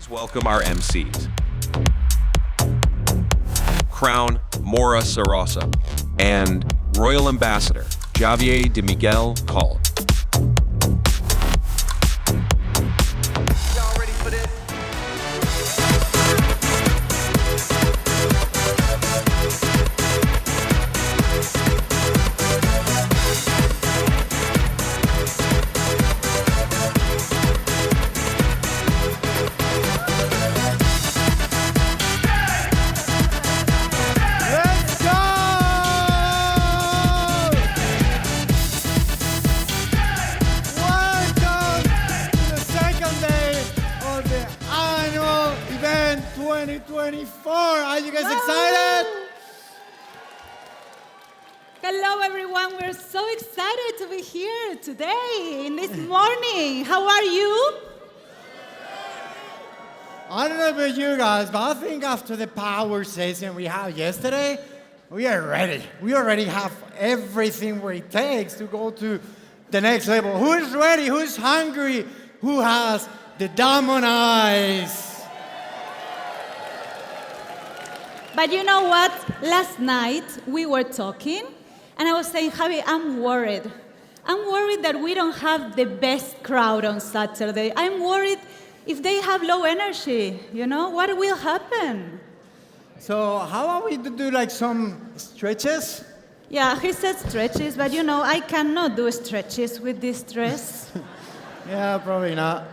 Welcome our MCs. Crown Mora Sarasa and Royal Ambassador Javier de Miguel Call. Y'all ready for this? Are you guys excited? Hello, everyone. We're so excited to be here today, in this morning. How are you? I don't know about you guys, but I think after the power session we had yesterday, we are ready. We already have everything what it takes to go to the next level. Who is ready? Who is hungry? Who has the diamond eyes? But you know what? Last night we were talking, and I was saying, Javi, I'm worried. I'm worried that we don't have the best crowd on Saturday. I'm worried if they have low energy, what will happen? So how about we do like some stretches? Yeah, he said stretches, but I cannot do stretches with this dress. Yeah, probably not.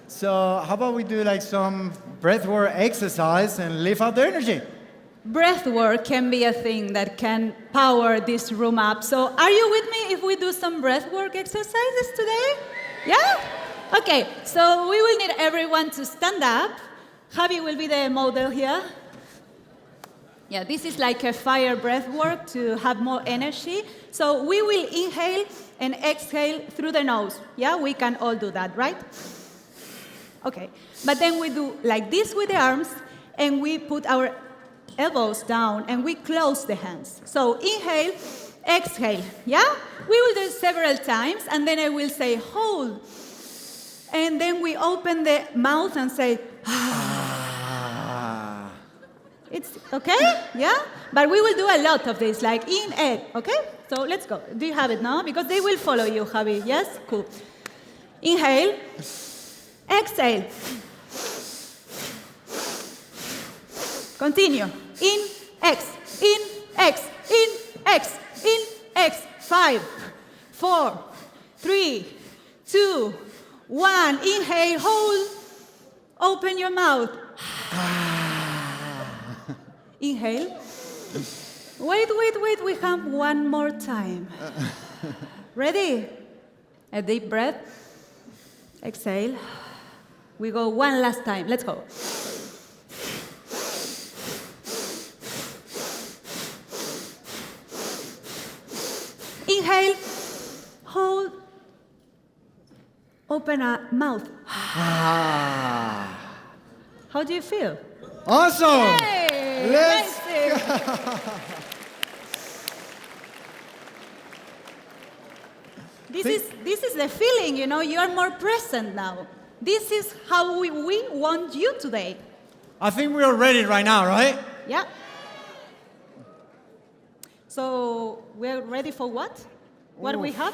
So how about we do like some breathwork exercise and lift up the energy? Breath work can be a thing that can power this room up. So are you with me if we do some breath work exercises today? Yeah? Okay, so we will need everyone to stand up. Javi will be the model here. Yeah, this is like a fire breath work to have more energy. So we will inhale and exhale through the nose. Yeah, we can all do that, right? Okay, but then we do like this with the arms, and we put our elbows down, and we close the hands. So inhale, exhale, yeah? We will do it several times, and then I will say, hold. And then we open the mouth and say, ah. It's okay, yeah? But we will do a lot of this, like in, egg, okay? So let's go. Do you have it now? Because they will follow you, Javi, yes? Cool. Inhale, exhale. Continue. In, X, in, X, in, X, in, X. 5, 4, 3, 2, 1. Inhale, hold. Open your mouth. Inhale. Wait. We have one more time. Ready? A deep breath. Exhale. We go one last time. Let's go. Inhale, hold, open a mouth. How do you feel? Awesome! Hey, Let's This is the feeling, you are more present now. This is how we want you today. I think we are ready right now, right? Yeah. So we're ready for what? What do we have?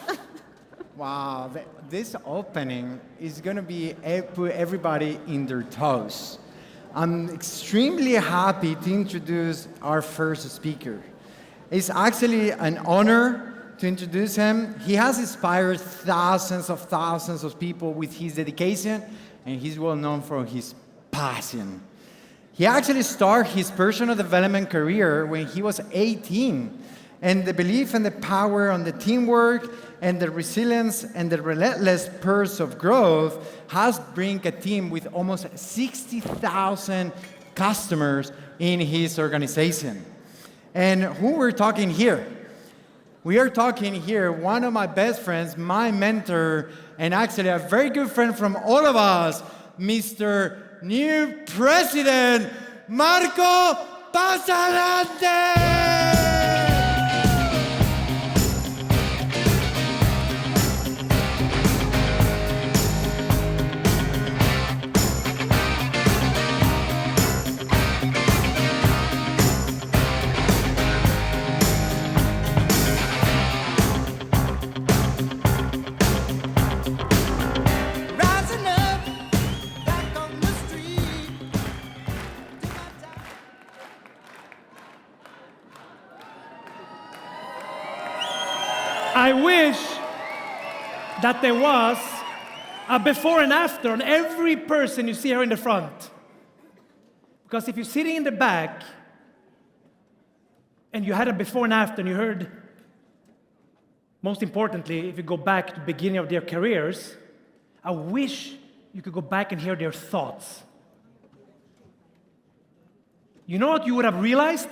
Wow, this opening is going to be put everybody in their toes. I'm extremely happy to introduce our first speaker. It's actually an honor to introduce him. He has inspired thousands of people with his dedication, and he's well known for his passion. He actually started his personal development career when he was 18. And the belief and the power on the teamwork and the resilience and the relentless pursuit of growth has bring a team with almost 60,000 customers in his organization. And who we're talking here? We are talking here, one of my best friends, my mentor, and actually a very good friend from all of us, Mr. New President, Marco Pasalante! I wish that there was a before and after on every person you see here in the front. Because if you're sitting in the back and you had a before and after and you heard, most importantly, if you go back to the beginning of their careers, I wish you could go back and hear their thoughts. You know what you would have realized?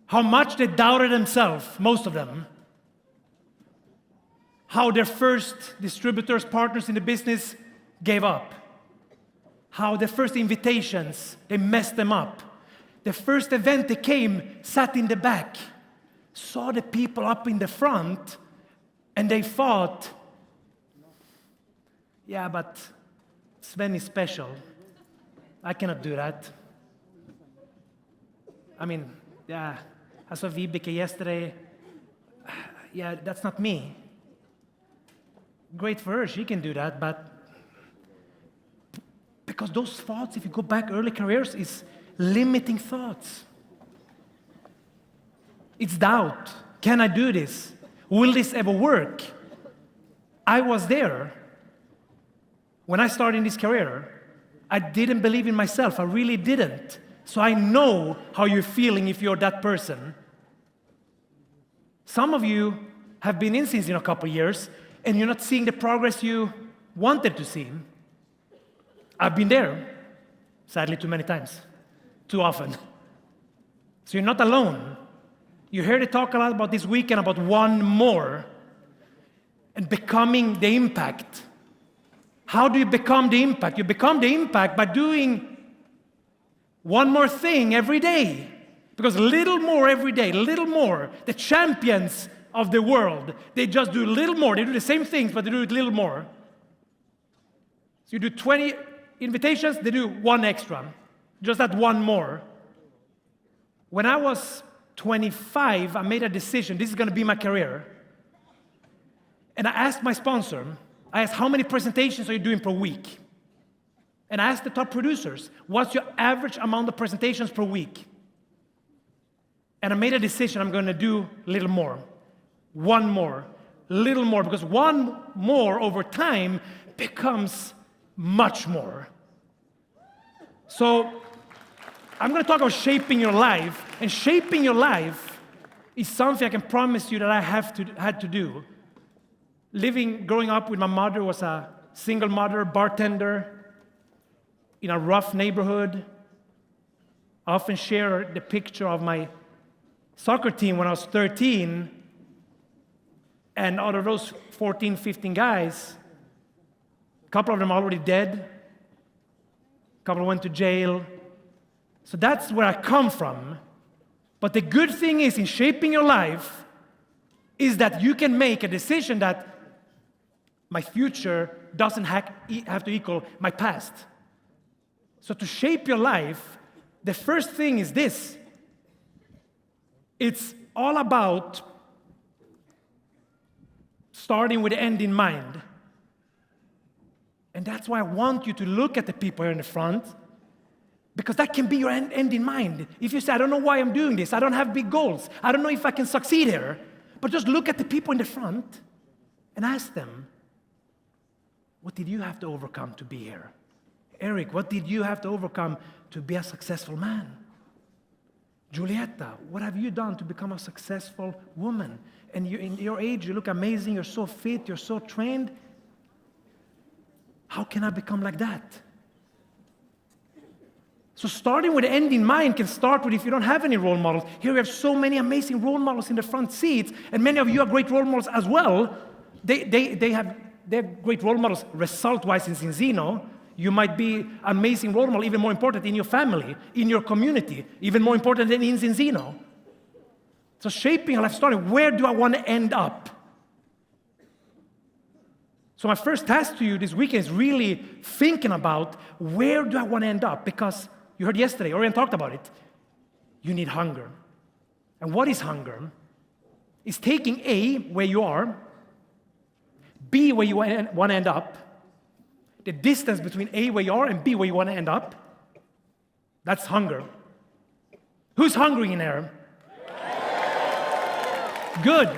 How much they doubted themselves, most of them. How their first distributors, partners in the business gave up. How their first invitations, they messed them up. The first event they came, sat in the back, saw the people up in the front, and they thought, yeah, but Sven is special. I cannot do that. I mean, yeah, I saw Vibeke yesterday. Yeah, that's not me. Great for her, she can do that, but because those thoughts, if you go back early careers, is limiting thoughts. It's doubt. Can I do this? Will this ever work? I was there. When I started in this career, I didn't believe in myself. I really didn't. So I know how you're feeling if you're that person. Some of you have been in Zinzino a couple of years, and you're not seeing the progress you wanted to see. I've been there, sadly too many times, too often. So you're not alone. You heard it talk a lot about this weekend about one more and becoming the impact. How do you become the impact? You become the impact by doing one more thing every day. Because little more every day, little more. The champions of the world, they just do a little more. They do the same things, but they do it a little more. So you do 20 invitations, they do one extra. Just that one more. When I was 25, I made a decision. This is going to be my career. And I asked my sponsor, I asked, how many presentations are you doing per week? And I asked the top producers, what's your average amount of presentations per week? And I made a decision, I'm going to do a little more. One more, little more, because one more over time becomes much more. So I'm going to talk about shaping your life, and shaping your life is something I can promise you that I had to do. Growing up with my mother, was a single mother, bartender, in a rough neighborhood. I often share the picture of my soccer team when I was 13, and out of those 14, 15 guys, a couple of them are already dead, a couple went to jail. So that's where I come from. But the good thing is, in shaping your life, is that you can make a decision that my future doesn't have to equal my past. So to shape your life, the first thing is this. It's all about starting with the end in mind. And that's why I want you to look at the people here in the front, because that can be your end in mind. If you say, I don't know why I'm doing this, I don't have big goals, I don't know if I can succeed here, but just look at the people in the front and ask them, what did you have to overcome to be here? Eric, what did you have to overcome to be a successful man? Julieta, what have you done to become a successful woman? And you, in your age, you look amazing, you're so fit, you're so trained. How can I become like that? So starting with the end in mind can start with, if you don't have any role models. Here we have so many amazing role models in the front seats, and many of you are great role models as well. They have great role models result-wise in Zinzino. You might be amazing role model, even more important in your family, in your community, even more important than in Zinzino. So shaping a life, starting, where do I want to end up? So my first task to you this weekend is really thinking about, where do I want to end up? Because you heard yesterday, Orion talked about it. You need hunger. And what is hunger? It's taking A, where you are, B, where you want to end up, the distance between A, where you are, and B, where you want to end up. That's hunger. Who's hungry in there? Good.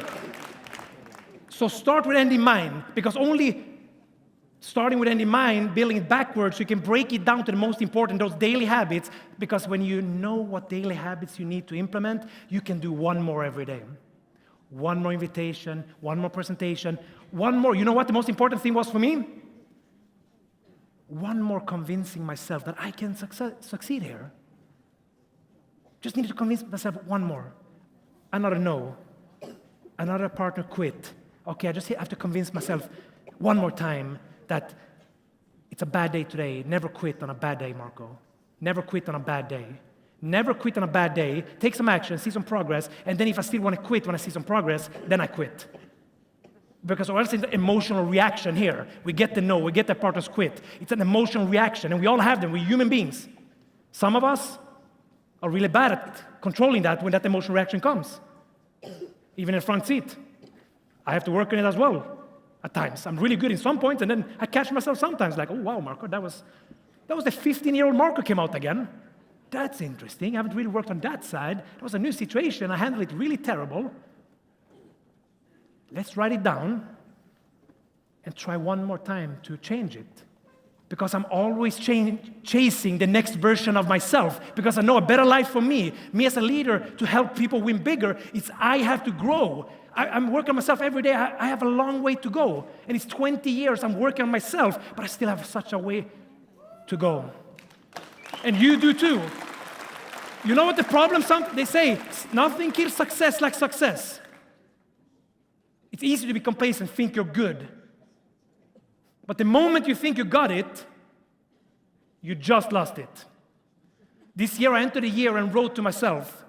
So start with end in mind, because only starting with end in mind, building it backwards, you can break it down to the most important, those daily habits, because when you know what daily habits you need to implement, you can do one more every day. One more invitation, one more presentation, one more. You know what the most important thing was for me? One more convincing myself that I can succeed here. Just need to convince myself one more. Another no. Another partner quit. Okay, I just have to convince myself one more time that it's a bad day today. Never quit on a bad day, Marco. Never quit on a bad day. Never quit on a bad day. Take some action, see some progress, and then if I still want to quit when I see some progress, then I quit. Because or else it's an emotional reaction here. We get the no, we get the partners quit. It's an emotional reaction, and we all have them. We're human beings. Some of us are really bad at controlling that when that emotional reaction comes. Even in the front seat. I have to work on it as well at times. I'm really good in some points, and then I catch myself sometimes like, oh, wow, Marco, that was the 15-year-old Marco came out again. That's interesting. I haven't really worked on that side. That was a new situation. I handled it really terrible. Let's write it down and try one more time to change it. Because I'm always chasing the next version of myself. Because I know a better life for me as a leader, to help people win bigger, it's I have to grow. I'm working on myself every day. I have a long way to go. And it's 20 years I'm working on myself, but I still have such a way to go. And you do too. You know what the problem? They say, nothing kills success like success. It's easy to be complacent, think you're good. But the moment you think you got it, you just lost it. This year I entered the year and wrote to myself,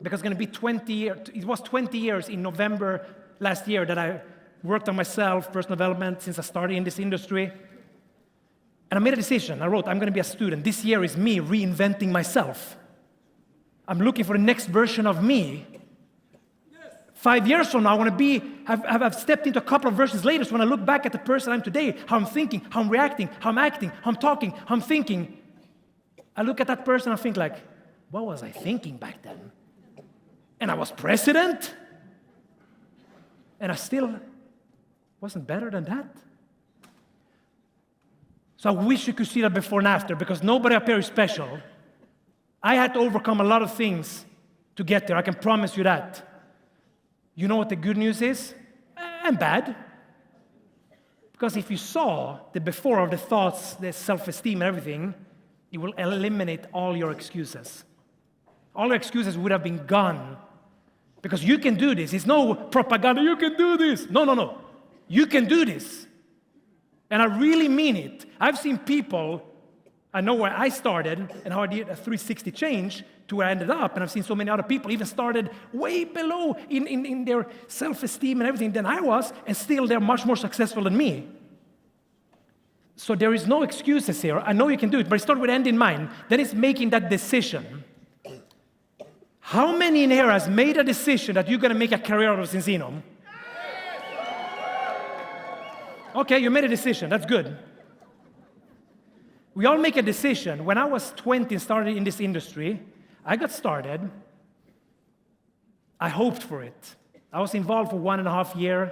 because it's going to be 20 years. It was 20 years in November last year that I worked on myself, personal development, since I started in this industry. And I made a decision. I wrote, I'm going to be a student. This year is me reinventing myself. I'm looking for the next version of me. 5 years from now, I want to I've stepped into a couple of versions later, so when I look back at the person I'm today, how I'm thinking, how I'm reacting, how I'm acting, how I'm talking, how I'm thinking, I look at that person and I think like, what was I thinking back then? And I was president? And I still wasn't better than that? So I wish you could see that before and after, because nobody up here is special. I had to overcome a lot of things to get there, I can promise you that. You know what the good news is? And bad. Because if you saw the before of the thoughts, the self-esteem and everything, it will eliminate all your excuses. All your excuses would have been gone. Because you can do this. It's no propaganda, you can do this. No. You can do this. And I really mean it. I've seen people, I know where I started and how I did a 360 change to where I ended up, and I've seen so many other people even started way below in their self-esteem and everything than I was, and still they're much more successful than me. So there is no excuses here. I know you can do it, but start with end in mind. Then it's making that decision. How many in here has made a decision that you're going to make a career out of Zinzino? Okay, you made a decision. That's good. We all make a decision. When I was 20 and started in this industry, I got started. I hoped for it. I was involved for 1.5 years.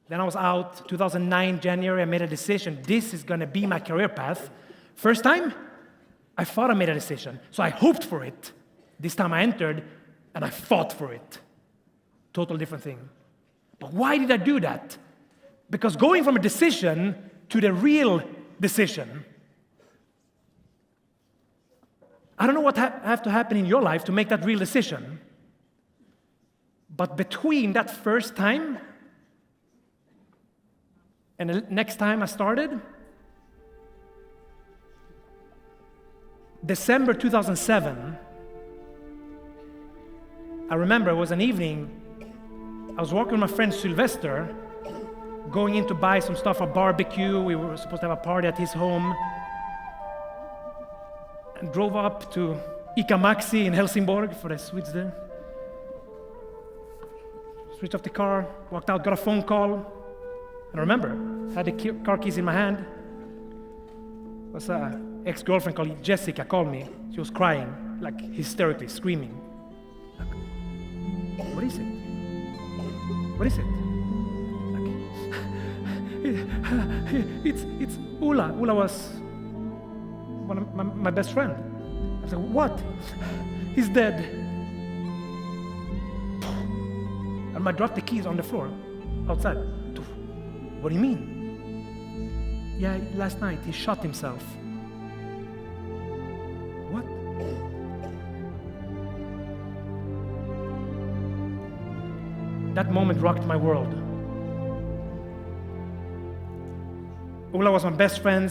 Then I was out. 2009, January, I made a decision. This is going to be my career path. First time, I thought I made a decision. So I hoped for it. This time I entered, and I fought for it. Total different thing. But why did I do that? Because going from a decision to the real decision, I don't know what have to happen in your life to make that real decision. But between that first time and the next time I started, December 2007, I remember it was an evening, I was walking with my friend Sylvester, going in to buy some stuff for barbecue. We were supposed to have a party at his home. And drove up to Ica Maxi in Helsingborg for the Swedes there. Switched off the car, walked out, got a phone call. And I remember, had the car keys in my hand. It was an ex-girlfriend called Jessica called me. She was crying, like hysterically, screaming. Like, what is it? What is it? It's Ula. Ula was one of my best friend. I said, what? He's dead. And I dropped the keys on the floor outside. What do you mean? Yeah, last night he shot himself. What? That moment rocked my world. Ula was my best friend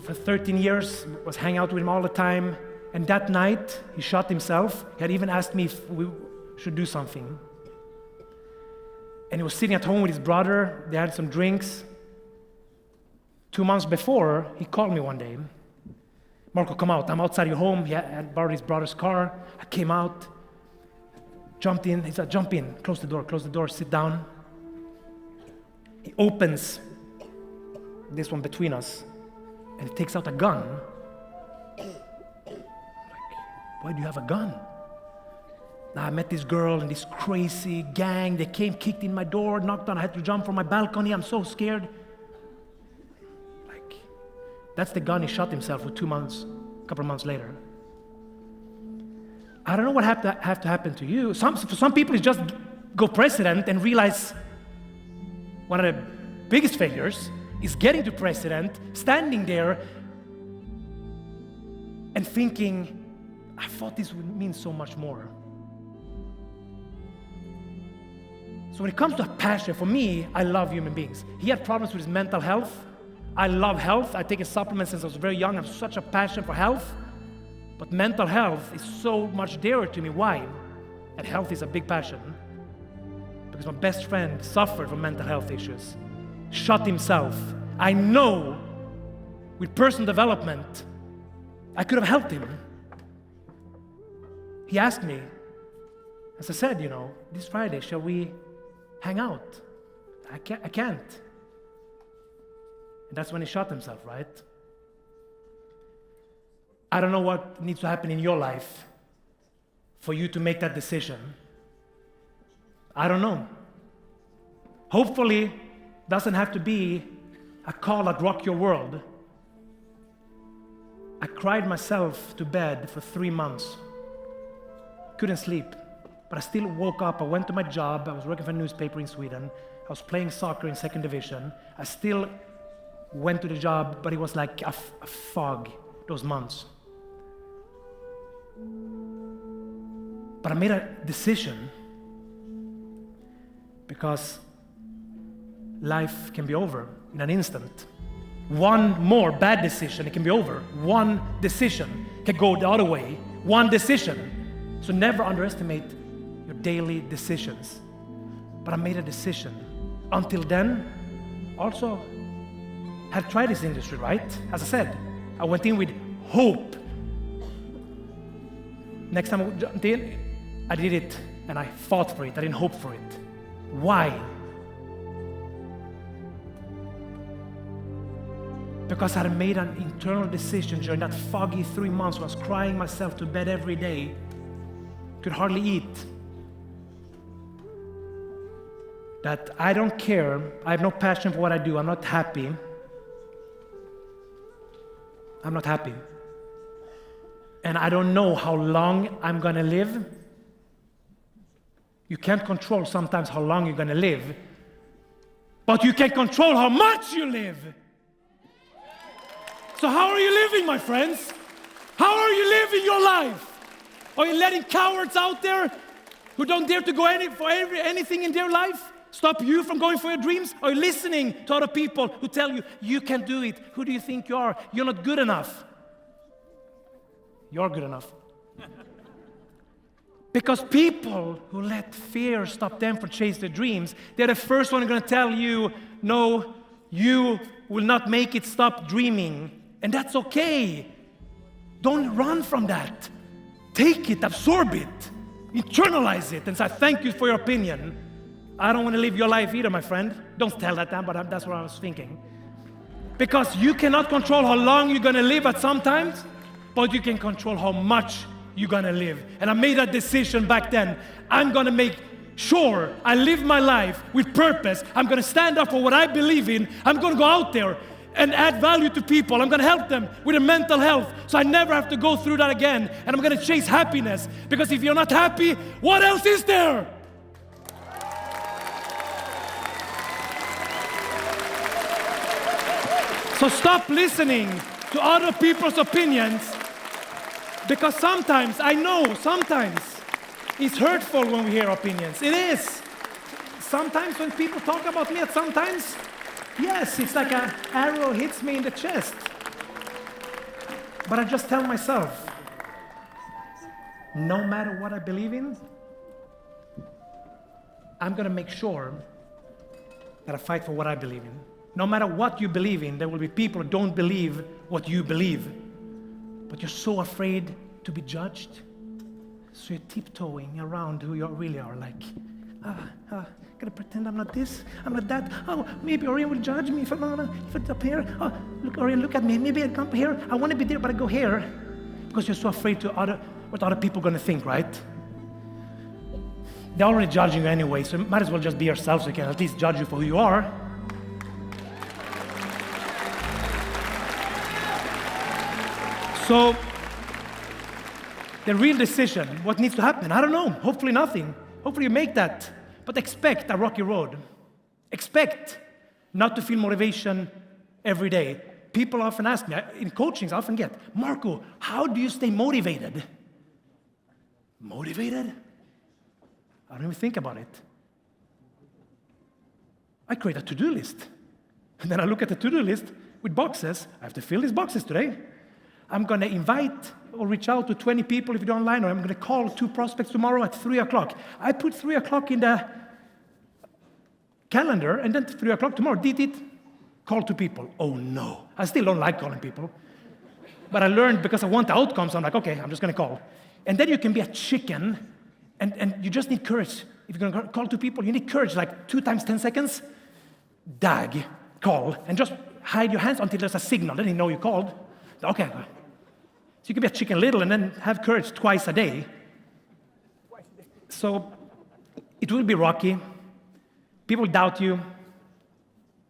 for 13 years, was hanging out with him all the time. And that night, he shot himself. He had even asked me if we should do something. And he was sitting at home with his brother. They had some drinks. 2 months before, he called me one day. Marco, come out. I'm outside your home. He had borrowed his brother's car. I came out, jumped in. He said, jump in. Close the door, sit down. He opens this one between us, and he takes out a gun. I'm like, why do you have a gun? Now, I met this girl and this crazy gang. They came, kicked in my door, knocked on. I had to jump from my balcony. I'm so scared. Like, that's the gun he shot himself with 2 months, a couple of months later. I don't know what have to happen to you. For some people, it's just go president and realize one of the biggest failures is getting to president, standing there and thinking, I thought this would mean so much more. So when it comes to passion, for me, I love human beings. He had problems with his mental health. I love health. I take a supplement since I was very young. I have such a passion for health. But mental health is so much dearer to me. Why? And health is a big passion. Because my best friend suffered from mental health issues. Shot himself. I know with personal development, I could have helped him. He asked me, as I said, this Friday, shall we hang out? I can't. And that's when he shot himself, right? I don't know what needs to happen in your life for you to make that decision. I don't know. Hopefully, doesn't have to be a call that rock your world. I cried myself to bed for 3 months. Couldn't sleep, but I still woke up. I went to my job. I was working for a newspaper in Sweden. I was playing soccer in 2nd division. I still went to the job, but it was like a fog those months. But I made a decision because life can be over in an instant. One more bad decision, it can be over. One decision can go the other way. One decision. So never underestimate your daily decisions. But I made a decision. Until then, also had tried this industry, right? As I said, I went in with hope. Next time I jumped in, I did it and I fought for it. I didn't hope for it. Why? Because I had made an internal decision during that foggy 3 months when I was crying myself to bed every day, could hardly eat, that I don't care, I have no passion for what I do, I'm not happy. I'm not happy. And I don't know how long I'm gonna live. You can't control sometimes how long you're gonna live, but you can control how much you live. So how are you living, my friends? How are you living your life? Are you letting cowards out there who don't dare to go for anything in their life stop you from going for your dreams? Are you listening to other people who tell you, you can do it? Who do you think you are? You're not good enough. You're good enough. Because people who let fear stop them from chasing their dreams, they're the first one who are going to tell you, no, you will not make it, stop dreaming. And that's okay. Don't run from that. Take it, absorb it, internalize it, and say, thank you for your opinion. I don't want to live your life either, my friend. Don't tell that, but that's what I was thinking. Because you cannot control how long you're going to live at some times, but you can control how much you're going to live. And I made that decision back then. I'm going to make sure I live my life with purpose. I'm going to stand up for what I believe in. I'm going to go out there and add value to people. I'm going to help them with their mental health so I never have to go through that again. And I'm going to chase happiness, because if you're not happy, what else is there? So stop listening to other people's opinions, because sometimes, I know, sometimes it's hurtful when we hear opinions. It is. Sometimes when people talk about me, sometimes, yes, it's like an arrow hits me in the chest. But I just tell myself, no matter what I believe in, I'm going to make sure that I fight for what I believe in. No matter what you believe in, there will be people who don't believe what you believe. But you're so afraid to be judged, so you're tiptoeing around who you really are, like, gotta pretend I'm not this, I'm not that. Oh, maybe Orion will judge me if it's up here. Oh, look, Orion, look at me. Maybe I come here. I want to be there, but I go here. Because you're so afraid to what other people are going to think, right? They're already judging you anyway, so you might as well just be yourself so they can at least judge you for who you are. So, the real decision, what needs to happen? I don't know. Hopefully nothing. Hopefully you make that. But expect a rocky road. Expect not to feel motivation every day. People often ask me, in coachings I often get, Marco, how do you stay motivated? Motivated? I don't even think about it. I create a to-do list. And then I look at the to-do list with boxes. I have to fill these boxes today. I'm going to invite or reach out to 20 people if you do online, or I'm going to call 2 prospects tomorrow at 3 o'clock. I put 3 o'clock in the calendar, and then 3 o'clock tomorrow, did it? Call 2 people. Oh no, I still don't like calling people. But I learned, because I want the outcomes, I'm like, okay, I'm just going to call. And then you can be a chicken, and you just need courage. If you're going to call 2 people, you need courage, like 2 times 10 seconds. Dag, call, and just hide your hands until there's a signal, then you know you called. Okay. So you can be a chicken little and then have courage twice a day. So it will be rocky. People doubt you.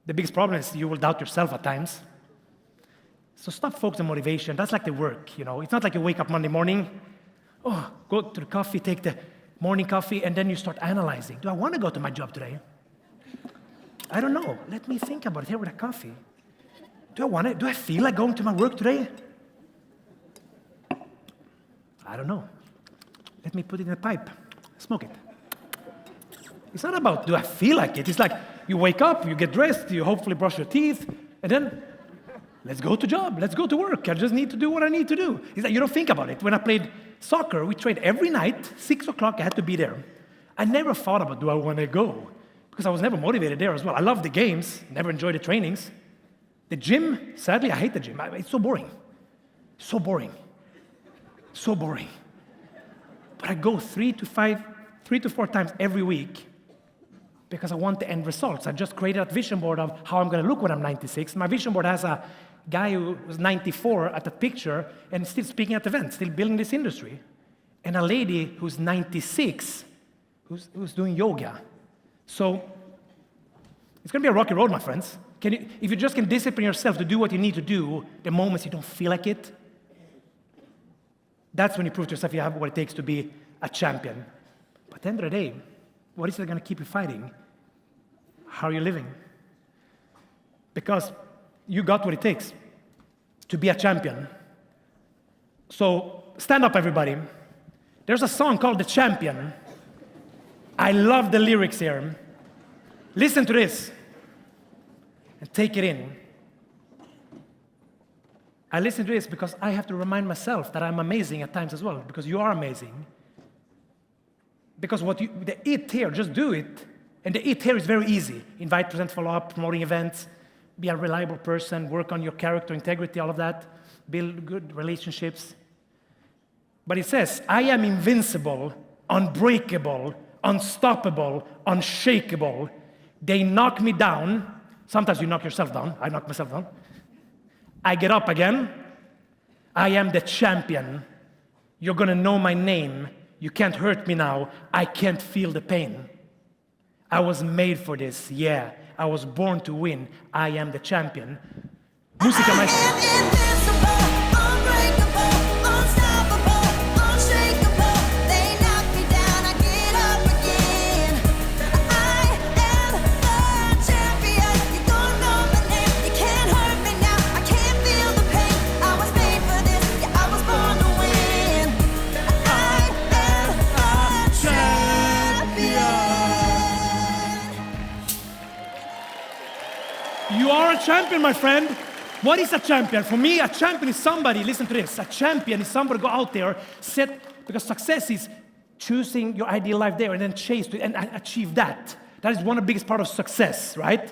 The biggest problem is you will doubt yourself at times. So stop focusing on motivation. That's like the work, you know. It's not like you wake up Monday morning, go to the coffee, take the morning coffee, and then you start analyzing. Do I want to go to my job today? I don't know. Let me think about it here with a coffee. Do I feel like going to my work today? I don't know. Let me put it in a pipe, smoke it. It's not about do I feel like it. It's like you wake up, you get dressed, you hopefully brush your teeth, and then let's go to job, let's go to work. I just need to do what I need to do. It's like you don't think about it. When I played soccer, we trained every night, 6 o'clock, I had to be there. I never thought about, do I want to go? Because I was never motivated there as well. I love the games, never enjoyed the trainings. The gym, sadly, I hate the gym. It's so boring. So boring. So boring. But I go 3 to 4 times every week because I want the end results. I just created a vision board of how I'm going to look when I'm 96. My vision board has a guy who was 94 at the picture and still speaking at events, still building this industry. And a lady who's 96 who's doing yoga. So it's going to be a rocky road, my friends. If you just can discipline yourself to do what you need to do, the moments you don't feel like it, that's when you prove to yourself you have what it takes to be a champion. But at the end of the day, what is it going to keep you fighting? How are you living? Because you got what it takes to be a champion. So stand up, everybody. There's a song called The Champion. I love the lyrics here. Listen to this and take it in. I listen to this because I have to remind myself that I'm amazing at times as well, because you are amazing. Because the it here, just do it. And the it here is very easy. Invite, present, follow up, promoting events, be a reliable person, work on your character, integrity, all of that, build good relationships. But it says, I am invincible, unbreakable, unstoppable, unshakable. They knock me down. Sometimes you knock yourself down. I knock myself down. I get up again. I am the champion. You're going to know my name. You can't hurt me now. I can't feel the pain. I was made for this, yeah. I was born to win. I am the champion. Musica maestra. You are a champion, my friend. What is a champion? For me, a champion is somebody, listen to this, a champion is somebody go out there, because success is choosing your ideal life there and then chase to and achieve that. That is one of the biggest part of success, right?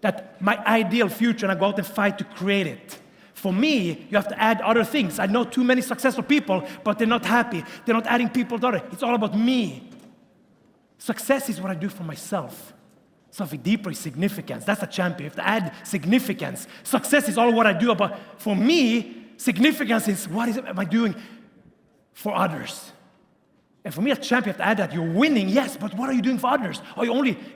That my ideal future, and I go out and fight to create it. For me, you have to add other things. I know too many successful people, but they're not happy. They're not adding people to other. It's all about me. Success is what I do for myself. Something deeper is significance. That's a champion. You have to add significance. Success is all what I do, but for me, significance is what am I doing for others? And for me, a champion, you have to add that. You're winning, yes, but what are you doing for others?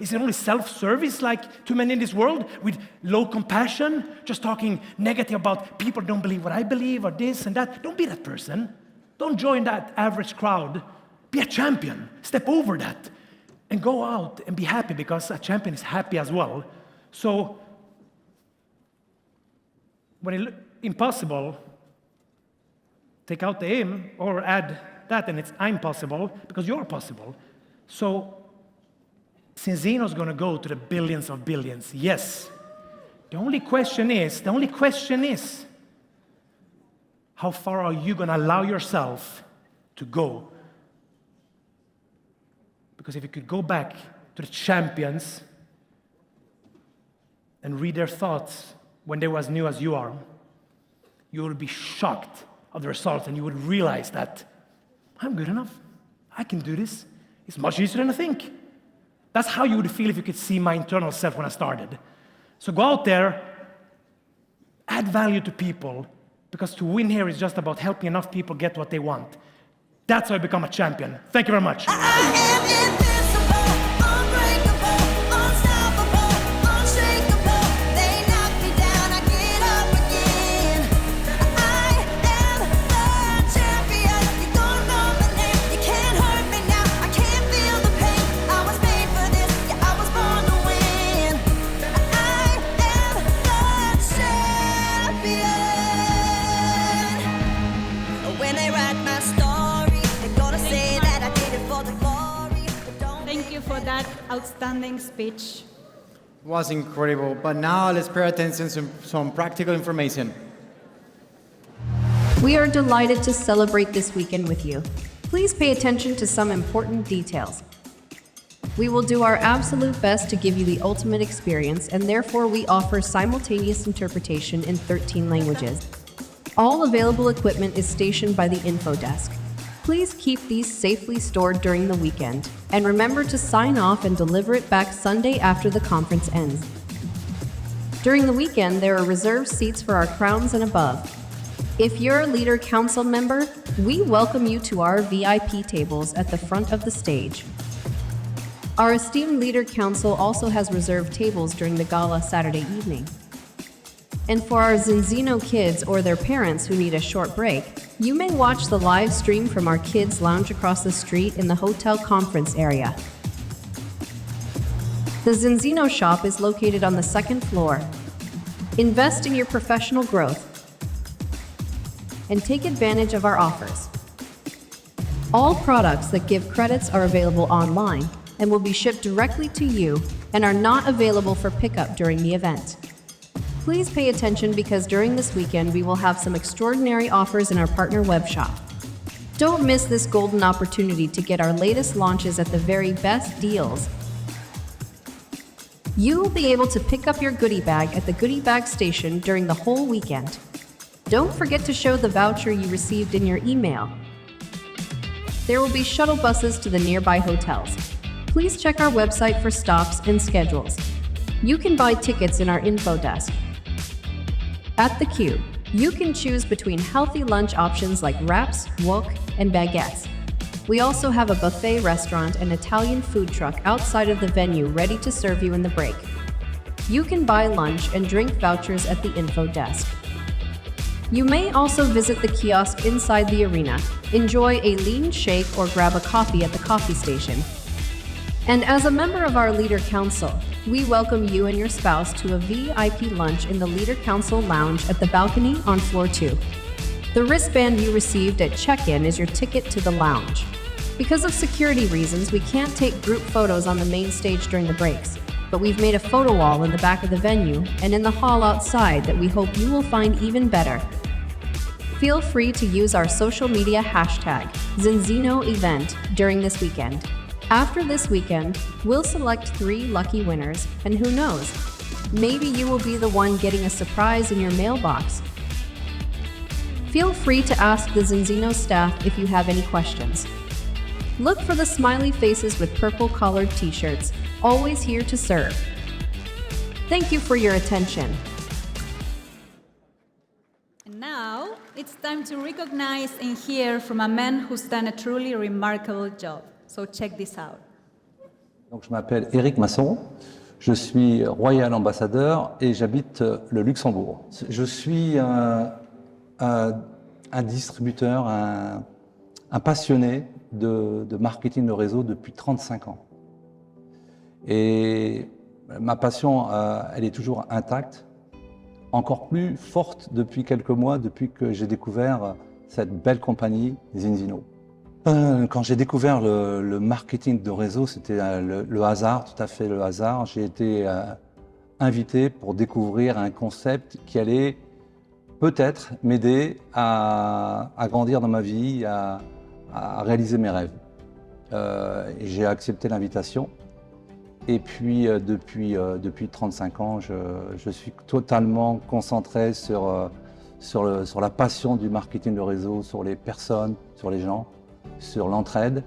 Is it only self-service like too many in this world with low compassion? Just talking negative about people don't believe what I believe or this and that. Don't be that person. Don't join that average crowd. Be a champion. Step over that. And go out and be happy, because a champion is happy as well. So, when it impossible, take out the aim or add that, and it's I'm possible, because you're possible. So, Zinzino's going to go to the billions of billions. Yes. The only question is, how far are you going to allow yourself to go? Because if you could go back to the champions and read their thoughts when they were as new as you are, you would be shocked of the results, and you would realize that I'm good enough. I can do this. It's much easier than I think. That's how you would feel if you could see my internal self when I started. So go out there, add value to people, because to win here is just about helping enough people get what they want. That's how I become a champion. Thank you very much. That outstanding speech. Was incredible, but now let's pay attention to some practical information. We are delighted to celebrate this weekend with you. Please pay attention to some important details. We will do our absolute best to give you the ultimate experience, and therefore we offer simultaneous interpretation in 13 languages. All available equipment is stationed by the info desk. Please keep these safely stored during the weekend, and remember to sign off and deliver it back Sunday after the conference ends. During the weekend, there are reserved seats for our crowns and above. If you're a Leader Council member, we welcome you to our VIP tables at the front of the stage. Our esteemed Leader Council also has reserved tables during the gala Saturday evening. And for our Zinzino kids or their parents who need a short break, you may watch the live stream from our kids' lounge across the street in the hotel conference area. The Zinzino shop is located on the second floor. Invest in your professional growth and take advantage of our offers. All products that give credits are available online and will be shipped directly to you and are not available for pickup during the event. Please pay attention, because during this weekend we will have some extraordinary offers in our partner web shop. Don't miss this golden opportunity to get our latest launches at the very best deals. You will be able to pick up your goodie bag at the goodie bag station during the whole weekend. Don't forget to show the voucher you received in your email. There will be shuttle buses to the nearby hotels. Please check our website for stops and schedules. You can buy tickets in our info desk. At the Cube, you can choose between healthy lunch options like wraps, wok, and baguettes. We also have a buffet restaurant and Italian food truck outside of the venue ready to serve you in the break. You can buy lunch and drink vouchers at the info desk. You may also visit the kiosk inside the arena, enjoy a lean shake or grab a coffee at the coffee station. And as a member of our Leader Council, we welcome you and your spouse to a VIP lunch in the Leader Council Lounge at the balcony on floor 2. The wristband you received at check-in is your ticket to the lounge. Because of security reasons, we can't take group photos on the main stage during the breaks, but we've made a photo wall in the back of the venue and in the hall outside that we hope you will find even better. Feel free to use our social media hashtag, Zinzino Event, during this weekend. After this weekend, we'll select 3 lucky winners, and who knows, maybe you will be the one getting a surprise in your mailbox. Feel free to ask the Zinzino staff if you have any questions. Look for the smiley faces with purple-collared t-shirts, always here to serve. Thank you for your attention. And now, it's time to recognize and hear from a man who's done a truly remarkable job. So check this out. Donc, je m'appelle Éric Masson, je suis royal ambassadeur et j'habite le Luxembourg. Je suis un distributeur, un passionné de marketing de réseau depuis 35 ans. Et ma passion, elle est toujours intacte, encore plus forte depuis quelques mois, depuis que j'ai découvert cette belle compagnie Zinzino. Quand j'ai découvert le marketing de réseau, c'était le hasard, tout à fait le hasard. J'ai été invité pour découvrir un concept qui allait peut-être m'aider à grandir dans ma vie, à réaliser mes rêves. Et j'ai accepté l'invitation. Et puis, depuis 35 ans, je suis totalement concentré sur la passion du marketing de réseau, sur les personnes, sur les gens, sur l'entraide.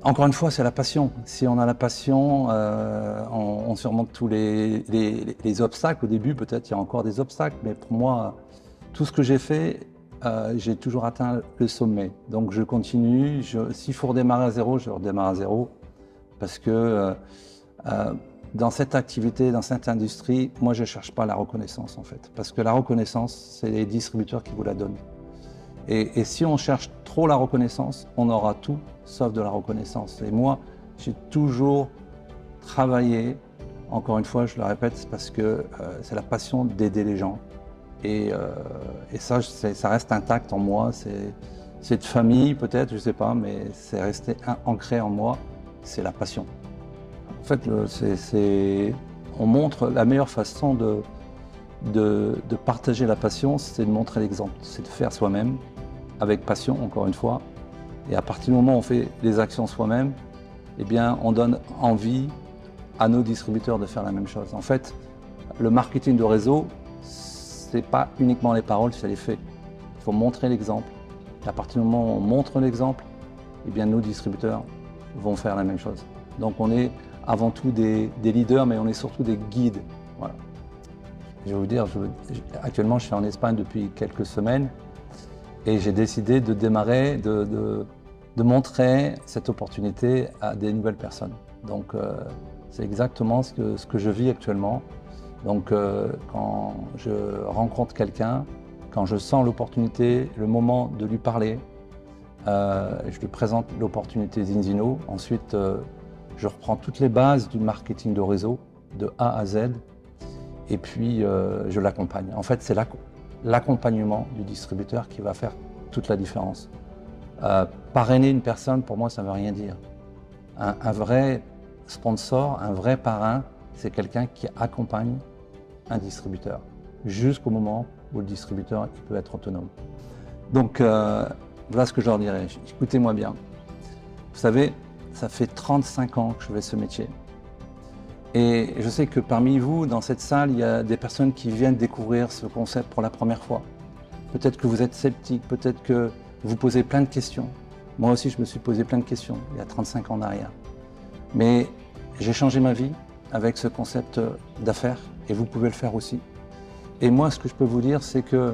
Encore une fois, c'est la passion. Si on a la passion, on surmonte tous les obstacles. Au début, peut-être, il y a encore des obstacles, mais pour moi, tout ce que j'ai fait, j'ai toujours atteint le sommet. Donc je continue. S'il faut redémarrer à zéro, je redémarre à zéro. Parce que dans cette activité, dans cette industrie, moi, je ne cherche pas la reconnaissance, en fait. Parce que la reconnaissance, c'est les distributeurs qui vous la donnent. Et si on cherche trop la reconnaissance, on aura tout sauf de la reconnaissance. Et moi, j'ai toujours travaillé, encore une fois, je le répète, c'est parce que c'est la passion d'aider les gens. Et ça, ça reste intact en moi. C'est de famille, peut-être, je ne sais pas, mais c'est resté ancré en moi. C'est la passion. En fait, on montre la meilleure façon de partager la passion, c'est de montrer l'exemple, c'est de faire soi-même, avec passion, encore une fois. Et à partir du moment où on fait les actions soi-même, eh bien, on donne envie à nos distributeurs de faire la même chose. En fait, le marketing de réseau, c'est pas uniquement les paroles, c'est les faits. Il faut montrer l'exemple. Et à partir du moment où on montre l'exemple, eh bien, nos distributeurs vont faire la même chose. Donc, on est avant tout des leaders, mais on est surtout des guides. Voilà. Je vais vous dire, actuellement, je suis en Espagne depuis quelques semaines et j'ai décidé de démarrer, de montrer cette opportunité à des nouvelles personnes. Donc, c'est exactement ce que je vis actuellement. Donc, quand je rencontre quelqu'un, quand je sens l'opportunité, le moment de lui parler, je lui présente l'opportunité Zinzino. Ensuite, je reprends toutes les bases du marketing de réseau, de A à Z, et puis je l'accompagne. En fait, c'est l'accompagnement du distributeur qui va faire toute la différence. Parrainer une personne, pour moi, ça ne veut rien dire. Un vrai sponsor, un vrai parrain, c'est quelqu'un qui accompagne un distributeur jusqu'au moment où le distributeur il peut être autonome. Donc, voilà ce que je leur dirais. Écoutez-moi bien. Vous savez, ça fait 35 ans que je fais ce métier. Et je sais que parmi vous, dans cette salle, il y a des personnes qui viennent découvrir ce concept pour la première fois. Peut-être que vous êtes sceptique, peut-être que vous posez plein de questions. Moi aussi, je me suis posé plein de questions il y a 35 ans en arrière. Mais j'ai changé ma vie avec ce concept d'affaires et vous pouvez le faire aussi. Et moi, ce que je peux vous dire, c'est que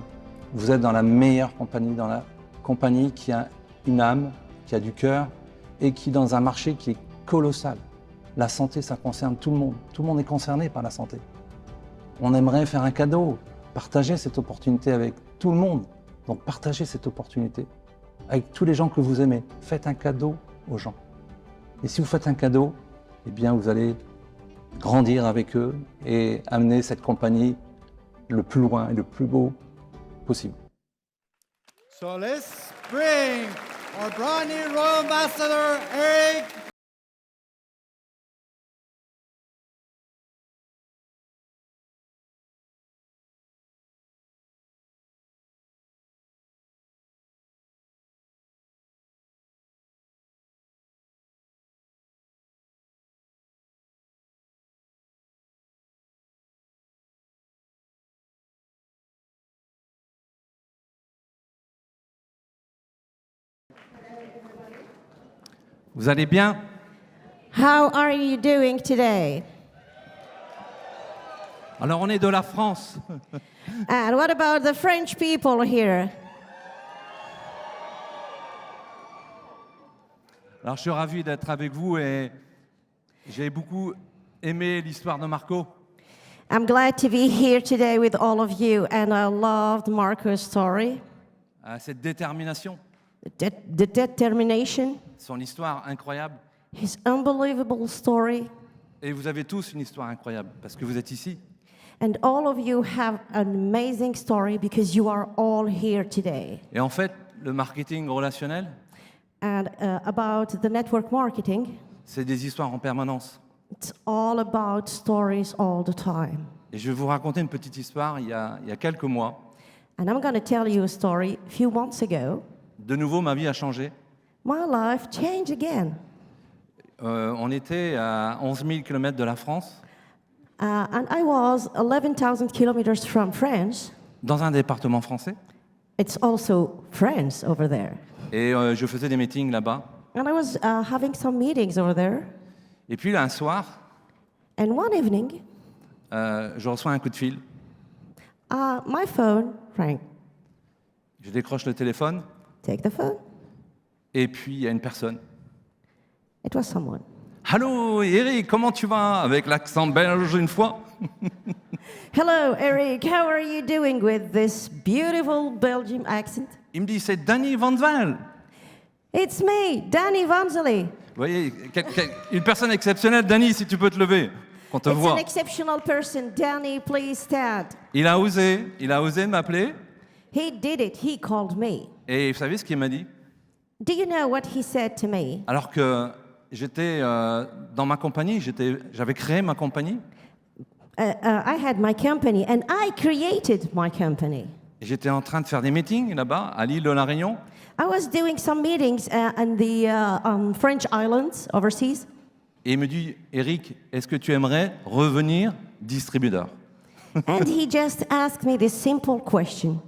vous êtes dans la meilleure compagnie, dans la compagnie qui a une âme, qui a du cœur et qui dans un marché qui est colossal. La santé, ça concerne tout le monde. Tout le monde est concerné par la santé. On aimerait faire un cadeau, partager cette opportunité avec tout le monde. Donc partagez cette opportunité avec tous les gens que vous aimez. Faites un cadeau aux gens. Et si vous faites un cadeau, eh bien vous allez grandir avec eux et amener cette compagnie le plus loin et le plus beau possible. So let's bring our brand new Royal Ambassador, Eric. Vous allez bien? How are you doing today? Alors on est de la France. And what about the French people here? Alors je suis ravi d'être avec vous et j'ai beaucoup aimé l'histoire de Marco. I'm glad to be here today with all of you, and I loved Marco's story, Cette détermination, the determination, son histoire incroyable. his unbelievable story, Et vous avez tous une histoire incroyable parce que vous êtes ici. and all of you have an amazing story because you are all here today. Et en fait, le marketing relationnel, And about the network marketing, c'est des histoires en permanence. it's all about stories all the time. Et je vais vous raconter une petite histoire. Il y a quelques mois, And I'm going to tell you a story. A few months ago, de nouveau, ma vie a changé. my life changed again. On était à 11 000 km de la France, And I was 11,000 kilometers from France. dans un département français. It's also France over there. Et je faisais des meetings là-bas. And I was having some meetings over there. Et puis là, un soir, And one evening, je reçois un coup de fil. my phone rang. Je décroche le téléphone. Take the phone. Et puis, il y a une personne. It was someone. Allô, Eric, comment tu vas? Avec l'accent belge une fois. Hello, Eric. How are you doing with this beautiful Belgian accent? Il me dit, c'est Danny Van Val. It's me, Danny Vanzeli. Vous voyez, une personne exceptionnelle. Danny, si tu peux te lever, qu'on te It's voit. an exceptional person. Danny, please stand. Il a osé m'appeler. He did it. He called me. Et vous savez ce qu'il m'a dit? Do you know what he said to me? Alors que j'étais dans ma compagnie, j'avais créé ma compagnie. I had my company, and I created my company. Et j'étais en train de faire des meetings là-bas, à l'île de la Réunion. I was doing some meetings in the French islands overseas. Et il me dit, Eric, est-ce que tu aimerais revenir distributeur? And he just asked me this simple question.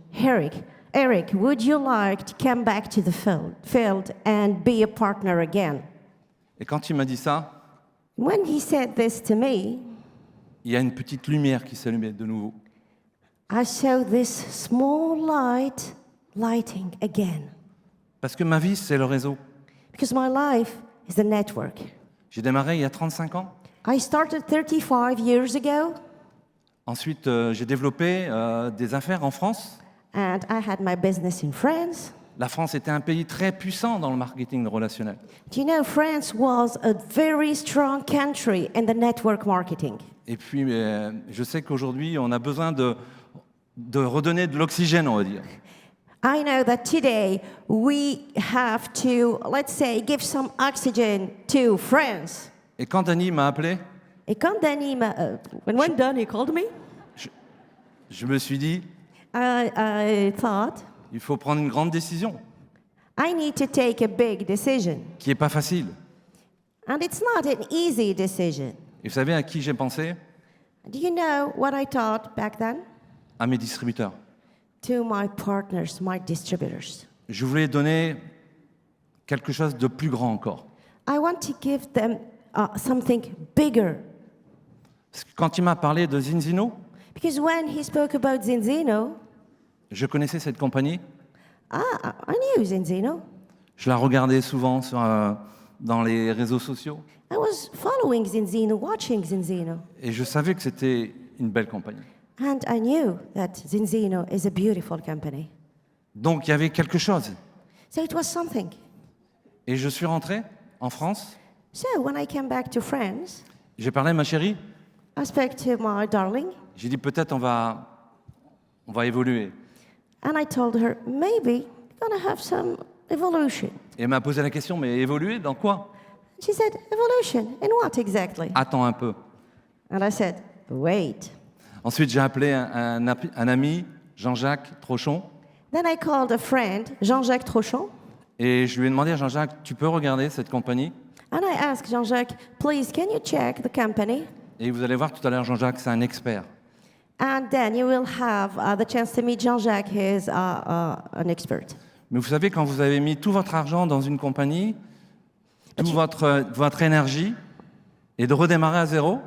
Eric, would you like to come back to the field and be a partner again? Et quand il m'a dit ça, When he said this to me, il y a une petite lumière qui s'allumait de nouveau. I saw this small light lighting again. Parce que ma vie, c'est le réseau. Because my life is a network. J'ai démarré il y a 35 ans. I started 35 years ago, Ensuite, j'ai développé des affaires en France. and I had my business in France. La France était un pays très puissant dans le marketing relationnel. Do you know France was a very strong country in the network marketing? Et puis, je sais qu'aujourd'hui, on a besoin de redonner de l'oxygène, on va dire. I know that today we have to, let's say, give some oxygen to France. Et quand Danny m'a appelé, Et quand Danny when Danny called me, je me suis dit, I thought, il faut prendre une grande décision, I need to take a big decision. qui n'est pas facile. And it's not an easy decision. Et vous savez à qui j'ai pensé? Do you know what I thought back then? À mes distributeurs. To my partners, my distributors. Je voulais donner quelque chose de plus grand encore. I want to give them something bigger. Parce que quand il m'a parlé de Zinzino, Because when he spoke about Zinzino, je connaissais cette compagnie. I knew Zinzino. Je la regardais souvent dans les réseaux sociaux. I was following Zinzino, watching Zinzino, Et je savais que c'était une belle compagnie. and I knew that Zinzino is a beautiful company. Donc il y avait quelque chose. So it was something. Et je suis rentré en France. So when I came back to France, J'ai parlé à ma chérie. I spoke to my darling, J'ai dit peut-être on va évoluer. and I told her, maybe we're gonna have some evolution. Et elle m'a posé la question, mais évoluer dans quoi? She said, evolution, in what exactly? Attends un peu. And I said, wait. Ensuite, j'ai appelé un ami, Jean-Jacques Trochon, Then I called a friend, Jean-Jacques Trochon, et je lui ai demandé, Jean-Jacques, tu peux regarder cette compagnie? and I asked Jean-Jacques, please, can you check the company? Et vous allez voir tout à l'heure, Jean-Jacques, c'est un expert. And then you will have the chance to meet Jean-Jacques. He is an expert. Mais vous savez, quand vous avez mis tout votre argent dans une compagnie, toute votre énergie, et de redémarrer à zéro,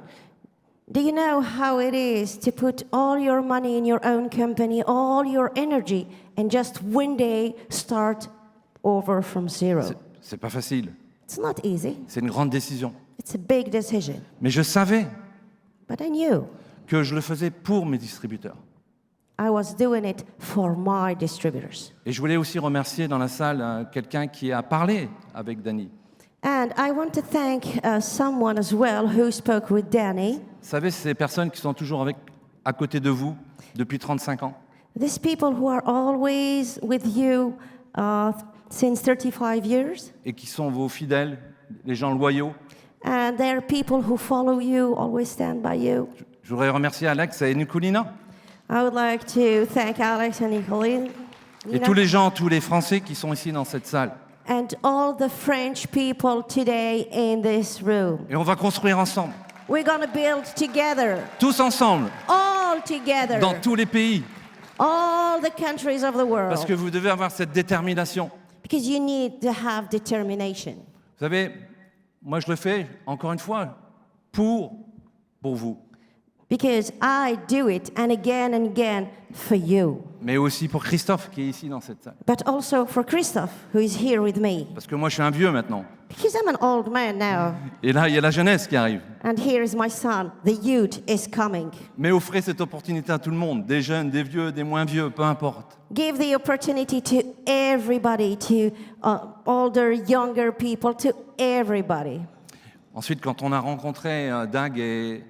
Do you know how it is to put all your money in your own company, all your energy, and just one day start over from zero? c'est pas facile. It's not easy. C'est une grande décision. It's a big decision. Mais je savais But I knew que je le faisais pour mes distributeurs. I was doing it for my distributors. Et je voulais aussi remercier dans la salle quelqu'un qui a parlé avec Danny. And I want to thank someone as well who spoke with Danny. Vous savez, c'est ces personnes qui sont toujours à côté de vous depuis 35 ans. These people who are always with you since 35 years. Et qui sont vos fidèles, les gens loyaux. And there are people who follow you, always stand by you. Je voudrais remercier Alex et Nicolina. I would like to thank Alex and Nicolina. Et tous les gens, tous les Français qui sont ici dans cette salle. And all the French people today in this room. Et on va construire ensemble, We're going to build together, tous ensemble, all together, dans tous les pays. all the countries of the world. Parce que vous devez avoir cette détermination. Because you need to have determination. Vous savez, moi je le fais, encore une fois, pour vous. Because I do it and again for you. Mais aussi pour Christophe qui est ici dans cette salle. But also for Christophe, who is here with me. Parce que moi je suis un vieux maintenant. Because I'm an old man now. Et là, il y a la jeunesse qui arrive. And here is my son. The youth is coming. Mais offrez cette opportunité à tout le monde, des jeunes, des vieux, des moins vieux, peu importe. Give the opportunity to everybody, to older, younger people, to everybody. Ensuite, quand on a rencontré Dag et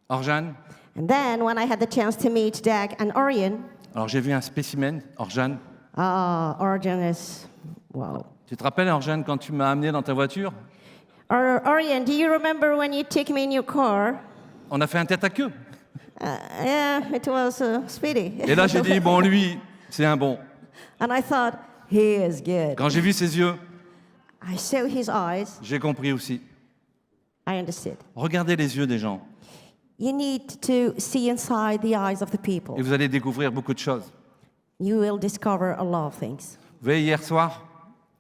Orjan, And then when I had the chance to meet Dag and Orion, alors j'ai vu un spécimen, Orjan. Orion is, wow. Tu te rappelles, Orjan, quand tu m'as amené dans ta voiture? Orion, do you remember when you took me in your car? On a fait un tête à queue. Yeah, it was Speedy. Et là, j'ai dit, bon, lui, c'est un bon. And I thought, he is good. Quand j'ai vu ses yeux, I saw his eyes. j'ai compris aussi. I understood. Regardez les yeux des gens You need to see inside the eyes of the people. et vous allez découvrir beaucoup de choses. You will discover a lot of things. Vous voyez, hier soir,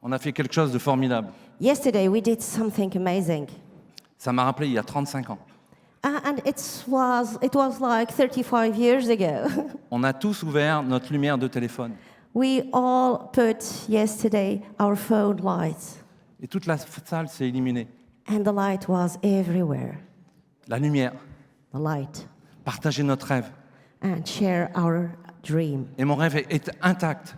on a fait quelque chose de formidable. Yesterday, we did something amazing. Ça m'a rappelé il y a 35 ans. And it was like 35 years ago. On a tous ouvert notre lumière de téléphone. We all put yesterday our phone lights, Et toute la salle s'est illuminée. and the light was everywhere. La lumière, The light, partager notre rêve. and share our dream. Et mon rêve est intact.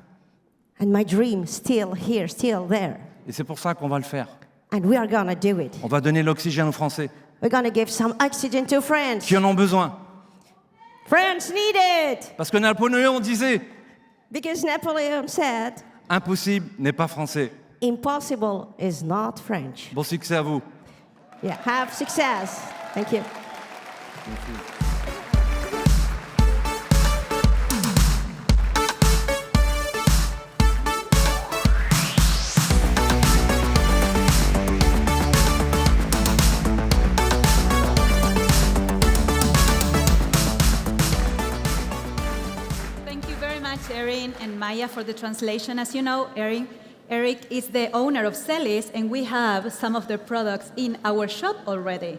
And my dream still here, still there. Et c'est pour ça qu'on va le faire. And we are gonna do it. On va donner l'oxygène aux Français We're gonna give some oxygen to France. qui en ont besoin. France need it! Parce que Napoléon disait, Because Napoleon said, impossible n'est pas français. impossible is not French. Bon succès à vous. Yeah, have success. Thank you. Thank you very much, Erin and Maya, for the translation. As you know, Eric is the owner of Celis, and we have some of their products in our shop already.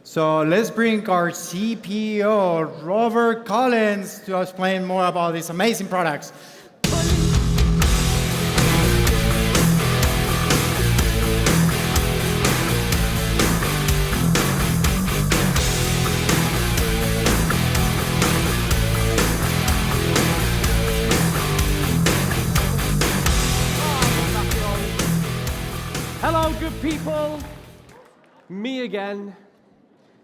So let's bring our CPO, Robert Collins, to explain more about these amazing products. Hello, good people. Me again.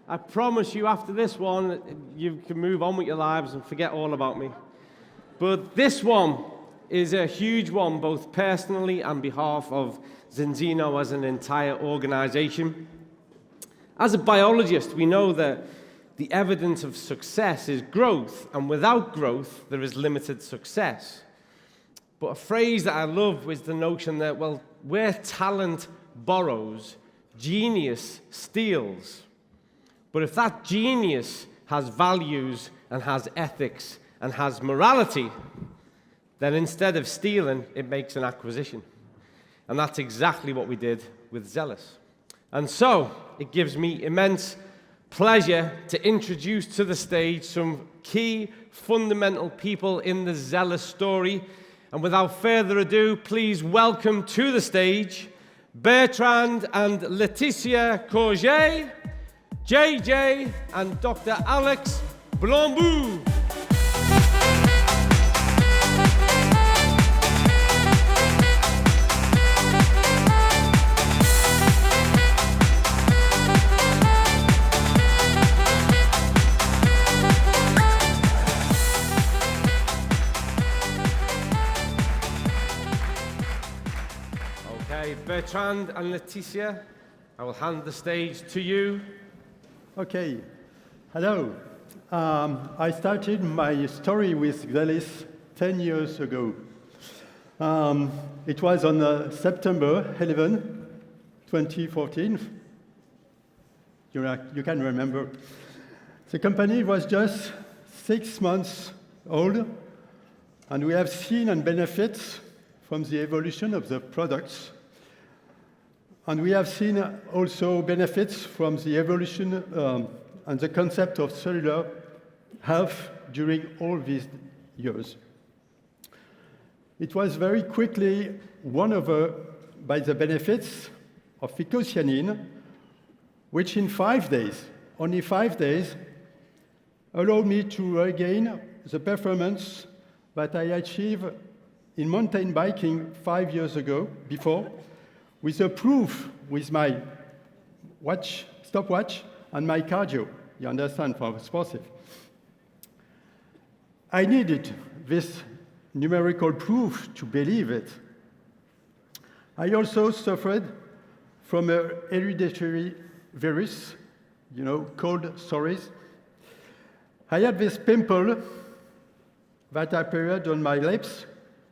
I promise you after this one, you can move on with your lives and forget all about me. But this one is a huge one, both personally and on behalf of Zinzino as an entire organization. As a biologist, we know that the evidence of success is growth, and without growth, there is limited success. But a phrase that I love was the notion that, well, where talent borrows, genius steals. But if that genius has values and has ethics and has morality, then instead of stealing, it makes an acquisition. And that's exactly what we did with Zealous. And so, it gives me immense pleasure to introduce to the stage some key fundamental people in the Zealous story. And without further ado, please welcome to the stage Bertrand and Laetitia Courget, JJ and Dr. Alex Blambou. Okay, Bertrand and Laetitia, I will hand the stage to you. Okay, hello. I started my story with Zealous 10 years ago. It was on September 11, 2014. You can remember. The company was just 6 months old, and we have seen and benefit from the evolution of the products. And we have seen also benefits from the evolution and the concept of cellular health during all these years. It was very quickly won over by the benefits of phycocyanin, which in 5 days, only 5 days, allowed me to regain the performance that I achieved in mountain biking 5 years ago, before, with a proof with my stopwatch and my cardio, you understand, for sportive. I needed this numerical proof to believe it. I also suffered from a hereditary virus, called psoriasis. I had this pimple that appeared on my lips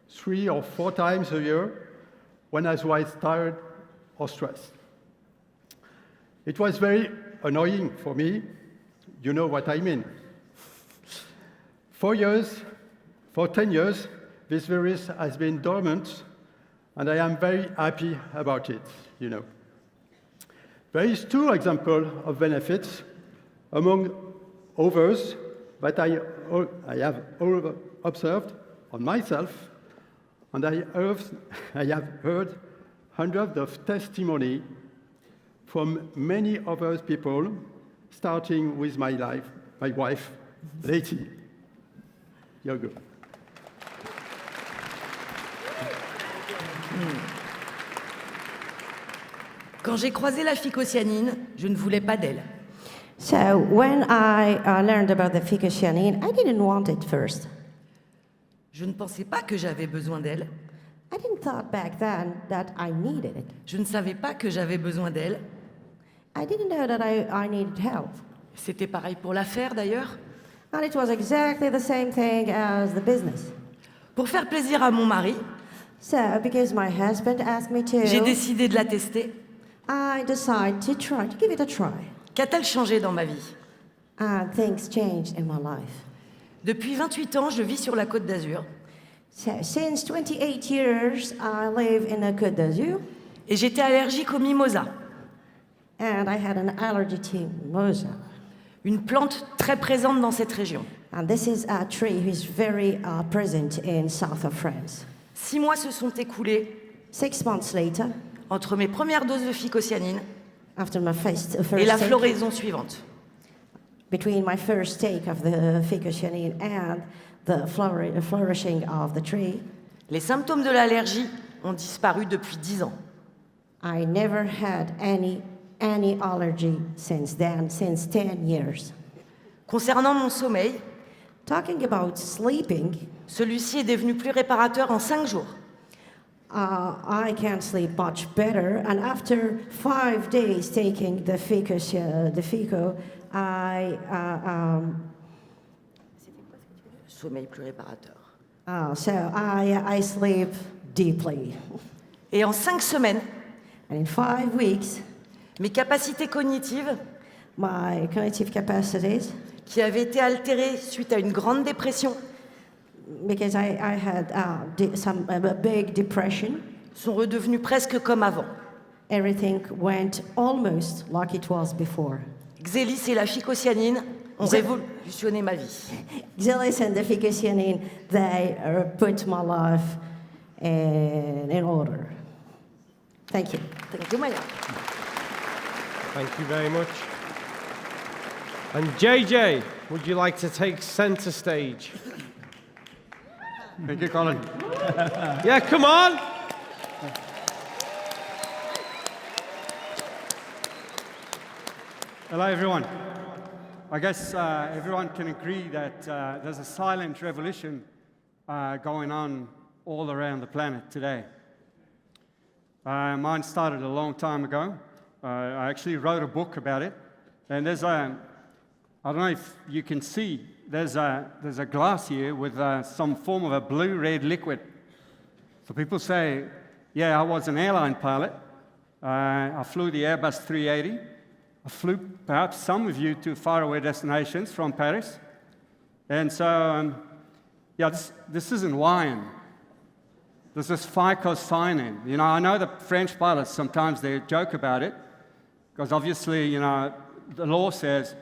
3 or 4 times a year when I was tired or stressed. It was very annoying for me. You know what I mean. For 10 years, this virus has been dormant, and I am very happy about it, There is 2 examples of benefits, among others, that I have observed on myself, and I have heard hundreds of testimonies from many other people, starting with my wife, Leti. You're good. Quand j'ai croisé la phycocyanine, je ne voulais pas d'elle. So when I learned about the phycocyanin, I didn't want it first. Je ne pensais pas que j'avais besoin d'elle. I didn't thought back then that I needed it. Je ne savais pas que j'avais besoin d'elle. I didn't know that I needed help. C'était pareil pour l'affaire d'ailleurs. And it was exactly the same thing as the business. Pour faire plaisir à mon mari, So because my husband asked me to, j'ai décidé de la tester. I decided to give it a try. Qu'a-t-elle changé dans ma vie? And things changed in my life. Depuis 28 ans, je vis sur la Côte d'Azur. So since 28 years, I live in the Côte d'Azur. Et j'étais allergique au mimosa. And I had an allergy to mimosa. Une plante très présente dans cette région. And this is a tree which is very present in south of France. 6 mois se sont écoulés 6 months later, entre mes premières doses de phycocyanine after my first et la take, floraison suivante. between my first take of the phycocyanine and the flourishing of the tree, Les symptômes de l'allergie ont disparu depuis 10 ans. I never had any allergy since then, since 10 years. Concernant mon sommeil, Talking about sleeping, celui-ci est devenu plus réparateur en 5 jours. I can sleep much better, and after 5 days taking the FICO, Sommeil plus réparateur. I sleep deeply. Et en 5 semaines, And in 5 weeks, mes capacités cognitives, my cognitive capacities, qui avaient été altérées suite à une grande dépression, because I had a big depression, sont redevenues presque comme avant. everything went almost like it was before. Xélis et la phycocyanine ont révolutionné ma vie. Xelis and the ficocyanine, they put my life in order. Thank you. Thank you, Maya. Thank you very much. And JJ, would you like to take center stage? Thank you, Colin. Yeah, come on. Hello, everyone. I guess everyone can agree that there's a silent revolution going on all around the planet today. Mine started a long time ago. I actually wrote a book about it. And there's I don't know if you can see, there's a glass here with some form of a blue-red liquid. So people say, yeah, I was an airline pilot. I flew the Airbus 380. I flew, perhaps some of you, to faraway destinations from Paris. And so, yeah, this isn't wine. This is phycocyanin. You know, I know the French pilots, sometimes they joke about it, because obviously, you know, the law says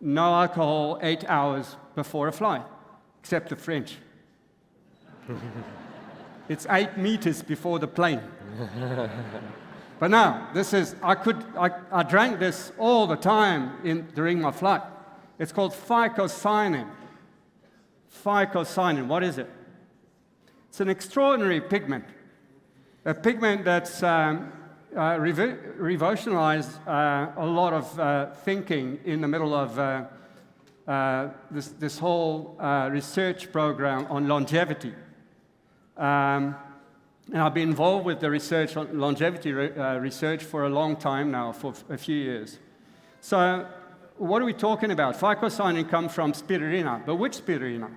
no alcohol 8 hours before a flight, except the French. It's 8 meters before the plane. But no, this is, I drank this all the time during my flight. It's called phycocyanin. Phycocyanin, what is it? It's an extraordinary pigment. A pigment that's revolutionized a lot of thinking in the middle of this whole research program on longevity. And I've been involved with the research on longevity research for a long time now, for a few years. So what are we talking about? Phycocyanin comes from spirulina, but which spirulina?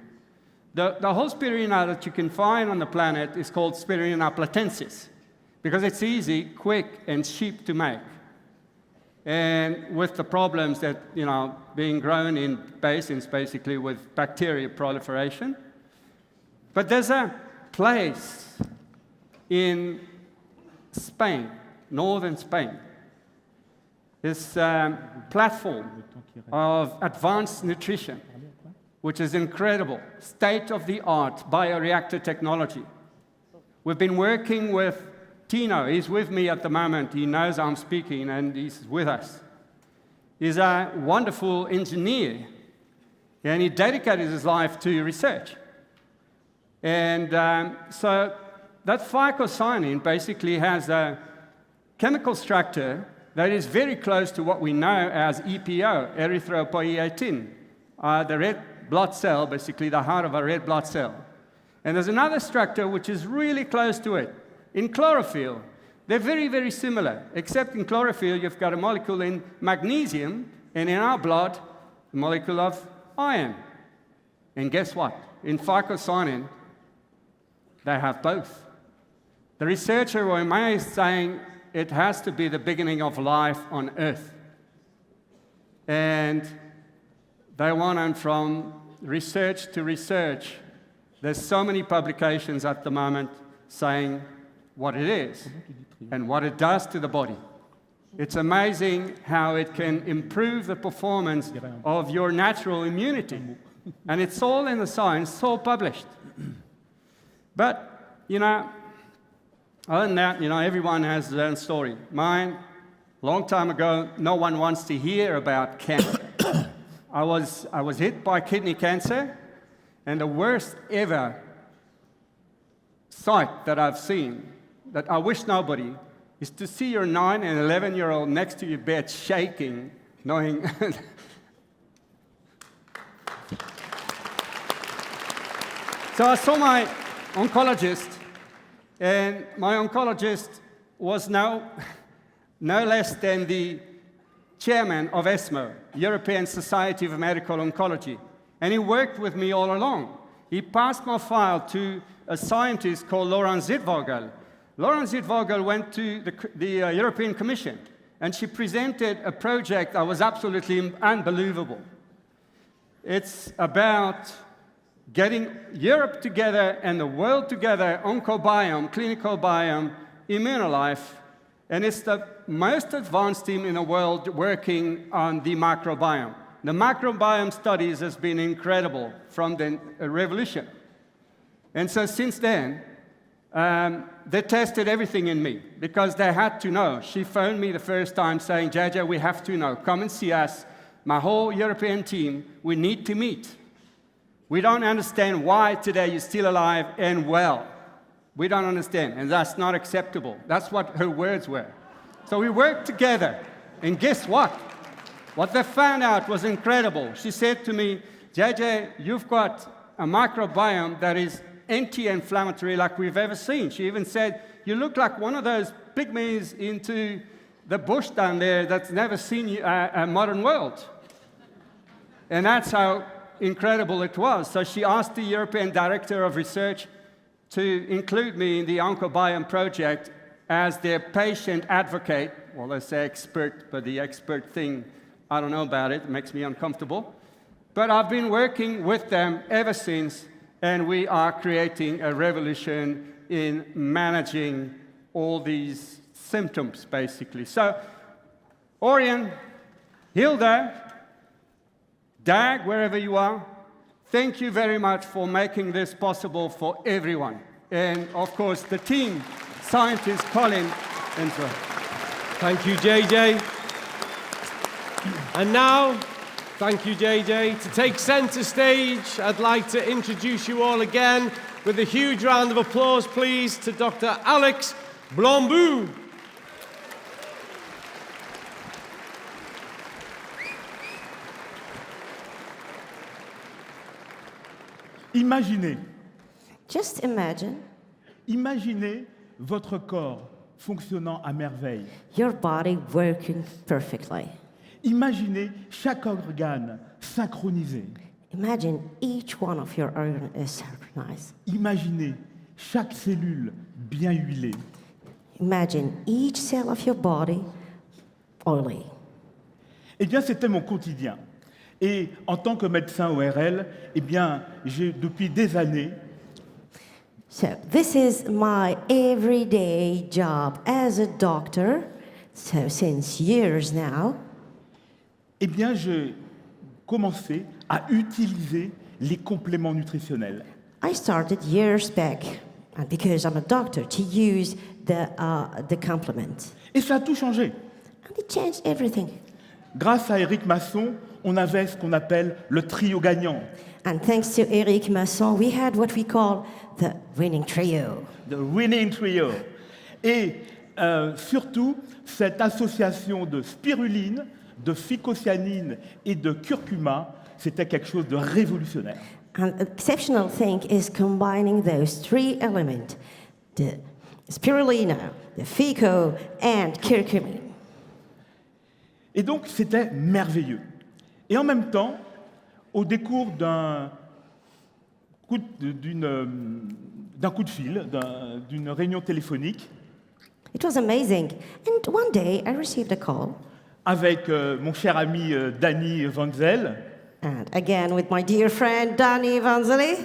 The whole spirulina that you can find on the planet is called Spirulina platensis, because it's easy, quick, and cheap to make. And with the problems that, you know, being grown in basins, basically, with bacteria proliferation. But there's a place in Spain, northern Spain, this platform of advanced nutrition, which is incredible, state-of-the-art bioreactor technology. We've been working with Tino. He's with me at the moment. He knows I'm speaking, and he's with us. He's a wonderful engineer, and he dedicated his life to research. And so that phycocyanin basically has a chemical structure that is very close to what we know as EPO, erythropoietin, the red blood cell, basically the heart of a red blood cell. And there's another structure which is really close to it, in chlorophyll. They're very, very similar, except in chlorophyll you've got a molecule in magnesium, and in our blood, a molecule of iron. And guess what? In phycocyanin, they have both. The researcher were amazed, saying it has to be the beginning of life on Earth. And they went on from research to research. There's so many publications at the moment saying what it is and what it does to the body. It's amazing how it can improve the performance of your natural immunity. And it's all in the science, it's all published. But, you know, other than that, you know, everyone has their own story. Mine, a long time ago, no one wants to hear about cancer. I was hit by kidney cancer, and the worst ever sight that I've seen, that I wish nobody, is to see your 9 and 11-year-old next to your bed shaking, knowing So I saw my oncologist, and my oncologist was no less than the chairman of ESMO, European Society of Medical Oncology. And he worked with me all along. He passed my file to a scientist called Laurent Zitvogel. Laurent Zitvogel went to the European Commission, and she presented a project that was absolutely unbelievable. It's about getting Europe together and the world together, oncobiome, clinical biome, immunolife, and it's the most advanced team in the world working on the microbiome. The microbiome studies has been incredible from the revolution. And so since then, they tested everything in me because they had to know. She phoned me the first time saying, JJ, we have to know. Come and see us. My whole European team, we need to meet. We don't understand why today you're still alive and well. We don't understand, and that's not acceptable. That's what her words were. So we worked together, and guess what? What they found out was incredible. She said to me, JJ, you've got a microbiome that is anti-inflammatory like we've ever seen. She even said, you look like one of those pygmies into the bush down there that's never seen a modern world. And that's how incredible it was. So she asked the European Director of Research to include me in the Oncobiome project as their patient advocate. Well, they say expert, but the expert thing, I don't know about it. It makes me uncomfortable. But I've been working with them ever since, and we are creating a revolution in managing all these symptoms, basically. So, Orion, Hilda, Dag, wherever you are, thank you very much for making this possible for everyone. And, of course, the team, scientists, Colin, and so on. Thank you, JJ. And now, thank you, JJ. To take center stage, I'd like to introduce you all again with a huge round of applause, please, to Dr. Alex Blambou. Imaginez. Just imagine Imaginez votre corps fonctionnant à merveille. your body working perfectly. Imaginez chaque organe synchronisé. Imagine each one of your organs is synchronized. Imaginez chaque cellule bien huilée. Imagine each cell of your body oily. Eh bien, c'était mon quotidien. Et en tant que médecin ORL, eh bien, j'ai depuis des années So this is my everyday job as a doctor. So since years now, eh bien, j'ai commencé à utiliser les compléments nutritionnels. I started years back, and because I'm a doctor, to use the complement. Et ça a tout changé. And it changed everything. Grâce à Éric Masson, on avait ce qu'on appelle le trio gagnant. And thanks to Eric Masson, we had what we call the winning trio. The winning trio. Et surtout, cette association de spiruline, de phycocyanine et de curcuma, c'était quelque chose de révolutionnaire. And the exceptional thing is combining those three elements, the spirulina, the fico, and curcumin. Et donc, c'était merveilleux. Et en même temps, au décours d'un coup de fil, d'une réunion téléphonique, It was amazing. And one day I received a call, avec mon cher ami Danny Vanzel, and again with my dear friend Danny Vanzeli.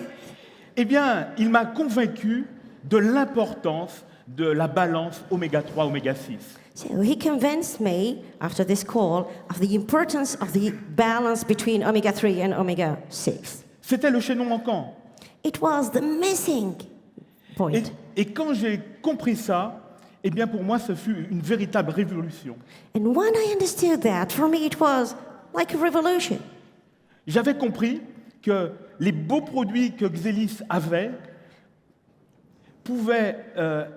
eh bien, il m'a convaincu de l'importance de la balance oméga-3, oméga-6. So he convinced me after this call of the importance of the balance between omega-3 and omega-6. C'était le chaînon manquant. It was the missing point. Et quand j'ai compris ça, eh bien, pour moi, ce fut une véritable révolution. And when I understood that, for me it was like a revolution. J'avais compris que les beaux produits que Xelis avait pouvait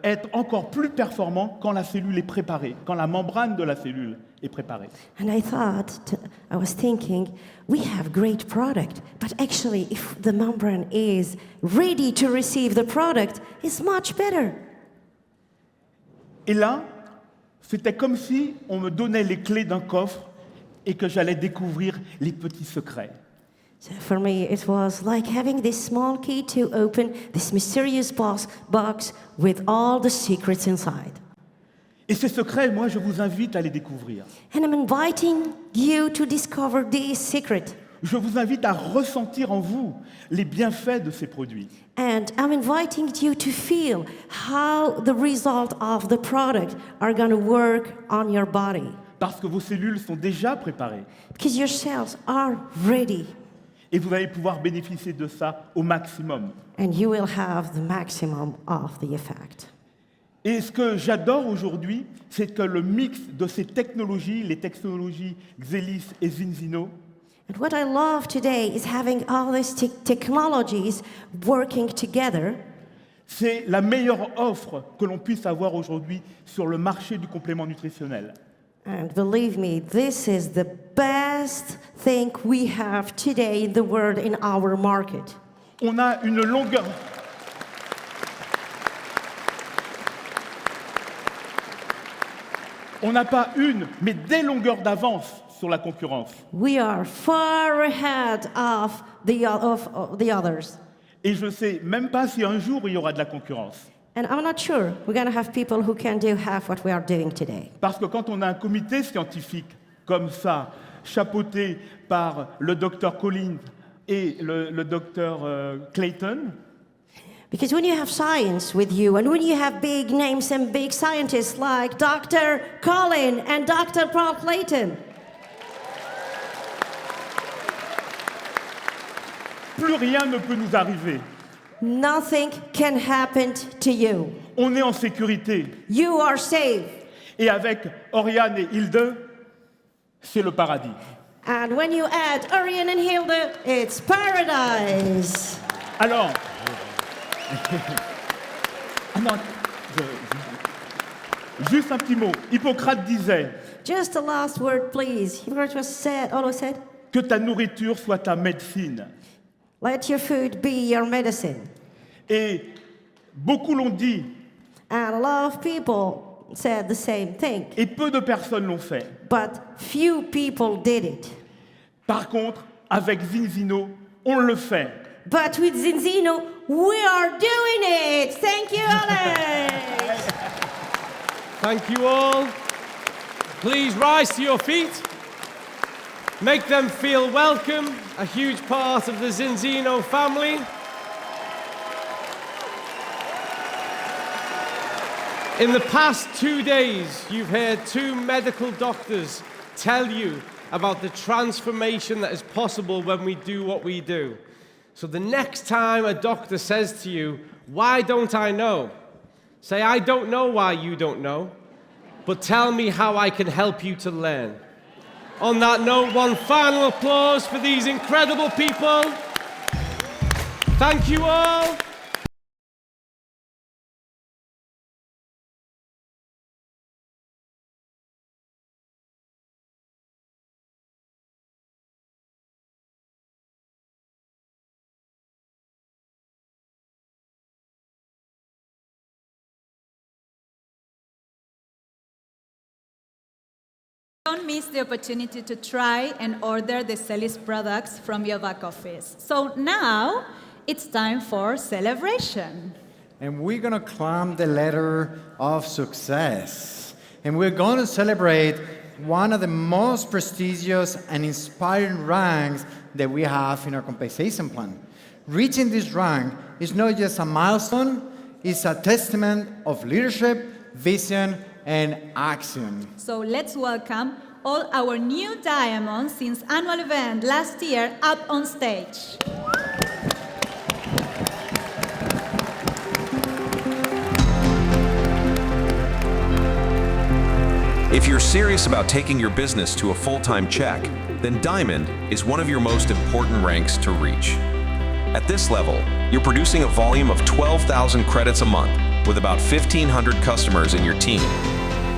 être encore plus performant quand la cellule est préparée, quand la membrane de la cellule est préparée. And I was thinking, we have great product, but actually, if the membrane is ready to receive the product, it's much better. Et là, c'était comme si on me donnait les clés d'un coffre et que j'allais découvrir les petits secrets. So for me, it was like having this small key to open this mysterious box with all the secrets inside. Et ces secrets, moi, je vous invite à les découvrir. And I'm inviting you to discover these secrets. Je vous invite à ressentir en vous les bienfaits de ces produits. And I'm inviting you to feel how the result of the product are going to work on your body. Parce que vos cellules sont déjà préparées. Because your cells are ready. Et vous allez pouvoir bénéficier de ça au maximum. And you will have the maximum of the effect. Et ce que j'adore aujourd'hui, c'est que le mix de ces technologies, les technologies Xelis et Zinzino, And what I love today is having all these technologies working together. c'est la meilleure offre que l'on puisse avoir aujourd'hui sur le marché du complément nutritionnel. And believe me, this is the best thing we have today in the world in our market. On a une longueur. On n'a pas une, mais des longueurs d'avance sur la concurrence. We are far ahead of the others. Et je ne sais même pas si un jour il y aura de la concurrence. And I'm not sure we're going to have people who can do half what we are doing today. Parce que quand on a un comité scientifique comme ça, chapeauté par le docteur Collins et le docteur Clayton, Because when you have science with you, and when you have big names and big scientists like Dr. Colin and Dr. Paul Clayton, plus rien ne peut nous arriver. nothing can happen to you. On est en sécurité. You are safe. Et avec Oriane et Hilde, c'est le paradis. And when you add Orion and Hilde, it's paradise. Alors, ah non, juste un petit mot. Hippocrate disait Just the last word, please. Hippocrates always said, que ta nourriture soit ta médecine. let your food be your medicine. Et beaucoup l'ont dit, And a lot of people said the same thing. et peu de personnes l'ont fait. But few people did it. Par contre, avec Zinzino, on le fait. But with Zinzino, we are doing it. Thank you, Alex. Thank you all. Please rise to your feet. Make them feel welcome, a huge part of the Zinzino family. In the past 2 days, you've heard 2 medical doctors tell you about the transformation that is possible when we do what we do. So the next time a doctor says to you, "Why don't I know?" say, "I don't know why you don't know, but tell me how I can help you to learn." On that note, one final applause for these incredible people. Thank you all. Don't miss the opportunity to try and order the Celis products from your back office. So now it's time for celebration. And we're going to climb the ladder of success. And we're going to celebrate one of the most prestigious and inspiring ranks that we have in our compensation plan. Reaching this rank is not just a milestone, it's a testament of leadership, vision, and action. So let's welcome all our new diamonds since annual event last year up on stage. If you're serious about taking your business to a full-time check, then Diamond is one of your most important ranks to reach. At this level, you're producing a volume of 12,000 credits a month with about 1,500 customers in your team.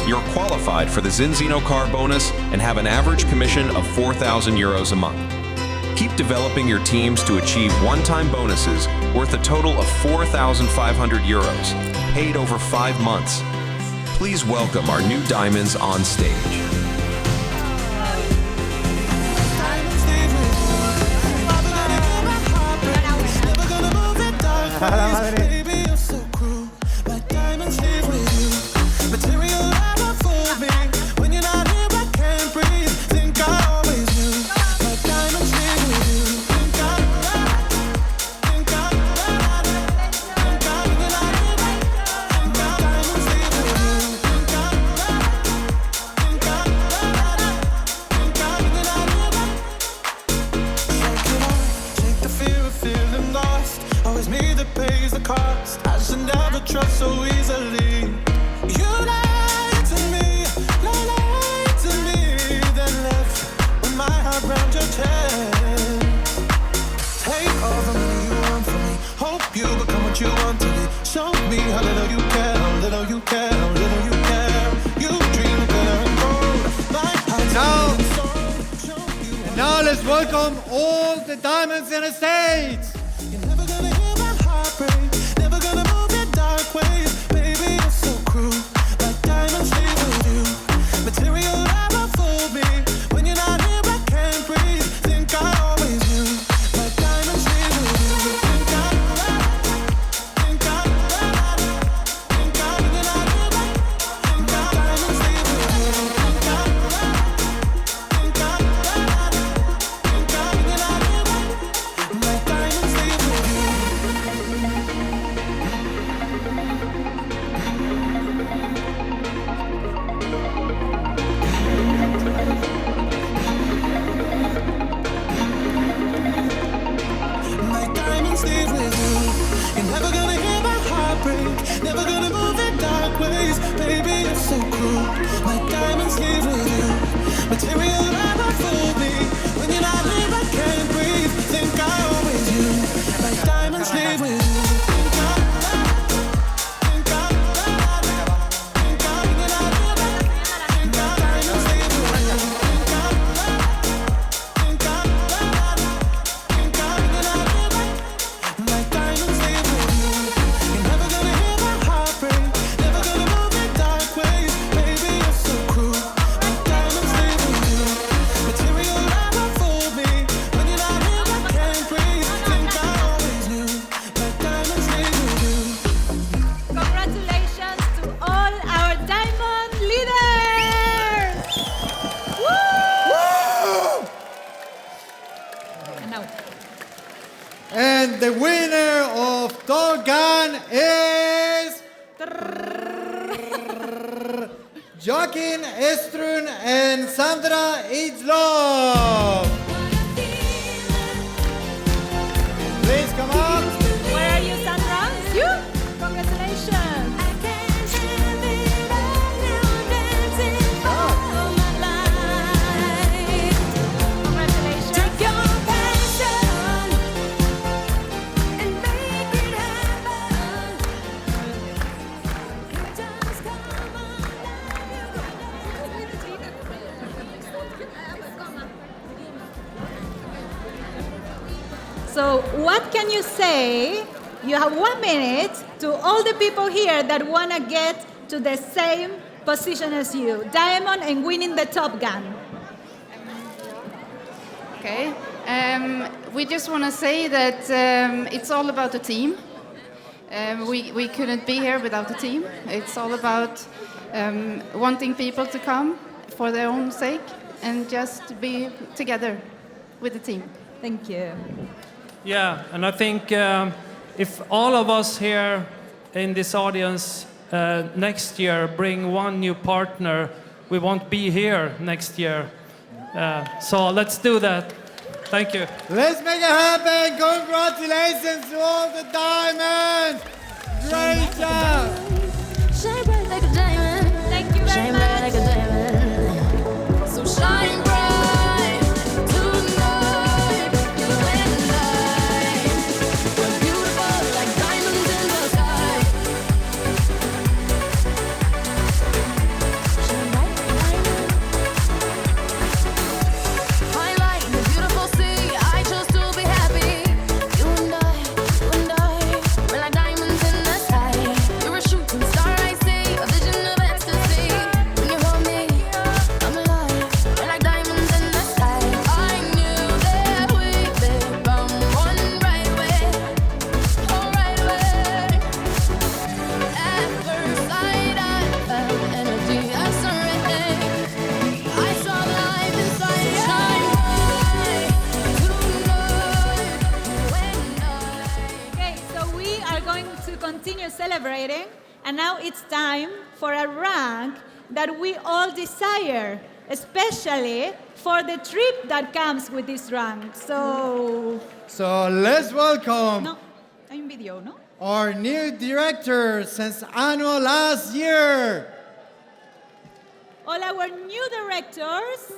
You're qualified for the Zinzino car bonus and have an average commission of 4,000 euros a month. Keep developing your teams to achieve one-time bonuses worth a total of 4,500 euros, paid over 5 months. Please welcome our new diamonds on stage. Now let's welcome all the diamonds in the stage. You're never gonna hear my heart break, never gonna move in dark ways. Baby, you're so cruel, like diamonds leave with you. Material never fooled me. When you're not here, I can't breathe. Think I always knew, like diamonds leave with you. Think I when you're not here, like diamonds leave with you. Never gonna move in dark ways. Baby, you're so cruel. My diamonds leave with you. Material never fooled me. When you're not here, I can't breathe. Think I always knew. My diamonds leave with you. And the winner of Top Gun is Joaquin Estrun and Sandra Itzlov. Please come up. Where are you, Sandra? It's you? Congratulations. So what can you say? You have 1 minute to all the people here that want to get to the same position as you, diamond and winning the Top Gun. Okay. We just want to say that it's all about the team. We couldn't be here without the team. It's all about wanting people to come for their own sake and just be together with the team. Thank you. Yeah, and I think if all of us here in this audience next year bring one new partner, we won't be here next year. So let's do that. Thank you. Let's make it happen. Congratulations to all the diamonds. Great job. Shine bright like a diamond. Thank you very Shine much. bright like a diamond. So shine bright tonight. You and I. celebrating, and now it's time for a rank that we all desire, especially for the trip that comes with this rank. So let's welcome no, hay un video, ¿no? our new director since annual last year. All our new directors,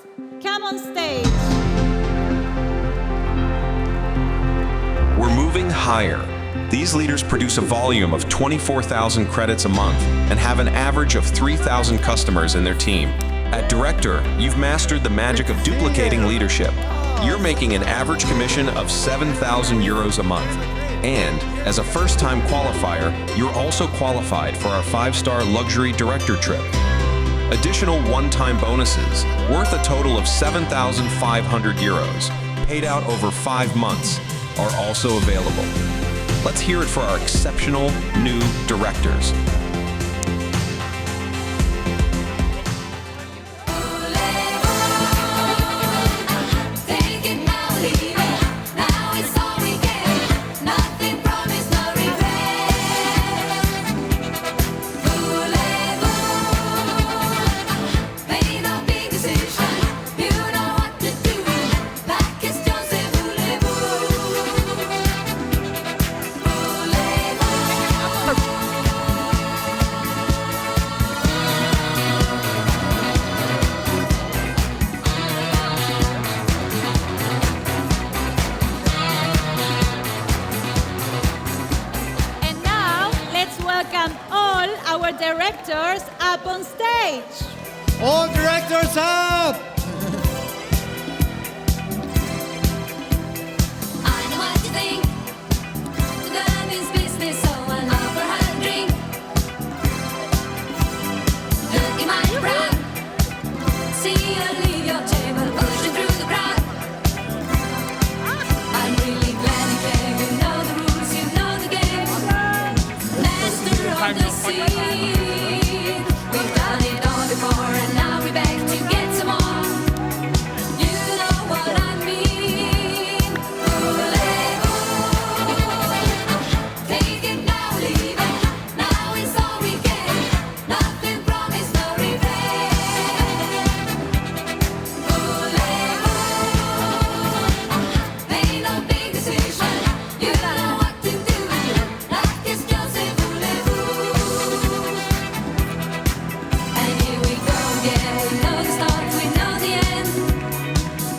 come on stage. We're moving higher. These leaders produce a volume of 24,000 credits a month and have an average of 3,000 customers in their team. At Director, you've mastered the magic of duplicating leadership. You're making an average commission of 7,000 euros a month. And as a first-time qualifier, you're also qualified for our 5-star luxury director trip. Additional one-time bonuses, worth a total of 7,500 euros, paid out over 5 months, are also available. Let's hear it for our exceptional new directors. Welcome all our directors up on stage. All directors up! I know what you think. The girl means business, so I'll offer her a drink. Look in my brow. See her leave your table, pushing through the crowd. I'm really glad you came. You know the rules, you know the game. Master of the scene. We've done it all before, and now we're back to get some more. You know what I mean. Take it now, leave it. Now it's all we get. Nothing promised, no regret. Ain't no big decision. You know what to do. Like it's just a voulez-vous. And here we go again. We know the start, we know the end.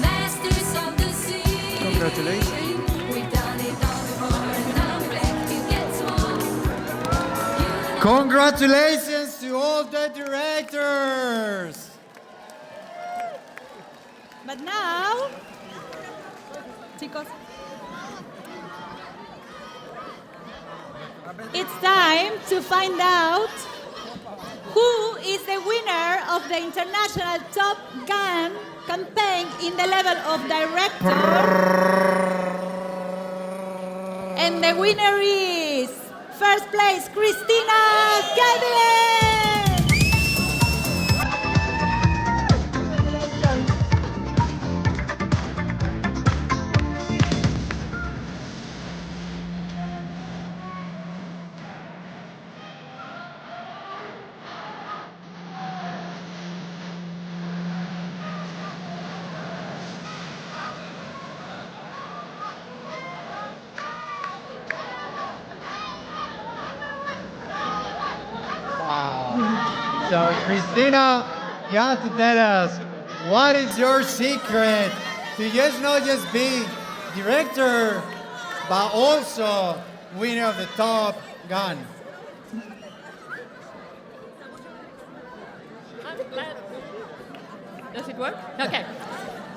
Masters of the sea. Congratulations. We've done it all before, and now we're back to get some more. Congratulations to all the directors! But now, chicos, it's time to find out who is the winner of the International Top Gun campaign in the level of director. And the winner is, first place, Christina Calvin. Wow. So, Christina, you have to tell us, what is your secret to just not just be director, but also winner of the Top Gun? Does it work? Okay.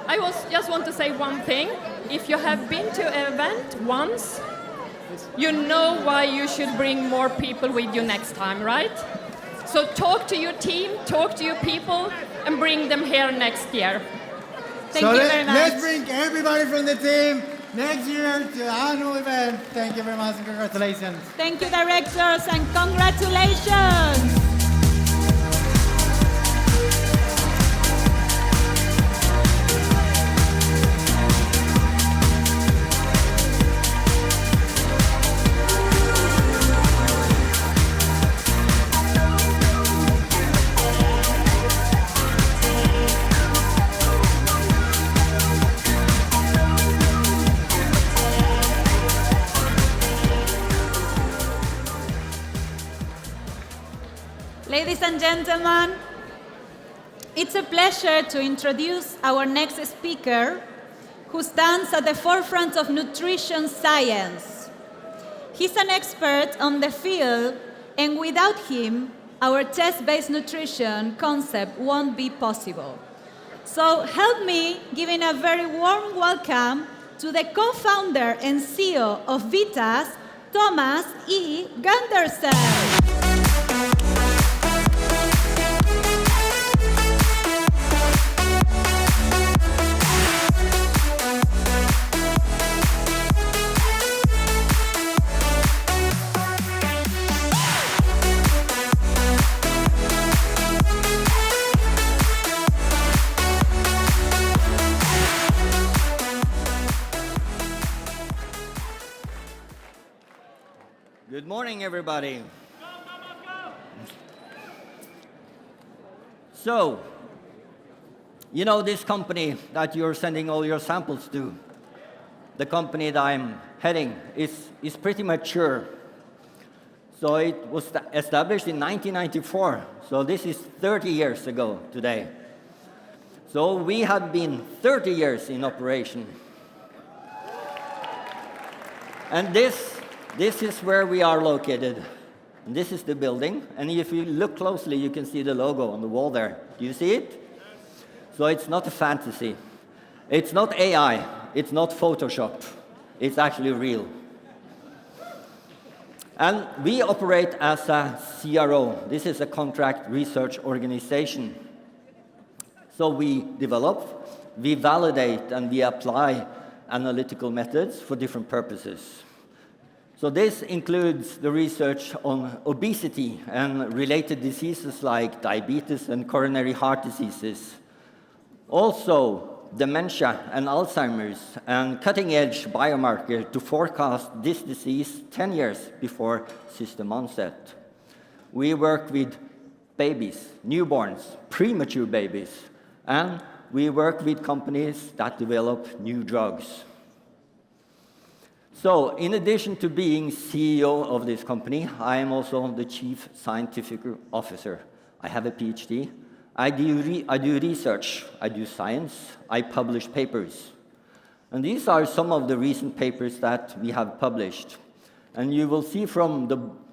I just want to say one thing. If you have been to an event once, you know why you should bring more people with you next time, right? So talk to your team, talk to your people, and bring them here next year. Thank you very much. Let's bring everybody from the team next year to the annual event. Thank you very much and congratulations. Thank you, directors, and congratulations. Ladies and gentlemen, it's a pleasure to introduce our next speaker, who stands at the forefront of nutrition science. He's an expert on the field, and without him, our test-based nutrition concept won't be possible. So help me giving a very warm welcome to the co-founder and CEO of Vitas, Thomas E. Gunderson. Good morning, everybody. So, you know this company that you're sending all your samples to, the company that I'm heading, is pretty mature. So it was established in 1994, so this is 30 years ago today. So we have been 30 years in operation. And this is where we are located. And this is the building. And if you look closely, you can see the logo on the wall there. Do you see it? So it's not a fantasy. It's not AI. It's not Photoshop. It's actually real. And we operate as a CRO. This is a contract research organization. So we develop, we validate, and we apply analytical methods for different purposes. So this includes the research on obesity and related diseases like diabetes and coronary heart diseases. Also, dementia and Alzheimer's, and cutting-edge biomarker to forecast this disease 10 years before system onset. We work with babies, newborns, premature babies, and we work with companies that develop new drugs. So, in addition to being CEO of this company, I am also the Chief Scientific Officer. I have a PhD. I do research. I do science. I publish papers. And these are some of the recent papers that we have published. And you will see from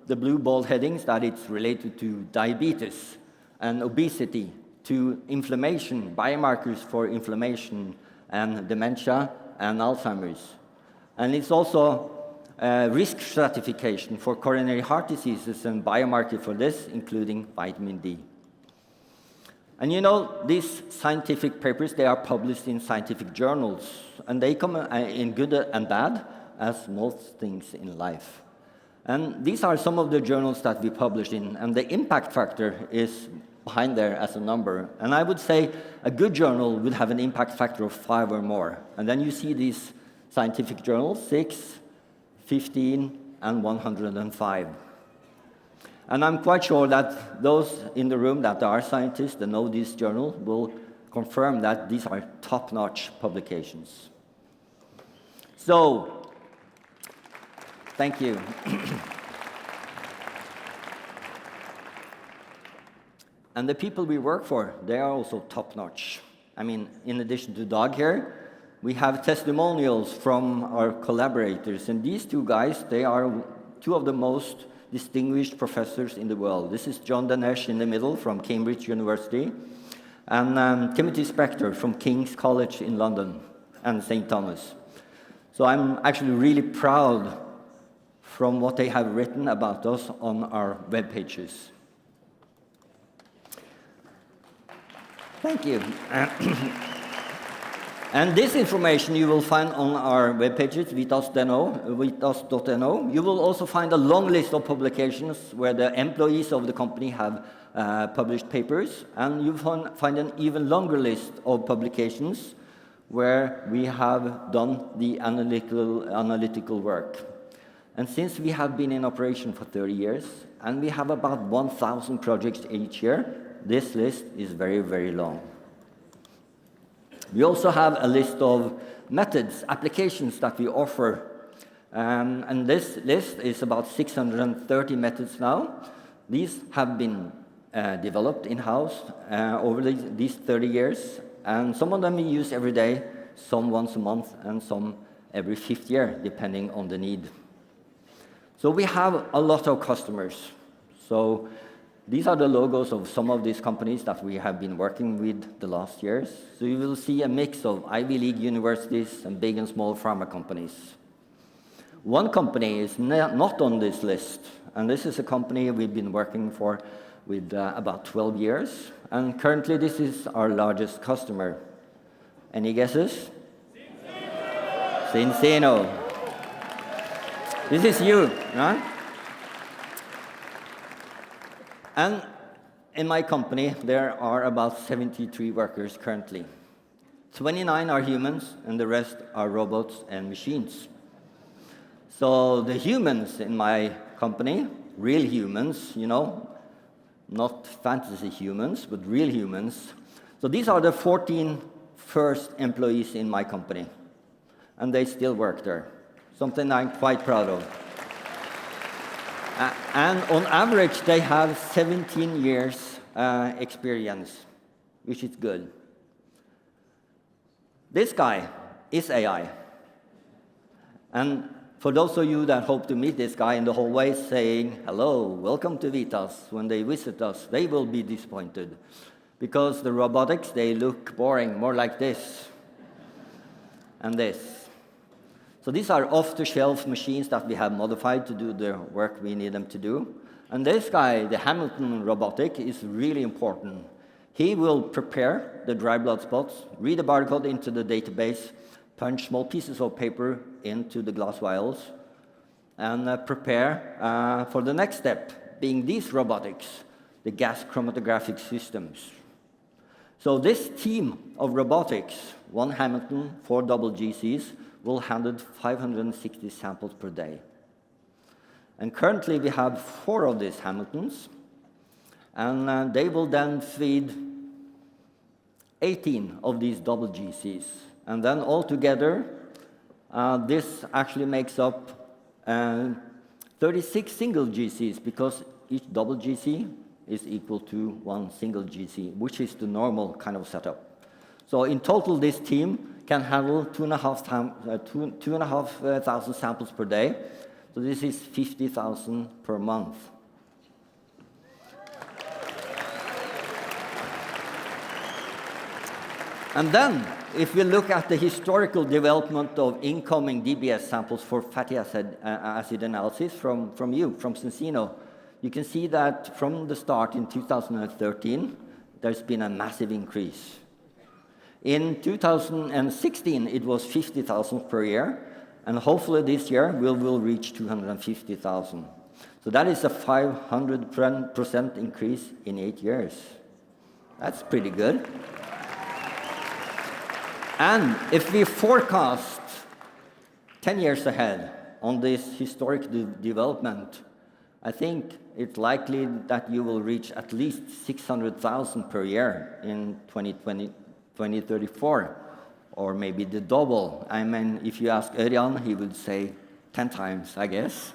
the blue bold headings that it's related to diabetes and obesity, to inflammation, biomarkers for inflammation and dementia and Alzheimer's. And it's also risk stratification for coronary heart diseases and biomarker for this, including vitamin D. And you know, these scientific papers, they are published in scientific journals, and they come in good and bad, as most things in life. And these are some of the journals that we published in, and the impact factor is behind there as a number. And I would say a good journal would have an impact factor of 5 or more. And then you see these scientific journals, 6, 15, and 105. And I'm quite sure that those in the room that are scientists that know this journal will confirm that these are top-notch publications. So, thank you. And the people we work for, they are also top-notch. I mean, in addition to Doug here, we have testimonials from our collaborators, and these two guys, they are two of the most distinguished professors in the world. This is John Danesh in the middle from Cambridge University, and Timothy Spector from King's College in London and St. Thomas. So I'm actually really proud from what they have written about us on our web pages. Thank you. And this information you will find on our web pages, vitas.no. You will also find a long list of publications where the employees of the company have published papers, and you find an even longer list of publications where we have done the analytical work. And since we have been in operation for 30 years, and we have about 1,000 projects each year, this list is very, very long. We also have a list of methods, applications that we offer. And this list is about 630 methods now. These have been developed in-house over these 30 years. And some of them we use every day, some once a month, and some every fifth year, depending on the need. So we have a lot of customers. So these are the logos of some of these companies that we have been working with the last years. So you will see a mix of Ivy League universities and big and small pharma companies. One company is not on this list, and this is a company we've been working for with about 12 years, and currently this is our largest customer. Any guesses? Zinzino. This is you, right? And in my company, there are about 73 workers currently. 29 are humans, and the rest are robots and machines. So the humans in my company, real humans, you know, not fantasy humans, but real humans. So these are the 14 first employees in my company, and they still work there, something I'm quite proud of. And on average, they have 17 years experience, which is good. This guy is AI. And for those of you that hope to meet this guy in the hallway saying, hello, welcome to Vitas, when they visit us, they will be disappointed. Because the robotics, they look boring, more like this and this. So these are off-the-shelf machines that we have modified to do the work we need them to do. And this guy, the Hamilton robotic, is really important. He will prepare the dry blood spots, read the barcode into the database, punch small pieces of paper into the glass vials, and prepare for the next step, being these robotics, the gas chromatographic systems. So this team of robotics, 1 Hamilton, 4 double GCs, will handle 560 samples per day. And currently we have 4 of these Hamiltons, and they will then feed 18 of these double GCs. And then altogether, this actually makes up 36 single GCs, because each double GC is equal to 1 single GC, which is the normal kind of setup. So in total, this team can handle 2,500 samples per day. So this is 50,000 per month. And then, if we look at the historical development of incoming DBS samples for fatty acid analysis from Zinzino, you can see that from the start in 2013, there's been a massive increase. In 2016, it was 50,000 per year, and hopefully this year we will reach 250,000. So that is a 500% increase in 8 years. That's pretty good. And if we forecast 10 years ahead on this historic development, I think it's likely that you will reach at least 600,000 per year in 2034, or maybe the double. I mean, if you ask Örjan, he would say 10 times, I guess.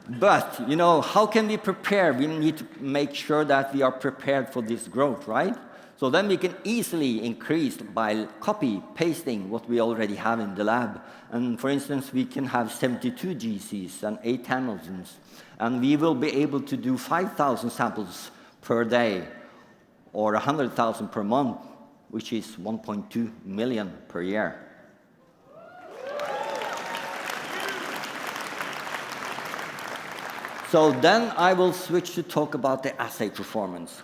But, you know, how can we prepare? We need to make sure that we are prepared for this growth, right? So then we can easily increase by copy-pasting what we already have in the lab. And for instance, we can have 72 GCs and 8 Hamiltons. And we will be able to do 5,000 samples per day, or 100,000 per month, which is 1.2 million per year. So then I will switch to talk about the assay performance.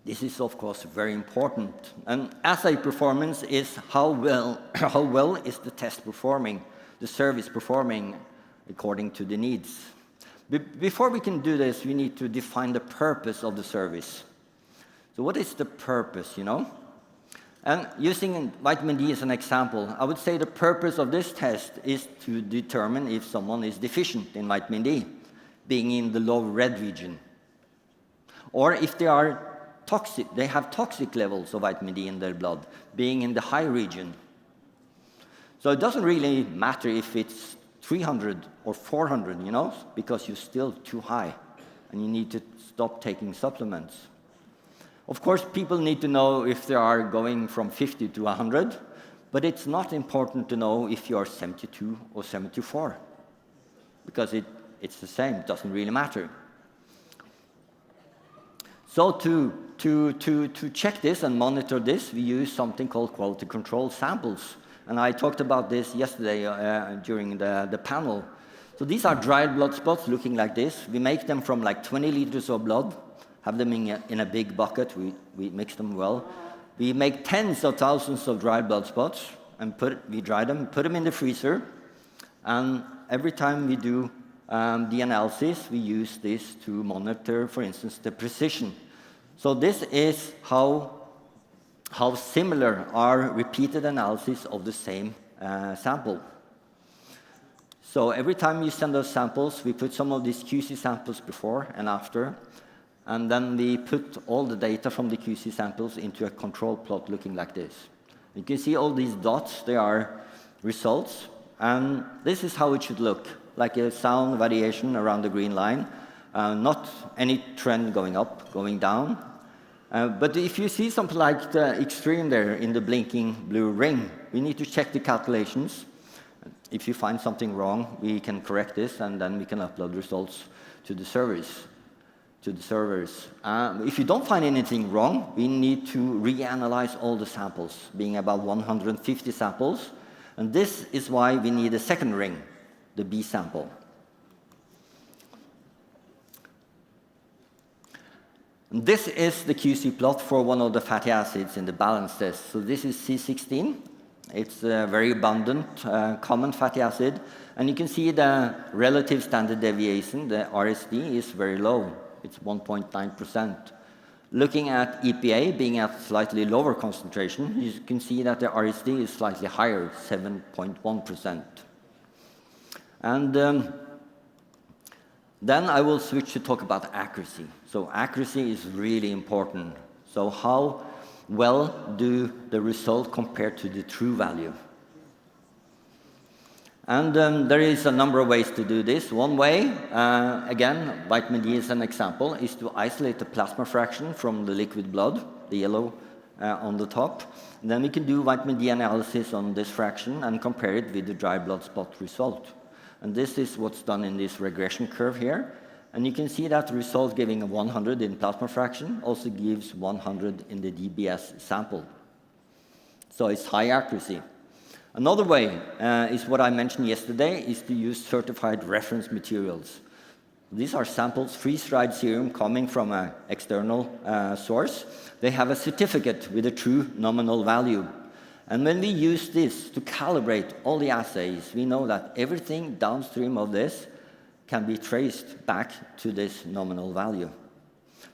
This is, of course, very important. And assay performance is how well is the test performing, the service performing according to the needs. Before we can do this, we need to define the purpose of the service. So what is the purpose, you know? And using vitamin D as an example, I would say the purpose of this test is to determine if someone is deficient in vitamin D, being in the low red region. Or if they are toxic, they have toxic levels of vitamin D in their blood, being in the high region. So it doesn't really matter if it's 300 or 400, you know, because you're still too high and you need to stop taking supplements. Of course, people need to know if they are going from 50 to 100, but it's not important to know if you are 72 or 74, because it's the same, it doesn't really matter. So to check this and monitor this, we use something called quality control samples. And I talked about this yesterday during the panel. So these are dried blood spots looking like this. We make them from like 20 liters of blood, have them in a big bucket. We mix them well. We make tens of thousands of dried blood spots, and we dry them, put them in the freezer. And every time we do the analysis, we use this to monitor, for instance, the precision. So this is how similar are repeated analysis of the same sample. So every time you send us samples, we put some of these QC samples before and after, and then we put all the data from the QC samples into a control plot looking like this. You can see all these dots, they are results, and this is how it should look, like a sound variation around the green line, not any trend going up, going down. But if you see something like the extreme there in the blinking blue ring, we need to check the calculations. If you find something wrong, we can correct this, and then we can upload results to the servers. If you don't find anything wrong, we need to reanalyze all the samples, being about 150 samples. And this is why we need a second ring, the B sample. This is the QC plot for one of the fatty acids in the balance test. So this is C16. It's a very abundant, common fatty acid. And you can see the relative standard deviation, the RSD, is very low. It's 1.9%. Looking at EPA being at slightly lower concentration, you can see that the RSD is slightly higher, 7.1%. And then I will switch to talk about accuracy. So accuracy is really important. So how well do the result compare to the true value? And there is a number of ways to do this. One way, again, vitamin D is an example, is to isolate the plasma fraction from the liquid blood, the yellow on the top. And then we can do vitamin D analysis on this fraction and compare it with the dry blood spot result. And this is what's done in this regression curve here. And you can see that the result giving a 100 in plasma fraction also gives 100 in the DBS sample. So it's high accuracy. Another way is what I mentioned yesterday, is to use certified reference materials. These are samples, freeze-dried serum coming from an external source. They have a certificate with a true nominal value. And when we use this to calibrate all the assays, we know that everything downstream of this can be traced back to this nominal value.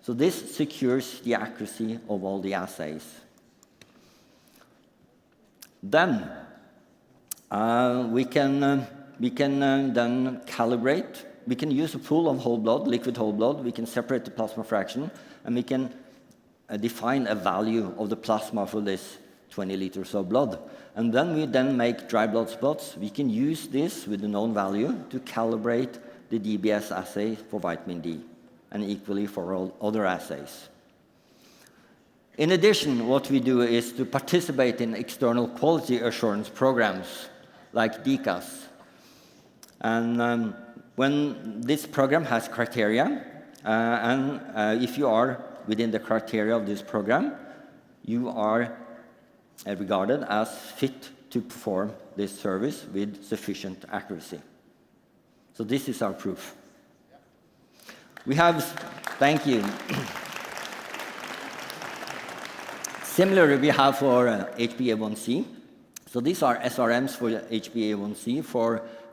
So this secures the accuracy of all the assays. Then we can then calibrate. We can use a pool of whole blood, liquid whole blood. We can separate the plasma fraction, and we can define a value of the plasma for this 20 liters of blood. And then we make dry blood spots. We can use this with the known value to calibrate the DBS assay for vitamin D, and equally for all other assays. In addition, what we do is to participate in external quality assurance programs like DCAS. And when this program has criteria, and if you are within the criteria of this program, you are regarded as fit to perform this service with sufficient accuracy. So this is our proof. We have, thank you. Similarly, we have for HbA1c. So these are SRMs for HbA1c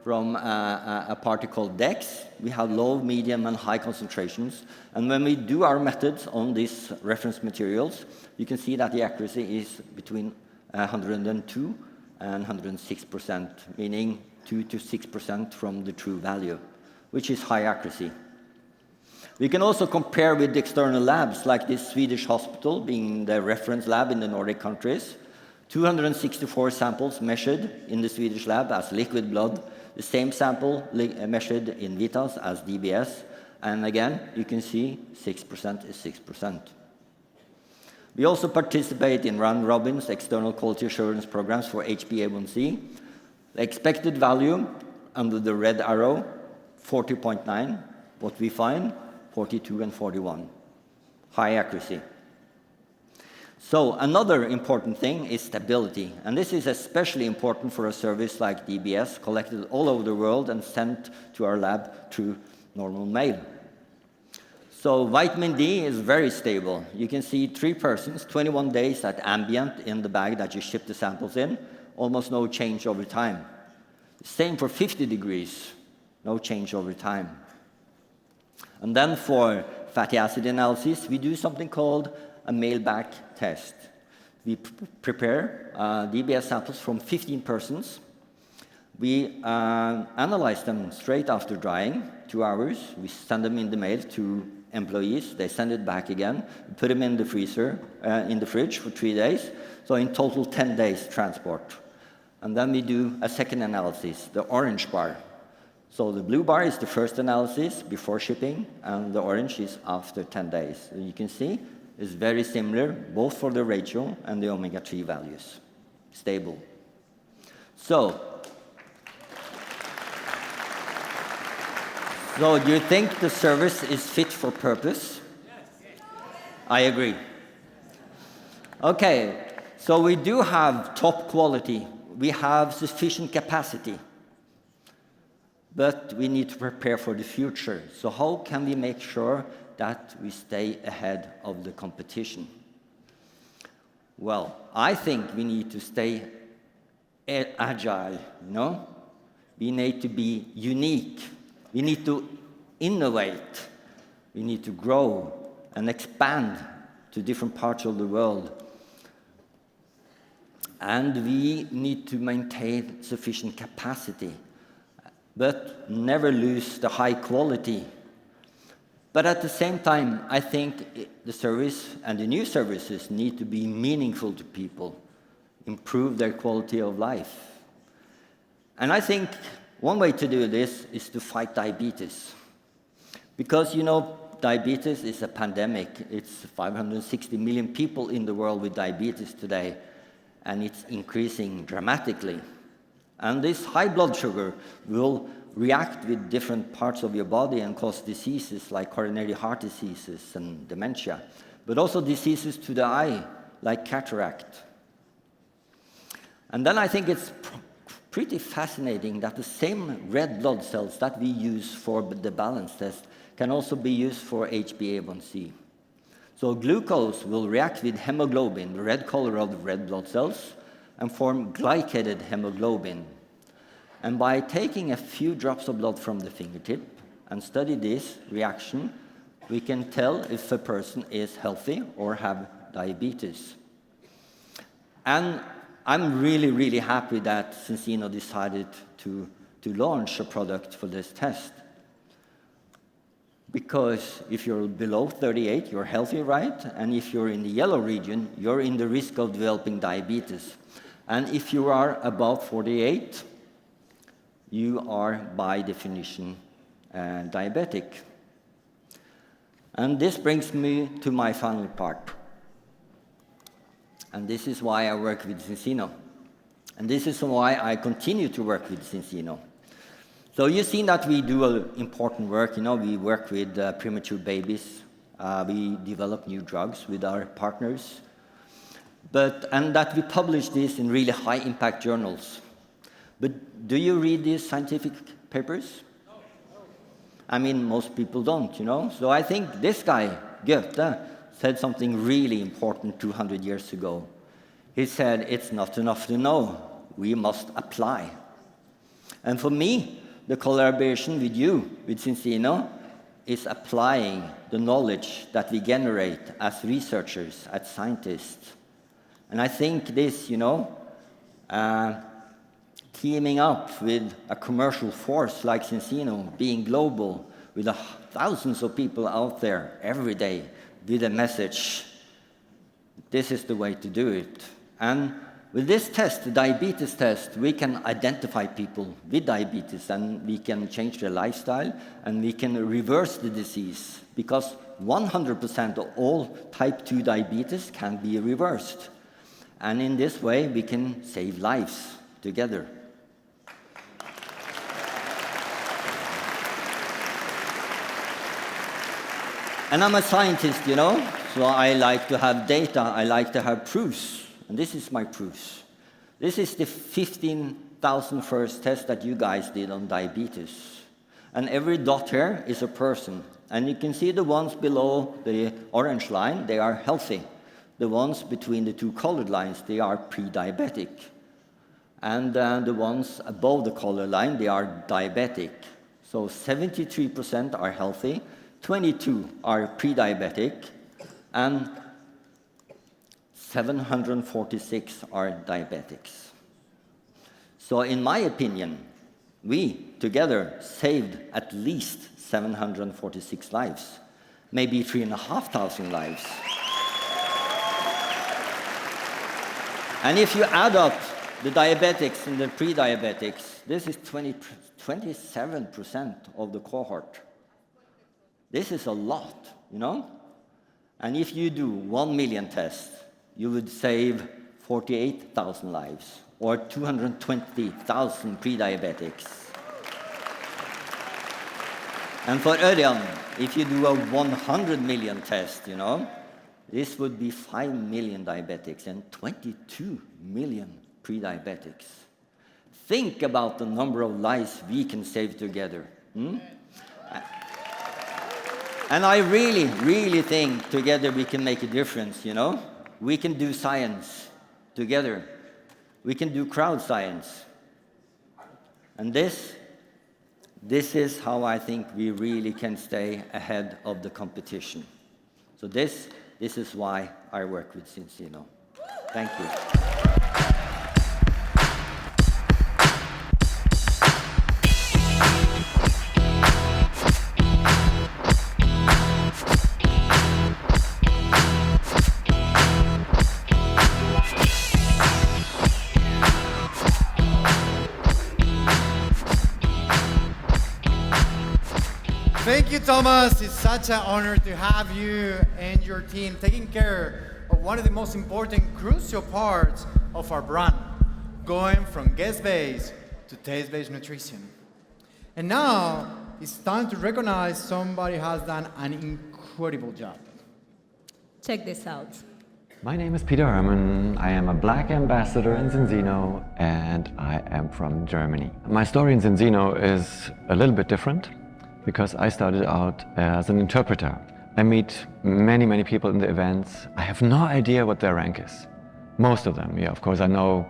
from a party called DEX. We have low, medium, and high concentrations. And when we do our methods on these reference materials, you can see that the accuracy is between 102 and 106%, meaning 2 to 6% from the true value, which is high accuracy. We can also compare with external labs, like this Swedish hospital being the reference lab in the Nordic countries. 264 samples measured in the Swedish lab as liquid blood, the same sample measured in Vitas as DBS, And again, you can see 6% is 6%. We also participate in round-robins external quality assurance programs for HbA1c. The expected value under the red arrow, 40.9. What we find, 42 and 41. High accuracy. So another important thing is stability. And this is especially important for a service like DBS, collected all over the world and sent to our lab through normal mail. So vitamin D is very stable. You can see 3 persons, 21 days at ambient in the bag that you ship the samples in, almost no change over time. Same for 50 degrees, no change over time. And then for fatty acid analysis, we do something called a mail-back test. We prepare DBS samples from 15 persons. We analyze them straight after drying, 2 hours. We send them in the mail to employees. They send it back again. We put them in the freezer, in the fridge for 3 days. So in total, 10 days transport. And then we do a second analysis, the orange bar. So the blue bar is the first analysis before shipping, and the orange is after 10 days. And you can see it's very similar, both for the ratio and the omega-3 values. Stable. So do you think the service is fit for purpose? Yes. I agree. Okay, so we do have top quality. We have sufficient capacity. But we need to prepare for the future. So how can we make sure that we stay ahead of the competition? Well, I think we need to stay agile, you know? We need to be unique. We need to innovate. We need to grow and expand to different parts of the world. And we need to maintain sufficient capacity, but never lose the high quality. But at the same time, I think the service and the new services need to be meaningful to people, improve their quality of life. And I think one way to do this is to fight diabetes. Because, you know, diabetes is a pandemic. It's 560 million people in the world with diabetes today, and it's increasing dramatically. And this high blood sugar will react with different parts of your body and cause diseases like coronary heart diseases and dementia, but also diseases to the eye, like cataract. And then I think it's pretty fascinating that the same red blood cells that we use for the balance test can also be used for HbA1c. So glucose will react with hemoglobin, the red color of the red blood cells, and form glycated hemoglobin. And by taking a few drops of blood from the fingertip and study this reaction, we can tell if a person is healthy or have diabetes. And I'm really, really happy that Zinzino decided to launch a product for this test. Because if you're below 38, you're healthy, right? And if you're in the yellow region, you're in the risk of developing diabetes. And if you are above 48, you are by definition diabetic. And this brings me to my final part. And this is why I work with Zinzino. And this is why I continue to work with Zinzino. So you've seen that we do important work. You know, we work with premature babies. We develop new drugs with our partners. And that we publish this in really high-impact journals. But do you read these scientific papers? No. I mean, most people don't, you know? So I think this guy, Goethe, said something really important 200 years ago. He said, it's not enough to know, we must apply. And for me, the collaboration with you, with Zinzino, is applying the knowledge that we generate as researchers, as scientists. And I think this, you know, teaming up with a commercial force like Zinzino, being global, with thousands of people out there every day with a message, this is the way to do it. And With this test, the diabetes test, we can identify people with diabetes and we can change their lifestyle and we can reverse the disease because 100% of all type 2 diabetes can be reversed. And in this way, we can save lives together. And I'm a scientist, you know, so I like to have data, I like to have proofs. And this is my proofs. This is the 15,000 first test that you guys did on diabetes. And every dot here is a person. And you can see the ones below the orange line, they are healthy. The ones between the two colored lines, they are pre-diabetic. And the ones above the color line, they are diabetic. So 73% are healthy, 22 are pre-diabetic, and 746 are diabetics. So in my opinion, we together saved at least 746 lives, maybe 3,500 lives. And if you add up the diabetics and the pre-diabetics, this is 27% of the cohort. This is a lot, you know? And if you do 1 million tests, you would save 48,000 lives, or 220,000 pre-diabetics. And for Örjan, if you do a 100 million test, you know, this would be 5 million diabetics and 22 million pre-diabetics. Think about the number of lives we can save together. And I really, really think together we can make a difference, you know? We can do science together. We can do crowd science. And this is how I think we really can stay ahead of the competition. So this is why I work with Zinzino. Thank you. Thank you, Thomas. It's such an honor to have you and your team taking care of one of the most important, crucial parts of our brand, going from guest-based to taste-based nutrition. And now, it's time to recognize somebody who has done an incredible job. Check this out. My name is Peter Hermann. I am a black ambassador in Zinzino, and I am from Germany. My story in Zinzino is a little bit different, because I started out as an interpreter. I meet many, many people in the events. I have no idea what their rank is. Most of them, yeah, of course I know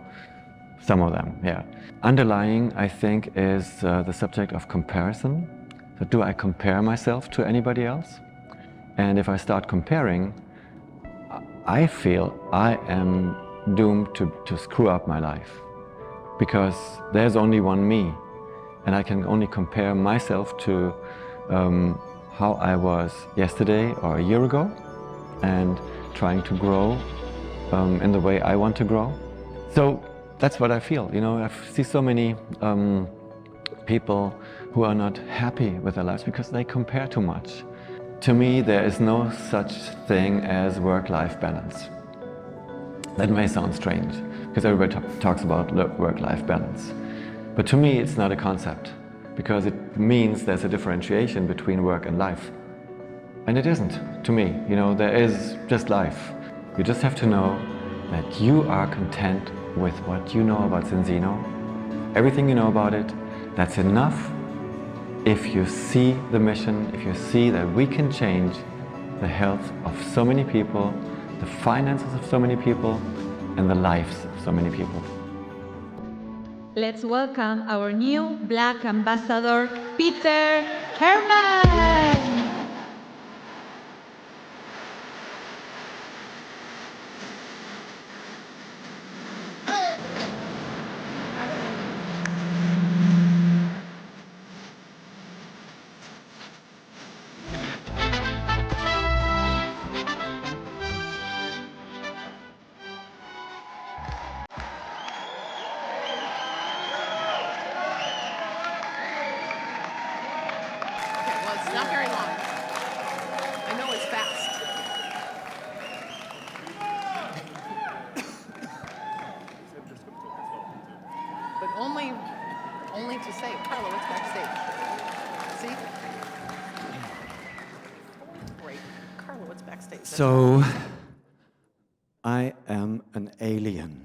some of them, yeah. Underlying, I think, is the subject of comparison. So do I compare myself to anybody else? And if I start comparing, I feel I am doomed to screw up my life, because there's only one me. And I can only compare myself to how I was yesterday or a year ago, and trying to grow in the way I want to grow. So that's what I feel. You know, I see so many people who are not happy with their lives because they compare too much. To me, there is no such thing as work-life balance. That may sound strange, because everybody talks about work-life balance. But to me, it's not a concept, because it means there's a differentiation between work and life. And it isn't, to me. You know, there is just life. You just have to know that you are content with what you know about Zinzino. Everything you know about it, that's enough. If you see the mission, if you see that we can change the health of so many people, the finances of so many people, and the lives of so many people. Let's welcome our new Black Ambassador, Peter Hermann. what's backstage. So, I am an alien.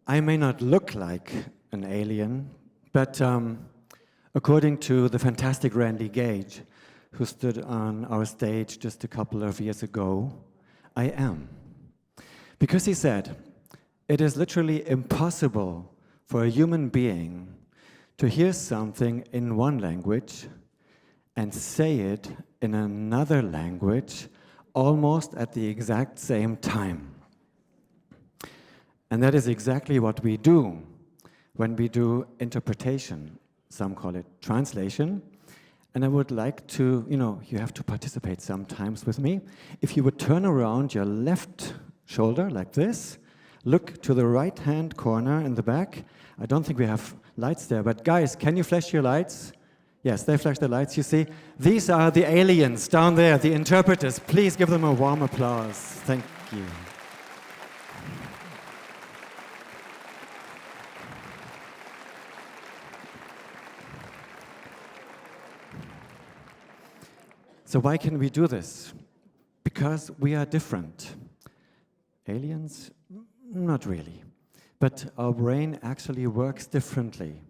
I may not look like an alien, but according to the fantastic Randy Gage, who stood on our stage just a couple of years ago, I am. Because he said, it is literally impossible for a human being to hear something in one language and say it in another language almost at the exact same time. And that is exactly what we do when we do interpretation. Some call it translation. And I would like to, you have to participate sometimes with me. If you would turn around your left shoulder like this, look to the right-hand corner in the back. I don't think we have lights there, but guys, can you flash your lights? Yes, they flash the lights, you see. These are the aliens down there, the interpreters. Please give them a warm applause. Thank you. So why can we do this? Because we are different. Aliens? Not really. But our brain actually works differently.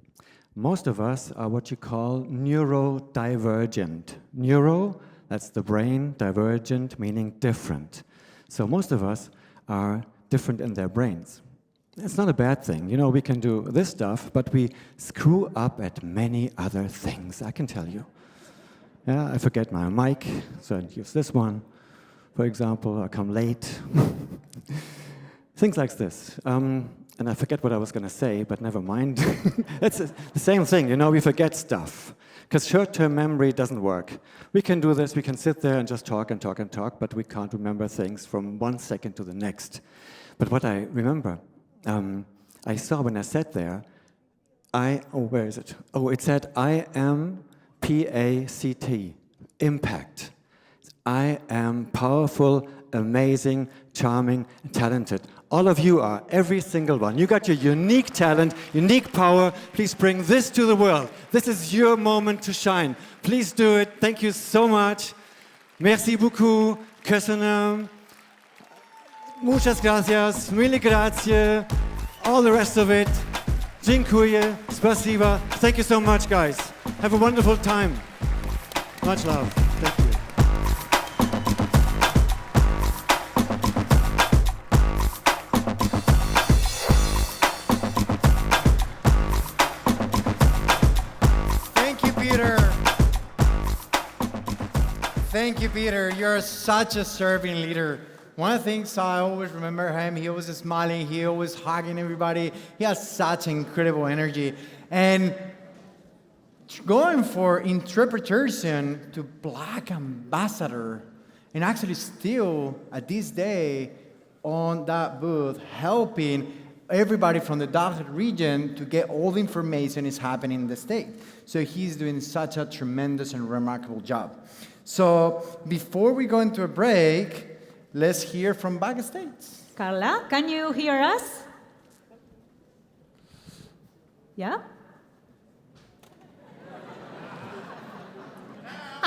Most of us are what you call neurodivergent. Neuro, that's the brain, divergent, meaning different. So most of us are different in their brains. It's not a bad thing. We can do this stuff, but we screw up at many other things, I can tell you. Yeah, I forget my mic, so I use this one, for example. I come late. Things like this. And I forget what I was going to say, but never mind. It's the same thing, we forget stuff. Because short-term memory doesn't work. We can do this, we can sit there and just talk and talk and talk, but we can't remember things from 1 second to the next. But what I remember, I saw when I sat there, where is it? Oh, it said, I am PACT, impact. I am powerful, amazing, charming, talented. All of you are, every single one. You got your unique talent, unique power. Please bring this to the world. This is your moment to shine. Please do it. Thank you so much. Merci beaucoup. Köszönöm. Muchas gracias. Mille grazie. All the rest of it. Dziękuję. Spasiba. Thank you so much, guys. Have a wonderful time. Much love. Thank you. Thank you, Peter. You're such a serving leader. One of the things I always remember him, he was smiling, he always hugging everybody. He has such incredible energy. And going for interpretation to Black Ambassador, and actually still at this day on that booth, helping everybody from the DACH region to get all the information is happening in the state. So he's doing such a tremendous and remarkable job. So before we go into a break, let's hear from backstage. Carla, can you hear us? Yeah?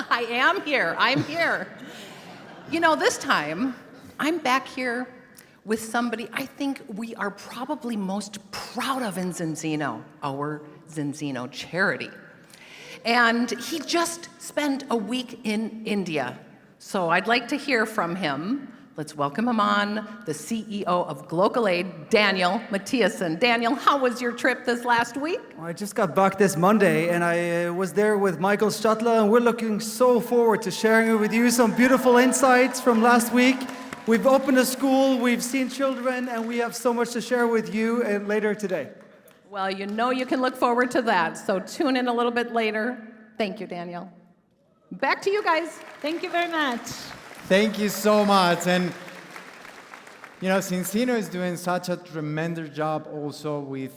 I am here. I'm here. This time, I'm back here with somebody I think we are probably most proud of in Zinzino, our Zinzino charity. And he just spent a week in India. So I'd like to hear from him. Let's welcome him on, the CEO of Global Aid, Daniel Mathiasen. Daniel, how was your trip this last week? I just got back this Monday, and I was there with Michael Stadler, and we're looking so forward to sharing with you some beautiful insights from last week. We've opened a school, we've seen children, and we have so much to share with you later today. Well, you can look forward to that, so tune in a little bit later. Thank you, Daniel. Back to you guys. Thank you very much. Thank you so much. And, Zinzino is doing such a tremendous job also with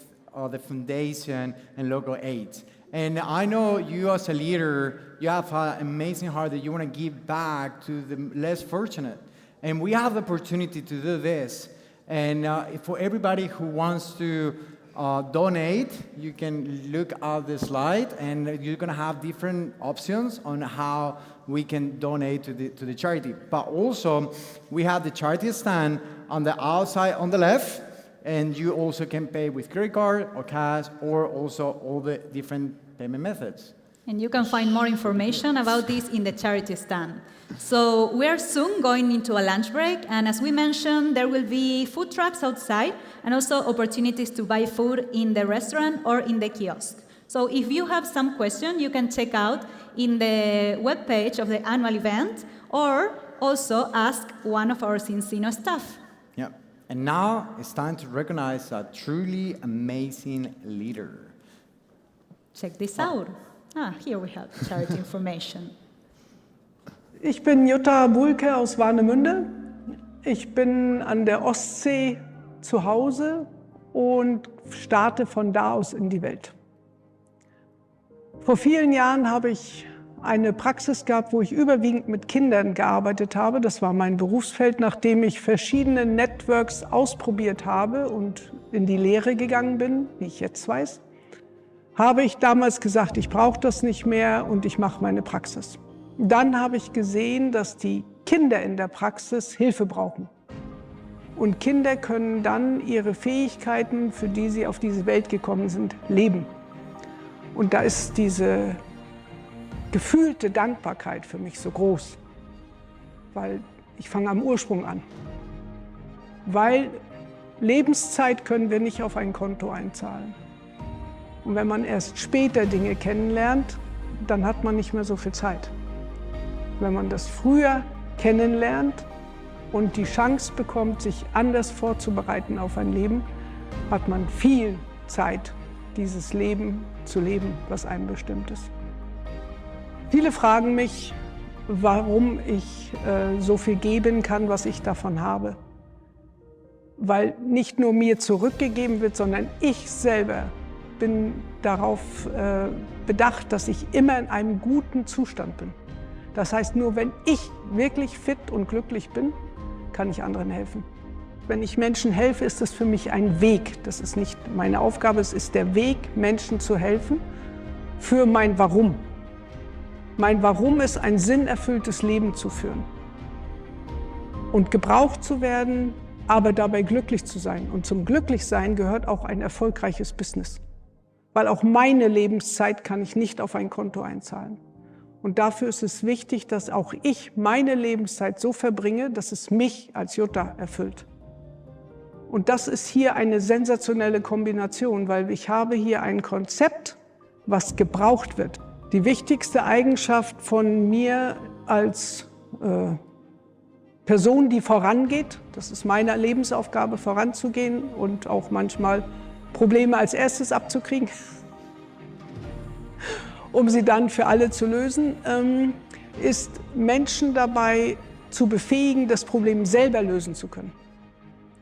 the foundation and local aid. And I know you as a leader, you have an amazing heart that you want to give back to the less fortunate. And we have the opportunity to do this. And for everybody who wants to donate, you can look at the slide, and you're going to have different options on how we can donate to the charity. But also, we have the charity stand on the outside on the left, and you also can pay with credit card or cash, or also all the different payment methods. And you can find more information about this in the charity stand. So we are soon going into a lunch break, and as we mentioned, there will be food trucks outside and also opportunities to buy food in the restaurant or in the kiosk. So if you have some question, you can check out in the webpage of the annual event, or also ask one of our Zinzino staff. Yeah. And now it's time to recognize a truly amazing leader. Check this out. Here we have charity information. Ich bin Jutta Bulke aus Warnemünde. Ich bin an der Ostsee zu Hause und starte von da aus in die Welt. Vor vielen Jahren habe ich eine Praxis gehabt, wo ich überwiegend mit Kindern gearbeitet habe. Das war mein Berufsfeld, nachdem ich verschiedene Networks ausprobiert habe und in die Lehre gegangen bin, wie ich jetzt weiß. Habe ich damals gesagt, ich brauche das nicht mehr und ich mache meine Praxis. Dann habe ich gesehen, dass die Kinder in der Praxis Hilfe brauchen. Und Kinder können dann ihre Fähigkeiten, für die sie auf diese Welt gekommen sind, leben. Und da ist diese gefühlte Dankbarkeit für mich so groß, weil ich fange am Ursprung an. Weil Lebenszeit können wir nicht auf ein Konto einzahlen. Und wenn man erst später Dinge kennenlernt, dann hat man nicht mehr so viel Zeit. Wenn man das früher kennenlernt und die Chance bekommt, sich anders vorzubereiten auf ein Leben, hat man viel Zeit, dieses Leben zu leben, was einem bestimmt ist. Viele fragen mich, warum ich so viel geben kann, was ich davon habe. Weil nicht nur mir zurückgegeben wird, sondern ich selber bin darauf bedacht, dass ich immer in einem guten Zustand bin. Das heißt, nur wenn ich wirklich fit und glücklich bin, kann ich anderen helfen. Wenn ich Menschen helfe, ist das für mich ein Weg. Das ist nicht meine Aufgabe, es ist der Weg, Menschen zu helfen für mein Warum. Mein Warum ist, ein sinnerfülltes Leben zu führen und gebraucht zu werden, aber dabei glücklich zu sein. Und zum Glücklichsein gehört auch ein erfolgreiches Business. Weil auch meine Lebenszeit kann ich nicht auf ein Konto einzahlen. Und dafür ist es wichtig, dass auch ich meine Lebenszeit so verbringe, dass es mich als Jutta erfüllt. Und das ist hier eine sensationelle Kombination, weil ich habe hier ein Konzept, was gebraucht wird. Die wichtigste Eigenschaft von mir als Person, die vorangeht, das ist meine Lebensaufgabe, voranzugehen und auch manchmal Probleme als erstes abzukriegen, um sie dann für alle zu lösen, ist Menschen dabei zu befähigen, das Problem selber lösen zu können.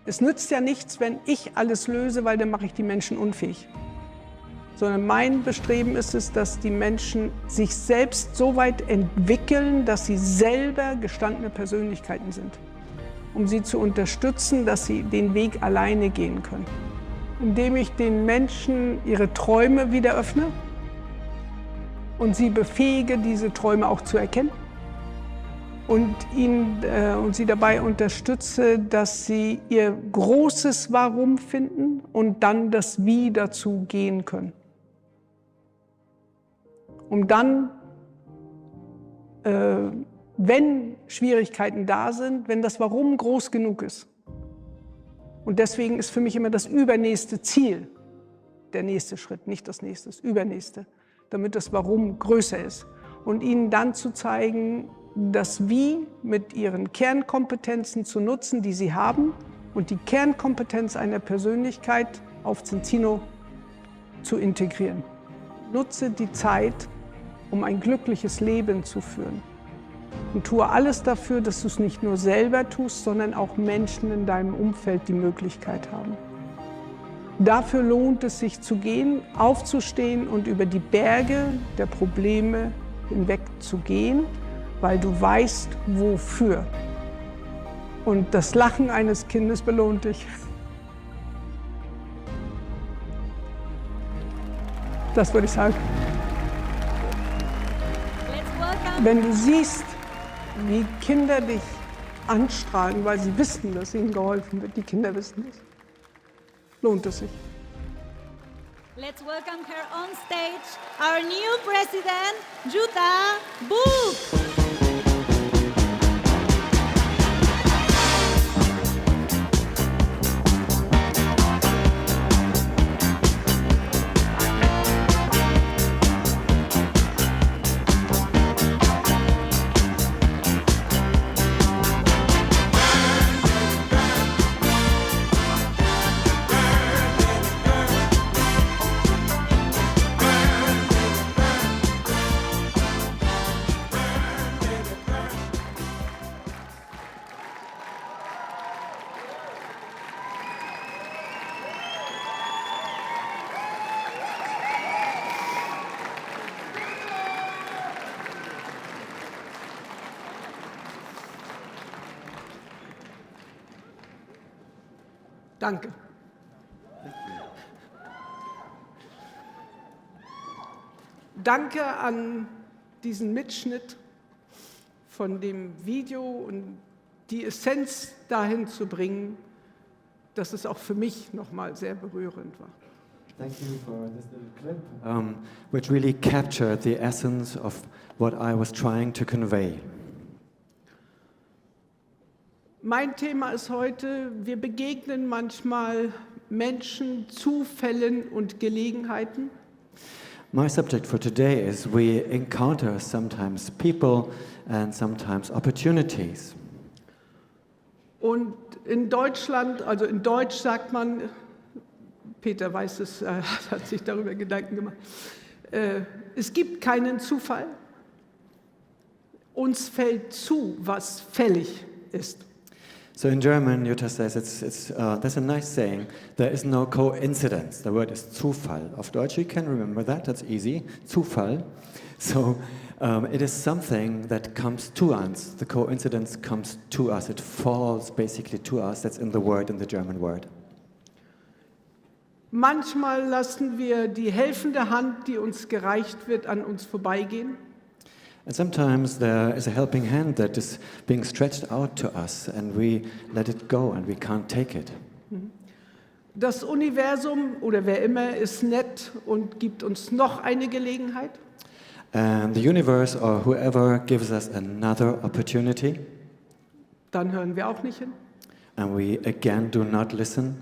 Es nützt ja nichts, wenn ich alles löse, weil dann mache ich die Menschen unfähig. Sondern mein Bestreben ist es, dass die Menschen sich selbst so weit entwickeln, dass sie selber gestandene Persönlichkeiten sind, um sie zu unterstützen, dass sie den Weg alleine gehen können. Indem ich den Menschen ihre Träume wieder öffne und sie befähige, diese Träume auch zu erkennen und sie dabei unterstütze, dass sie ihr großes Warum finden und dann das Wie dazu gehen können. Um dann, wenn Schwierigkeiten da sind, wenn das Warum groß genug ist. Und deswegen ist für mich immer das übernächste Ziel der nächste Schritt, nicht das nächste, das übernächste, damit das Warum größer ist. Und ihnen dann zu zeigen, das Wie mit ihren Kernkompetenzen zu nutzen, die sie haben, und die Kernkompetenz einer Persönlichkeit auf Zinzino zu integrieren. Nutze die Zeit, um ein glückliches Leben zu führen. Und tue alles dafür, dass du es nicht nur selber tust, sondern auch Menschen in deinem Umfeld die Möglichkeit haben. Dafür lohnt es sich zu gehen, aufzustehen und über die Berge der Probleme hinweg zu gehen, weil du weißt, wofür. Und das Lachen eines Kindes belohnt dich. Das würde ich sagen. Wenn du siehst, wie Kinder dich anstrahlen, weil sie wissen, dass ihnen geholfen wird, die Kinder wissen das, lohnt es sich. Let's welcome her on stage, our new president, Jutta Bulk. Danke. Danke an diesen Mitschnitt von dem Video und die Essenz dahin zu bringen, dass es auch für mich nochmal sehr berührend war. Thank you for this little clip, which really captured the essence of what I was trying to convey. Mein Thema ist heute, wir begegnen manchmal Menschen, Zufällen und Gelegenheiten. My subject for today is we encounter sometimes people and sometimes opportunities. Und in Deutschland, also in Deutsch sagt man, Peter weiß es, hat sich darüber Gedanken gemacht, es gibt keinen Zufall. Uns fällt zu, was fällig ist. So in German, Jutta says, there's a nice saying, there is no coincidence. The word is Zufall. Auf Deutsch, you can remember that, that's easy, Zufall. So it is something that comes to us. The coincidence comes to us. It falls basically to us. That's in the word, in the German word. Manchmal lassen wir die helfende Hand, die uns gereicht wird, an uns vorbeigehen. And sometimes there is a helping hand that is being stretched out to us and we let it go and we can't take it. Das Universum oder wer immer ist nett und gibt uns noch eine Gelegenheit. And the universe or whoever gives us another opportunity. Dann hören wir auch nicht hin. And we again do not listen.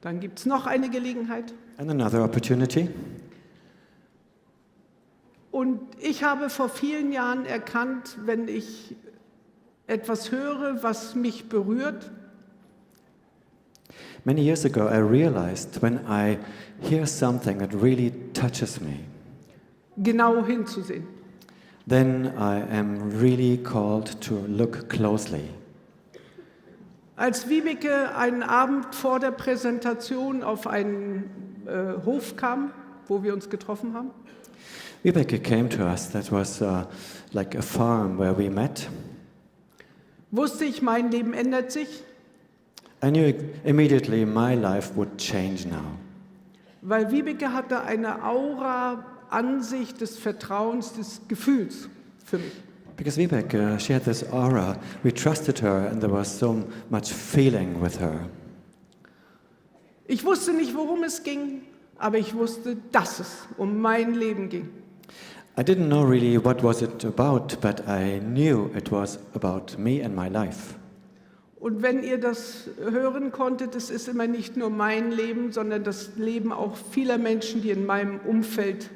Dann gibt es noch eine Gelegenheit. And another opportunity. Und ich habe vor vielen Jahren erkannt, wenn ich etwas höre, was mich berührt, Many years ago I realized when I hear something that really touches me, genau hinzusehen. then I am really called to look closely. Als Wiebeke einen Abend vor der Präsentation auf einen Hof kam, wo wir uns getroffen haben, Vibeke came to us, that was like a farm where we met. wusste ich, mein Leben ändert sich, I knew immediately my life would change now. weil Wiebeke hatte eine Aura an sich des Vertrauens, des Gefühls für mich. Because Vibeke, she had this aura, we trusted her and there was so much feeling with her. Ich wusste nicht, worum es ging, aber ich wusste, dass es um mein Leben ging. I didn't know really what was it about, but I knew it was about me and my life. Und wenn ihr das hören konntet, es ist immer nicht nur mein Leben, sondern das Leben auch vieler Menschen, die in meinem Umfeld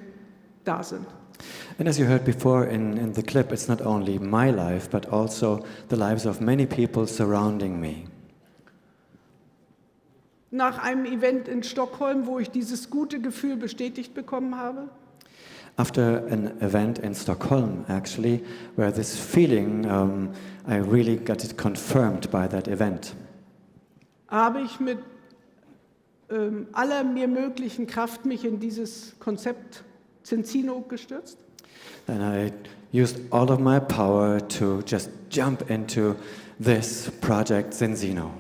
da sind. And as you heard before in the clip, it's not only my life, but also the lives of many people surrounding me. Nach einem Event in Stockholm, wo ich dieses gute Gefühl bestätigt bekommen habe, After an event in Stockholm, actually, where this feeling, I really got it confirmed by that event. habe ich mit aller mir möglichen Kraft mich in dieses Konzept Zinzino gestürzt. And I used all of my power to just jump into this project Zinzino.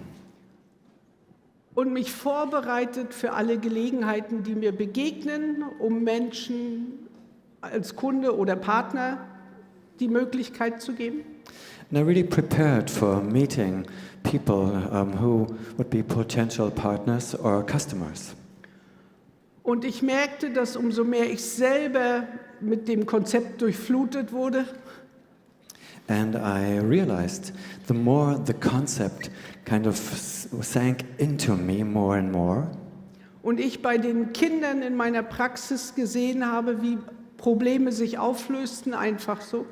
und mich vorbereitet für alle Gelegenheiten, die mir begegnen, um Menschen als Kunde oder Partner die Möglichkeit zu geben. And I really prepared for meeting people who would be potential partners or customers. Und ich merkte, dass umso mehr ich selber mit dem Konzept durchflutet wurde, And I realized the more the concept kind of sank into me more and more, und ich bei den Kindern in meiner Praxis gesehen habe, wie Probleme sich auflösten, einfach so,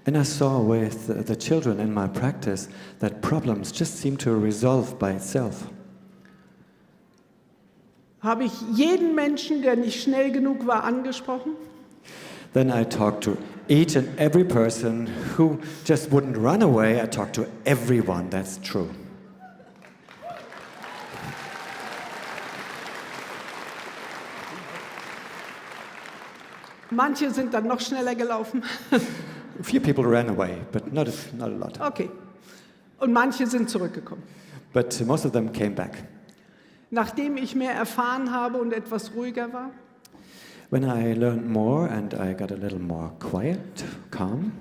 and I saw with the children in my practice that problems just seem to resolve by itself. habe ich jeden Menschen, der nicht schnell genug war, angesprochen. Then I talked to each and every person who just wouldn't run away. I talked to everyone, that's true. Manche sind dann noch schneller gelaufen. A few people ran away, but not a lot. Okay. Und manche sind zurückgekommen. But most of them came back. Nachdem ich mehr erfahren habe und etwas ruhiger war, When I learned more and I got a little more quiet, calm,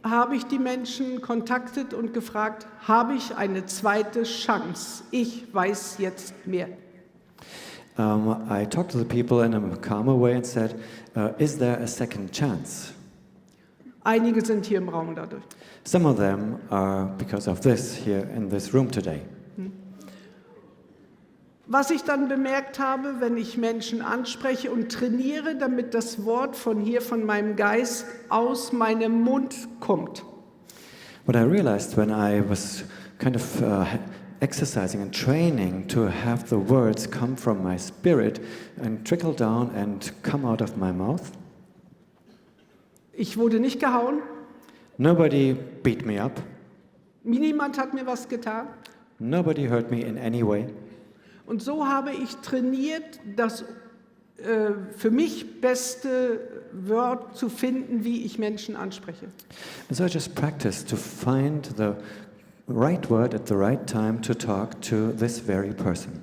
habe ich die Menschen kontaktet und gefragt, habe ich eine zweite Chance? Ich weiß jetzt mehr. I talked to the people in a calmer way and said, is there a second chance? Einige sind hier im Raum dadurch. Some of them are because of this here in this room today. Was ich dann bemerkt habe, wenn ich Menschen anspreche und trainiere, damit das Wort von hier, von meinem Geist, aus meinem Mund kommt. What I realized when I was kind of exercising and training to have the words come from my spirit and trickle down and come out of my mouth. Ich wurde nicht gehauen. Nobody beat me up. Niemand hat mir was getan. Nobody hurt me in any way. Und so habe ich trainiert, das für mich beste Wort zu finden, wie ich Menschen anspreche. And so I just practiced to find the right word at the right time to talk to this very person.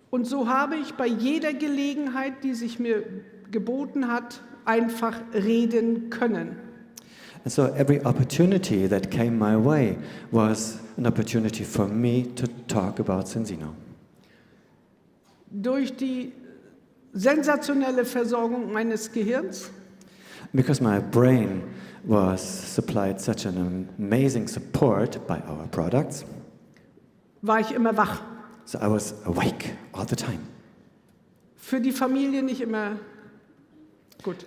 Und so habe ich bei jeder Gelegenheit, die sich mir geboten hat, einfach reden können. And so every opportunity that came my way was an opportunity for me to talk about Zinzino. Durch die sensationelle Versorgung meines Gehirns Because my brain was supplied such an amazing support by our products, war ich immer wach. so I was awake all the time. Für die Familie nicht immer gut.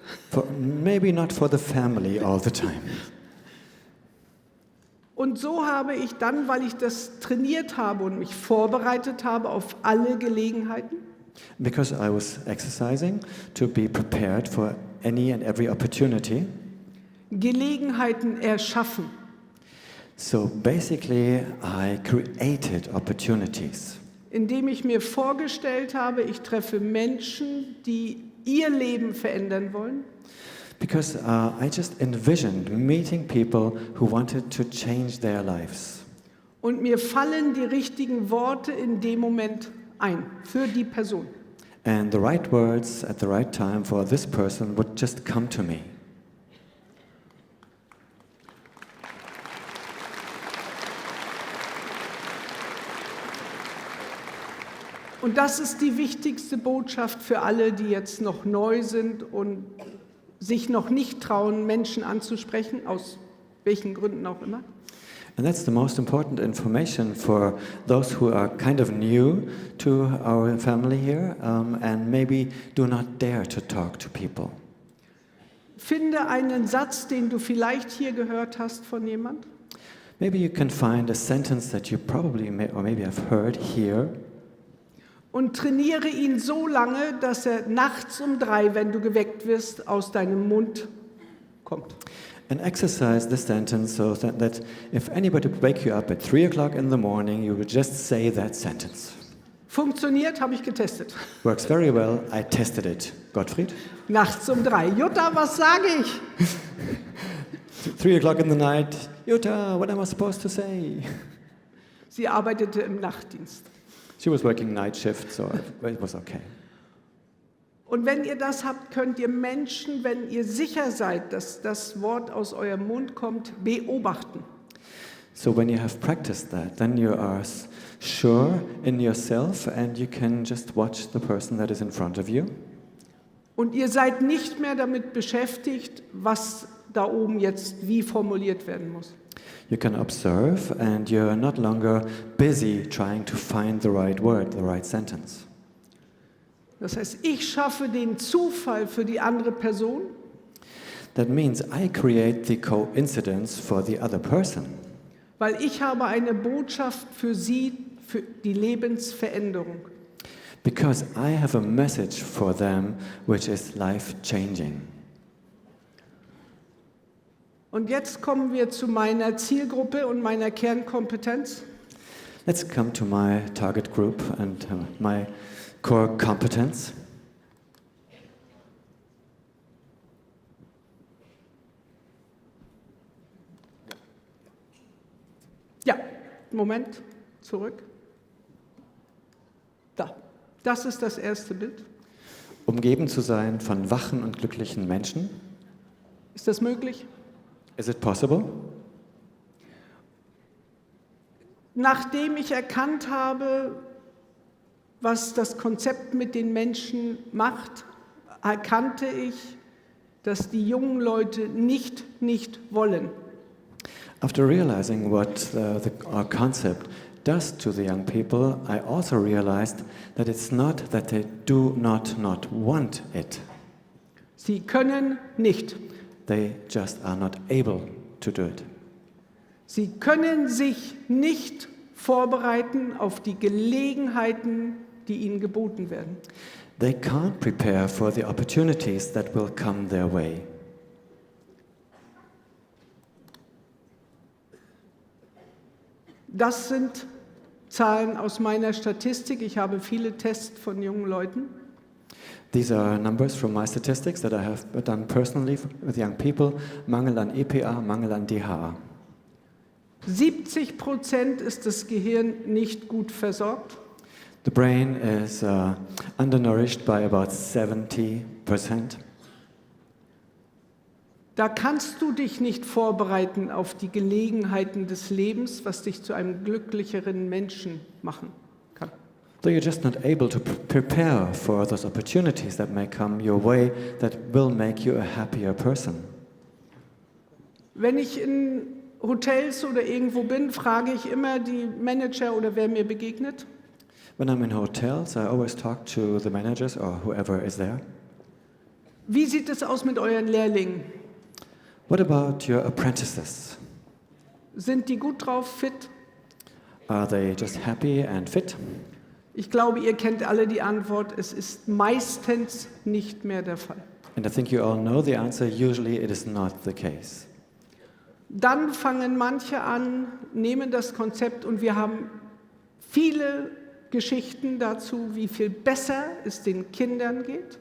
Maybe not for the family all the time. Und so habe ich dann, weil ich das trainiert habe und mich vorbereitet habe auf alle Gelegenheiten, Because I was exercising to be prepared for any and every opportunity. Gelegenheiten erschaffen. So basically, I created opportunities. Indem ich mir vorgestellt habe, ich treffe Menschen, die ihr Leben verändern wollen. Because I just envisioned meeting people who wanted to change their lives. Und mir fallen die richtigen Worte in dem Moment ein für die Person. And the right words at the right time for this person would just come to me. Und das ist die wichtigste Botschaft für alle, die jetzt noch neu sind und sich noch nicht trauen, Menschen anzusprechen, aus welchen Gründen auch immer. And that's the most important information for those who are kind of new to our family here and maybe do not dare to talk to people. Finde einen Satz, den du vielleicht hier gehört hast von jemand. Maybe you can find a sentence that you probably or maybe have heard here. Und trainiere ihn so lange, dass er nachts um 3, wenn du geweckt wirst, aus deinem Mund kommt. And exercise this sentence so that if anybody would wake you up at 3 o'clock in the morning, you would just say that sentence. Funktioniert, habe ich getestet. Works very well. I tested it. Gottfried? Nachts um 3. Jutta, was sage ich? 3 o'clock in the night. Jutta, what am I supposed to say? Sie arbeitete im Nachtdienst. She was working night shift, so it was okay. Und wenn ihr das habt, könnt ihr Menschen, wenn ihr sicher seid, dass das Wort aus eurem Mund kommt, beobachten. So when you have practiced that, then you are sure in yourself and you can just watch the person that is in front of you. Und ihr seid nicht mehr damit beschäftigt, was da oben jetzt wie formuliert werden muss. You can observe and you're not longer busy trying to find the right word, the right sentence. Das heißt, ich schaffe den Zufall für die andere Person. That means I create the coincidence for the other person. Weil ich habe eine Botschaft für sie, für die Lebensveränderung. Because I have a message for them which is life-changing. Und jetzt kommen wir zu meiner Zielgruppe und meiner Kernkompetenz. Let's come to my target group and my core competence. Ja, Moment, zurück. Da, das ist das erste Bild. Umgeben zu sein von wachen und glücklichen Menschen. Ist das möglich? Is it possible? Nachdem ich erkannt habe, was das Konzept mit den Menschen macht, erkannte ich, dass die jungen Leute nicht wollen. After realizing what our concept does to the young people, I also realized that it's not that they do not want it. Sie können nicht. They just are not able to do it. Sie können sich nicht vorbereiten auf die Gelegenheiten, die ihnen geboten werden. They can't prepare for the opportunities that will come their way. Das sind Zahlen aus meiner Statistik. Ich habe viele Tests von jungen Leuten. These are numbers from my statistics that I have done personally with young people. Mangel an EPA, Mangel an DHA. 70% ist das Gehirn nicht gut versorgt. The brain is undernourished by about 70%. Da kannst du dich nicht vorbereiten auf die Gelegenheiten des Lebens, was dich zu einem glücklicheren Menschen machen kann. So you're just not able to prepare for those opportunities that may come your way that will make you a happier person. Wenn ich in Hotels oder irgendwo bin, frage ich immer die Manager oder wer mir begegnet. When I'm in hotels, I always talk to the managers or whoever is there. Wie sieht es aus mit euren Lehrlingen? What about your apprentices? Sind die gut drauf, fit? Are they just happy and fit? Ich glaube, ihr kennt alle die Antwort, es ist meistens nicht mehr der Fall. And I think you all know the answer. Usually it is not the case. Dann fangen manche an, nehmen das Konzept und wir haben viele Geschichten dazu, wie viel besser es den Kindern geht.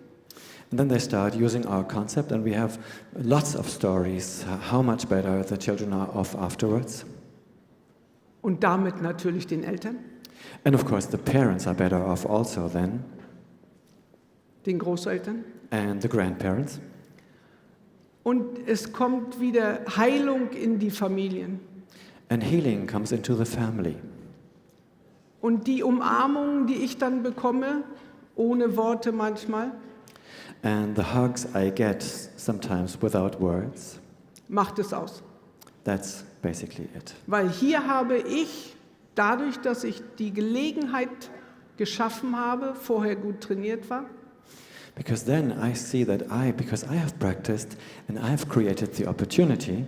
And then they start using our concept and we have lots of stories how much better the children are off afterwards. Und damit natürlich den Eltern. And of course the parents are better off also then. Den Großeltern. And the grandparents. Und es kommt wieder Heilung in die Familien. And healing comes into the family. Und die Umarmung, die ich dann bekomme, ohne Worte manchmal, and the hugs I get sometimes without words, macht es aus. That's basically it. Weil hier habe ich, dadurch, dass ich die Gelegenheit geschaffen habe, vorher gut trainiert war, because then I see that because I have practiced and I have created the opportunity,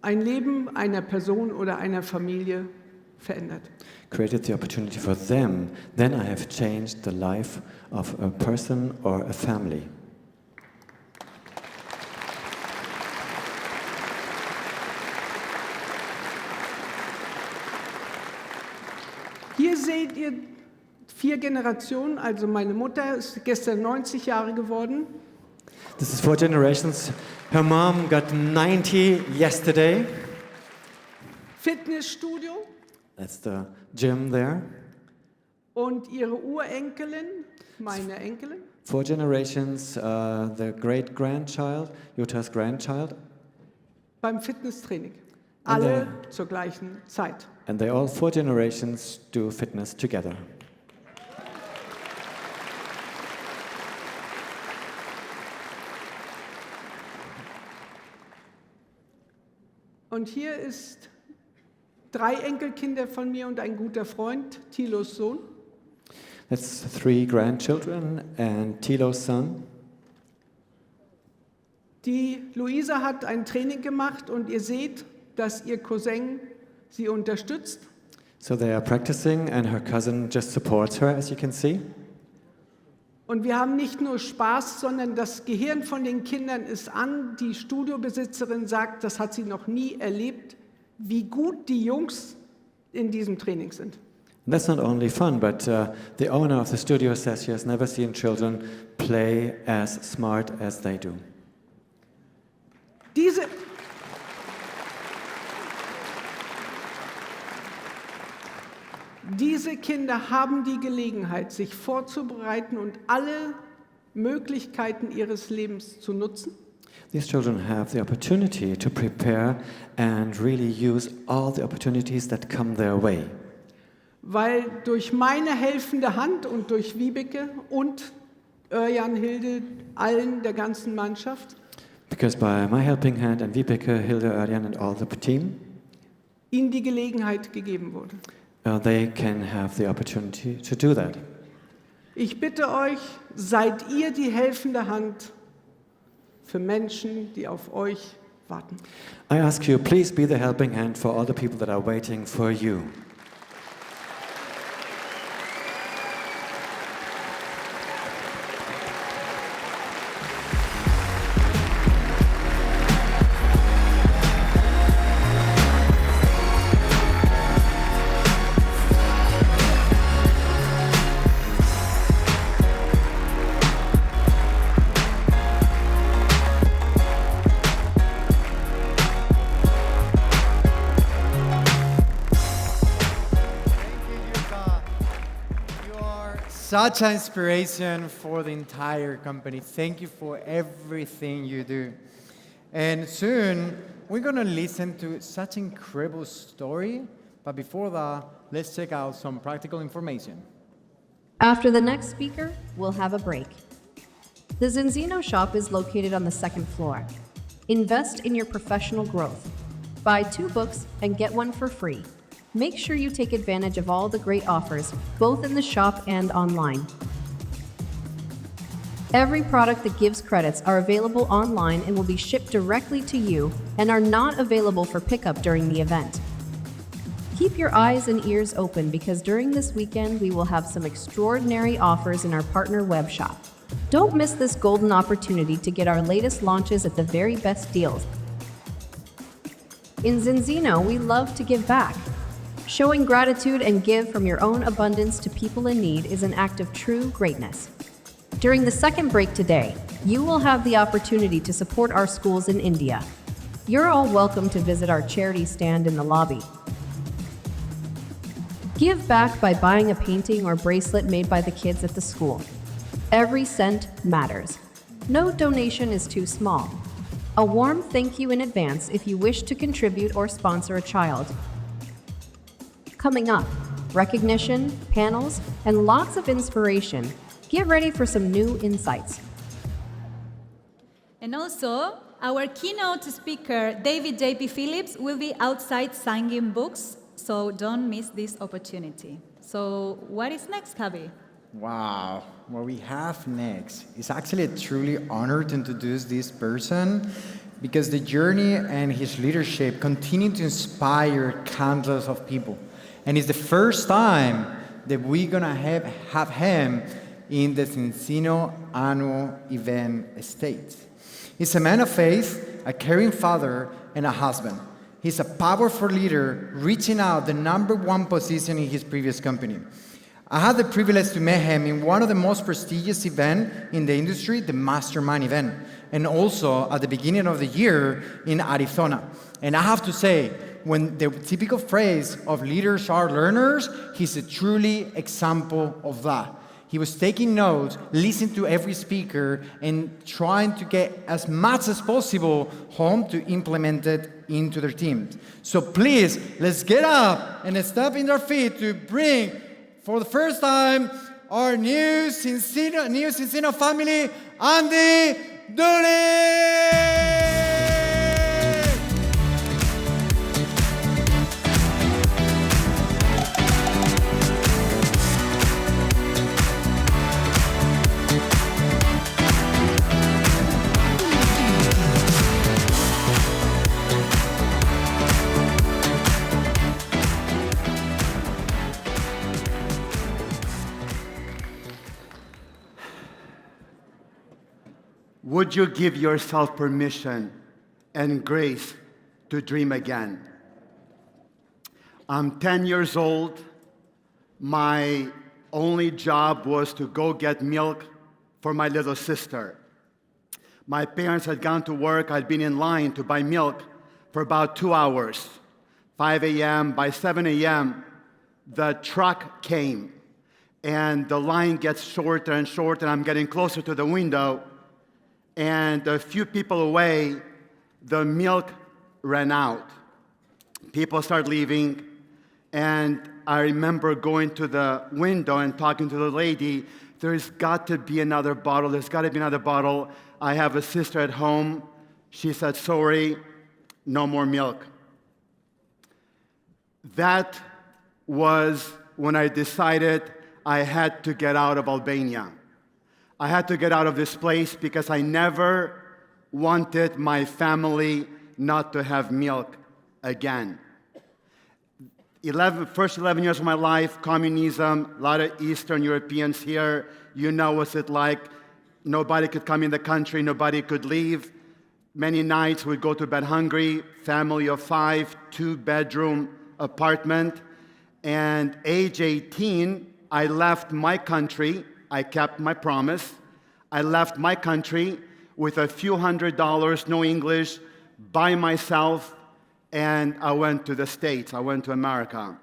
ein Leben einer Person oder einer Familie verändert. Created the opportunity for them, then I have changed the life of a person or a family. Hier seht ihr 4 Generationen, also meine Mutter ist gestern 90 Jahre geworden. This is 4 generations. Her mom got 90 yesterday. Fitnessstudio. That's the gym there. Und ihre Urenkelin, meine Enkelin, 4 generations, the great-grandchild, Juta's grandchild. beim Fitnesstraining. And Alle zur gleichen Zeit. And they all 4 generations do fitness together. Und hier ist 3 Enkelkinder von mir und ein guter Freund, Thilos Sohn. That's 3 grandchildren and Thilo's son. Die Luisa hat ein Training gemacht und ihr seht, dass ihr Cousin sie unterstützt. So they are practicing and her cousin just supports her, as you can see. Und wir haben nicht nur Spaß, sondern das Gehirn von den Kindern ist an. Die Studiobesitzerin sagt, das hat sie noch nie erlebt, wie gut die Jungs in diesem Training sind. And that's not only fun, but the owner of the studio says she has never seen children play as smart as they do. Diese Kinder haben die Gelegenheit, sich vorzubereiten und alle Möglichkeiten ihres Lebens zu nutzen. These children have the opportunity to prepare and really use all the opportunities that come their way. Weil durch meine helfende Hand und durch Wiebeke und Örjan, Hilde, allen der ganzen Mannschaft, Because by my helping hand and Vibeke, Hilde, Örjan and all the team, ihnen die Gelegenheit gegeben wurde. They can have the opportunity to do that. Ich bitte euch, seid ihr die helfende Hand für Menschen, die auf euch warten. I ask you, please be the helping hand for all the people that are waiting for you. Such an inspiration for the entire company. Thank you for everything you do. And soon, we're going to listen to such an incredible story. But before that, let's check out some practical information. After the next speaker, we'll have a break. The Zinzino shop is located on the 2nd floor. Invest in your professional growth. Buy 2 books and get 1 for free. Make sure you take advantage of all the great offers, both in the shop and online. Every product that gives credits are available online and will be shipped directly to you and are not available for pickup during the event. Keep your eyes and ears open because during this weekend we will have some extraordinary offers in our partner web shop. Don't miss this golden opportunity to get our latest launches at the very best deals. In Zinzino, we love to give back. Showing gratitude and give from your own abundance to people in need is an act of true greatness. During the second break today, you will have the opportunity to support our schools in India. You're all welcome to visit our charity stand in the lobby. Give back by buying a painting or bracelet made by the kids at the school. Every cent matters. No donation is too small. A warm thank you in advance if you wish to contribute or sponsor a child. Coming up, recognition, panels, and lots of inspiration. Get ready for some new insights. And also, our keynote speaker, David J.P. Phillips, will be outside signing books, so don't miss this opportunity. So what is next, Javi? Wow, what we have next is actually a truly honor to introduce this person because the journey and his leadership continue to inspire countless of people. And it's the first time that we're gonna have him in the Zinzino annual event stage. He's a man of faith, a caring father, and a husband. He's a powerful leader, reaching out the #1 position in his previous company. I had the privilege to meet him in one of the most prestigious events in the industry, the Mastermind event, and also at the beginning of the year in Arizona. And I have to say, when the typical phrase of leaders are learners, he's a truly example of that. He was taking notes, listening to every speaker, and trying to get as much as possible home to implement it into their teams. So please, let's get up and step in our feet to bring, for the first time, our new Zinzino family, Andy Dooley! Would you give yourself permission and grace to dream again? I'm 10 years old. My only job was to go get milk for my little sister. My parents had gone to work. I'd been in line to buy milk for about 2 hours. 5 a.m., by 7 a.m., the truck came, and the line gets shorter and shorter, and I'm getting closer to the window. And a few people away, the milk ran out. People started leaving, and I remember going to the window and talking to the lady, there's got to be another bottle, there's got to be another bottle. I have a sister at home. She said, sorry, no more milk. That was when I decided I had to get out of Albania. I had to get out of this place because I never wanted my family not to have milk again. First 11 years of my life, communism, a lot of Eastern Europeans here. You know what's it like. Nobody could come in the country, nobody could leave. Many nights we'd go to bed hungry, family of 5, 2-bedroom apartment. And age 18, I left my country. I kept my promise. I left my country with a few $100s, no English, by myself, and I went to the States. I went to America.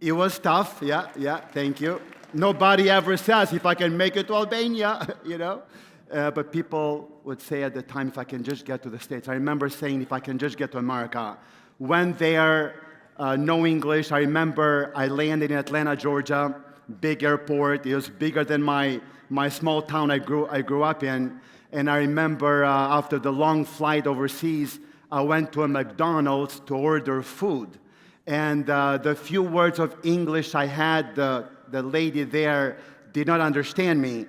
It was tough, yeah, thank you. Nobody ever says if I can make it to Albania, you know. But people would say at the time, if I can just get to the States. I remember saying, if I can just get to America. Went there, no English. I remember I landed in Atlanta, Georgia. Big airport. It was bigger than my small town I grew up in. And I remember after the long flight overseas, I went to a McDonald's to order food. And the few words of English I had, the lady there did not understand me.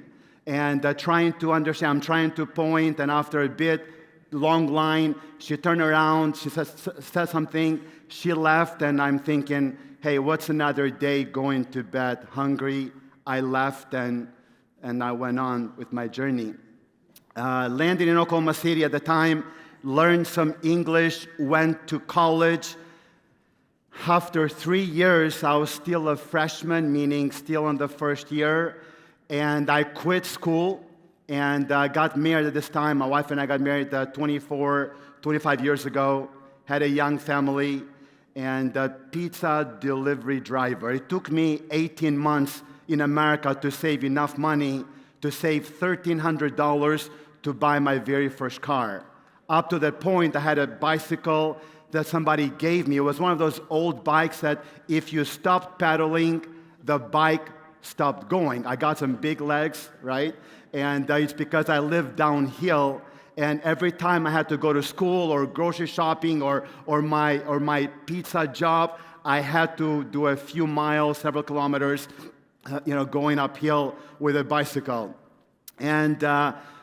And trying to understand, I'm trying to point, and after a bit, long line, she turned around, she said something, she left, and I'm thinking, hey, what's another day going to bed hungry? I left, and I went on with my journey. Landed in Oklahoma City at the time, learned some English, went to college. After 3 years, I was still a freshman, meaning still in the first year, and I quit school and got married at this time. My wife and I got married 25 years ago, had a young family, and a pizza delivery driver. It took me 18 months in America to save enough money to save $1,300 to buy my very first car. Up to that point, I had a bicycle that somebody gave me. It was one of those old bikes that if you stopped pedaling, the bike stopped going. I got some big legs, right? And it's because I lived downhill, and every time I had to go to school or grocery shopping or my pizza job, I had to do a few miles, several kilometers, going uphill with a bicycle. And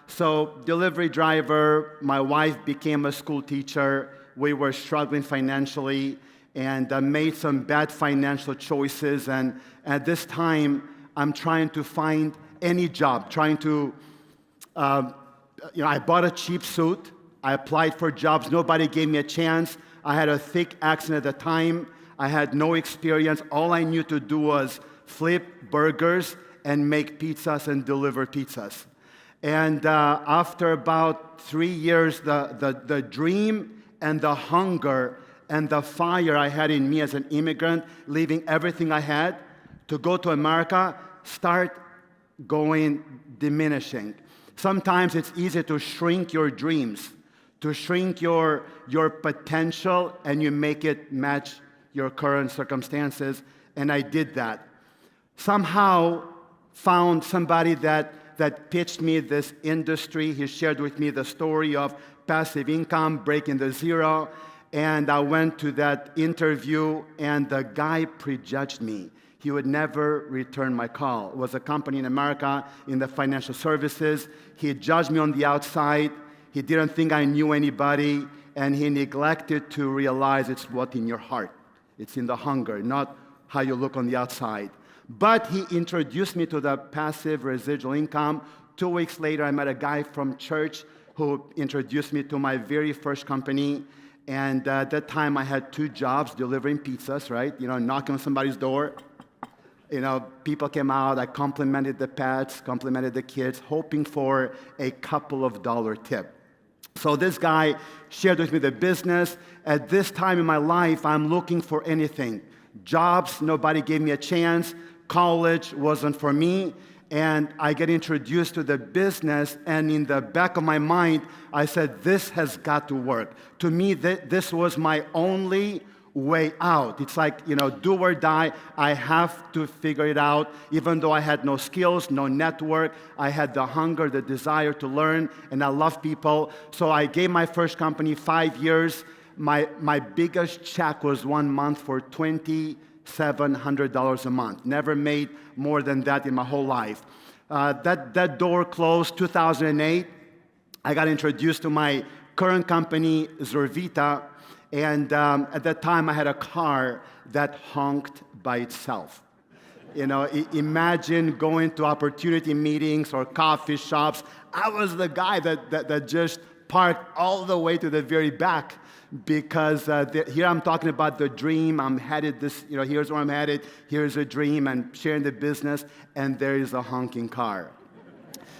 so delivery driver, my wife became a school teacher. We were struggling financially and made some bad financial choices. And at this time, I'm trying to find any job, I bought a cheap suit. I applied for jobs. Nobody gave me a chance. I had a thick accent at the time. I had no experience. All I knew to do was flip burgers and make pizzas and deliver pizzas. And after about 3 years, the dream and the hunger and the fire I had in me as an immigrant, leaving everything I had to go to America, start going diminishing. Sometimes it's easy to shrink your dreams, to shrink your potential, and you make it match your current circumstances, and I did that. Somehow found somebody that pitched me this industry. He shared with me the story of passive income, breaking the zero, and I went to that interview, and the guy prejudged me. He would never return my call. It was a company in America in the financial services. He judged me on the outside. He didn't think I knew anybody, and he neglected to realize it's what's in your heart. It's in the hunger, not how you look on the outside. But he introduced me to the passive residual income. 2 weeks later, I met a guy from church who introduced me to my very first company. And at that time, I had 2 jobs delivering pizzas, right? You know, knocking on somebody's door. You know, people came out, I complimented the pets, complimented the kids, hoping for a couple of dollar tip. So this guy shared with me the business. At this time in my life, I'm looking for anything. Jobs, nobody gave me a chance. College wasn't for me. And I get introduced to the business, and in the back of my mind, I said, this has got to work. To me, this was my only way out. It's like, you know, do or die. I have to figure it out. Even though I had no skills, no network, I had the hunger, the desire to learn, and I love people. So I gave my first company 5 years. My biggest check was 1 month for $2,700 a month. Never made more than that in my whole life. That door closed 2008. I got introduced to my current company, Zurvita. And at that time, I had a car that honked by itself. You know, imagine going to opportunity meetings or coffee shops. I was the guy that just parked all the way to the very back because here I'm talking about the dream. I'm headed this, you know, here's where I'm headed. Here's a dream and sharing the business, and there is a honking car.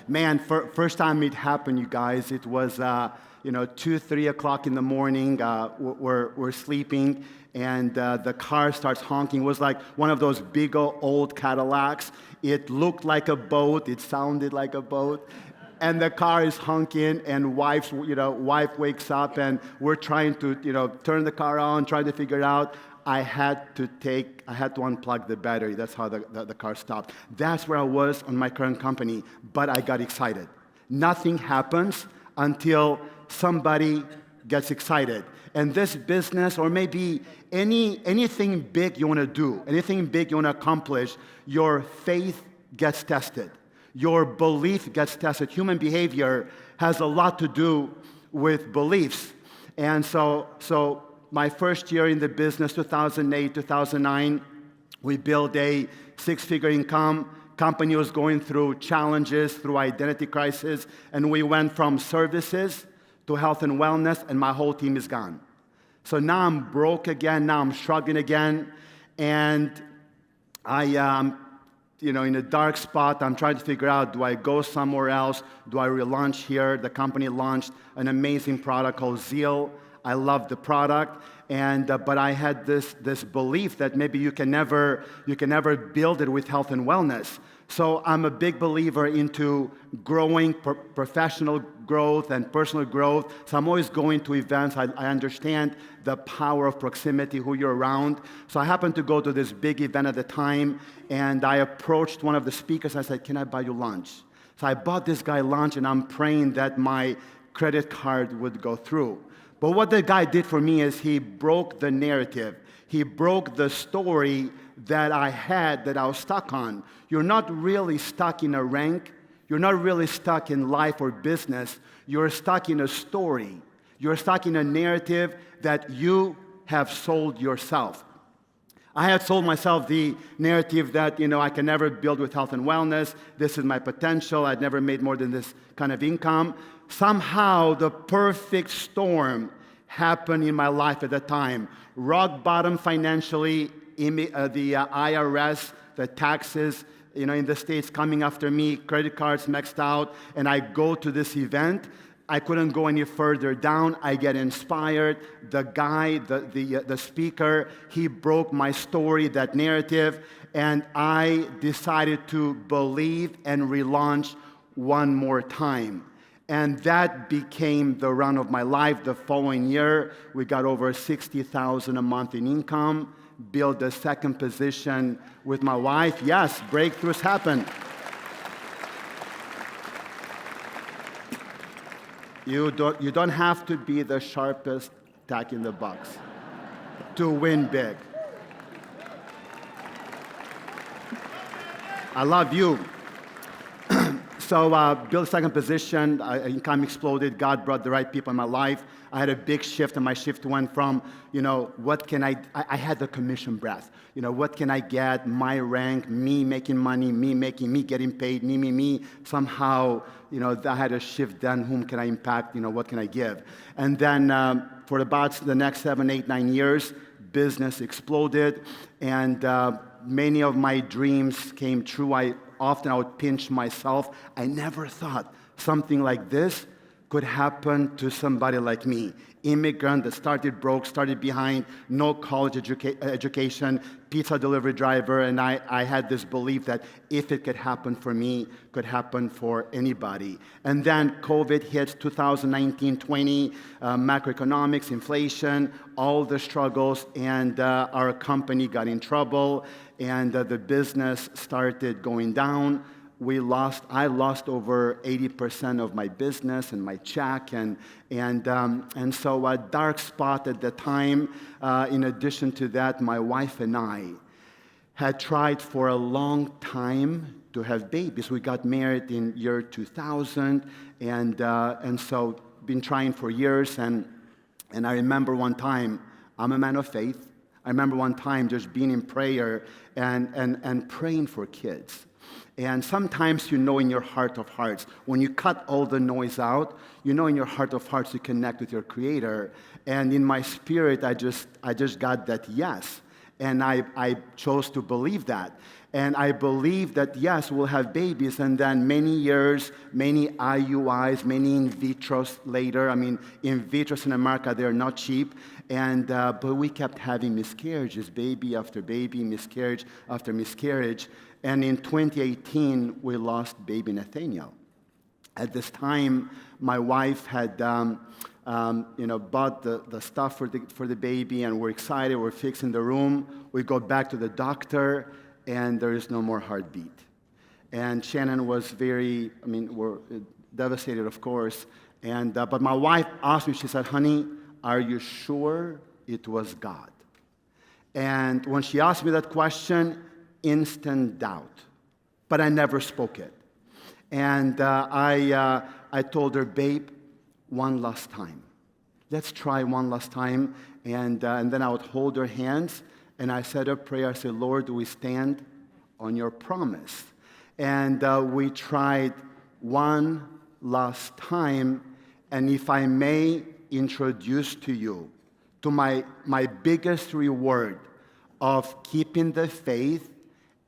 Man, first time it happened, you guys, it was 2, 3 o'clock in the morning. We're sleeping, and the car starts honking. It was like one of those big old Cadillacs. It looked like a boat. It sounded like a boat. And the car is honking, and wife wakes up, and we're trying to, turn the car on, trying to figure it out. I had to unplug the battery. That's how the car stopped. That's where I was on my current company, but I got excited. Nothing happens until somebody gets excited. And this business, or maybe anything big you want to do, anything big you want to accomplish, your faith gets tested. Your belief gets tested. Human behavior has a lot to do with beliefs. And so my first year in the business, 2008, 2009, we built a 6-figure income. Company was going through challenges, through identity crisis, and we went from services to health and wellness, and my whole team is gone. So now I'm broke again, now I'm struggling again, and I in a dark spot. I'm trying to figure out, do I go somewhere else? Do I relaunch here? The company launched an amazing product called Zeal. I love the product, but I had this belief that maybe you can never build it with health and wellness. So I'm a big believer into growing professional growth and personal growth. So I'm always going to events. I understand the power of proximity, who you're around. So I happened to go to this big event at the time, and I approached one of the speakers. I said, can I buy you lunch? So I bought this guy lunch, and I'm praying that my credit card would go through. But what the guy did for me is he broke the narrative. He broke the story that I had, that I was stuck on. You're not really stuck in a rank. You're not really stuck in life or business. You're stuck in a story. You're stuck in a narrative that you have sold yourself. I had sold myself the narrative that, I can never build with health and wellness. This is my potential. I'd never made more than this kind of income. Somehow, the perfect storm happened in my life at that time. Rock bottom financially, IRS, the taxes, in the States coming after me, credit cards maxed out, and I go to this event. I couldn't go any further down. I get inspired. The guy, the speaker, he broke my story, that narrative, and I decided to believe and relaunch one more time. And that became the run of my life. The following year, we got over $60,000 a month in income, built the second position with my wife. Yes, breakthroughs happen. You don't have to be the sharpest tack in the box to win big. I love you. So built second position, income exploded, God brought the right people in my life. I had a big shift, and my shift went from, what can I had the commission breath. What can I get, my rank, me making money, me getting paid, me. Somehow, I had a shift then, whom can I impact, what can I give? And then for about the next 7, 8, 9 years, business exploded, and many of my dreams came true. Often I would pinch myself. I never thought something like this could happen to somebody like me. Immigrant that started broke, started behind, no college education, pizza delivery driver, and I had this belief that if it could happen for me, it could happen for anybody. And then COVID hit 2019-20, macroeconomics, inflation, all the struggles, and our company got in trouble, and the business started going down. I lost over 80% of my business and my check, and so a dark spot at the time. In addition to that, my wife and I had tried for a long time to have babies. We got married in year 2000, and so been trying for years. And I remember one time, I'm a man of faith. I remember one time just being in prayer and praying for kids. And sometimes in your heart of hearts, when you cut all the noise out, in your heart of hearts you connect with your Creator. And in my spirit, I just got that yes. And I chose to believe that. And I believe that, yes, we'll have babies. And then many years, many IUIs, many in vitros later. I mean, in vitros in America, they're not cheap. And but we kept having miscarriages, baby after baby, miscarriage after miscarriage. And in 2018, we lost baby Nathaniel. At this time, my wife had bought the stuff for the baby, and we're excited. We're fixing the room. We go back to the doctor, and there is no more heartbeat. And Shannon was we're devastated, of course. And but my wife asked me, she said, "Honey, are you sure it was God?" And when she asked me that question, instant doubt, but I never spoke it. And I told her, "Babe, one last time. Let's try one last time." And then I would hold her hands, and I said a prayer. I said, "Lord, we stand on your promise." And we tried one last time, and if I may introduce to you to my biggest reward of keeping the faith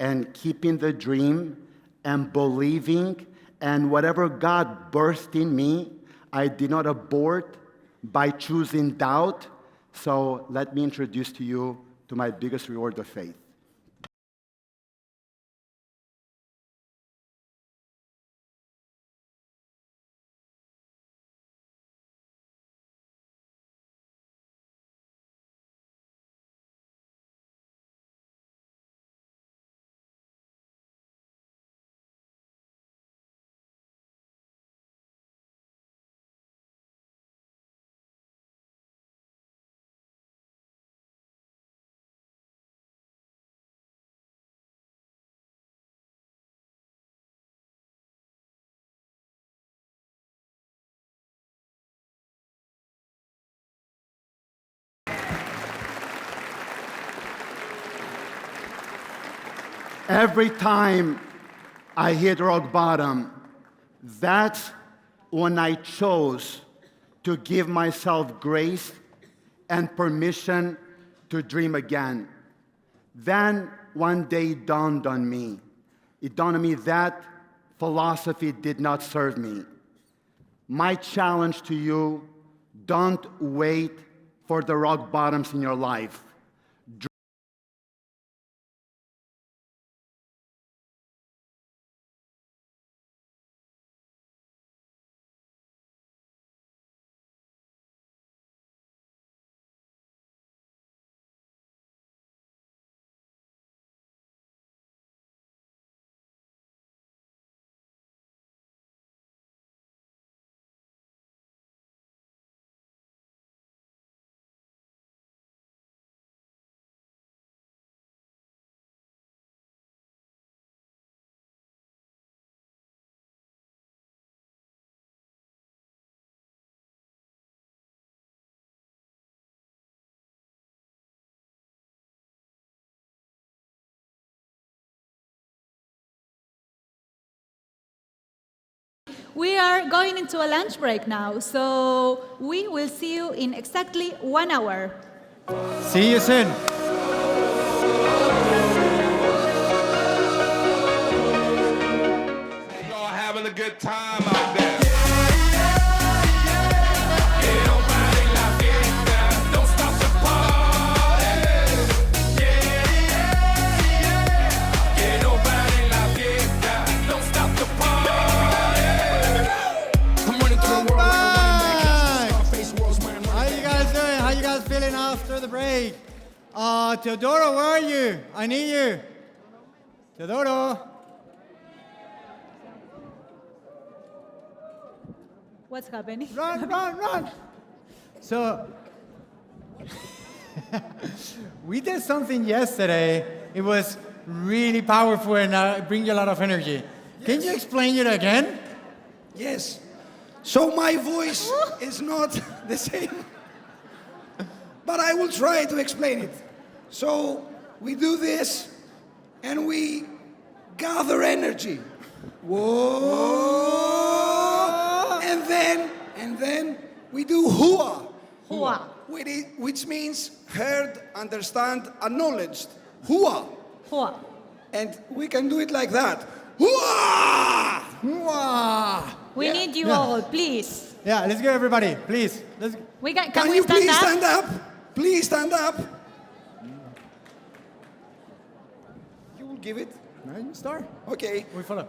and keeping the dream and believing, and whatever God birthed in me, I did not abort by choosing doubt. So let me introduce to you to my biggest reward of faith. Every time I hit rock bottom, that's when I chose to give myself grace and permission to dream again. Then one day dawned on me. It dawned on me that philosophy did not serve me. My challenge to you, don't wait for the rock bottoms in your life. We are going into a lunch break now, so we will see you in exactly 1 hour. See you soon. Y'all having a good time out there. After the break. Teodoro, where are you? I need you. Teodoro. What's happening? Run. So, we did something yesterday. It was really powerful and bring you a lot of energy. Can you explain it again? Yes. So my voice is not the same. But I will try to explain it. So we do this and we gather energy. Whoa! And then we do hua. Hua. Which means heard, understand, acknowledged. Hua. Hua. And we can do it like that. Hua! Hua! We need you all, please. Yeah, let's go, everybody. Please. Let's. Can we you stand please up? stand up? Please stand up. You will give it? No, you start. Okay. We follow.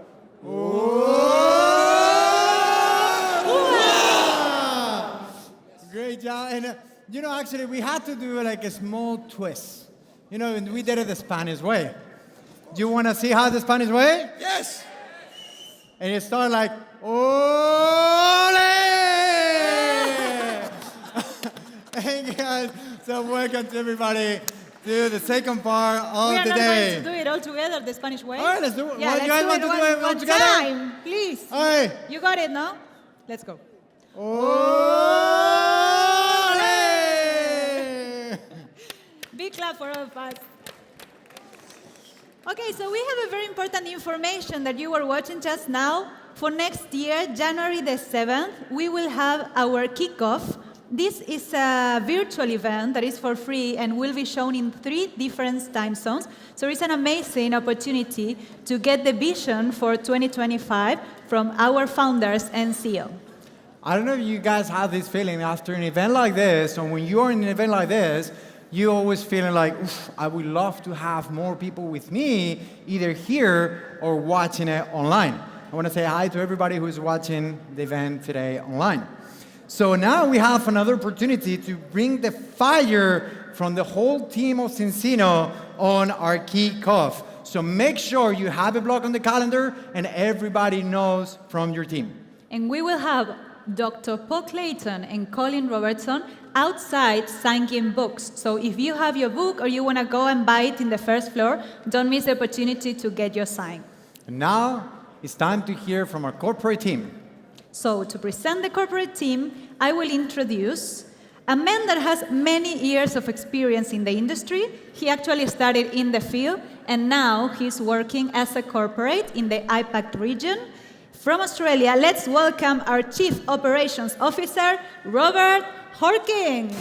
Great job. And actually, we had to do like a small twist. And we did it the Spanish way. Do you want to see how the Spanish way? Yes. And you start like, ole! Hey guys, so welcome to everybody to the second part of the day. We are not going to do it all together the Spanish way. All right, let's do it. Yeah, You guys want to do it all one together? time, please. All right. You got it, no? Let's go. Ole! Big clap for all of us. Okay, so we have a very important information that you were watching just now. For next year, January the 7th, we will have our kickoff. This is a virtual event that is for free and will be shown in 3 different time zones. So it's an amazing opportunity to get the vision for 2025 from our founders and CEO. I don't know if you guys have this feeling after an event like this, or when you're in an event like this, you always feeling like, I would love to have more people with me, either here or watching it online. I want to say hi to everybody who's watching the event today online. So now we have another opportunity to bring the fire from the whole team of Zinzino on our kickoff. So make sure you have a block on the calendar and everybody knows from your team. And we will have Dr. Paul Clayton and Colin Robertson outside signing books. So if you have your book or you want to go and buy it in the first floor, don't miss the opportunity to get your sign. And now it's time to hear from our corporate team. So to present the corporate team, I will introduce a man that has many years of experience in the industry. He actually started in the field, and now he's working as a corporate in the IPAC region. From Australia, let's welcome our Chief Operations Officer, Robert Hawkins.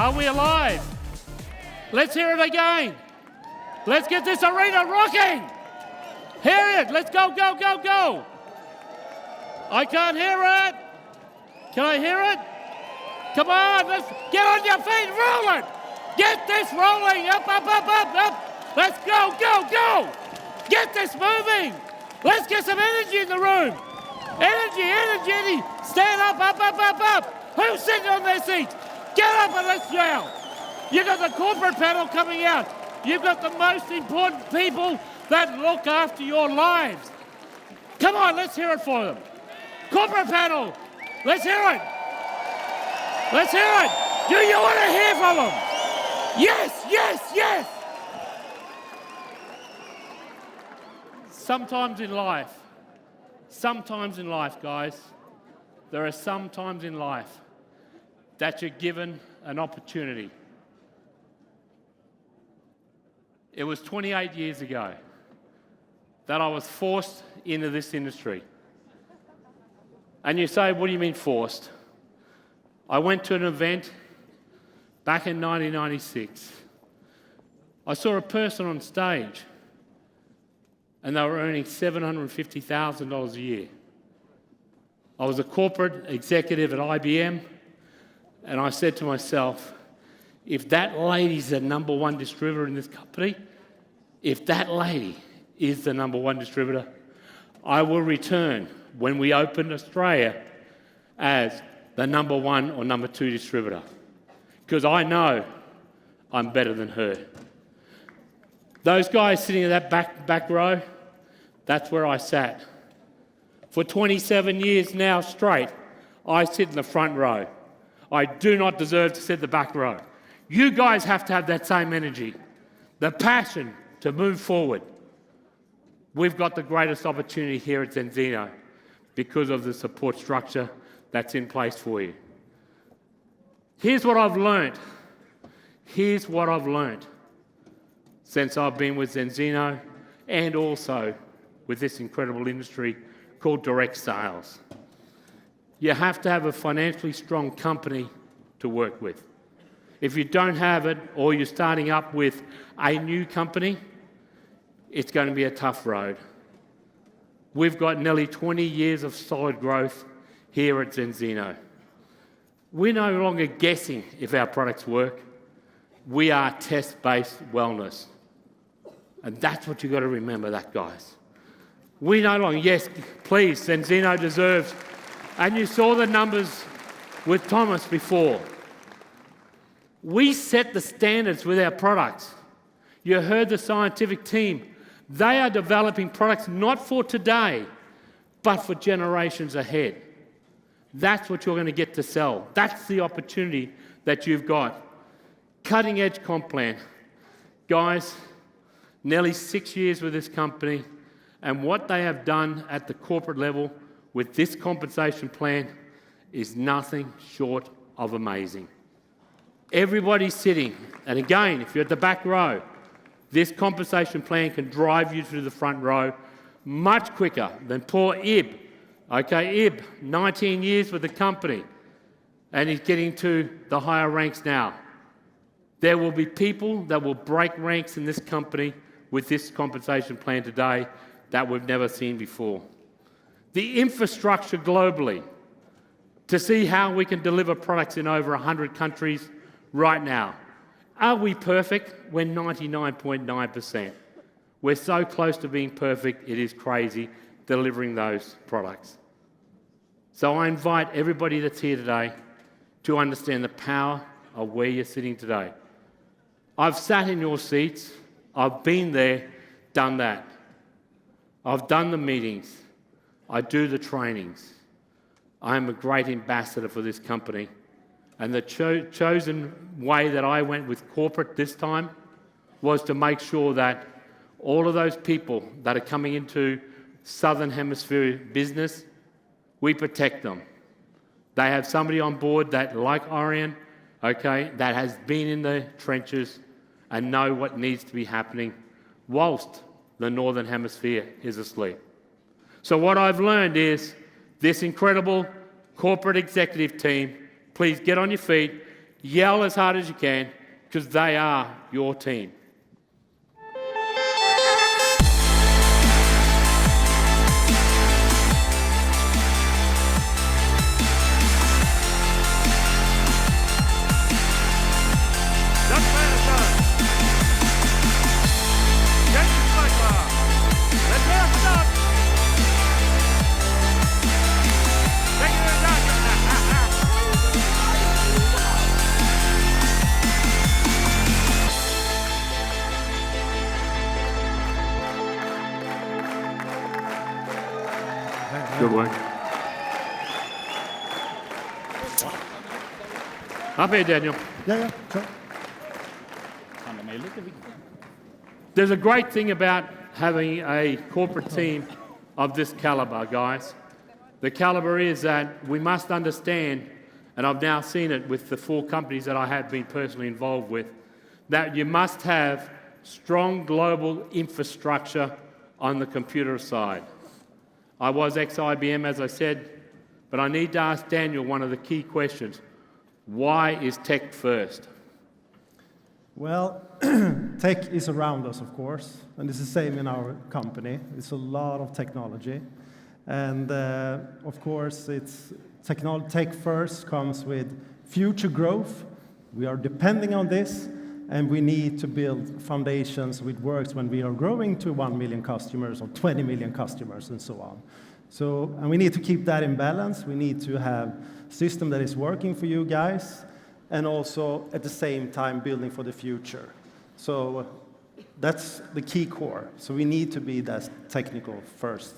Are we alive? Let's hear it again. Let's get this arena rocking. Hear it. Let's go, go, go, go. I can't hear it. Can I hear it? Come on, let's get on your feet, roll it. Get this rolling, up, up, up, up, up. Let's go, go, go. Get this moving. Let's get some energy in the room. Energy, energy, energy. Stand up, up, up, up, up. Who's sitting on their seats? Get up and let's yell. You've got the corporate panel coming out. You've got the most important people that look after your lives. Come on, let's hear it for them. Corporate panel, let's hear it. Let's hear it. Do you want to hear from them? Yes, yes, yes. Sometimes in life, guys, there are some times in life that you're given an opportunity. It was 28 years ago that I was forced into this industry. And you say, what do you mean forced? I went to an event back in 1996. I saw a person on stage and they were earning $750,000 a year. I was a corporate executive at IBM and I said to myself, if that lady's the number one distributor in this company, if that lady is the number one distributor, I will return when we open Australia as the number one or number two distributor. Because I know I'm better than her. Those guys sitting in that back row, that's where I sat. For 27 years now straight, I sit in the front row. I do not deserve to sit in the back row. You guys have to have that same energy, the passion to move forward. We've got the greatest opportunity here at Zinzino because of the support structure that's in place for you. Here's what I've learned. Here's what I've learned since I've been with Zinzino and also with this incredible industry called direct sales. You have to have a financially strong company to work with. If you don't have it or you're starting up with a new company, it's going to be a tough road. We've got nearly 20 years of solid growth here at Zinzino. We're no longer guessing if our products work. We are test-based wellness. And that's what you've got to remember, that, guys. We no longer, yes, please, Zinzino deserves, and you saw the numbers with Thomas before. We set the standards with our products. You heard the scientific team. They are developing products not for today, but for generations ahead. That's what you're going to get to sell. That's the opportunity that you've got. Cutting edge comp plan. Guys, nearly 6 years with this company, and what they have done at the corporate level with this compensation plan is nothing short of amazing. Everybody's sitting, and again, if you're at the back row, this compensation plan can drive you to the front row much quicker than poor Ib. Okay, Ib, 19 years with the company, and he's getting to the higher ranks now. There will be people that will break ranks in this company with this compensation plan today that we've never seen before. The infrastructure globally to see how we can deliver products in over 100 countries right now. Are we perfect? We're 99.9%. We're so close to being perfect, it is crazy delivering those products. So I invite everybody that's here today to understand the power of where you're sitting today. I've sat in your seats, I've been there, done that. I've done the meetings, I do the trainings. I'm a great ambassador for this company. And the chosen way that I went with corporate this time was to make sure that all of those people that are coming into Southern Hemisphere business, we protect them. They have somebody on board that, like Orion, okay, that has been in the trenches and know what needs to be happening whilst the Northern Hemisphere is asleep. So what I've learned is this incredible corporate executive team, please get on your feet. Yell as hard as you can, because they are your team. Good work. Up here, Daniel. Yeah, sure. There's a great thing about having a corporate team of this caliber, guys. The caliber is that we must understand, and I've now seen it with the 4 companies that I have been personally involved with, that you must have strong global infrastructure on the computer side. I was ex-IBM, as I said, but I need to ask Daniel one of the key questions. Why is tech first? Well, tech is around us, of course, and it's the same in our company. It's a lot of technology. And of course, tech first comes with future growth. We are depending on this, and we need to build foundations which works when we are growing to 1 million customers or 20 million customers and so on. And we need to keep that in balance. We need to have a system that is working for you guys, and also at the same time building for the future. So that's the key core. So we need to be that technical first.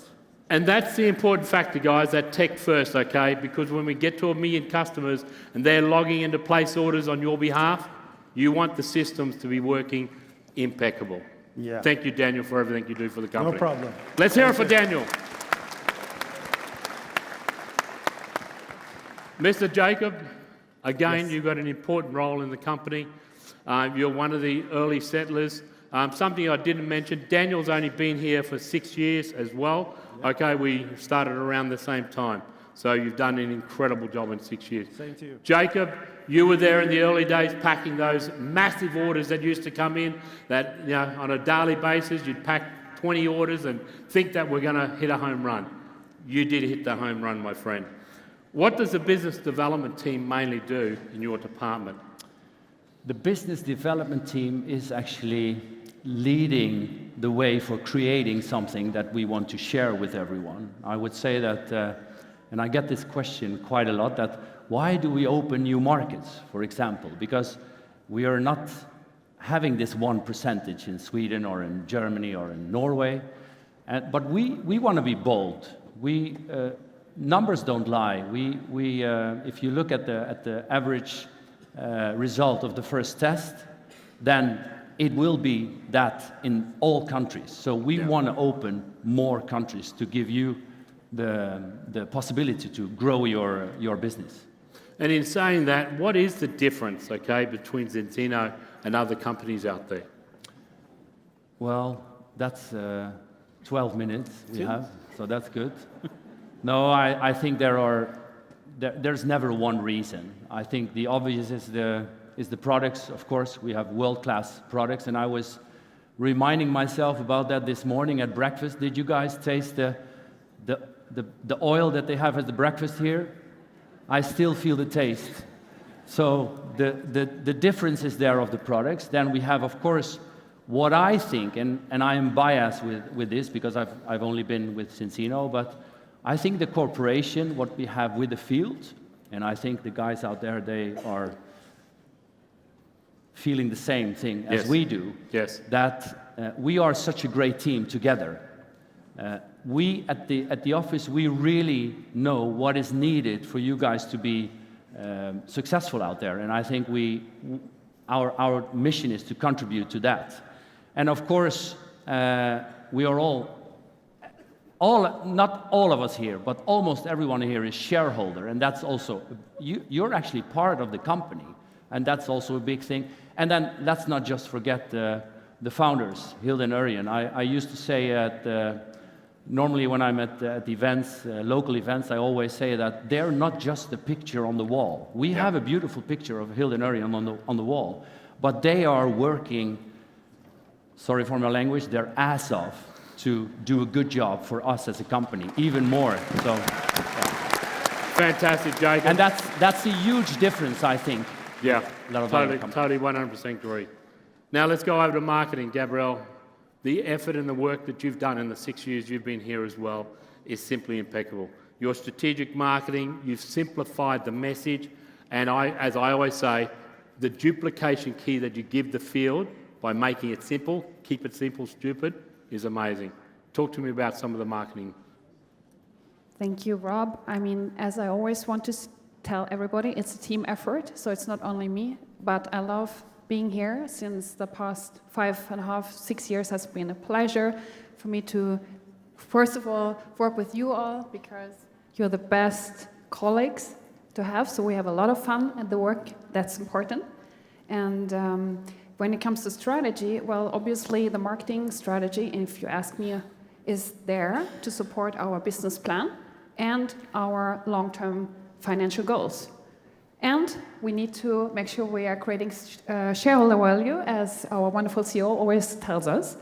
And that's the important factor, guys, that tech first, okay? Because when we get to 1 million customers and they're logging in to place orders on your behalf, you want the systems to be working impeccable. Yeah. Thank you, Daniel, for everything you do for the company. No problem. Let's hear it for Daniel. Mr. Jacob, again, Yes. you've got an important role in the company. You're one of the early settlers. Something I didn't mention, Daniel's only been here for 6 years as well. Okay, we started around the same time. So you've done an incredible job in 6 years. Same to you. Jacob, you were there in the early days packing those massive orders that used to come in, that, you know, on a daily basis you'd pack 20 orders and think that we're going to hit a home run. You did hit the home run, my friend. What does the business development team mainly do in your department? The business development team is actually leading the way for creating something that we want to share with everyone. I would say that, and I get this question quite a lot, that why do we open new markets, for example? Because we are not having this 1% in Sweden or in Germany or in Norway, but we want to be bold. Numbers don't lie. If you look at the average result of the first test, then it will be that in all countries. So we want to open more countries to give you the possibility to grow your business. And in saying that, what is the difference, okay, between Zinzino and other companies out there? Well, that's 12 minutes we have, so that's good. No, I think there's never one reason. I think the obvious is the products. Of course, we have world-class products, and I was reminding myself about that this morning at breakfast. Did you guys taste the oil that they have at the breakfast here? I still feel the taste. So the difference is there of the products. Then we have, of course, what I think, and I am biased with this because I've only been with Zinzino, but I think the cooperation, what we have with the field, and I think the guys out there, they are feeling the same thing as we do. Yes. That we are such a great team together. We at the office, we really know what is needed for you guys to be successful out there, and I think our mission is to contribute to that. And of course, we are not all of us here, but almost everyone here is shareholder, and that's also, you're actually part of the company, and that's also a big thing. And then let's not just forget the founders, Hilde and Örjan. I used to say at Normally when I'm at events, local events, I always say that they're not just a picture on the wall. We have a beautiful picture of Hilden Örjan on the wall, but they are working, sorry for my language, their ass off to do a good job for us as a company, even more. So, fantastic, Jacob. And that's a huge difference, I think. Yeah, totally 100% agree. Now let's go over to marketing, Gabrielle. The effort and the work that you've done in the 6 years you've been here as well is simply impeccable. Your strategic marketing, you've simplified the message, and as I always say, the duplication key that you give the field by making it simple, keep it simple, stupid, is amazing. Talk to me about some of the marketing. Thank you, Rob. I mean, as I always want to tell everybody, it's a team effort, so it's not only me, but I love being here since the past 5.5, 6 years has been a pleasure for me to, first of all, work with you all because you're the best colleagues to have, so we have a lot of fun at the work, that's important. And when it comes to strategy, well, obviously the marketing strategy, if you ask me, is there to support our business plan and our long-term financial goals. And we need to make sure we are creating shareholder value, as our wonderful CEO always tells us.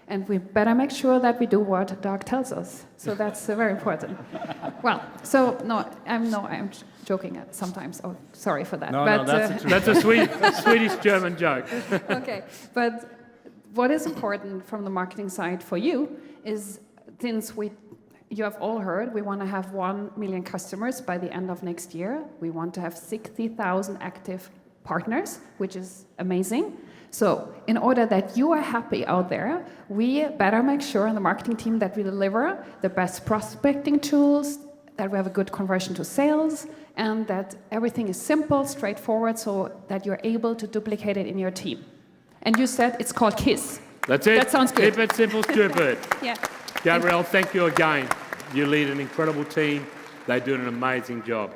And we better make sure that we do what Doug tells us. So that's very important. Well, so I'm joking sometimes. Oh, sorry for that. No, that's a Swedish-German joke. Okay, but what is important from the marketing side for you is, since you have all heard, we want to have 1 million customers by the end of next year. We want to have 60,000 active partners, which is amazing. So in order that you are happy out there, we better make sure in the marketing team that we deliver the best prospecting tools, that we have a good conversion to sales, and that everything is simple, straightforward, so that you're able to duplicate it in your team. And you said it's called KISS. That's it. That sounds good. Keep it simple, stupid. Yeah. Gabrielle, thank you again. You lead an incredible team. They do an amazing job.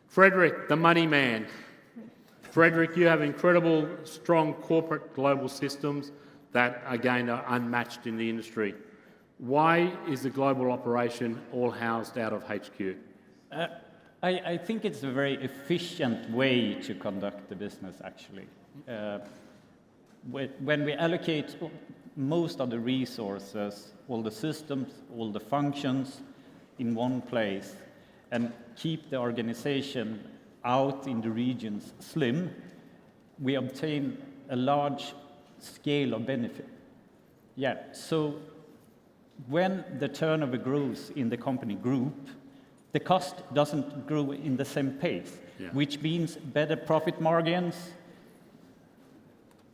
Frederick, the money man. Frederick, you have incredible, strong corporate global systems that, again, are unmatched in the industry. Why is the global operation all housed out of HQ? I think it's a very efficient way to conduct the business, actually. When we allocate most of the resources, all the systems, all the functions in one place, and keep the organization out in the regions slim, we obtain a large scale of benefit. Yeah, so when the turnover grows in the company group, the cost doesn't grow in the same pace, which means better profit margins,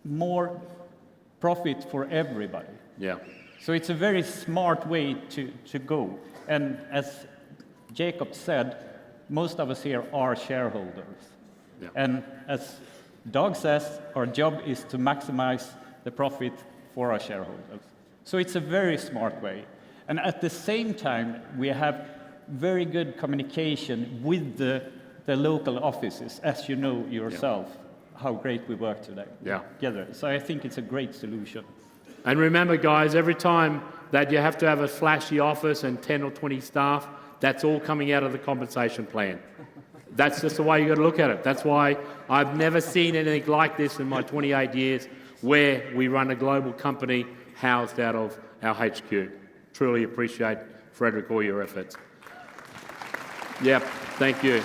more profit for everybody. Yeah. So it's a very smart way to go. And as Jacob said, most of us here are shareholders. Yeah. And as Doug says, our job is to maximize the profit for our shareholders. So it's a very smart way. And at the same time, we have very good communication with the local offices, as you know yourself, how great we work together. So I think it's a great solution. And remember, guys, every time that you have to have a flashy office and 10 or 20 staff, that's all coming out of the compensation plan. That's just the way you got to look at it. That's why I've never seen anything like this in my 28 years where we run a global company housed out of our HQ. Truly appreciate, Frederick, all your efforts. Yep, thank you.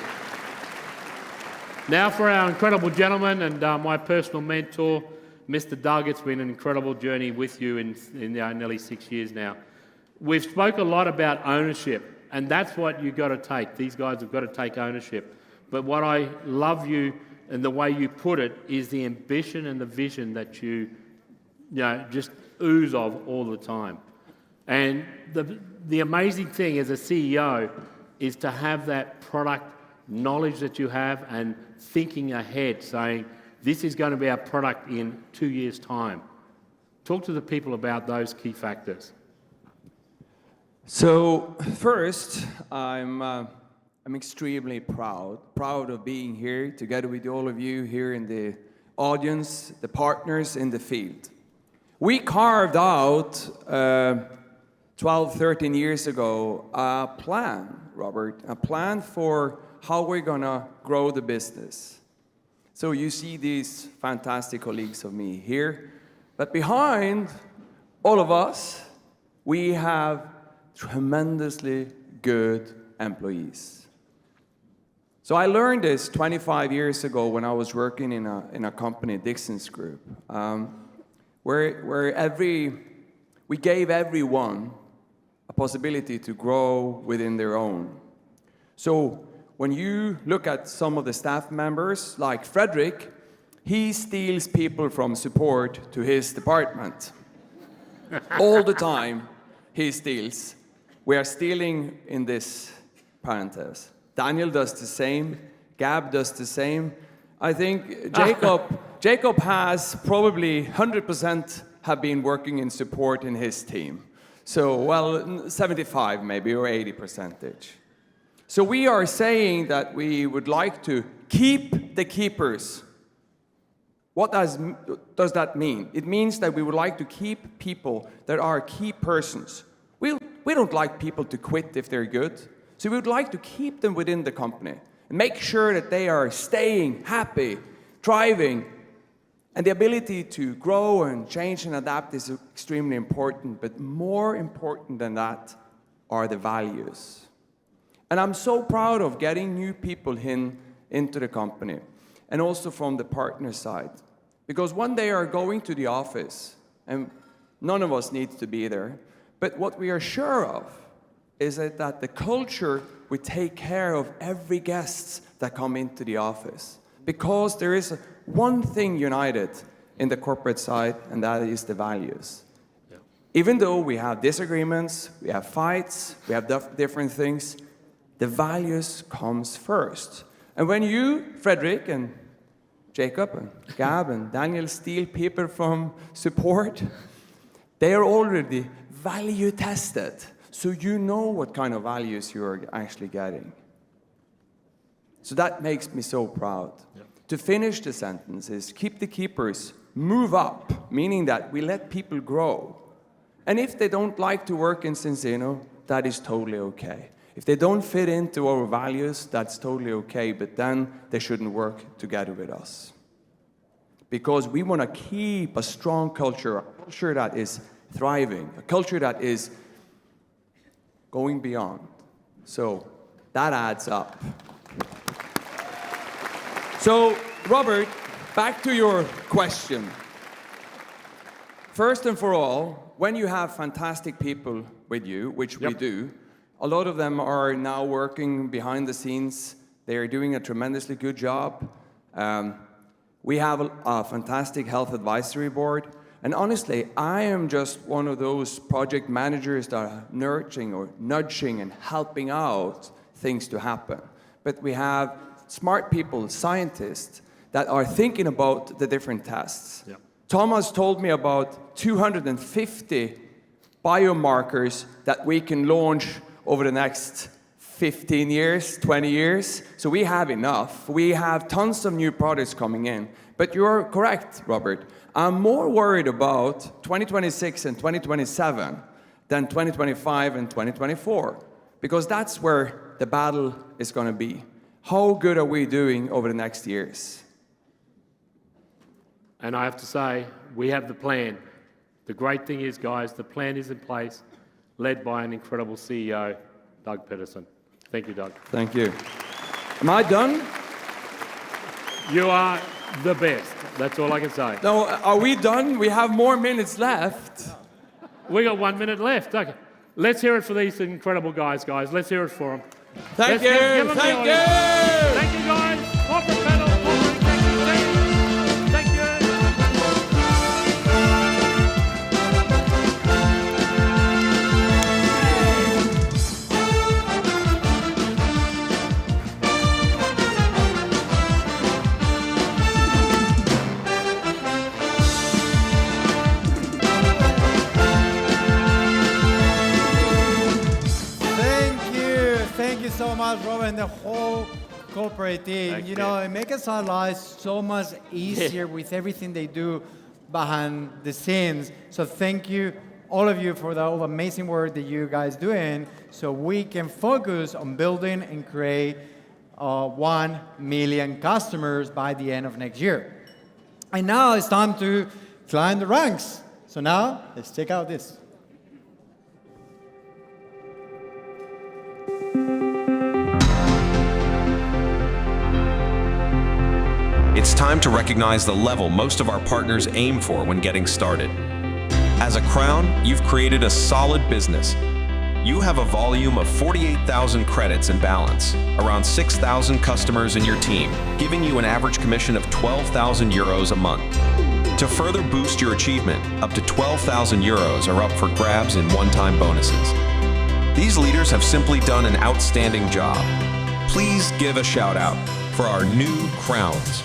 Now for our incredible gentleman and my personal mentor, Mr. Doug. It's been an incredible journey with you in nearly 6 years now. We've spoke a lot about ownership, and that's what you've got to take. These guys have got to take ownership. But what I love you and the way you put it is the ambition and the vision that you just ooze of all the time. And the amazing thing as a CEO is to have that product knowledge that you have and thinking ahead, saying, this is going to be our product in 2 years' time. Talk to the people about those key factors. So first, I'm extremely proud of being here together with all of you here in the audience, the partners in the field. We carved out 12, 13 years ago, a plan, Robert, a plan for how we're gonna grow the business. So you see these fantastic colleagues of me here, but behind all of us, we have tremendously good employees. So I learned this 25 years ago when I was working in a company, Dixon's Group, where we gave everyone a possibility to grow within their own. So when you look at some of the staff members, like Frederick, he steals people from support to his department. All the time, he steals. We are stealing in this parenthesis. Daniel does the same. Gab does the same. I think Jacob has probably 100% have been working in support in his team. So, well, 75 maybe, or 80%. So we are saying that we would like to keep the keepers. What does that mean? It means that we would like to keep people that are key persons. We don't like people to quit if they're good. So we would like to keep them within the company and make sure that they are staying happy, thriving. And the ability to grow and change and adapt is extremely important, but more important than that are the values. And I'm so proud of getting new people into the company, and also from the partner side. Because when they are going to the office, and none of us needs to be there, but what we are sure of is that the culture will take care of every guest that come into the office. Because there is one thing united in the corporate side, and that is the values. Yeah. Even though we have disagreements, we have fights, we have different things, the values comes first. And when you, Frederick, and Jacob, and Gab, and Daniel steal people from support, they are already value tested. So you know what kind of values you're actually getting. So that makes me so proud. Yeah. To finish the sentence is keep the keepers, move up, meaning that we let people grow. And if they don't like to work in Zinzino, that is totally okay. If they don't fit into our values, that's totally okay, but then they shouldn't work together with us. Because we want to keep a strong culture, a culture that is thriving, a culture that is going beyond. So that adds up. So, Robert, back to your question. First and for all, when you have fantastic people with you, which we do, a lot of them are now working behind the scenes. They are doing a tremendously good job. We have a fantastic health advisory board. And honestly, I am just one of those project managers that are nurturing or nudging and helping out things to happen. But we have smart people, scientists, that are thinking about the different tests. Yeah. Thomas told me about 250 biomarkers that we can launch over the next 15 years, 20 years. So we have enough. We have tons of new products coming in. But you're correct, Robert. I'm more worried about 2026 and 2027 than 2025 and 2024. Because that's where the battle is going to be. How good are we doing over the next years? And I have to say, we have the plan. The great thing is, guys, the plan is in place, led by an incredible CEO, Doug Peterson. Thank you, Doug. Thank you. Am I done? You are the best. That's all I can say. No, are we done? We have more minutes left. We got 1 minute left. Okay. Let's hear it for these incredible guys. Let's hear it for them. Thank you. Thank you. Thank you, guys. Corporate panel, corporate executive team. Thank you. Thank you so much, Robert, and the whole corporate team. Thank you know, it makes our lives so much easier with everything they do behind the scenes. So thank you all of you for the amazing work that you guys doing, so we can focus on building and create 1 million customers by the end of next year. And now it's time to climb the ranks. So now let's check out this. It's time to recognize the level most of our partners aim for when getting started. As a Crown, you've created a solid business. You have a volume of 48,000 credits in balance, around 6,000 customers in your team, giving you an average commission of 12,000 euros a month. To further boost your achievement, up to 12,000 euros are up for grabs in one-time bonuses. These leaders have simply done an outstanding job. Please give a shout out for our new Crowns.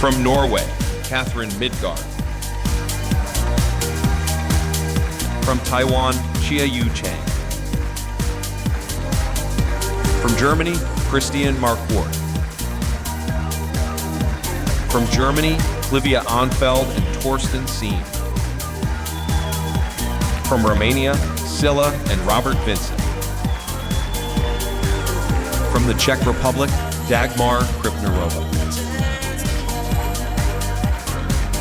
From Norway, Catherine Midgard. From Taiwan, Chia-Yu Chang. From Germany, Christian Marquardt. From Germany, Livia Anfeld and Torsten Siem. From Romania, Silla and Robert Vincent. From the Czech Republic, Dagmar Kripnarova.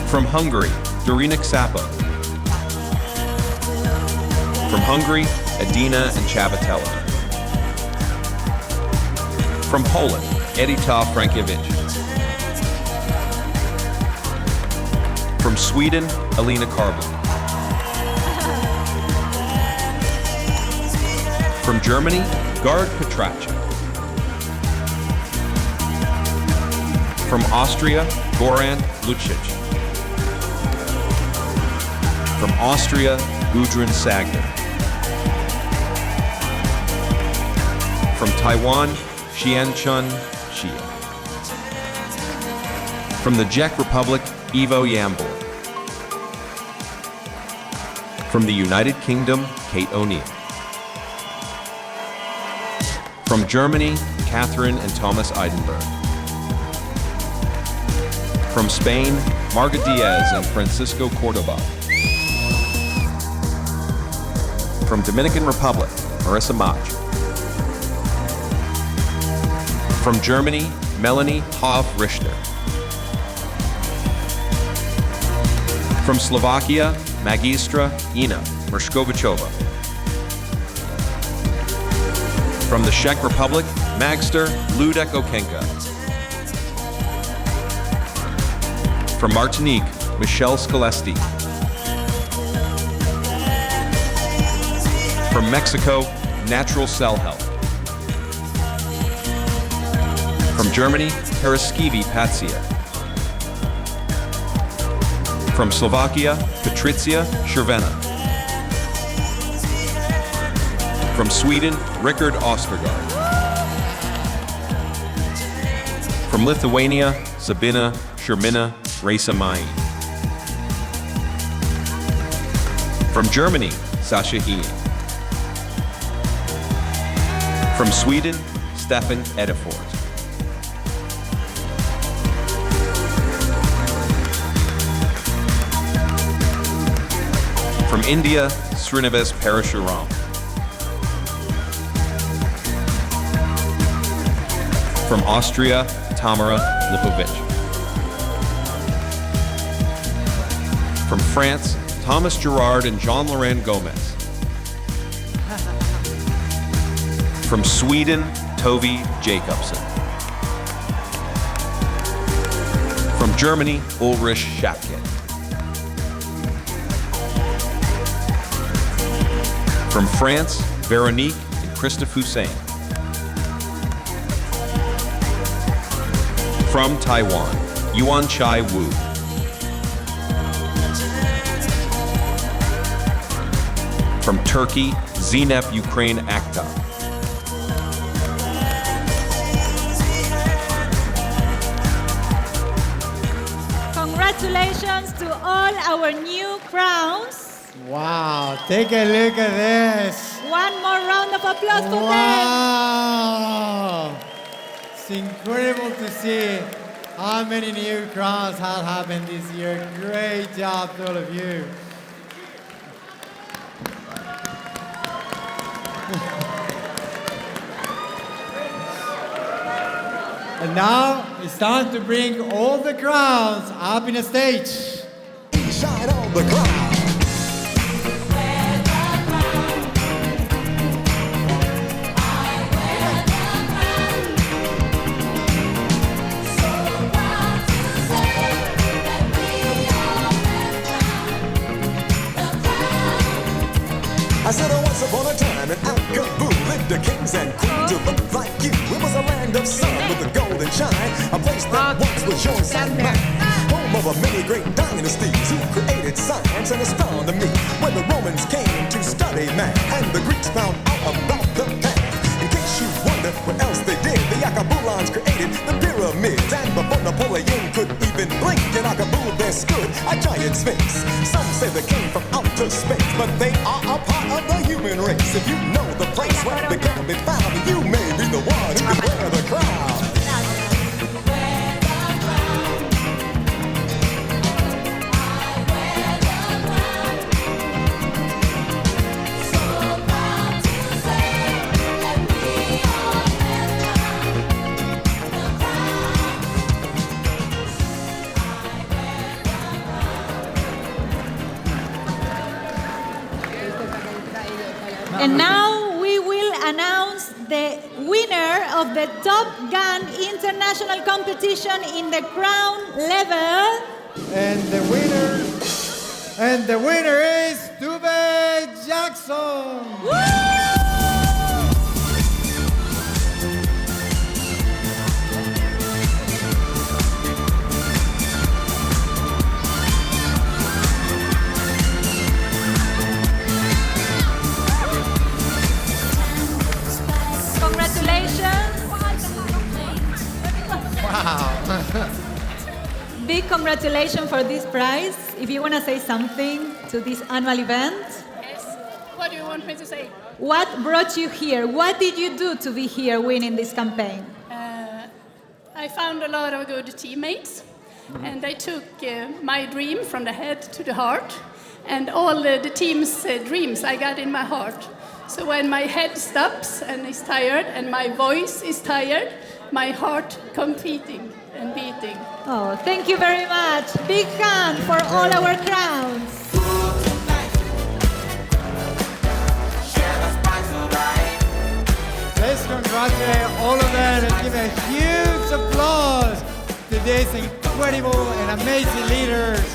From Hungary, Dorinik Sapo. From Hungary, Adina and Chavatella. From Poland, Edita Frankiewicz. From Sweden, Alina Karbu. From Germany, Gard Petrache. From Austria, Goran Lucic. From Austria, Gudrun Sagner. From Taiwan, Xianchun Xia. From the Czech Republic, Ivo Yambor. From the United Kingdom, Kate O'Neill. From Germany, Catherine and Thomas Eidenberg. From Spain, Marga Diaz and Francisco Cordoba. From Dominican Republic, Marissa Mach. From Germany, Melanie Hoff-Richter. From Slovakia, Magistra Ina Mershkovichova. From the Czech Republic, Magster Ludek Okenka. From Martinique, Michelle Scalesti. From Mexico, Natural Cell Health. From Germany, Paraskivi Patsia. From Slovakia, Patricia Shervena. From Sweden, Rickard Ostergaard. From Lithuania, Sabina Shermina Reisamai. From Germany, Sasha Healy. From Sweden, Stefan Edefort. From India, Srinivas Parashuram. From Austria, Tamara Lipovic. From France, Thomas Gerard and Jean-Laurent Gomez. From Sweden, Tovi Jacobsen. From Germany, Ulrich Schapke. From France, Veronique and Christophe Hussein. From Taiwan, Yuan Chai Wu. From Turkey, Zeynep Ukraine Akta. Congratulations to all our new crowns. Wow, take a look at this. One more round of applause for them. Wow! It's incredible to see how many new crowns have happened this year. Great job to all of you. And now it's time to bring all the crowns up in a stage. Shine on the crown. I said once upon a time in Alcaboo lived the kings and queens who looked like you. It was a land of sun with a golden shine, a place that once was yours and mine. Home of a many great dynasties who created science and astronomy. When the Romans came to study math and the Greeks found out about the path. In case you wonder what else they did, the Akabulans created the pyramids. And before Napoleon could even blink, in Akaboo there stood a giant sphinx. Some say they came from outer space, but they are a part of the human race. If you know the place where they can be found, you may be the one who can wear the crown. And now we will announce the winner of the Top Gun International Competition in the crown level. And the winner is Tuve Jackson. Congratulations. Wow. Big congratulations for this prize. If you want to say something to this annual event. Yes. What do you want me to say? What brought you here? What did you do to be here winning this campaign? I found a lot of good teammates, and I took my dream from the head to the heart, and all the team's dreams I got in my heart. So when my head stops and is tired, and my voice is tired, my heart competing and beating. Oh, thank you very much. Big hand for all our crowns. Let's congratulate all of them and give a huge applause to these incredible and amazing leaders.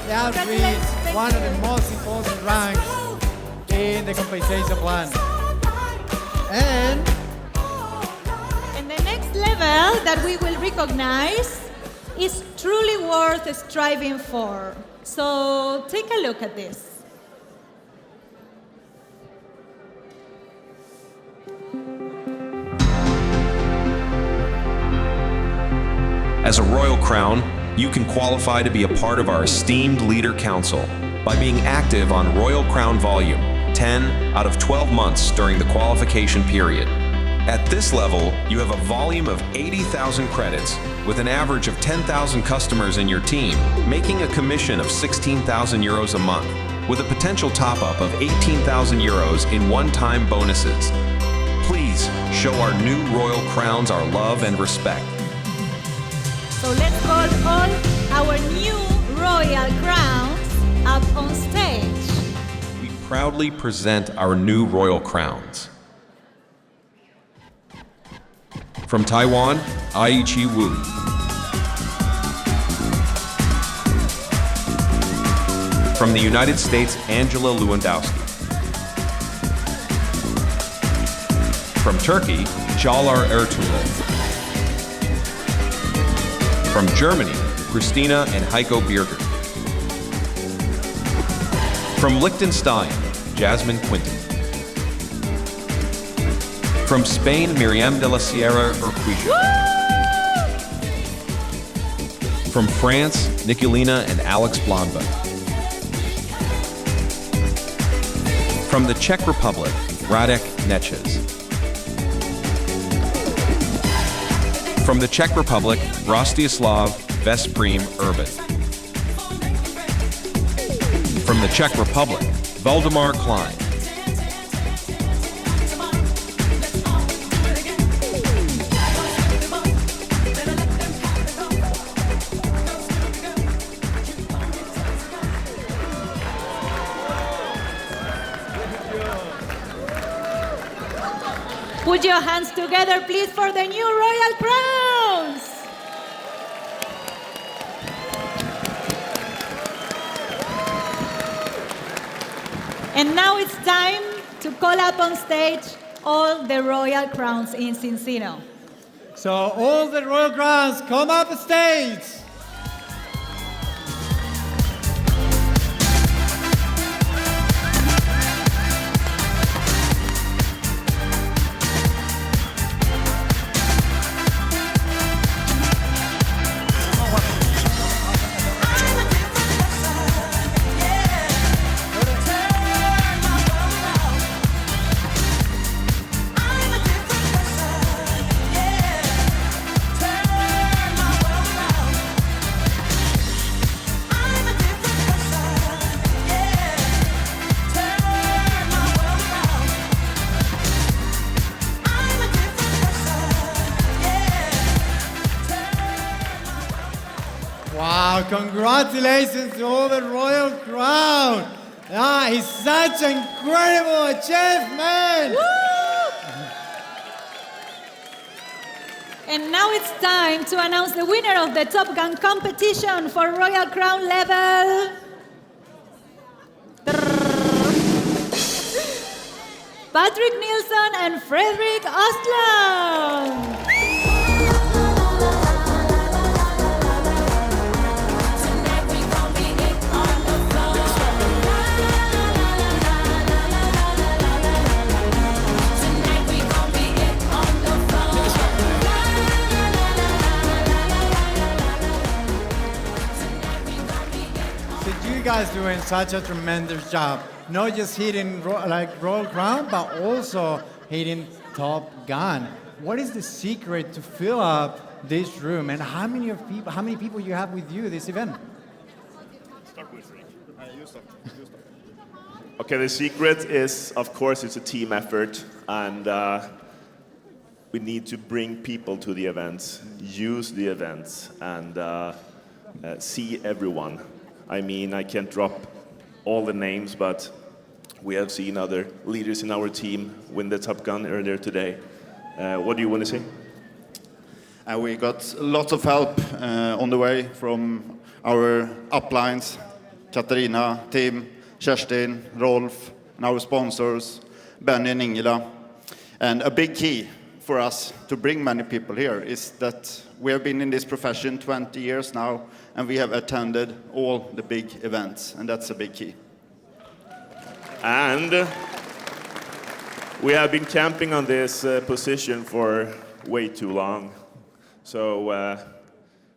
They have reached one of the most important ranks in the compensation plan. And the next level that we will recognize is truly worth striving for. So take a look at this. As a Royal Crown, you can qualify to be a part of our esteemed Leader Council by being active on Royal Crown Volume 10 out of 12 months during the qualification period. At this level, you have a volume of 80,000 credits with an average of 10,000 customers in your team, making a commission of 16,000 euros a month with a potential top-up of 18,000 euros in one-time bonuses. Please show our new Royal Crowns our love and respect. So let's call all our new Royal Crowns up on stage. We proudly present our new Royal Crowns. From Taiwan, AE24 Wu. From the United States, Angela Lewandowski. From Turkey, Çağlar Ertuğrul. From Germany, Christina and Heiko Birger. From Liechtenstein, Jasmine Quinton. From Spain, Miriam de la Sierra Urquijo. From France, Nicolina and Alex Blonba. From the Czech Republic, Radek Neches. From the Czech Republic, Rostislav Vesprim Urban. From the Czech Republic, Valdemar Klein. Put your hands together, please, for the new royal crowns. And now it's time to call up on stage all the royal crowns in Zinzino. So all the royal crowns, come up stage. Wow, congratulations to all the royal crown. It's such an incredible achievement. And now it's time to announce the winner of the Top Gun competition for Royal Crown level. Patrick Nilsson and Fredrik Ostlund. You guys doing such a tremendous job. Not just hitting Royal Crown, but also hitting Top Gun. What is the secret to fill up this room, and how many people you have with you this event? Start with Rick. You start. Okay, the secret is, of course, it's a team effort, and we need to bring people to the events, use the events, and see everyone. I mean, I can't drop all the names, but we have seen other leaders in our team win the Top Gun earlier today. What do you want to say? We got lots of help on the way from our uplines, Katarina, Tim, Kerstin, Rolf, and our sponsors, Benny and Ingela. And a big key for us to bring many people here is that we have been in this profession 20 years now, and we have attended all the big events, and that's a big key. And we have been camping on this position for way too long. So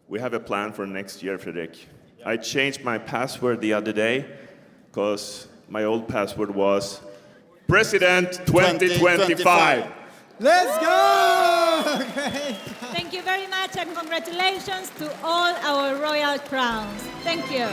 we have a plan for next year, Fredrik. I changed my password the other day because my old password was President 2025. Let's go! Thank you very much, and congratulations to all our royal crowns. Thank you.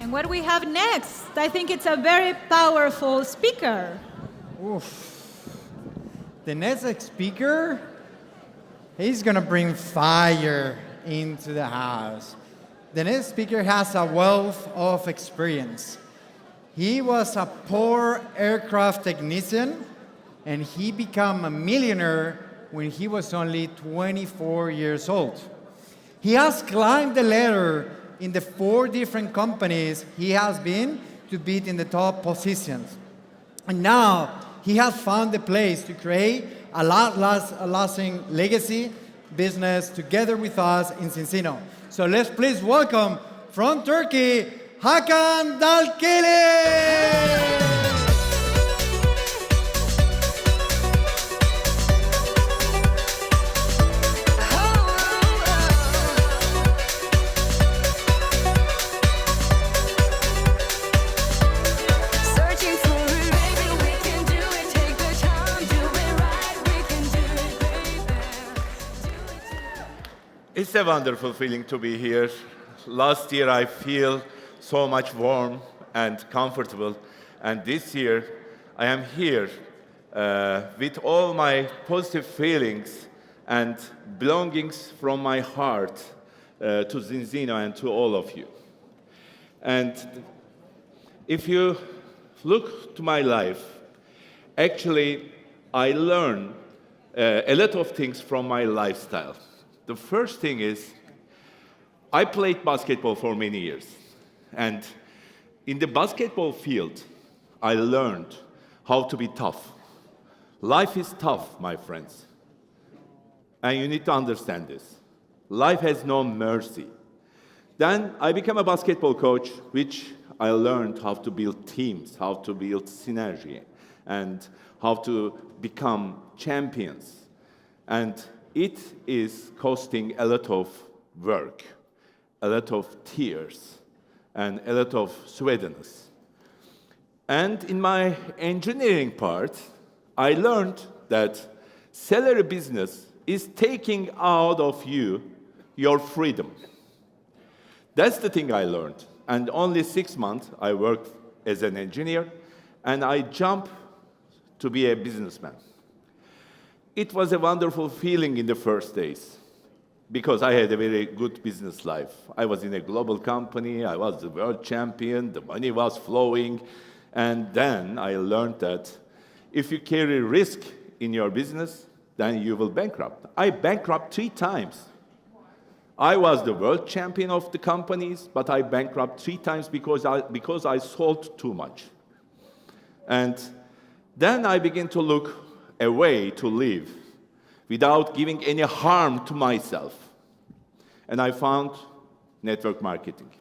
What we have next, I think it's a very powerful speaker. Oof. The next speaker, he's gonna bring fire into the house. The next speaker has a wealth of experience. He was a poor aircraft technician, and he became a millionaire when he was only 24 years old. He has climbed the ladder in the 4 different companies he has been to be in the top positions. And now he has found the place to create a lasting legacy business together with us in Zinzino. So let's please welcome from Turkey, Hakan Dalkili! It's a wonderful feeling to be here. Last year I feel so much warm and comfortable, and this year I am here with all my positive feelings and belongings from my heart to Zinzino and to all of you. And if you look to my life, actually I learn a lot of things from my lifestyle. The first thing is, I played basketball for many years. And in the basketball field, I learned how to be tough. Life is tough, my friends. And you need to understand this. Life has no mercy. Then I became a basketball coach, which I learned how to build teams, how to build synergy, and how to become champions. And it is costing a lot of work, a lot of tears, and a lot of sweatedness. And in my engineering part, I learned that salary business is taking out of you your freedom. That's the thing I learned. And only 6 months I worked as an engineer, and I jumped to be a businessman. It was a wonderful feeling in the first days because I had a very good business life. I was in a global company, I was the world champion, the money was flowing, and then I learned that if you carry risk in your business, then you will bankrupt. I bankrupt 3 times. I was the world champion of the companies, but I bankrupt 3 times because I sold too much. And then I began to look a way to live without giving any harm to myself. And I found network marketing.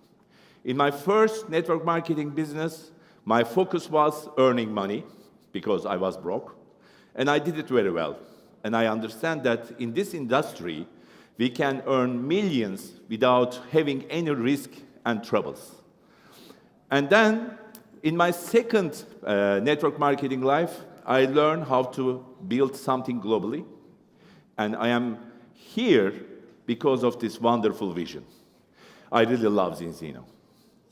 In my first network marketing business, my focus was earning money because I was broke, and I did it very well. And I understand that in this industry, we can earn millions without having any risk and troubles. And then, in my second network marketing life, I learned how to build something globally, and I am here because of this wonderful vision. I really love Zinzino.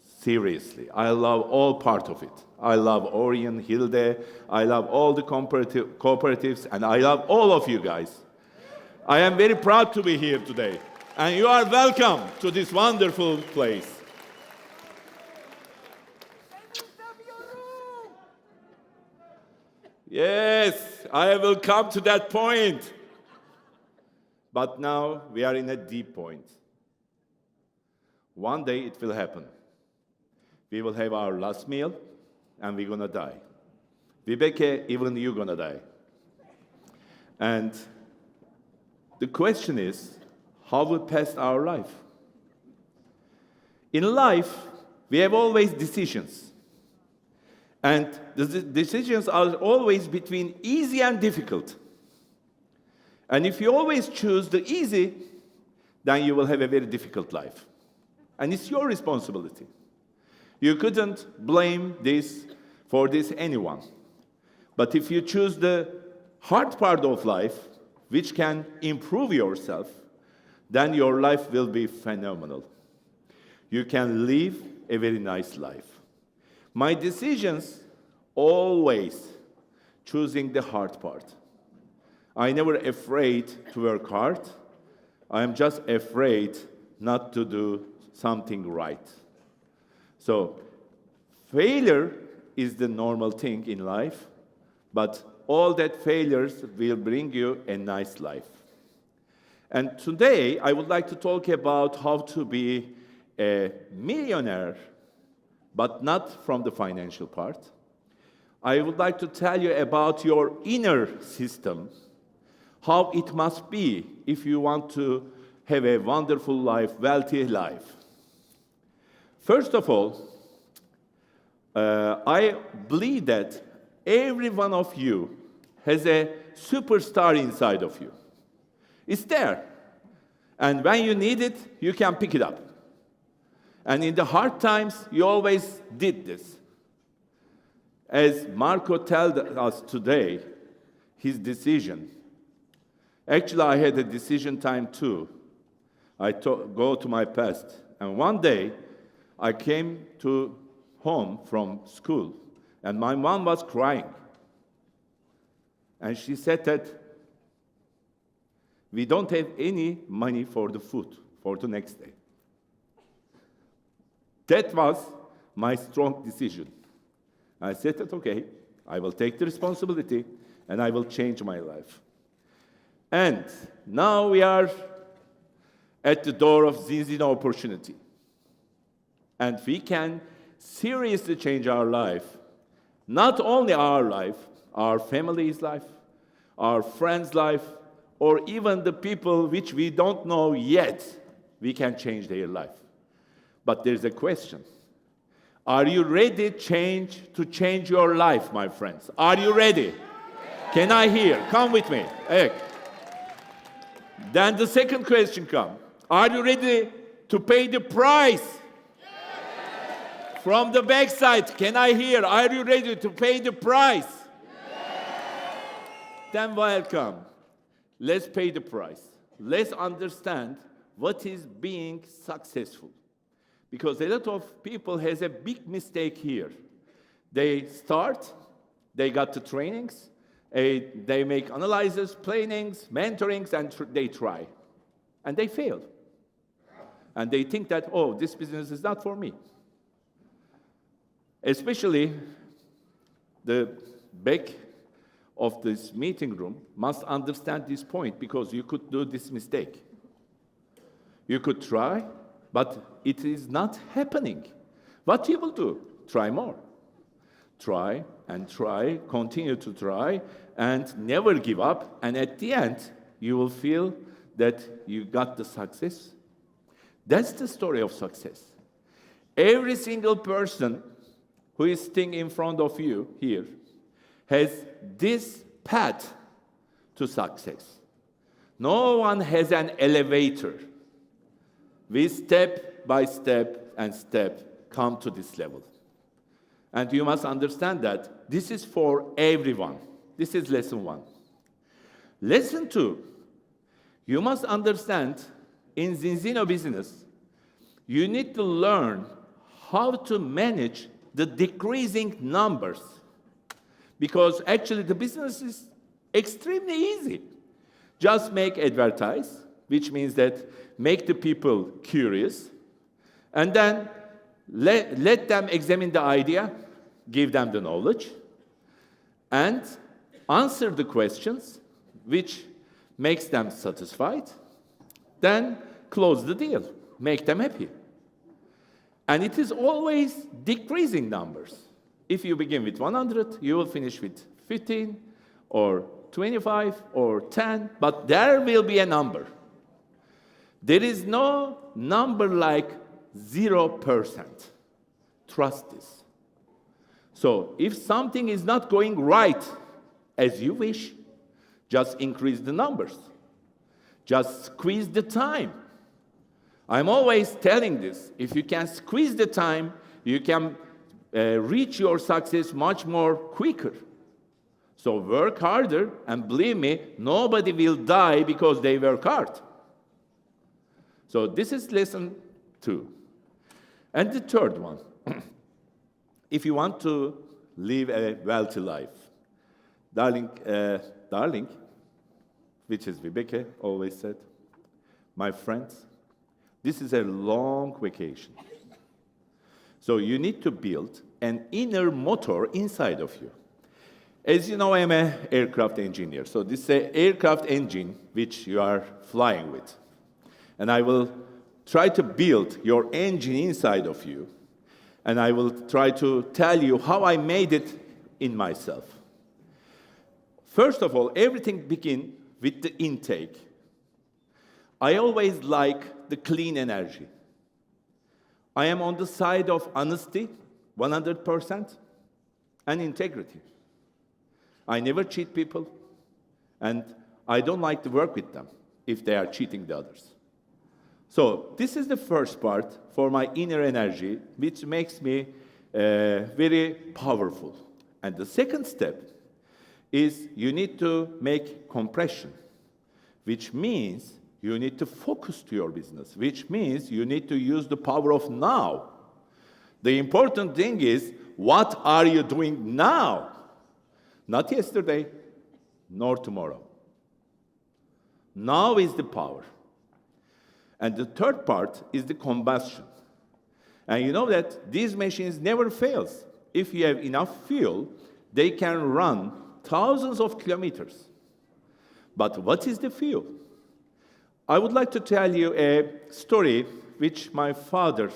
Seriously, I love all part of it. I love Orion, Hilde, I love all the cooperatives, and I love all of you guys. I am very proud to be here today, and you are welcome to this wonderful place. Yes, I will come to that point. But now we are in a deep point. One day it will happen. We will have our last meal, and we're gonna die. Vibeke, even you're gonna die. And the question is, how we pass our life? In life, we have always decisions. And the decisions are always between easy and difficult. And if you always choose the easy, then you will have a very difficult life. And it's your responsibility. You couldn't blame this for anyone. But if you choose the hard part of life, which can improve yourself, then your life will be phenomenal. You can live a very nice life. My decisions always choosing the hard part. I never afraid to work hard. I am just afraid not to do something right. So failure is the normal thing in life, but all that failures will bring you a nice life. And today, I would like to talk about how to be a millionaire, but not from the financial part. I would like to tell you about your inner system, how it must be if you want to have a wonderful life, wealthy life. First of all, I believe that every one of you has a superstar inside of you. It's there. And when you need it, you can pick it up. And in the hard times, you always did this. As Marco told us today, his decision. Actually, I had a decision time too. I go to my past. And one day, I came to home from school, and my mom was crying. And she said that we don't have any money for the food for the next day. That was my strong decision. I said that, okay, I will take the responsibility and I will change my life. And now we are at the door of Zinzino opportunity. And we can seriously change our life. Not only our life, our family's life, our friends' life, or even the people which we don't know yet, we can change their life. But there's a question. Are you ready to change your life, my friends? Are you ready? Can I hear? Come with me. Hey. Then the second question comes. Are you ready to pay the price? From the backside, can I hear? Are you ready to pay the price? Then welcome. Let's pay the price. Let's understand what is being successful. Because a lot of people has a big mistake here. They start, they got the trainings, they make analyses, plannings, mentorings, and they try. And they fail. And they think that, oh, this business is not for me. Especially the back of this meeting room must understand this point, because you could do this mistake. You could try, but it is not happening. What you will do? Try more. Try and try, continue to try, and never give up. And at the end, you will feel that you got the success. That's the story of success. Every single person who is sitting in front of you here has this path to success. No one has an elevator. We step by step and step come to this level. And you must understand that this is for everyone. This is lesson 1. Lesson 2, you must understand in Zinzino business, you need to learn how to manage the decreasing numbers. Because actually the business is extremely easy. Just make advertise, which means that make the people curious, and then let them examine the idea, give them the knowledge, and answer the questions which makes them satisfied, then close the deal, make them happy. And it is always decreasing numbers. If you begin with 100, you will finish with 15 or 25 or 10, but there will be a number. There is no number like 0%. Trust this. So if something is not going right as you wish, just increase the numbers. Just squeeze the time. I'm always telling this. If you can squeeze the time, you can reach your success much more quicker. So work harder, and believe me, nobody will die because they work hard. So this is lesson 2. And the third one, if you want to live a wealthy life, darling, which is Vibeke always said, my friends, This is a long vacation. So you need to build an inner motor inside of you. As you know, I'm an aircraft engineer. So this is an aircraft engine which you are flying with. And I will try to build your engine inside of you. And I will try to tell you how I made it in myself. First of all, everything begins with the intake. I always like the clean energy. I am on the side of honesty, 100%, and integrity. I never cheat people, and I don't like to work with them if they are cheating the others. So this is the first part for my inner energy, which makes me very powerful. And the second step is you need to make compression, which means you need to focus to your business, which means you need to use the power of now. The important thing is, what are you doing now? Not yesterday, nor tomorrow. Now is the power. And the third part is the combustion. And you know that these machines never fail. If you have enough fuel, they can run thousands of kilometers. But what is the fuel? I would like to tell you a story which my father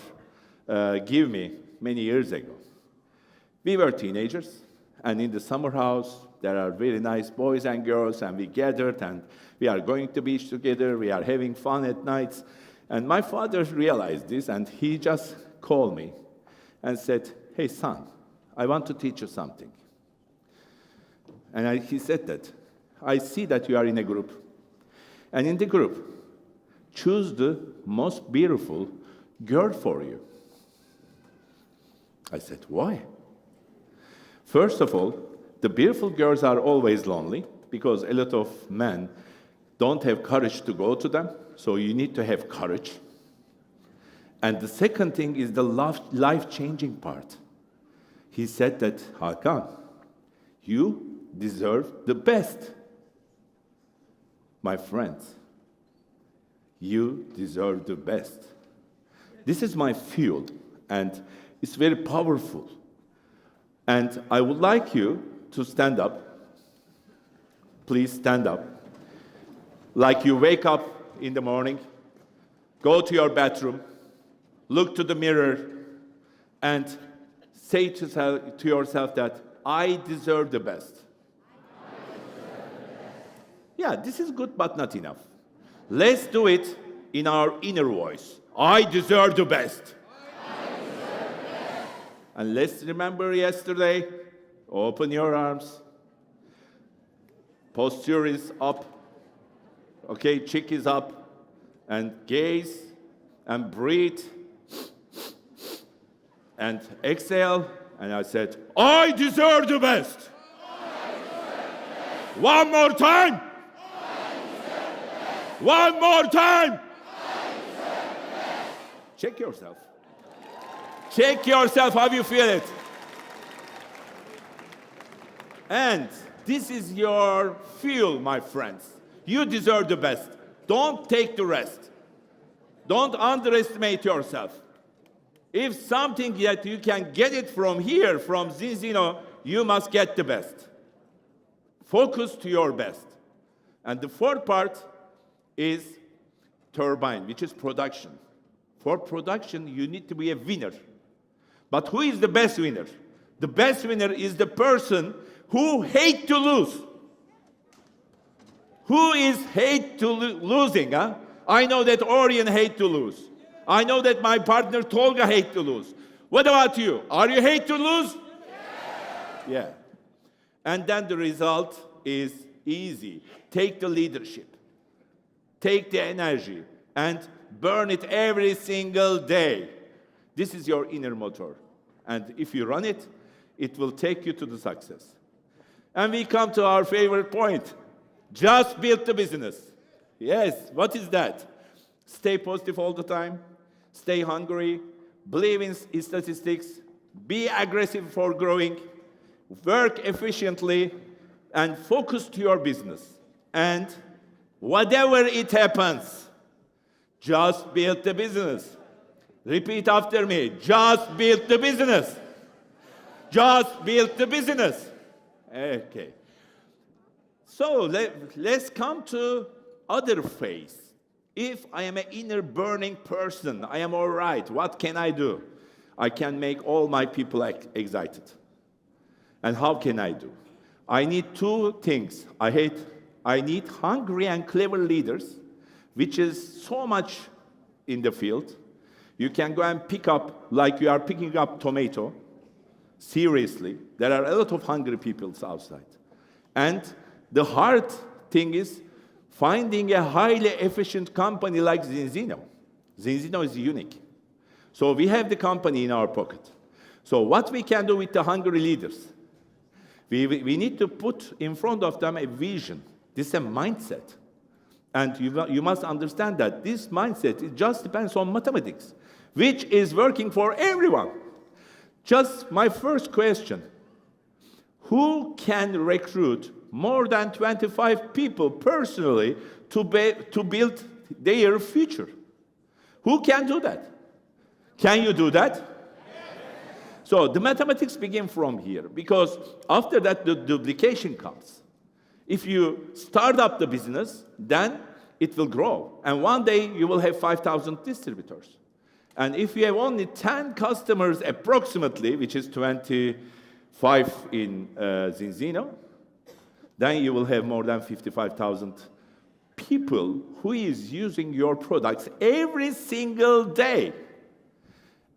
gave me many years ago. We were teenagers, and in the summer house, there are very nice boys and girls, and we gathered, and we are going to beach together, we are having fun at nights. And my father realized this, and he just called me and said, "Hey, son, I want to teach you something." And he said that, "I see that you are in a group. And in the group, choose the most beautiful girl for you." I said, "Why?" First of all, the beautiful girls are always lonely because a lot of men don't have courage to go to them, so you need to have courage. And the second thing is the life-changing part. He said that, "Hakan, you deserve the best." My friends, you deserve the best. This is my fuel, and it's very powerful. And I would like you to stand up. Please stand up. Like you wake up in the morning, go to your bathroom, look to the mirror, and say to yourself that, "I deserve the best." Yeah, this is good, but not enough. Let's do it in our inner voice. I deserve the best. And let's remember yesterday, open your arms. Posture is up. Okay, cheek is up. And gaze and breathe. And exhale. And I said, "I deserve the best." One more time. One more time. Check yourself. Check yourself how you feel it. And this is your fuel, my friends. You deserve the best. Don't take the rest. Don't underestimate yourself. If something that you can get it from here, from Zinzino, you must get the best. Focus to your best. And the fourth part is turbine, which is production. For production, you need to be a winner. But who is the best winner? The best winner is the person who hates to lose. Who is hate to losing? Huh? I know that Orion hates to lose. I know that my partner Tolga hates to lose. What about you? Are you hate to lose? Yeah. And then the result is easy. Take the leadership. Take the energy and burn it every single day. This is your inner motor. And if you run it, it will take you to the success. And we come to our favorite point. Just build the business. Yes, what is that? Stay positive all the time. Stay hungry. Believe in statistics. Be aggressive for growing. Work efficiently. And focus to your business. And whatever it happens, Just build the business. Repeat after me. Just build the business. Just build the business. Okay. So let's come to other phase. If I am an inner burning person, I am all right. What can I do? I can make all my people excited. And how can I do? I need two things. I need hungry and clever leaders, which is so much in the field. You can go and pick up, like you are picking up tomato. Seriously, there are a lot of hungry people outside. And the hard thing is finding a highly efficient company like Zinzino. Zinzino is unique. So we have the company in our pocket. So what we can do with the hungry leaders? We need to put in front of them a vision. This is a mindset. And you must understand that this mindset, it just depends on mathematics, which is working for everyone. Just my first question, who can recruit more than 25 people personally to build their future? Who can do that? Can you do that? So the mathematics begin from here, because after that the duplication comes. If you start up the business, then it will grow. And one day you will have 5,000 distributors. And if you have only 10 customers approximately, which is 25 in Zinzino, then you will have more than 55,000 people who is using your products every single day.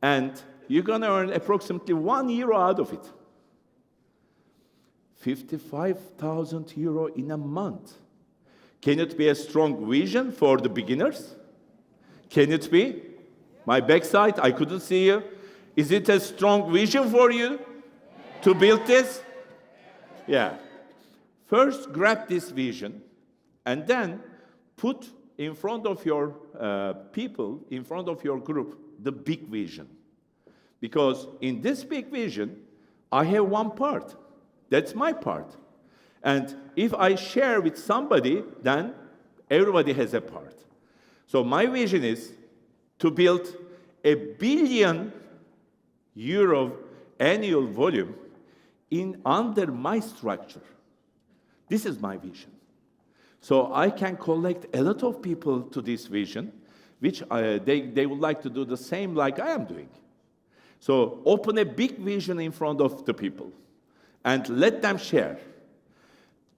And you're going to earn approximately €1 out of it. 55,000 euro in a month. Can it be a strong vision for the beginners? Can it be? My backside, I couldn't see you. Is it a strong vision for you to build this? Yeah. First, grab this vision, and then put in front of your people, in front of your group, the big vision. Because in this big vision, I have one part. That's my part. And if I share with somebody, then everybody has a part. So my vision is to build €1 billion annual volume under my structure. This is my vision. So I can collect a lot of people to this vision, which they would like to do the same like I am doing. So open a big vision in front of the people and let them share.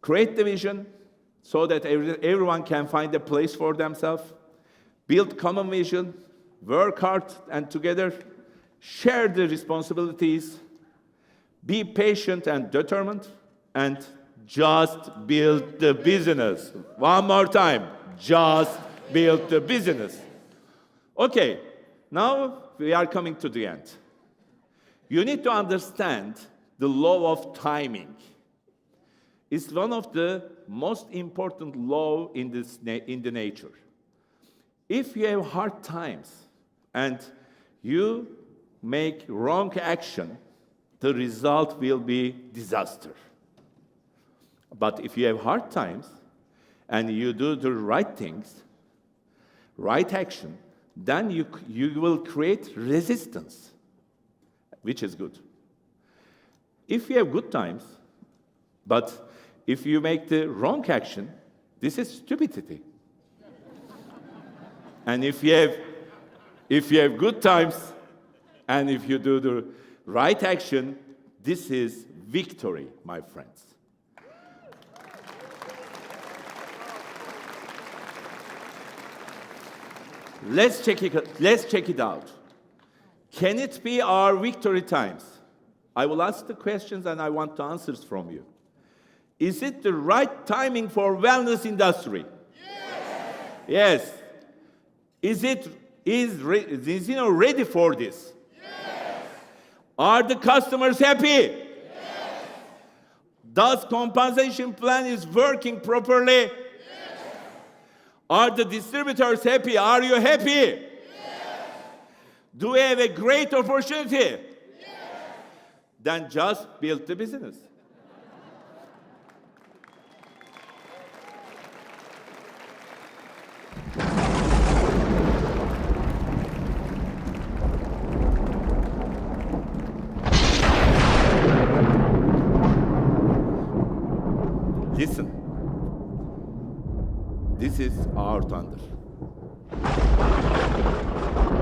Create the vision so that everyone can find a place for themselves. Build common vision, work hard and together, share the responsibilities, be patient and determined, and just build the business. One more time, just build the business. Okay, now we are coming to the end. You need to understand the law of timing. It's one of the most important laws in the nature. If you have hard times and you make wrong action, the result will be disaster. But if you have hard times and you do the right things, right action, then you will create resistance, which is good. If you have good times, but if you make the wrong action, this is stupidity. And if you have good times, and if you do the right action, this is victory, my friends. Let's check it out. Can it be our victory times? I will ask the questions and I want the answers from you. Is it the right timing for wellness industry? Yes. Is Zinzino ready for this? Yes. Are the customers happy? Yes. Does compensation plan is working properly? Yes. Are the distributors happy? Are you happy? Yes. Do we have a great opportunity? Yes. Then just build the business. Listen. This is our thunder.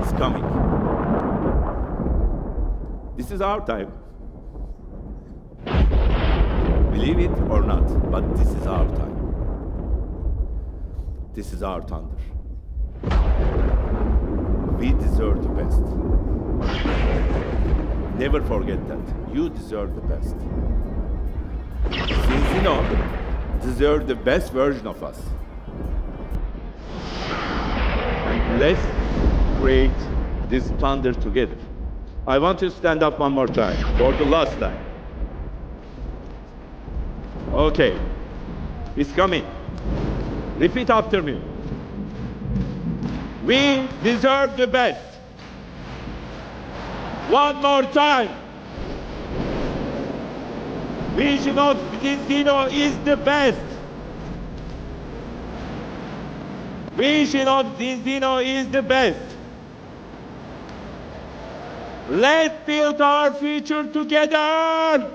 It's coming. This is our time. Believe it or not, but this is our time. This is our thunder. We deserve the best. Never forget that. You deserve the best. Zinzino deserve the best version of us. Let's create this thunder together. I want you to stand up one more time, for the last time. Okay, it's coming. Repeat after me. We deserve the best. One more time. Zinzino is the best. Zinzino is the best. Let's build our future together.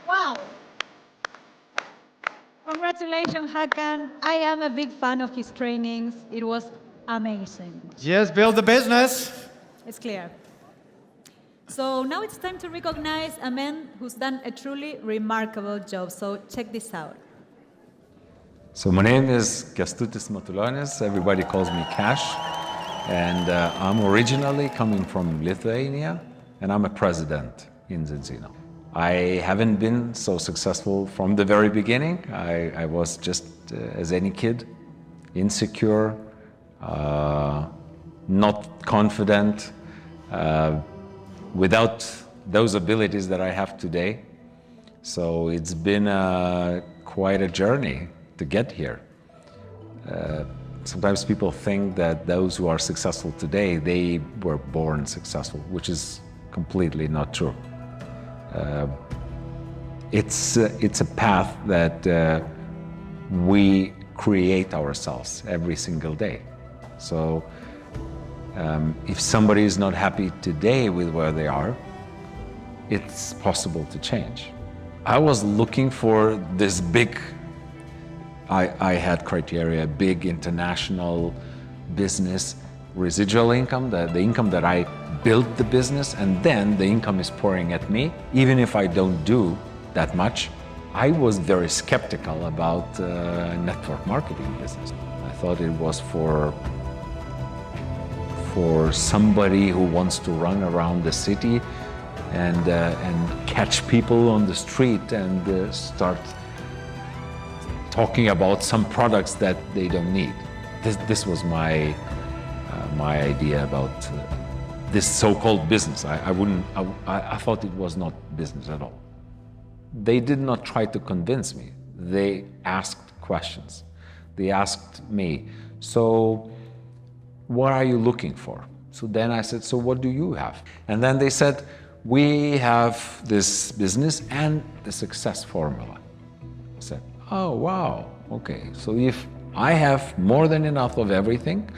Wow! Congratulations, Hakan. I am a big fan of his trainings. It was amazing. Just build the business. It's clear. So now it's time to recognize a man who's done a truly remarkable job. So check this out. So my name is Kęstutis Matulonis. Everybody calls me Cash. And I'm originally coming from Lithuania, and I'm a president in Zinzino. I haven't been so successful from the very beginning. I was just, as any kid, insecure, not confident, without those abilities that I have today. So it's been quite a journey to get here. Sometimes people think that those who are successful today, they were born successful, which is completely not true. It's a path that we create ourselves every single day. So if somebody is not happy today with where they are, it's possible to change. I was looking for this big, I had criteria, big international business, residual income, the income that I built the business, and then the income is pouring at me. Even if I don't do that much, I was very skeptical about network marketing business. I thought it was for somebody who wants to run around the city and catch people on the street and start talking about some products that they don't need. This was my idea about this so-called business. I thought it was not business at all. They did not try to convince me. They asked questions. They asked me, so what are you looking for? So then I said, so what do you have? And then they said, we have this business and the success formula. I said, oh, wow, okay. So if I have more than enough of everything,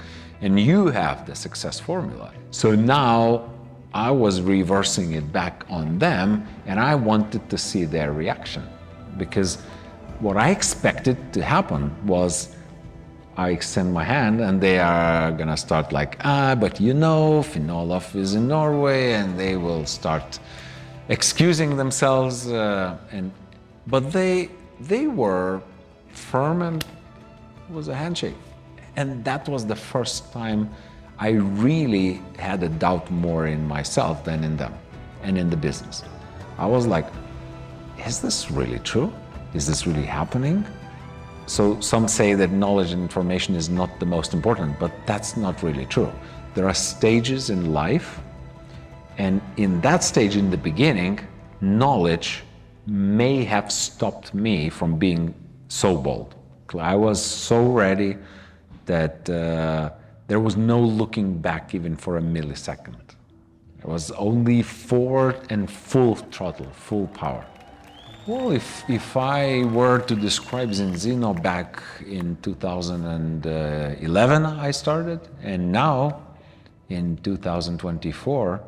and you have the success formula. So now I was reversing it back on them, and I wanted to see their reaction. Because what I expected to happen was I extend my hand and they are gonna start like, but you know, Finn Olaf is in Norway, and they will start excusing themselves. But they were firm, and it was a handshake. And that was the first time I really had a doubt more in myself than in them and in the business. I was like, is this really true? Is this really happening? So some say that knowledge and information is not the most important, but that's not really true. There are stages in life, and in that stage in the beginning, knowledge may have stopped me from being so bold. I was so ready that there was no looking back even for a millisecond. It was only forward and full throttle, full power. Well, if I were to describe Zinzino back in 2011, I started, and now in 2024,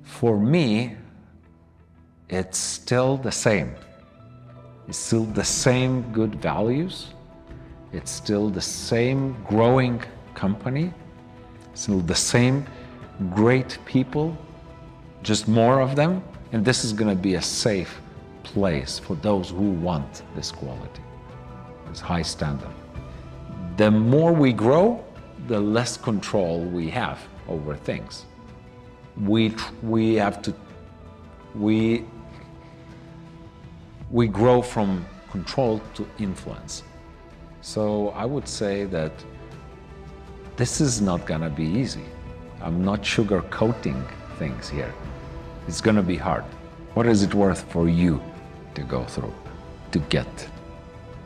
for me, it's still the same. It's still the same good values. It's still the same growing company. Still the same great people, just more of them. And this is going to be a safe place for those who want this quality, this high standard. The more we grow, the less control we have over things. We grow from control to influence. So I would say that this is not going to be easy. I'm not sugarcoating things here. It's going to be hard. What is it worth for you to go through, to get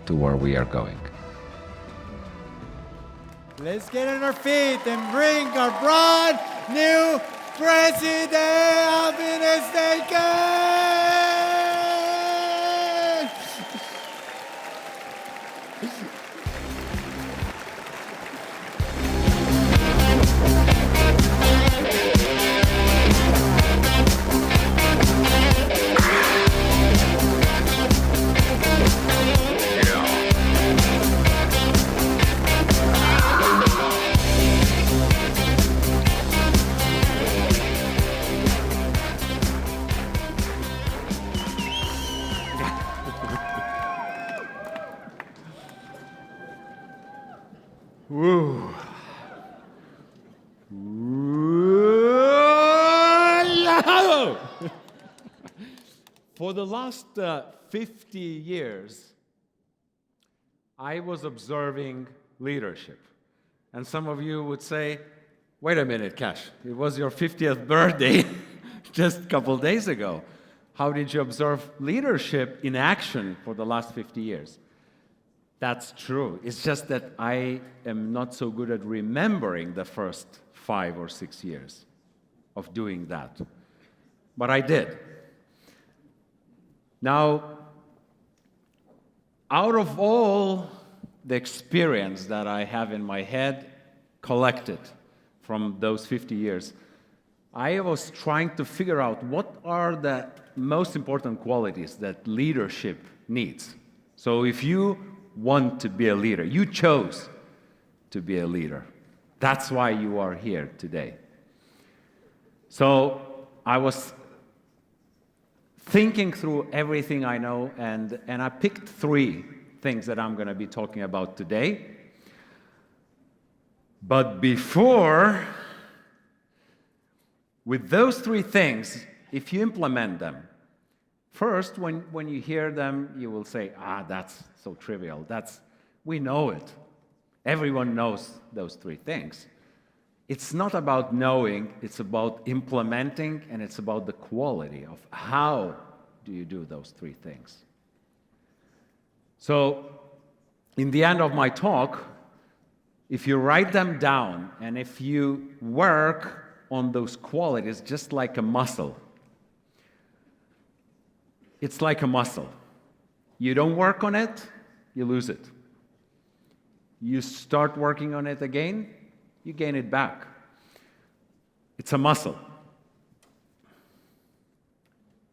to where we are going? Let's get on our feet and bring our brand new president of the States. Woo. For the last 50 years, I was observing leadership. And some of you would say, wait a minute, Cash, it was your 50th birthday just a couple days ago. How did you observe leadership in action for the last 50 years? That's true. It's just that I am not so good at remembering the first 5 or 6 years of doing that. But I did. Now, out of all the experience that I have in my head collected from those 50 years, I was trying to figure out what are the most important qualities that leadership needs. So if you want to be a leader, you chose to be a leader. That's why you are here today. So I was thinking through everything I know, and I picked 3 things that I'm going to be talking about today. But before, with those 3 things, if you implement them, first, when you hear them, you will say, that's so trivial. We know it. Everyone knows those 3 things. It's not about knowing, it's about implementing, and it's about the quality of how do you do those 3 things. So, in the end of my talk, if you write them down, and if you work on those qualities just like a muscle, it's like a muscle. You don't work on it, you lose it. You start working on it again, you gain it back. It's a muscle.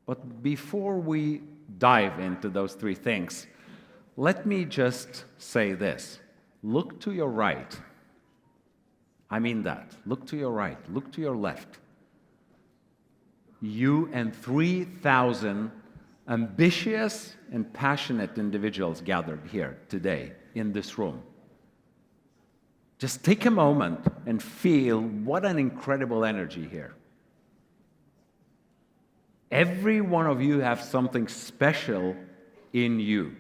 But before we dive into those 3 things, let me just say this. Look to your right. I mean that. Look to your right. Look to your left. You and 3,000 ambitious and passionate individuals gathered here today in this room. Just take a moment and feel what an incredible energy here. Every one of you have something special in you.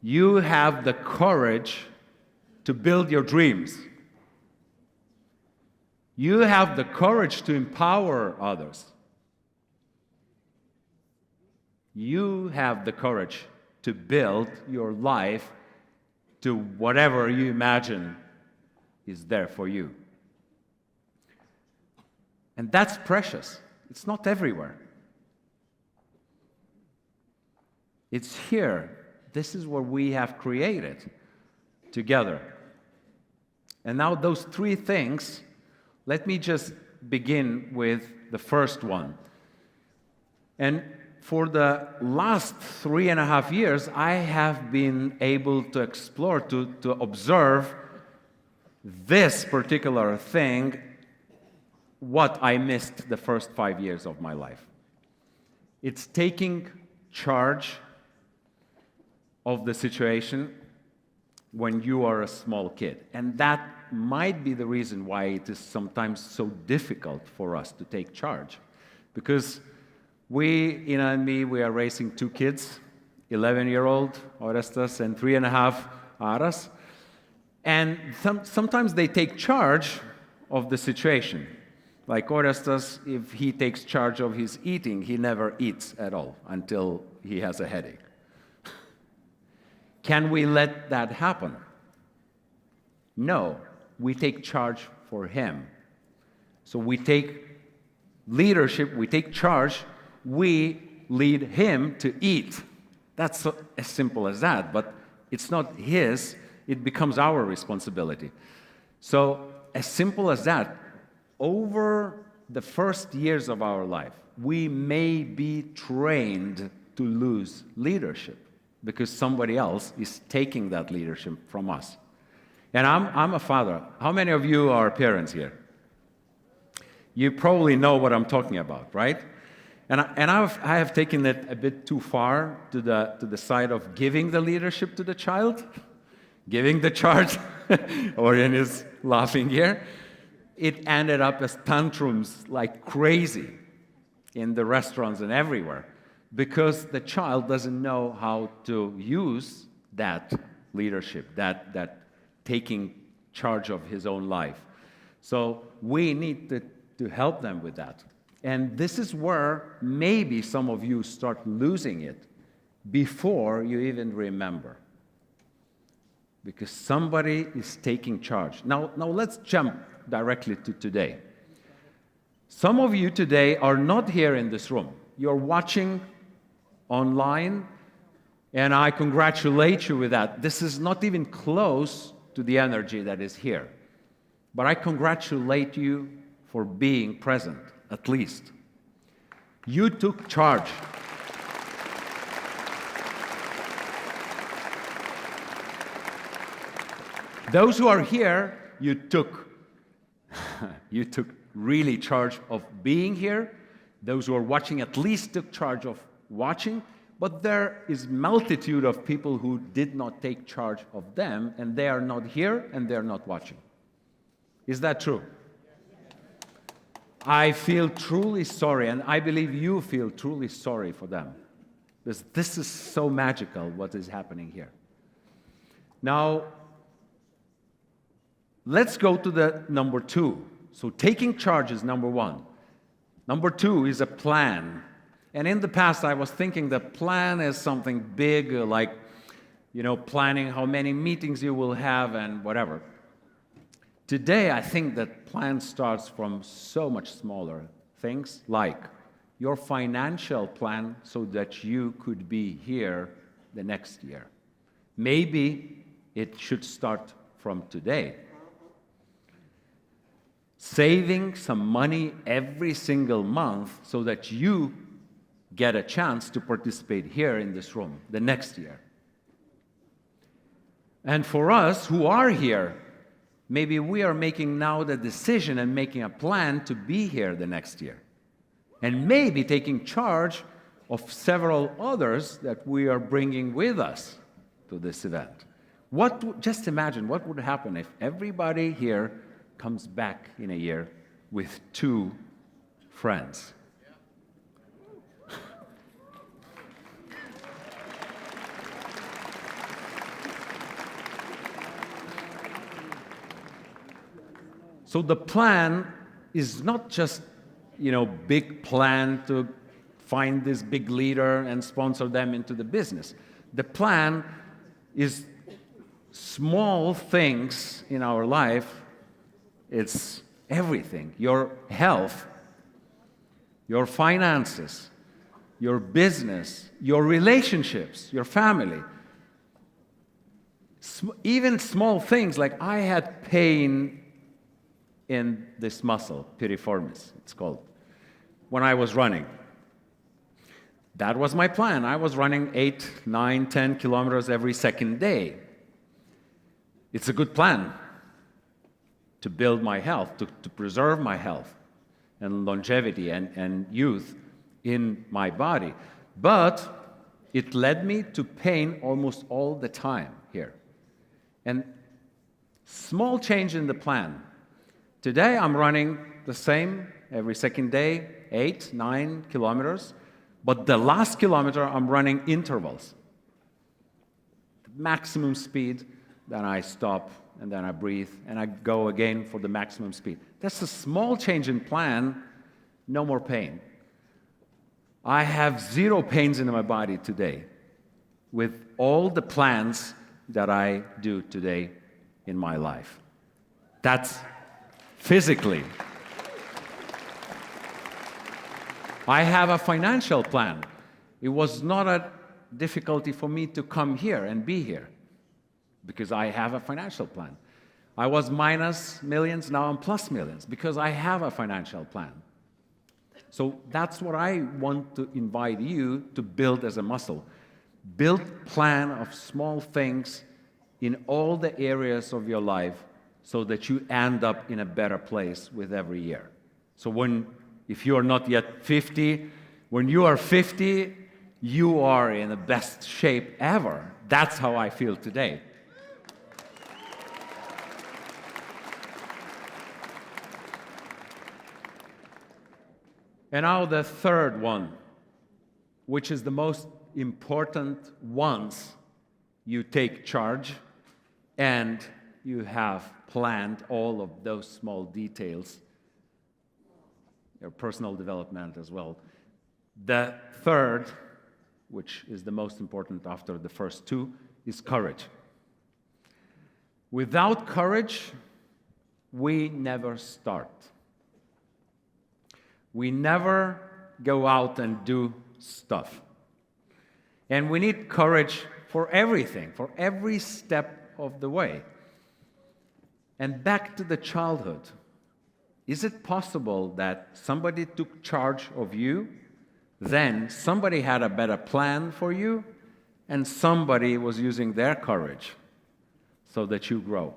You have the courage to build your dreams. You have the courage to empower others. You have the courage to build your life to whatever you imagine is there for you. And that's precious. It's not everywhere. It's here. This is what we have created together. And now those three things, let me just begin with the first one. And for the last 3.5 years, I have been able to explore, to observe this particular thing, what I missed the first 5 years of my life. It's taking charge of the situation when you are a small kid. And that might be the reason why it is sometimes so difficult for us to take charge. Because we, Ina and me, we are raising 2 kids, 11-year-old Orestes and 3.5 Aras. And sometimes they take charge of the situation. Like Orestes, if he takes charge of his eating, he never eats at all until he has a headache. Can we let that happen? No, we take charge for him. So we take leadership, we take charge, we lead him to eat. That's as simple as that, but it's not his, it becomes our responsibility. So as simple as that, over the first years of our life, we may be trained to lose leadership because somebody else is taking that leadership from us. And I'm a father. How many of you are parents here? You probably know what I'm talking about, right? And I have taken it a bit too far to the side of giving the leadership to the child, giving the charge. Orion is laughing here. It ended up as tantrums like crazy in the restaurants and everywhere because the child doesn't know how to use that leadership, that taking charge of his own life. So we need to help them with that. And this is where maybe some of you start losing it before you even remember. Because somebody is taking charge. Now let's jump directly to today. Some of you today are not here in this room. You're watching online, and I congratulate you with that. This is not even close to the energy that is here. But I congratulate you for being present, at least. You took charge. Those who are here, you took really charge of being here. Those who are watching at least took charge of watching. But there is multitude of people who did not take charge of them, and they are not here, and they're not watching. Is that true? I feel truly sorry, and I believe you feel truly sorry for them. Because this is so magical, what is happening here. Now, let's go to the number 2. So taking charge is number 1. Number 2 is a plan. And in the past, I was thinking the plan is something big, like, planning how many meetings you will have and whatever. Today, I think that plan starts from so much smaller things, like your financial plan so that you could be here the next year. Maybe it should start from today. Saving some money every single month so that you get a chance to participate here in this room the next year. And for us who are here, maybe we are making now the decision and making a plan to be here the next year. And maybe taking charge of several others that we are bringing with us to this event. Just imagine what would happen if everybody here comes back in a year with 2 friends. So the plan is not just, big plan to find this big leader and sponsor them into the business. The plan is small things in our life, it's everything. Your health, your finances, your business, your relationships, your family. Even small things like I had pain in this muscle, piriformis, it's called, when I was running. That was my plan. I was running 8, 9, 10 kilometers every second day. It's a good plan to build my health, to preserve my health and longevity and youth in my body. But it led me to pain almost all the time here. And small change in the plan. Today I'm running the same every second day, 8, 9 kilometers. But the last kilometer, I'm running intervals. Maximum speed, then I stop, and then I breathe, and I go again for the maximum speed. That's a small change in plan, no more pain. I have 0 pains in my body today with all the plans that I do today in my life. That's physically. I have a financial plan. It was not a difficulty for me to come here and be here because I have a financial plan. I was minus millions, now I'm plus millions because I have a financial plan. So that's what I want to invite you to build as a muscle. Build plan of small things in all the areas of your life so that you end up in a better place with every year. So if you are not yet 50, when you are 50, you are in the best shape ever. That's how I feel today. And now the third one, which is the most important once you take charge and you have planned all of those small details, your personal development as well. The third, which is the most important after the first two, is courage. Without courage, we never start. We never go out and do stuff. And we need courage for everything, for every step of the way. And back to the childhood. Is it possible that somebody took charge of you, then somebody had a better plan for you, and somebody was using their courage so that you grow?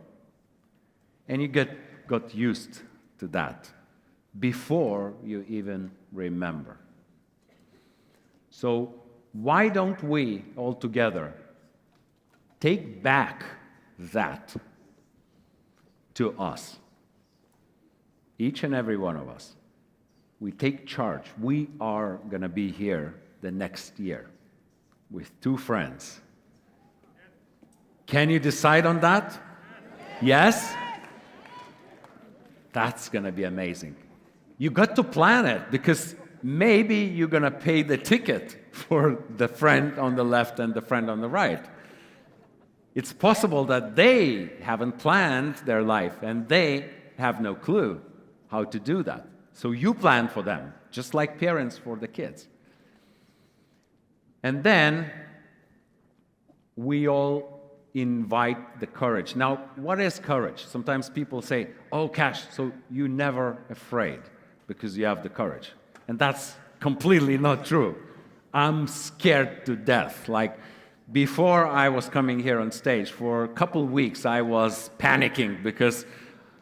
And you got used to that before you even remember. So why don't we all together take back that to us? Each and every one of us. We take charge. We are going to be here the next year with 2 friends. Can you decide on that? Yes? That's going to be amazing. You got to plan it because maybe you're going to pay the ticket for the friend on the left and the friend on the right. It's possible that they haven't planned their life and they have no clue how to do that. So you plan for them, just like parents for the kids. And then we all invite the courage. Now, what is courage? Sometimes people say, oh, Cash, so you're never afraid because you have the courage. And that's completely not true. I'm scared to death. Like, before I was coming here on stage, for a couple weeks, I was panicking because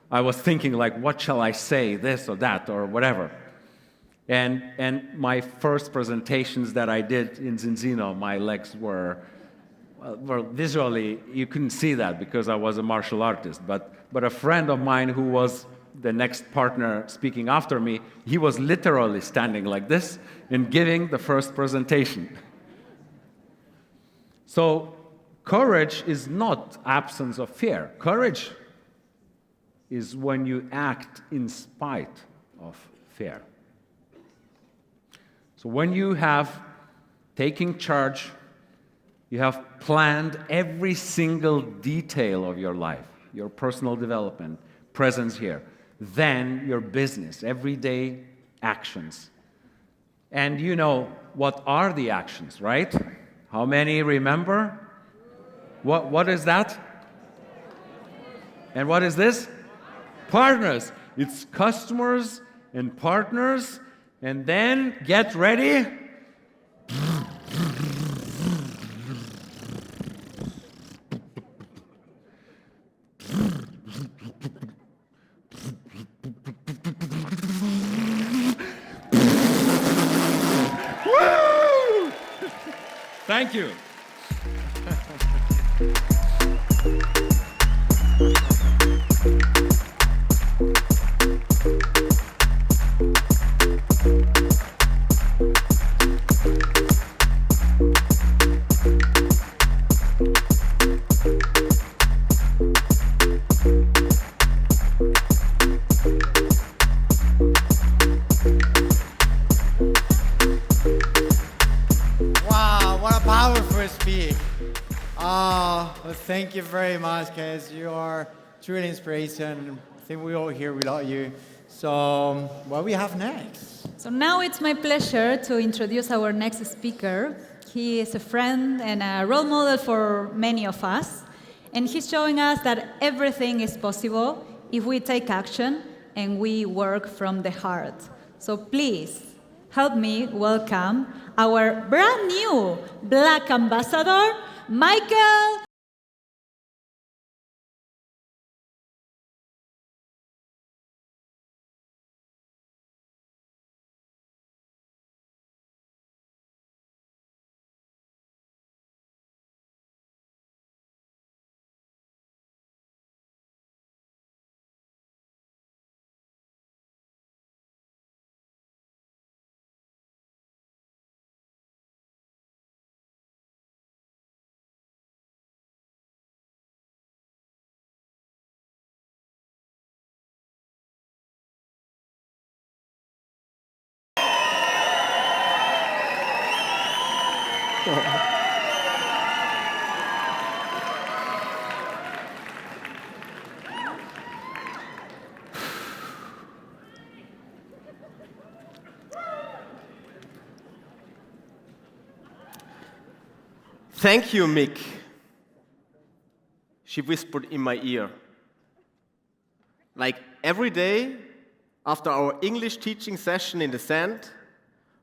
I was thinking, like, what shall I say, this or that or whatever. And my first presentations that I did in Zinzino, my legs were visually, you couldn't see that because I was a martial artist. But a friend of mine who was the next partner speaking after me, he was literally standing like this and giving the first presentation. So courage is not absence of fear. Courage is when you act in spite of fear. So when you have taken charge You have planned every single detail of your life, your personal development, presence here. Then your business, everyday actions. And you know what are the actions, right? How many remember? What is that? And what is this? Partners. It's customers and partners. And then, get ready. Woo! Thank you. Wow, what a powerful speech. Well, thank you very much, guys. You are truly inspiration. I think we all here without you. So, what we have next? So now it's my pleasure to introduce our next speaker. He is a friend and a role model for many of us. And he's showing us that everything is possible if we take action and we work from the heart. So please, help me welcome our brand new Black Ambassador, Michael. Thank you, Mick, she whispered in my ear. Like every day after our English teaching session in the sand,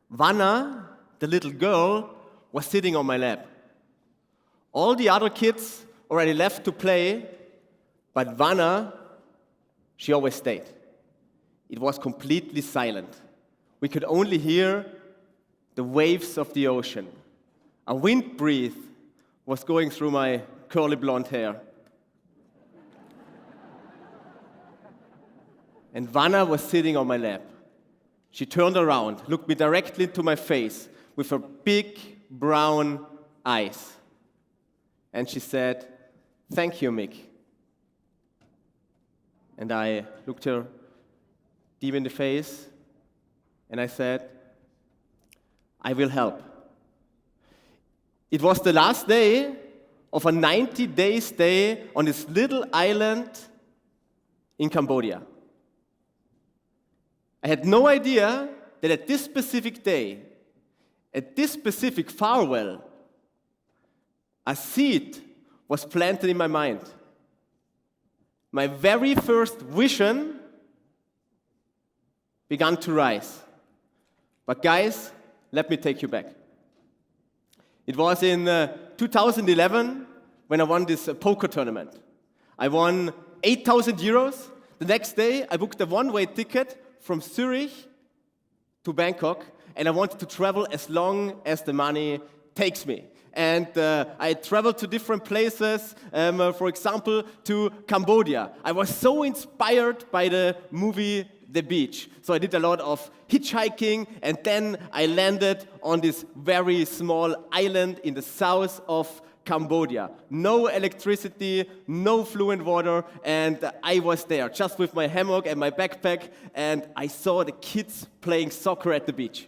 Vanna, the little girl, was sitting on my lap. All the other kids already left to play, but Vanna, she always stayed. It was completely silent. We could only hear the waves of the ocean. A wind breeze was going through my curly blonde hair. And Vanna was sitting on my lap. She turned around, looked me directly into my face with her big brown eyes. And she said, "Thank you, Mick." And I looked her deep in the face, and I said, "I will help." It was the last day of a 90-day stay on this little island in Cambodia. I had no idea that at this specific day, at this specific farewell, a seed was planted in my mind. My very first vision began to rise. But guys, let me take you back. It was in 2011 when I won this poker tournament. I won 8,000 euros. The next day, I booked a one-way ticket from Zurich to Bangkok, and I wanted to travel as long as the money takes me. And I traveled to different places, for example, to Cambodia. I was so inspired by the movie The Beach. So I did a lot of hitchhiking, and then I landed on this very small island in the south of Cambodia. No electricity, no fluent water, and I was there just with my hammock and my backpack, and I saw the kids playing soccer at the beach.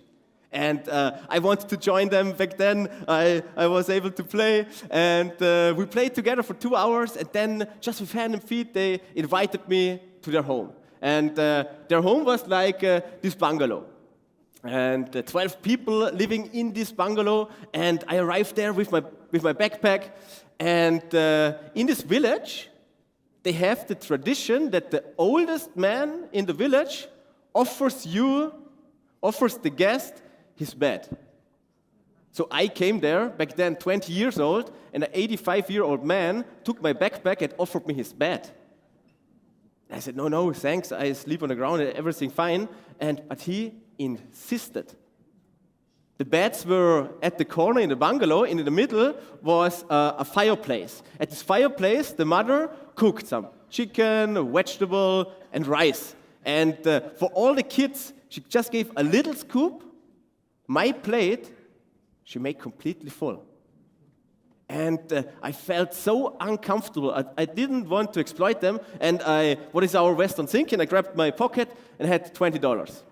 And I wanted to join them back then. I was able to play, and we played together for 2 hours, and then just with hand and feet, they invited me to their home. And their home was like this bungalow. And 12 people living in this bungalow, and I arrived there with my backpack. And in this village, they have the tradition that the oldest man in the village offers the guest his bed. So I came there, back then 20 years old, and an 85-year-old man took my backpack and offered me his bed. I said, no, thanks, I sleep on the ground, everything fine. But he insisted. The beds were at the corner in the bungalow. In the middle was a fireplace. At this fireplace, the mother cooked some chicken, vegetable, and rice. And for all the kids, she just gave a little scoop. My plate, she made completely full. And I felt so uncomfortable. I didn't want to exploit them. And what is our Western thinking? I grabbed my pocket and had $20.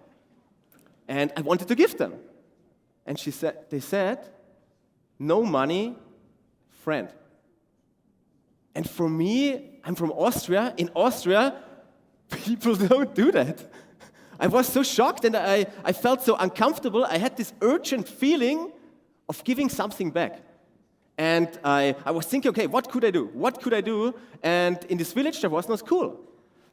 And I wanted to give them. And they said, no money, friend. And for me, I'm from Austria. In Austria, people don't do that. I was so shocked and I felt so uncomfortable. I had this urgent feeling of giving something back. And I was thinking, okay, what could I do? What could I do? And in this village, there was no school.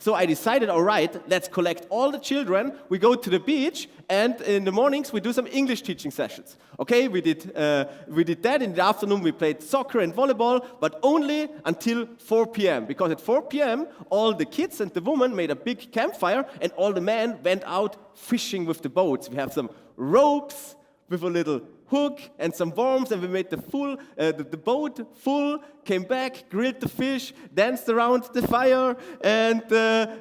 So I decided, all right, let's collect all the children. We go to the beach, and in the mornings, we do some English teaching sessions. Okay, we did that. In the afternoon, we played soccer and volleyball, but only until 4 p.m. Because at 4 p.m., all the kids and the women made a big campfire, and all the men went out fishing with the boats. We have some ropes with a little hook and some worms, and we made the boat full, came back, grilled the fish, danced around the fire, and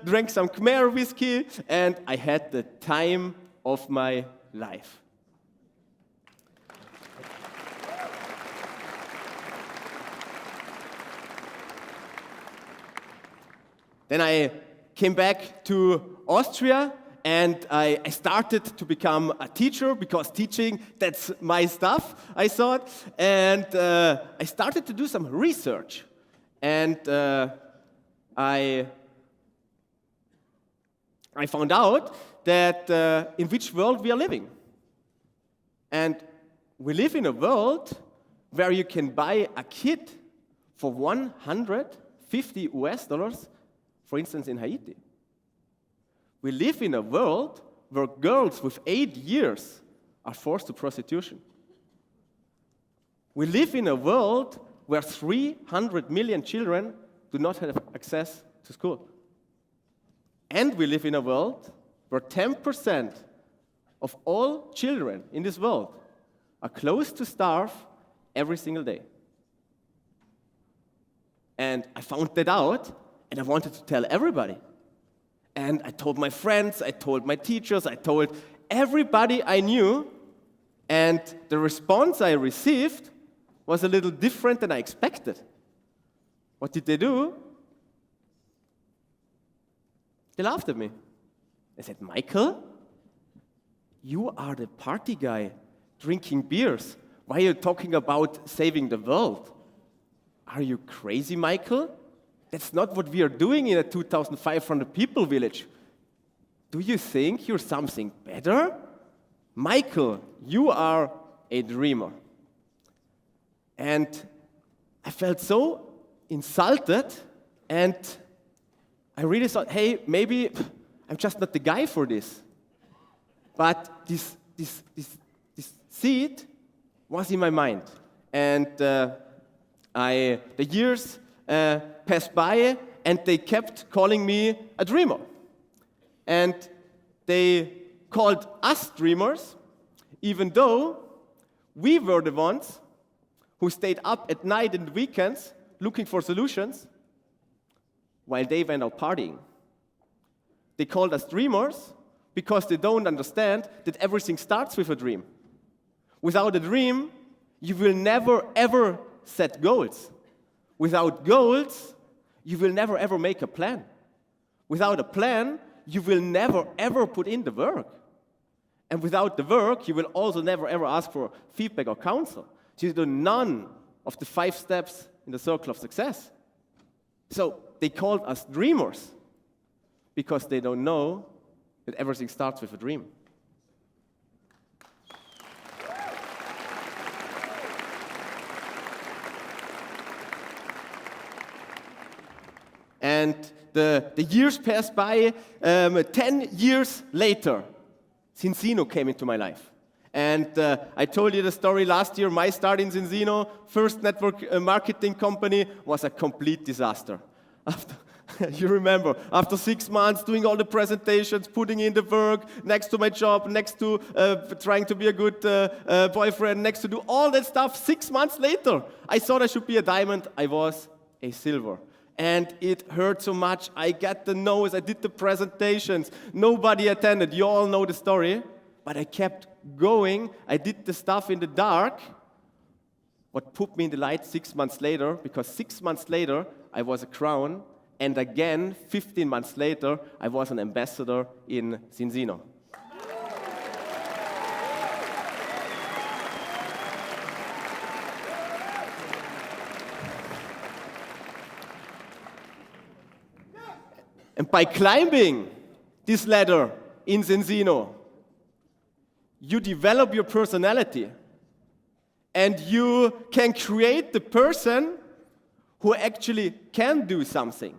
drank some Khmer whiskey, and I had the time of my life. Then I came back to Austria, and I started to become a teacher, because teaching, that's my stuff, I thought. And I started to do some research. And I found out that in which world we are living. And we live in a world where you can buy a kid for $150, for instance, in Haiti. We live in a world where girls with 8 years are forced to prostitution. We live in a world where 300 million children do not have access to school. And we live in a world where 10% of all children in this world are close to starve every single day. And I found that out, and I wanted to tell everybody. And I told my friends, I told my teachers, I told everybody I knew, and the response I received was a little different than I expected. What did they do? They laughed at me. They said, Michael, you are the party guy drinking beers. Why are you talking about saving the world? Are you crazy, Michael? That's not what we are doing in a 2,500 people village. Do you think you're something better? Michael, you are a dreamer. And I felt so insulted, and I really thought, hey, maybe I'm just not the guy for this. But this seed was in my mind. And the years passed by, and they kept calling me a dreamer. And they called us dreamers, even though we were the ones who stayed up at night and weekends looking for solutions while they went out partying. They called us dreamers because they don't understand that everything starts with a dream. Without a dream, you will never, ever set goals. Without goals, you will never, ever make a plan. Without a plan, you will never, ever put in the work. And without the work, you will also never ever ask for feedback or counsel. So you do none of the 5 steps in the circle of success. So they called us dreamers because they don't know that everything starts with a dream. And the years passed by. 10 years later, Zinzino came into my life. And I told you the story last year. My start in Zinzino, first network marketing company, was a complete disaster. You remember, after 6 months, doing all the presentations, putting in the work, next to my job, next to trying to be a good boyfriend, next to do all that stuff, 6 months later, I thought I should be a diamond. I was a silver. And it hurt so much. I got the no's, I did the presentations, nobody attended. You all know the story. But I kept going. I did the stuff in the dark. What put me in the light 6 months later, because 6 months later, I was a crown. And again, 15 months later, I was an ambassador in Zinzino. And by climbing this ladder in Zinzino, you develop your personality and you can create the person who actually can do something.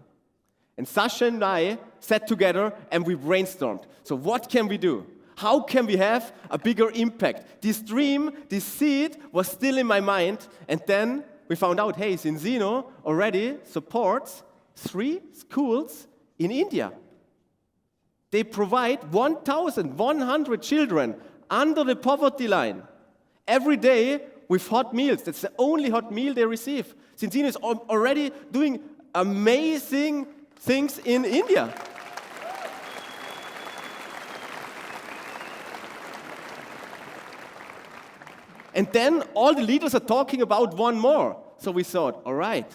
And Sasha and I sat together and we brainstormed. So what can we do? How can we have a bigger impact? This dream, this seed was still in my mind. And then we found out, hey, Zinzino already supports 3 schools in India. They provide 1,100 children under the poverty line every day with hot meals. That's the only hot meal they receive. Zinzino is already doing amazing things in India. And then all the leaders are talking about one more. So we thought, all right,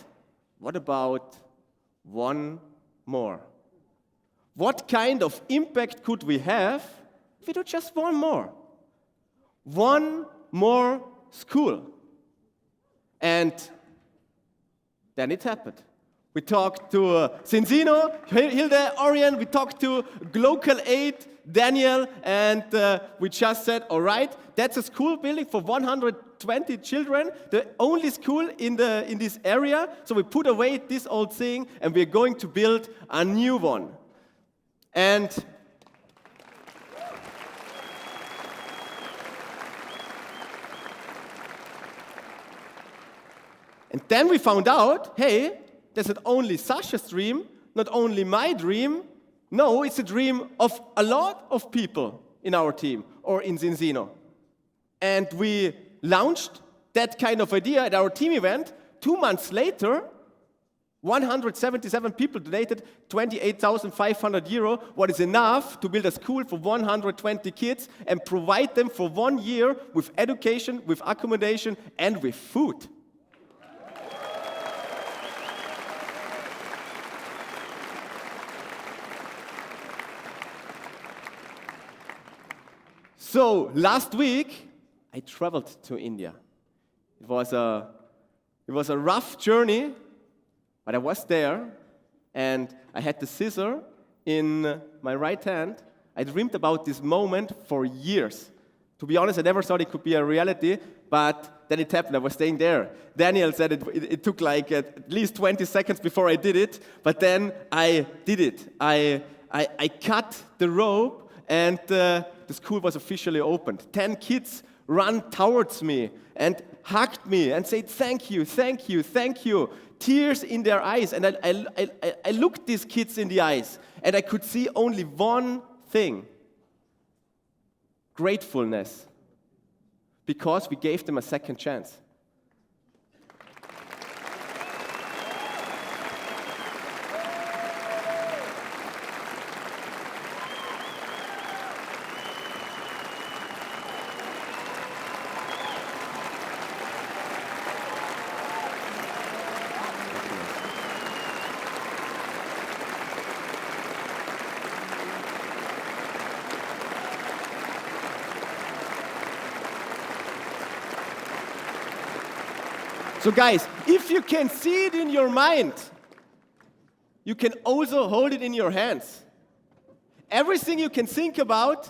what about one more? What kind of impact could we have if we do just one more? One more school. And then it happened. We talked to Zinzino, Hilde, Orion, we talked to Local Aid, Daniel, and we just said, all right, that's a school building for 120 children, the only school in this area. So we put away this old thing, and we're going to build a new one. And then we found out, hey, that's not only Sasha's dream, not only my dream, no, it's a dream of a lot of people in our team or in Zinzino. And we launched that kind of idea at our team event. 2 months later, 177 people donated 28,500 euro, what is enough to build a school for 120 kids and provide them for 1 year with education, with accommodation, and with food. So last week, I traveled to India. It was a rough journey, but I was there, and I had the scissor in my right hand. I dreamed about this moment for years. To be honest, I never thought it could be a reality, but then it happened. I was staying there. Daniel said it took like at least 20 seconds before I did it, but then I did it. I cut the rope, and the school was officially opened. 10 kids ran towards me and hugged me and said, thank you, thank you, thank you. Tears in their eyes. And I looked these kids in the eyes, and I could see only one thing: gratefulness, because we gave them a second chance. So guys, if you can see it in your mind, you can also hold it in your hands. Everything you can think about,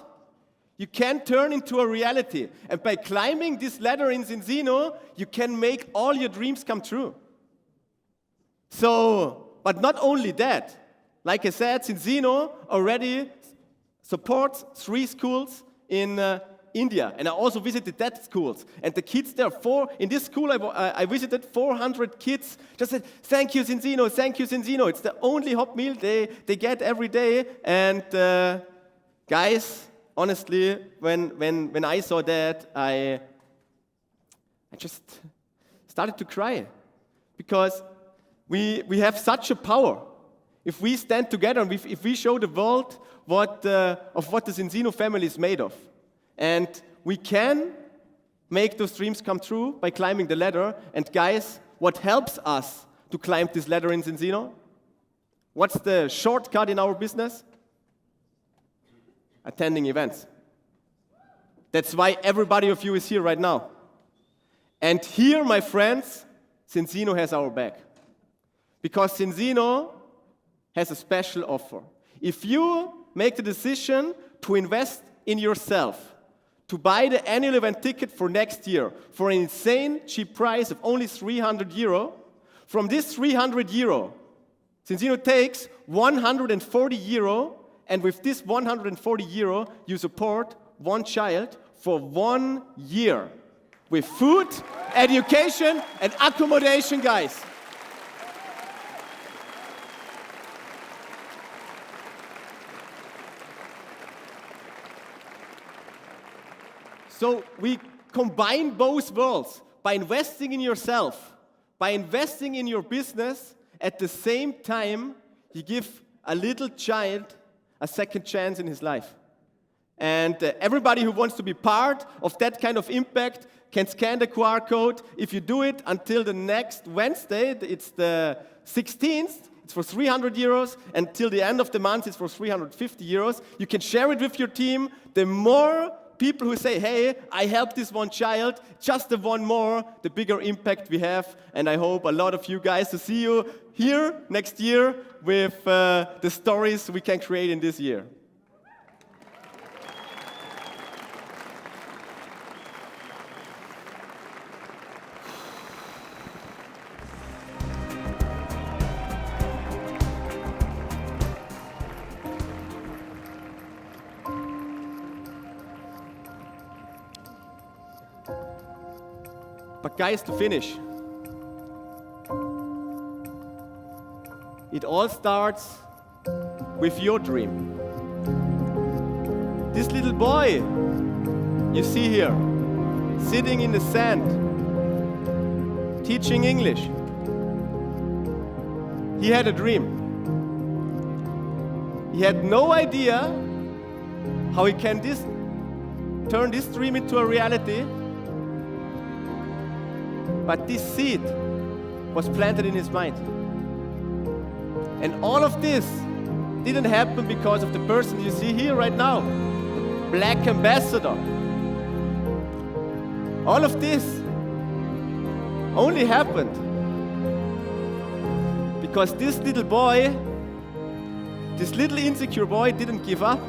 you can turn into a reality. And by climbing this ladder in Zinzino, you can make all your dreams come true. So, but not only that. Like I said, Zinzino already supports 3 schools in India, and I also visited that schools. And the kids there, in this school I visited 400 kids, just said, thank you Zinzino, thank you Zinzino. It's the only hot meal they get every day. And guys, honestly, when I saw that, I just started to cry. Because we have such a power. If we stand together and if we show the world what the Zinzino family is made of. And we can make those dreams come true by climbing the ladder. And guys, what helps us to climb this ladder in Zinzino? What's the shortcut in our business? Attending events. That's why everybody of you is here right now. And here, my friends, Zinzino has our back. Because Zinzino has a special offer. If you make the decision to invest in yourself, to buy the annual event ticket for next year for an insane cheap price of only €300, from this €300, Zinzino takes €140, and with this €140, you support one child for 1 year with food, education, and accommodation, guys. So we combine both worlds by investing in yourself, by investing in your business. At the same time, you give a little child a second chance in his life. And everybody who wants to be part of that kind of impact can scan the QR code. If you do it until the next Wednesday, it's the 16th, it's for €300. Until the end of the month, it's for €350. You can share it with your team. The more people who say, hey, I helped this one child, just the one more, the bigger impact we have. And I hope a lot of you guys to see you here next year with the stories we can create in this year. But guys, to finish, it all starts with your dream. This little boy you see here, sitting in the sand, teaching English, he had a dream. He had no idea how he can turn this dream into a reality. But this seed was planted in his mind. And all of this didn't happen because of the person you see here right now, Black Ambassador. All of this only happened because this little boy, this little insecure boy, didn't give up.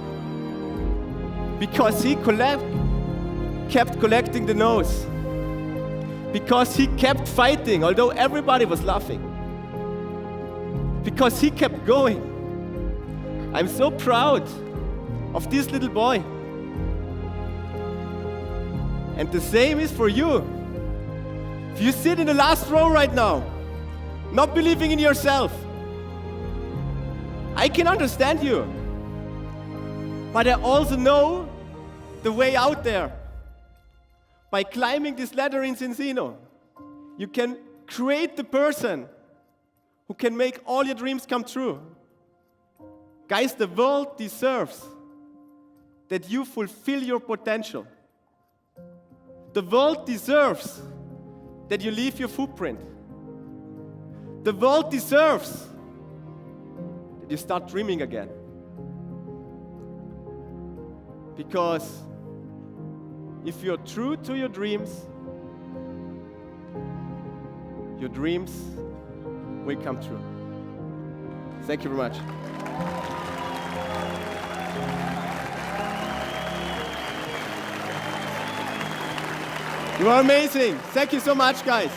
Because he kept collecting the no's. Because he kept fighting, although everybody was laughing. Because he kept going. I'm so proud of this little boy. And the same is for you. If you sit in the last row right now, not believing in yourself, I can understand you. But I also know the way out there. By climbing this ladder in Zinzino, you can create the person who can make all your dreams come true. Guys, the world deserves that you fulfill your potential. The world deserves that you leave your footprint. The world deserves that you start dreaming again. Because if you're true to your dreams, your dreams will come true. Thank you very much. You are amazing. Thank you so much, guys.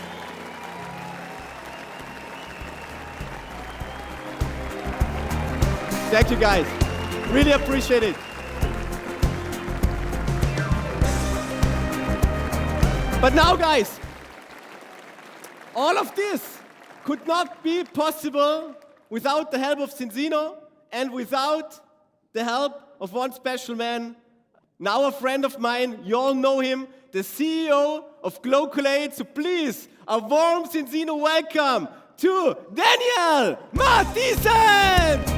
Thank you, guys. Really appreciate it. But now, guys, all of this could not be possible without the help of Zinzino and without the help of one special man, now a friend of mine. You all know him, the CEO of Gloculate. So please, a warm Zinzino welcome to Daniel Mathisen!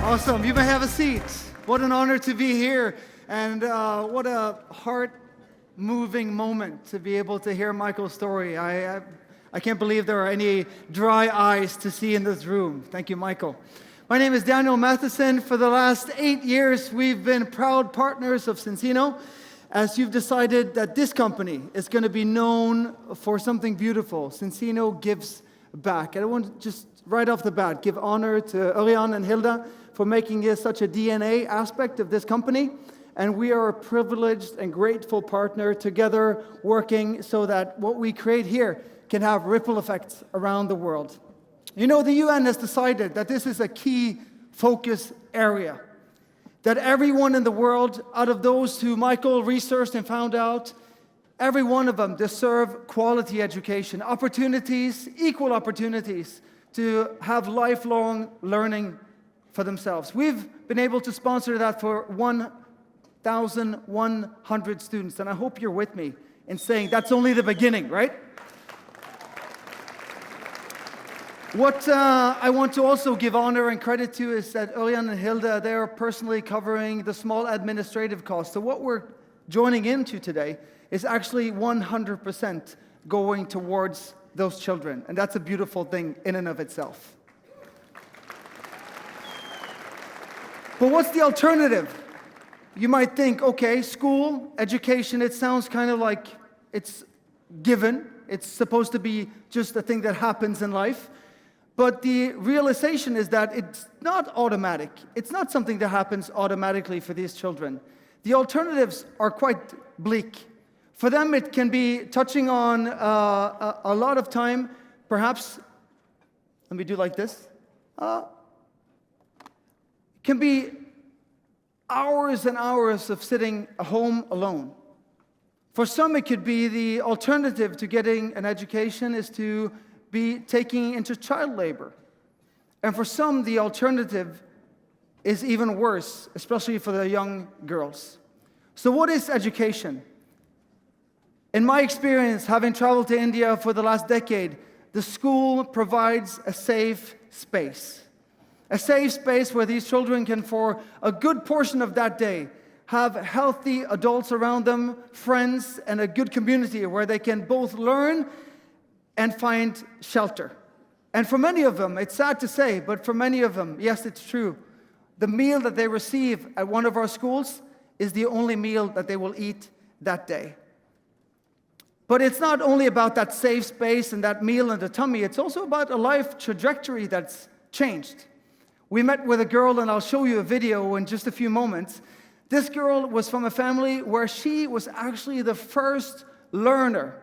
Awesome. You may have a seat. What an honor to be here. And what a heart-moving moment to be able to hear Michael's story. I can't believe there are any dry eyes to see in this room. Thank you, Michael. My name is Daniel Mathisen. For the last 8 years, we've been proud partners of Zinzino, as you've decided that this company is going to be known for something beautiful. Zinzino gives back. And I want to just right off the bat give honor to Örjan and Hilda for making this such a DNA aspect of this company. And we are a privileged and grateful partner together working so that what we create here can have ripple effects around the world. You know, the UN has decided that this is a key focus area. That everyone in the world, out of those who Michael researched and found out, every one of them deserve quality education, opportunities, equal opportunities to have lifelong learning for themselves. We've been able to sponsor that for 1,100 students, and I hope you're with me in saying that's only the beginning, right? What I want to also give honor and credit to is that Örjan and Hilda, they are personally covering the small administrative costs. So what we're joining into today is actually 100% going towards those children, and that's a beautiful thing in and of itself. But what's the alternative? You might think, okay, school, education, it sounds kind of like it's given. It's supposed to be just a thing that happens in life. But the realization is that it's not automatic. It's not something that happens automatically for these children. The alternatives are quite bleak. For them, it can be touching on a lot of time, perhaps, let me do like this. Can be hours and hours of sitting at home alone. For some, it could be the alternative to getting an education is to be taking into child labor. And for some, the alternative is even worse, especially for the young girls. So what is education? In my experience, having traveled to India for the last decade, the school provides a safe space. A safe space where these children can, for a good portion of that day, have healthy adults around them, friends, and a good community where they can both learn and find shelter. And for many of them, it's sad to say, but for many of them, yes, it's true, the meal that they receive at one of our schools is the only meal that they will eat that day. But it's not only about that safe space and that meal in the tummy, it's also about a life trajectory that's changed. We met with a girl, and I'll show you a video in just a few moments. This girl was from a family where she was actually the first learner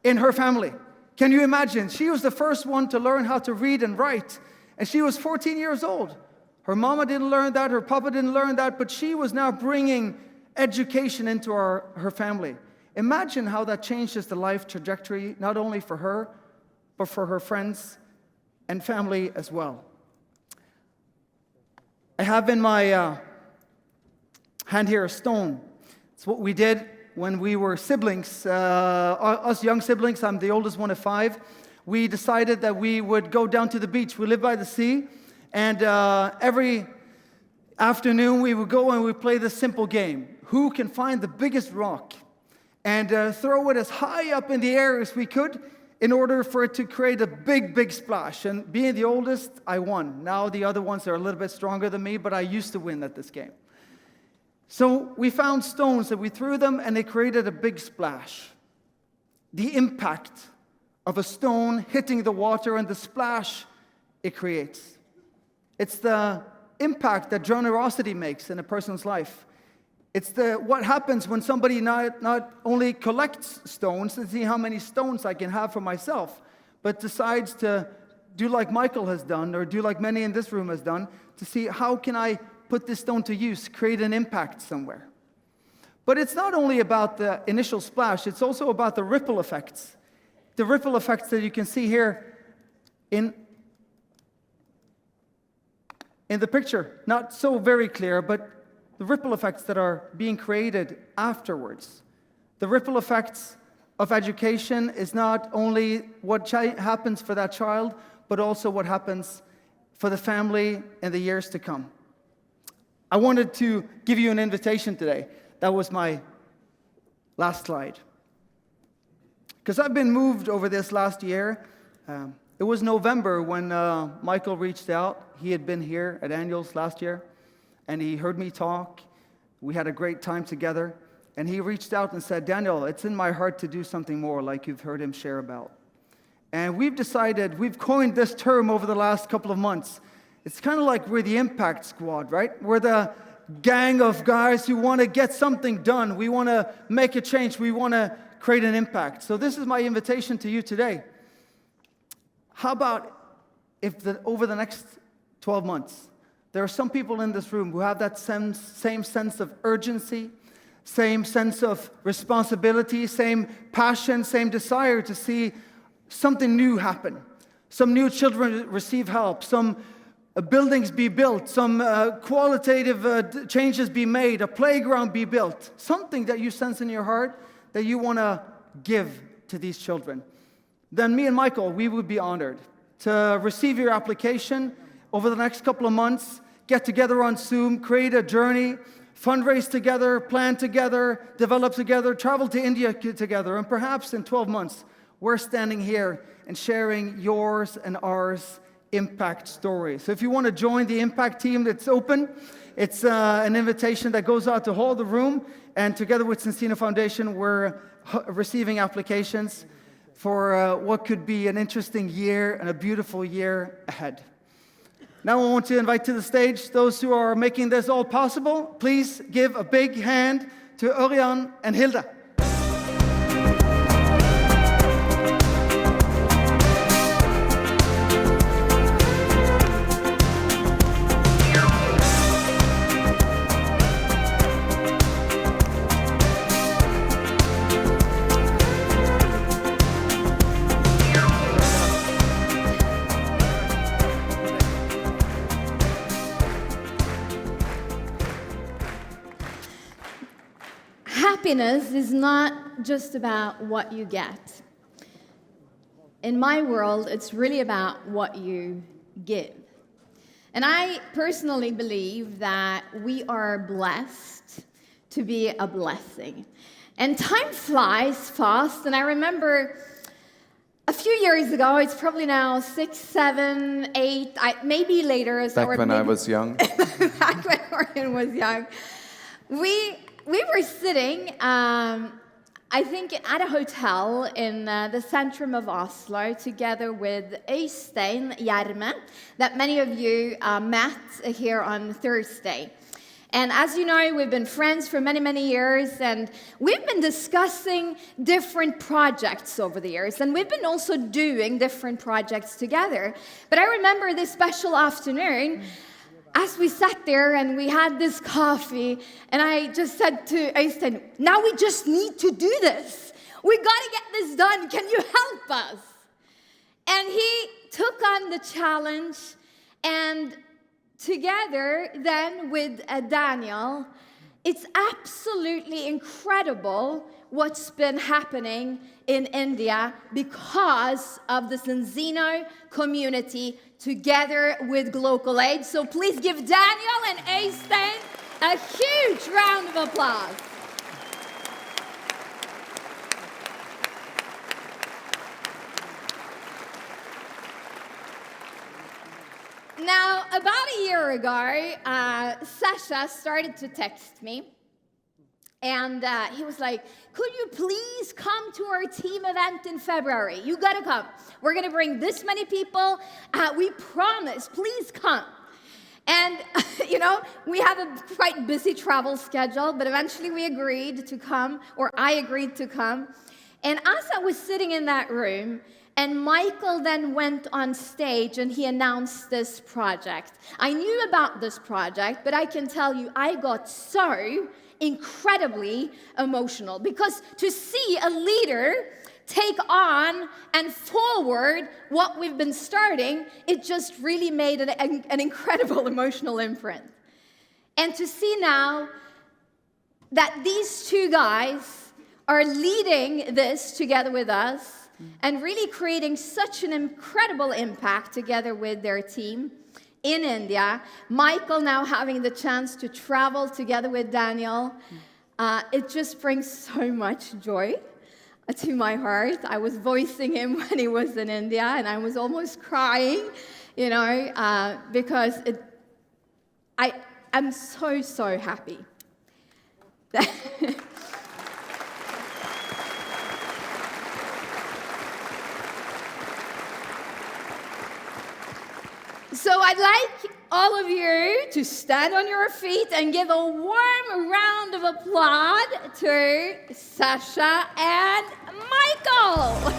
in her family. Can you imagine? She was the first one to learn how to read and write, and she was 14 years old. Her mama didn't learn that, her papa didn't learn that, but she was now bringing education into her family. Imagine how that changes the life trajectory, not only for her, but for her friends and family as well. I have in my hand here a stone. It's what we did when we were siblings, us young siblings. I'm the oldest one of 5. We decided that we would go down to the beach. We live by the sea, and every afternoon we would go and we play this simple game. Who can find the biggest rock? and throw it as high up in the air as we could in order for it to create a big, big splash. And being the oldest, I won. Now the other ones are a little bit stronger than me, but I used to win at this game. So we found stones and we threw them and they created a big splash. The impact of a stone hitting the water and the splash it creates. It's the impact that generosity makes in a person's life. It's what happens when somebody not only collects stones to see how many stones I can have for myself, but decides to do like Michael has done, or do like many in this room has done, to see how can I put this stone to use, create an impact somewhere. But it's not only about the initial splash, it's also about the ripple effects. The ripple effects that you can see here in the picture. Not so very clear, but the ripple effects that are being created afterwards. The ripple effects of education is not only what happens for that child, but also what happens for the family in the years to come. I wanted to give you an invitation today. That was my last slide. Because I've been moved over this last year. It was November when Michael reached out. He had been here at Annuals last year, and he heard me talk. We had a great time together, and he reached out and said, Daniel, it's in my heart to do something more like you've heard him share about. And we've coined this term over the last couple of months. It's kind of like we're the impact squad, right? We're the gang of guys who want to get something done. We want to make a change. We want to create an impact. So this is my invitation to you today. How about if over the next 12 months, there are some people in this room who have that same sense of urgency, same sense of responsibility, same passion, same desire to see something new happen. Some new children receive help, some buildings be built, some qualitative changes be made, a playground be built, something that you sense in your heart that you want to give to these children. Then me and Michael, we would be honored to receive your application over the next couple of months, get together on Zoom, create a journey, fundraise together, plan together, develop together, travel to India together, and perhaps in 12 months, we're standing here and sharing yours and ours impact story. So if you want to join the impact team, it's open. It's an invitation that goes out to all the room, and together with Zinzino Foundation, we're receiving applications for what could be an interesting year and a beautiful year ahead. Now I want to invite to the stage those who are making this all possible. Please give a big hand to Örjan and Hilda. Happiness is not just about what you get. In my world, it's really about what you give. And I personally believe that we are blessed to be a blessing. And time flies fast, and I remember a few years ago, it's probably now 6, 7, 8, maybe later. Back when I was young. Back when Örjan was young. We were sitting, I think, at a hotel in the centrum of Oslo together with Øystein Gjerme, that many of you met here on Thursday. And as you know, we've been friends for many, many years, and we've been discussing different projects over the years, and we've been also doing different projects together. But I remember this special afternoon, as we sat there and we had this coffee, and I just said to Øystein, now we just need to do this. We got to get this done. Can you help us? And he took on the challenge, and together then with Daniel, it's absolutely incredible what's been happening in India because of the Zinzino community together with Global Aid. So please give Daniel and Øystein a huge round of applause. Now, about a year ago, Sasha started to text me. And he was like, could you please come to our team event in February? You gotta come. We're gonna bring this many people. We promise, please come. And, we have a quite busy travel schedule, but eventually we agreed to come, or I agreed to come. And as I was sitting in that room, and Michael then went on stage and he announced this project. I knew about this project, but I can tell you, I got so incredibly emotional, because to see a leader take on and forward what we've been starting, it just really made an incredible emotional imprint. And to see now that these two guys are leading this together with us and really creating such an incredible impact together with their team in India, Michael now having the chance to travel together with Daniel, it just brings so much joy to my heart. I was voicing him when he was in India, and I was almost crying, because I'm so happy. So I'd like all of you to stand on your feet and give a warm round of applause to Sasha and Michael.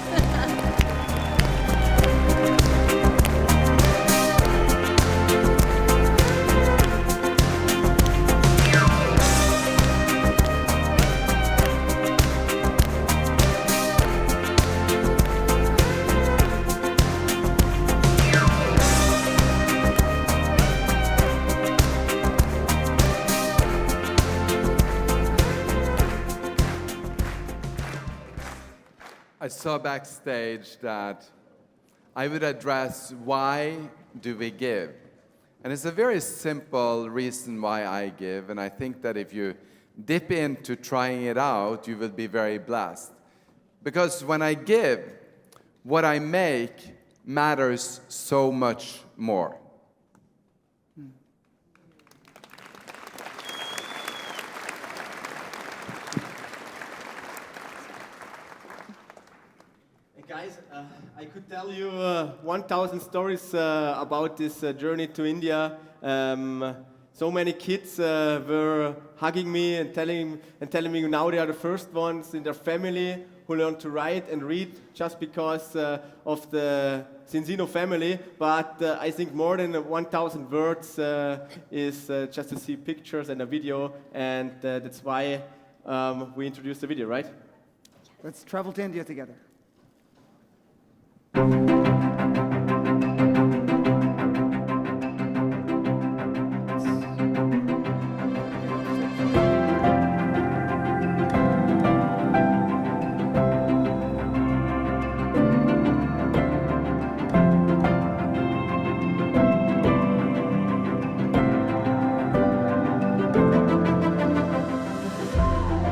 I saw backstage that I would address why do we give? And it's a very simple reason why I give, and I think that if you dip into trying it out, you will be very blessed. Because when I give, what I make matters so much more. Guys, I could tell you 1,000 stories about this journey to India. So many kids were hugging me and telling me now they are the first ones in their family who learned to write and read just because of the Zinzino family. But I think more than 1,000 words is just to see pictures and a video, and that's why we introduced the video, right? Let's travel to India together.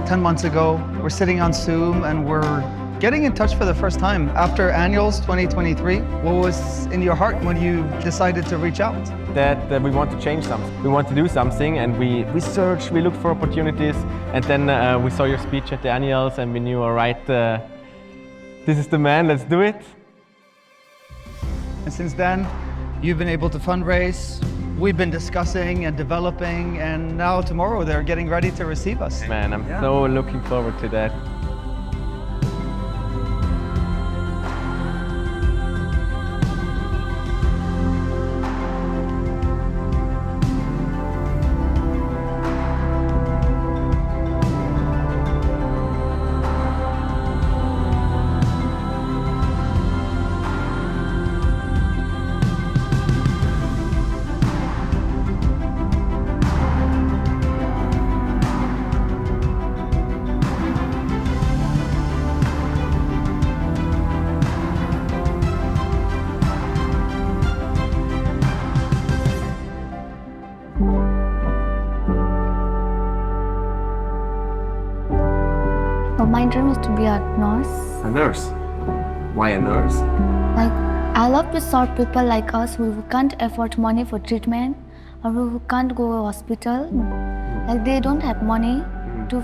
Ten months ago, we're sitting on Zoom and we're getting in touch for the first time after Annuals 2023. What was in your heart when you decided to reach out? That we want to change something. We want to do something, and we researched, we looked for opportunities, and then we saw your speech at the Annuals and we knew, all right, this is the man, let's do it. And since then, you've been able to fundraise. We've been discussing and developing, and now tomorrow they're getting ready to receive us. Man, I'm so looking forward to that. Well, my dream is to be a nurse. A nurse? Why a nurse? Like, I love to serve people like us who can't afford money for treatment or who can't go to hospital. Like they don't have money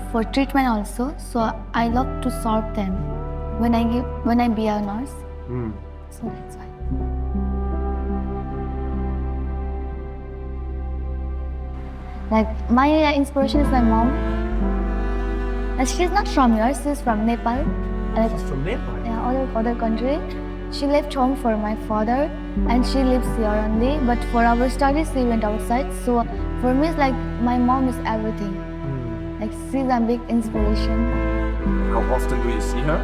for treatment also. So I love to serve them when I be a nurse. So that's why. Like my inspiration is my mom. She's not from here. She's from Nepal. She's from Nepal? Yeah, other country. She left home for my father, and she lives here only. But for our studies, we went outside. So for me, it's like my mom is everything. Like she's a big inspiration. How often do you see her?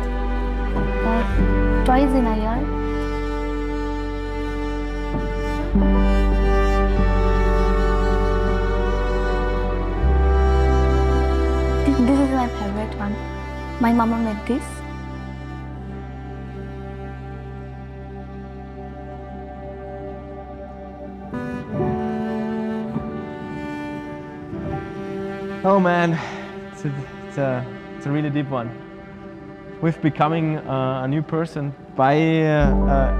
Like twice in a year. This is my favorite one. My mama made this. Oh man, it's a really deep one. With becoming a new person by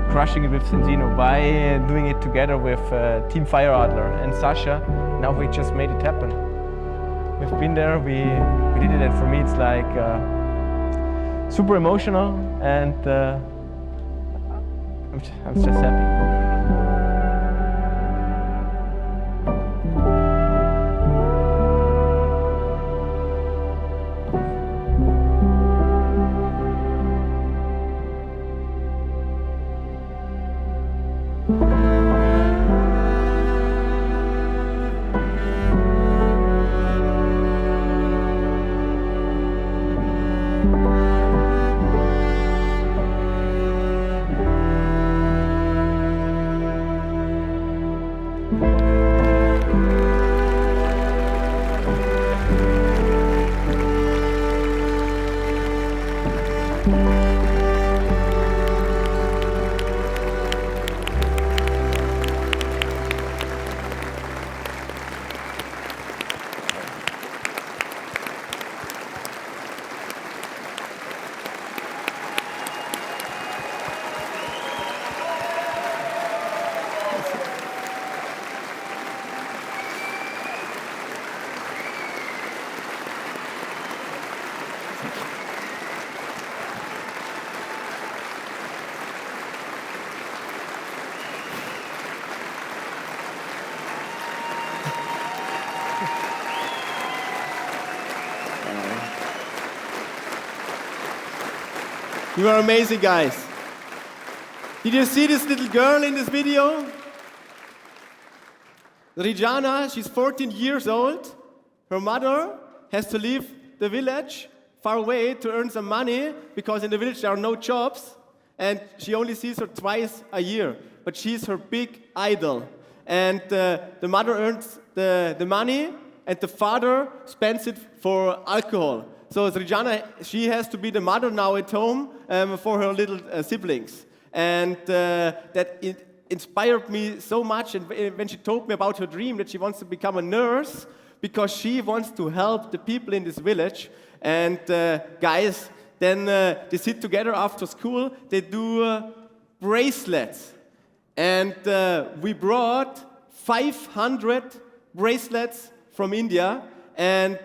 crushing it with Zinzino, by doing it together with Team Fire Adler and Sasha, now we just made it happen. We've been there, we did it, and for me it's like super emotional, and I'm just happy. You are amazing, guys. Did you see this little girl in this video? Rijana, she's 14 years old. Her mother has to leave the village far away to earn some money because in the village there are no jobs, and she only sees her twice a year. But she's her big idol. And the mother earns the money, and the father spends it for alcohol. So Rijana, she has to be the mother now at home for her little siblings. And that inspired me so much, and when she told me about her dream that she wants to become a nurse because she wants to help the people in this village. And guys, then they sit together after school, they do bracelets. And we brought 500 bracelets from India. And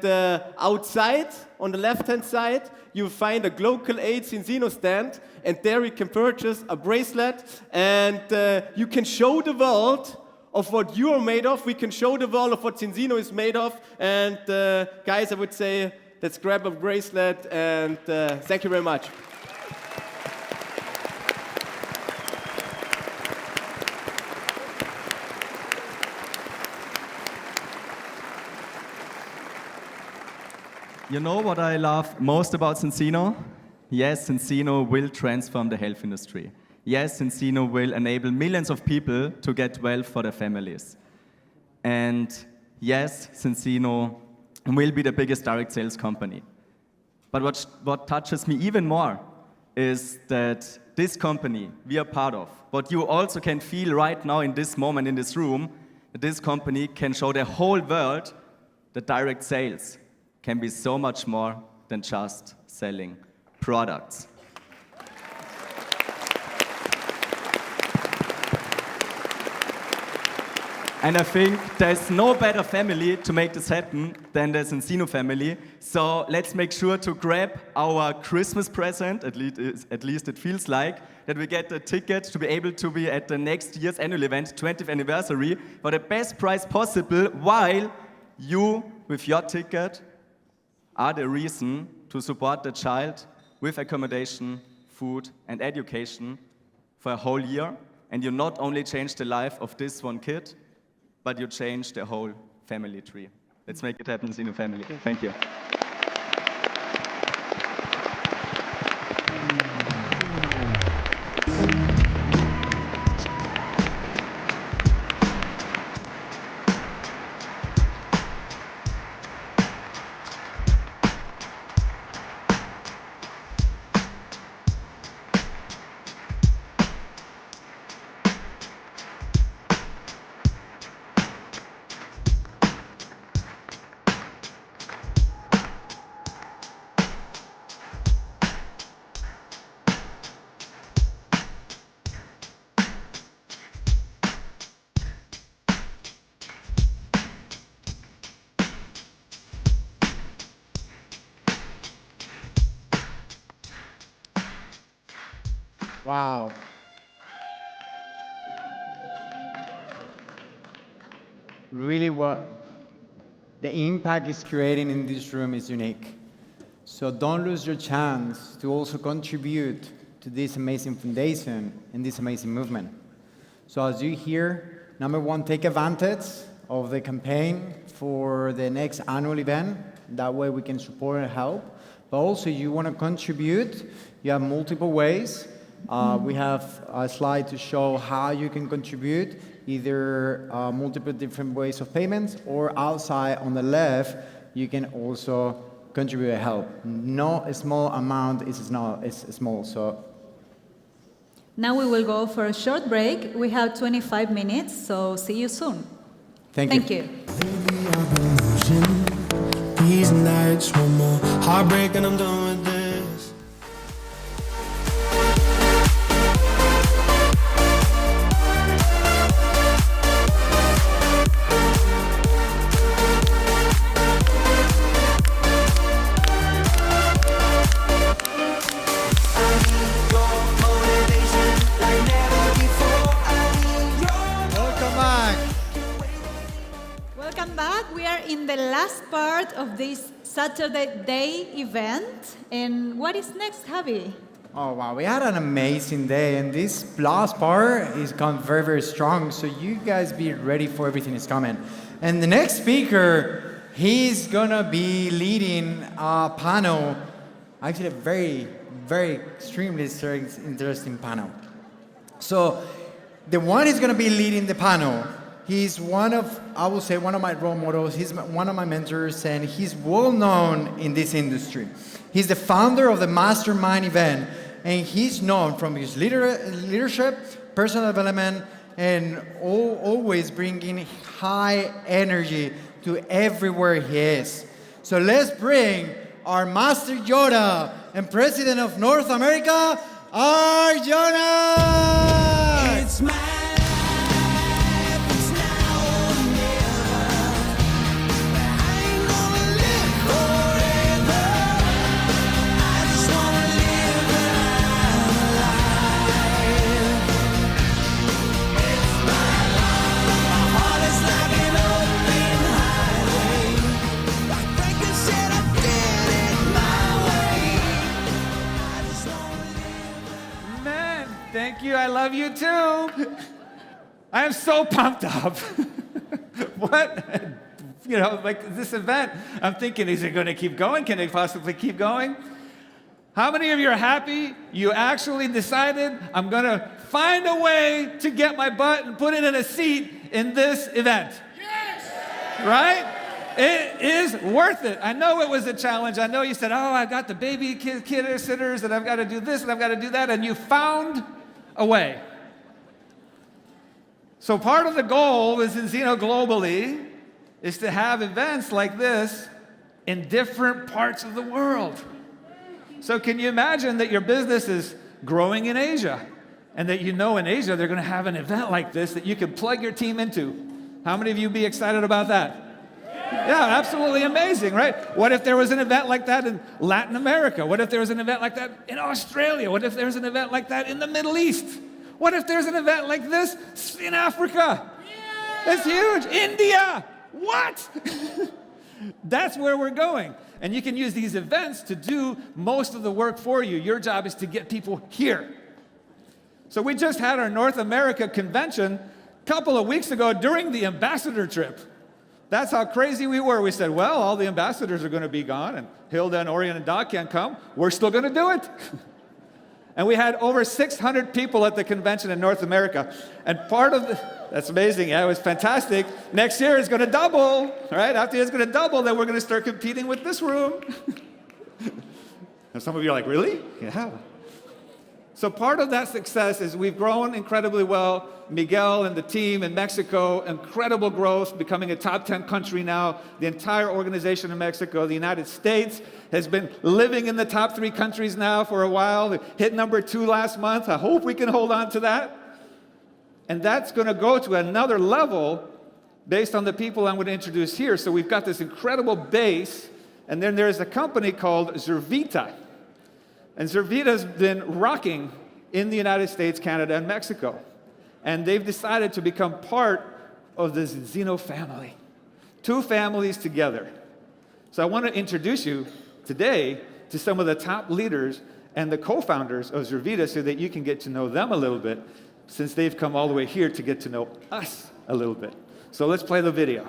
outside, on the left-hand side, you'll find a Global Aid Zinzino stand, and there you can purchase a bracelet, and you can show the world of what you are made of. We can show the world of what Zinzino is made of. And guys, I would say, let's grab a bracelet, and thank you very much. You know what I love most about Zinzino? Yes, Zinzino will transform the health industry. Yes, Zinzino will enable millions of people to get wealth for their families. And yes, Zinzino will be the biggest direct sales company. But what touches me even more is that this company we are part of, what you also can feel right now in this moment in this room, that this company can show the whole world that direct sales can be so much more than just selling products. And I think there's no better family to make this happen than the Zinzino family. So let's make sure to grab our Christmas present, at least it feels like, that we get the ticket to be able to be at the next year's annual event, 20th anniversary, for the best price possible, while you, with your ticket, are the reason to support the child with accommodation, food, and education for a whole year. And you not only change the life of this one kid, but you change the whole family tree. Let's make it happen in a family. Thank you. Wow. Really what the impact is creating in this room is unique. So don't lose your chance to also contribute to this amazing foundation and this amazing movement. So as you hear, number one, take advantage of the campaign for the next annual event. That way we can support and help. But also you want to contribute, you have multiple ways. We have a slide to show how you can contribute, either multiple different ways of payments, or outside on the left, you can also contribute a help. No small amount is small. So Now we will go for a short break. We have 25 minutes, so see you soon. Thank you. These nights, one more heartbreak and I'm done with this. Welcome back. We are in the last part of this Saturday day event. And what is next, Javi? Oh wow, we had an amazing day, and this last part is gone very, very strong. So you guys be ready for everything that's coming. And the next speaker, he's gonna be leading a panel, actually a very, very extremely interesting panel. So the one who's gonna be leading the panel, he's one of, I will say, one of my role models. He's one of my mentors, and he's well known in this industry. He's the founder of the Mastermind event, and he's known from his leadership, personal development, and always bringing high energy to everywhere he is. So let's bring our Master Yoda and President of North America, Arjuna! It's my Thank you. I love you too. I am so pumped up. What? You know, like this event, I'm thinking, is it going to keep going? Can it possibly keep going? How many of you are happy you actually decided I'm going to find a way to get my butt and put it in a seat in this event? Yes! Right? It is worth it. I know it was a challenge. I know you said, oh, I've got the baby kid sitters, and I've got to do this, and I've got to do that, and you found a way. So part of the goal with Zinzino globally is to have events like this in different parts of the world. So can you imagine that your business is growing in Asia, and that you know in Asia they're going to have an event like this that you can plug your team into? How many of you be excited about that? Yeah, absolutely amazing, right? What if there was an event like that in Latin America? What if there was an event like that in Australia? What if there was an event like that in the Middle East? What if there's an event like this in Africa? It's huge. India. What? That's where we're going. And you can use these events to do most of the work for you. Your job is to get people here. So we just had our North America convention a couple of weeks ago during the ambassador trip. That's how crazy we were. We said, well, all the ambassadors are going to be gone, and Hilda and Orion and Doc can't come. We're still going to do it. And we had over 600 people at the convention in North America. And part of that's amazing. Yeah, it was fantastic. Next year it's going to double, right? After it's going to double, then we're going to start competing with this room. And some of you are like, really? Yeah. So part of that success is we've grown incredibly well. Miguel and the team in Mexico, incredible growth, becoming a top 10 country now. The entire organization in Mexico, the United States, has been living in the top 3 countries now for a while. It hit number 2 last month. I hope we can hold on to that. And that's going to go to another level based on the people I'm going to introduce here. So we've got this incredible base, and then there's a company called Zurvita. And Zurvita's been rocking in the United States, Canada, and Mexico. And they've decided to become part of the Zinzino family. 2 families together. So I want to introduce you today to some of the top leaders and the co-founders of Zurvita so that you can get to know them a little bit, since they've come all the way here to get to know us a little bit. So let's play the video.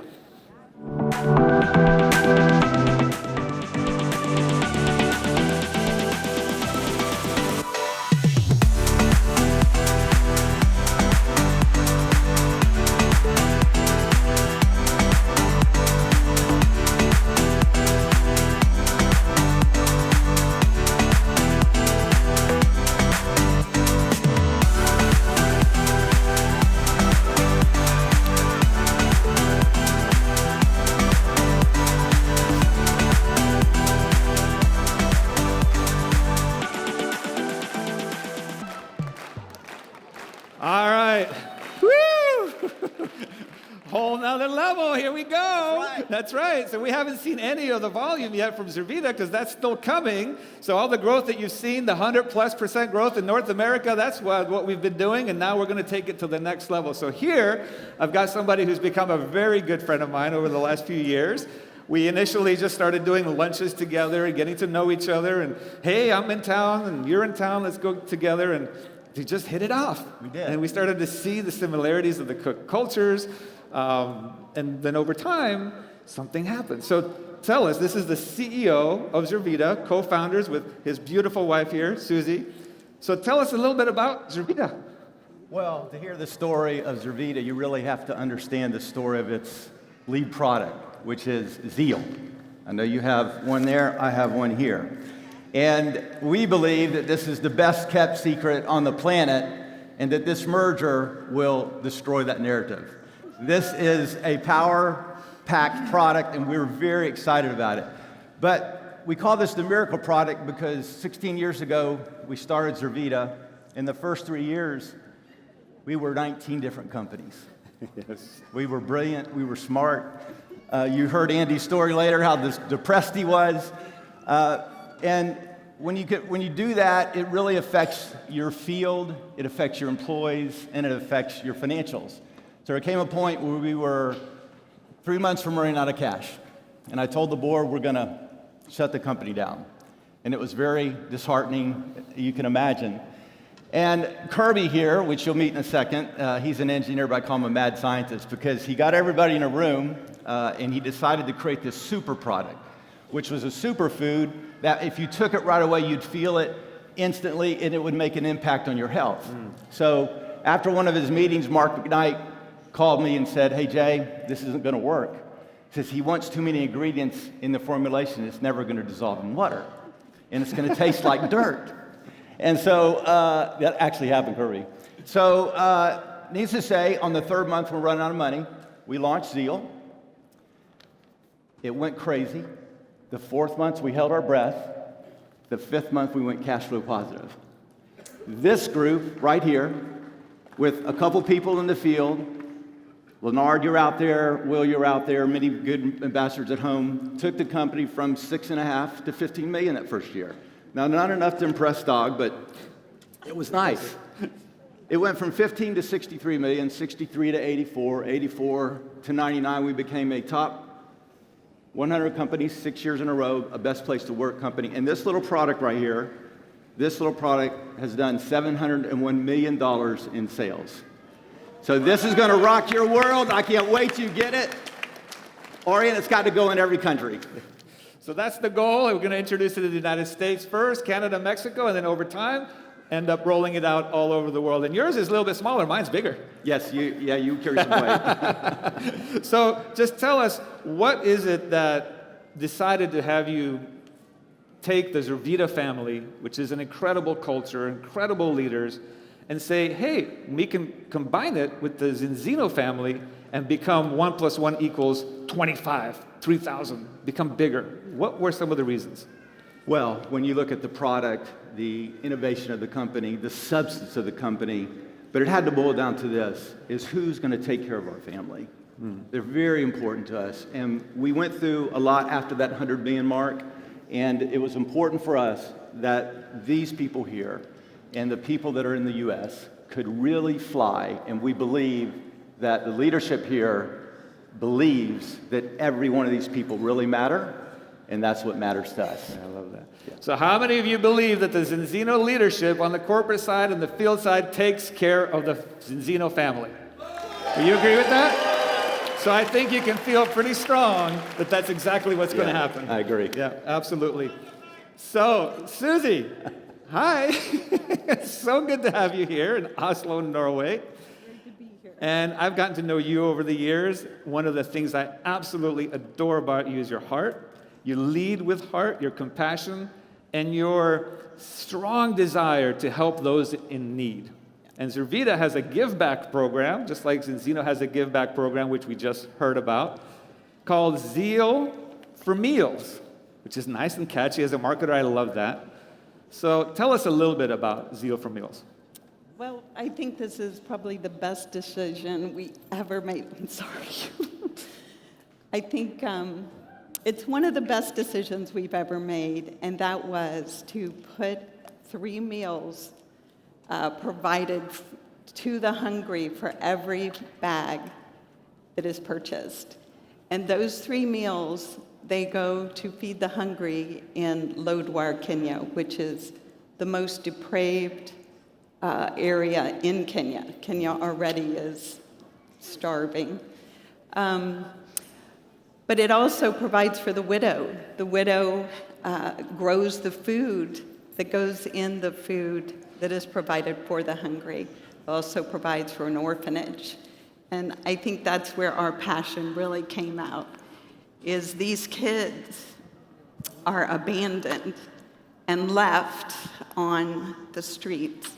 All right. Woo! Whole nother level. Here we go. That's right. So we haven't seen any of the volume yet from Zurvita because that's still coming. So all the growth that you've seen, the 100+% growth in North America, that's what we've been doing. And now we're going to take it to the next level. So here, I've got somebody who's become a very good friend of mine over the last few years. We initially just started doing lunches together and getting to know each other. And hey, I'm in town and you're in town. Let's go together. And we just hit it off. We did. And we started to see the similarities of the cultures. And then over time, something happened. So tell us, this is the CEO of Zurvita, co-founders with his beautiful wife here, Susie. So tell us a little bit about Zurvita. Well, to hear the story of Zurvita, you really have to understand the story of its lead product, which is Zeal. I know you have one there, I have one here. And we believe that this is the best kept secret on the planet and that this merger will destroy that narrative. This is a power-packed product and we're very excited about it. But we call this the miracle product because 16 years ago, we started Zurvita. In the first 3 years, we were 19 different companies. Yes. We were brilliant, we were smart. You heard Andy's story later, how depressed he was. And when you do that, it really affects your field, it affects your employees, and it affects your financials. So there came a point where we were 3 months from running out of cash. And I told the board we're going to shut the company down. And it was very disheartening, you can imagine. And Kirby here, which you'll meet in a second, he's an engineer, but I call him a mad scientist because he got everybody in a room and he decided to create this super product, which was a superfood that if you took it right away, you'd feel it instantly and it would make an impact on your health. So after one of his meetings, Mark McKnight called me and said, hey, Jay, this isn't going to work. He says he wants too many ingredients in the formulation. It's never going to dissolve in water. And it's going to taste like dirt. And so that actually happened, Kirby. So needless to say, on the 3rd month, we're running out of money. We launched Zeal. It went crazy. The 4th month, we held our breath. The 5th month, we went cash flow positive. This group right here, with a couple people in the field, Leonard, you're out there. Will, you're out there. Many good ambassadors at home took the company from 6.5 to 15 million that first year. Now, not enough to impress Dog, but it was nice. It went from 15 to 63 million, 63 to 84, 84 to 99. We became a top 100 company 6 years in a row, a best place to work company. And this little product right here, this little product has done $701 million in sales. So this is going to rock your world. I can't wait till you get it. Orient, it's got to go in every country. So that's the goal. We're going to introduce it to the United States first, Canada, Mexico, and then over time, end up rolling it out all over the world. And yours is a little bit smaller. Mine's bigger. Yes, you carry some weight. So just tell us, what is it that decided to have you take the Zurvita family, which is an incredible culture, incredible leaders, and say, hey, we can combine it with the Zinzino family and become 1 + 1 = 25, 3,000, become bigger. What were some of the reasons? Well, when you look at the product, the innovation of the company, the substance of the company, but it had to boil down to this, is who's going to take care of our family? They're very important to us. And we went through a lot after that 100 million mark, and it was important for us that these people here and the people that are in the U.S. could really fly, and we believe that the leadership here believes that every one of these people really matter, and that's what matters to us. I love that. Yeah. So how many of you believe that the Zinzino leadership on the corporate side and the field side takes care of the Zinzino family? Do you agree with that? So I think you can feel pretty strong that that's exactly what's going to happen. I agree. Yeah, absolutely. So, Susie, hi. It's so good to have you here in Oslo, Norway. And I've gotten to know you over the years. One of the things I absolutely adore about you is your heart. You lead with heart, your compassion, and your strong desire to help those in need. And Zurvita has a give back program, just like Zinzino has a give back program, which we just heard about, called Zeal for Meals, which is nice and catchy. As a marketer, I love that. So tell us a little bit about Zeal for Meals. Well, I think this is probably the best decision we ever made. I'm sorry. I think it's one of the best decisions we've ever made, and that was to put 3 meals provided to the hungry for every bag that is purchased. And those 3 meals, they go to feed the hungry in Lodwar, Kenya, which is the most depraved area in Kenya. Kenya already is starving. But it also provides for the widow. The widow grows the food that goes in the food that is provided for the hungry. It also provides for an orphanage. And I think that's where our passion really came out, is these kids are abandoned and left on the streets.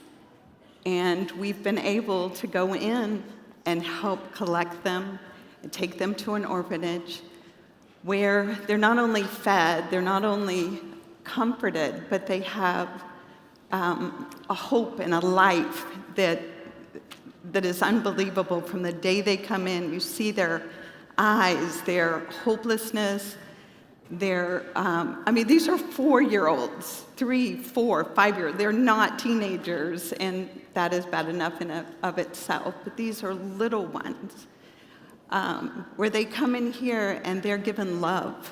And we've been able to go in and help collect them and take them to an orphanage where they're not only fed, they're not only comforted, but they have a hope and a life that is unbelievable. From the day they come in, you see their eyes, their hopelessness, their, these are 4-year-olds, 3, 4, 5-year-olds. They're not teenagers, and that is bad enough in of itself, but these are little ones where they come in here and they're given love.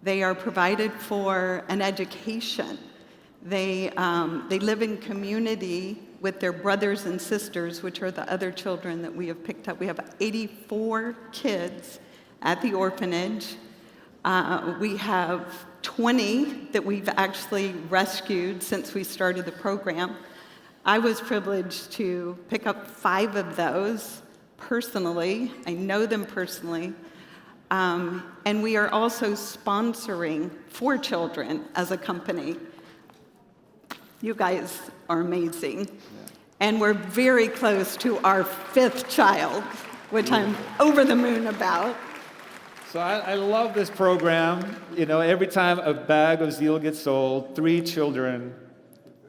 They are provided for an education. They live in community with their brothers and sisters, which are the other children that we have picked up. We have 84 kids at the orphanage. We have 20 that we've actually rescued since we started the program. I was privileged to pick up 5 of those personally. I know them personally. And we are also sponsoring 4 children as a company. You guys are amazing. And we're very close to our 5th child, which I'm over the moon about. So I love this program. You know, every time a bag of Zeal gets sold, 3 children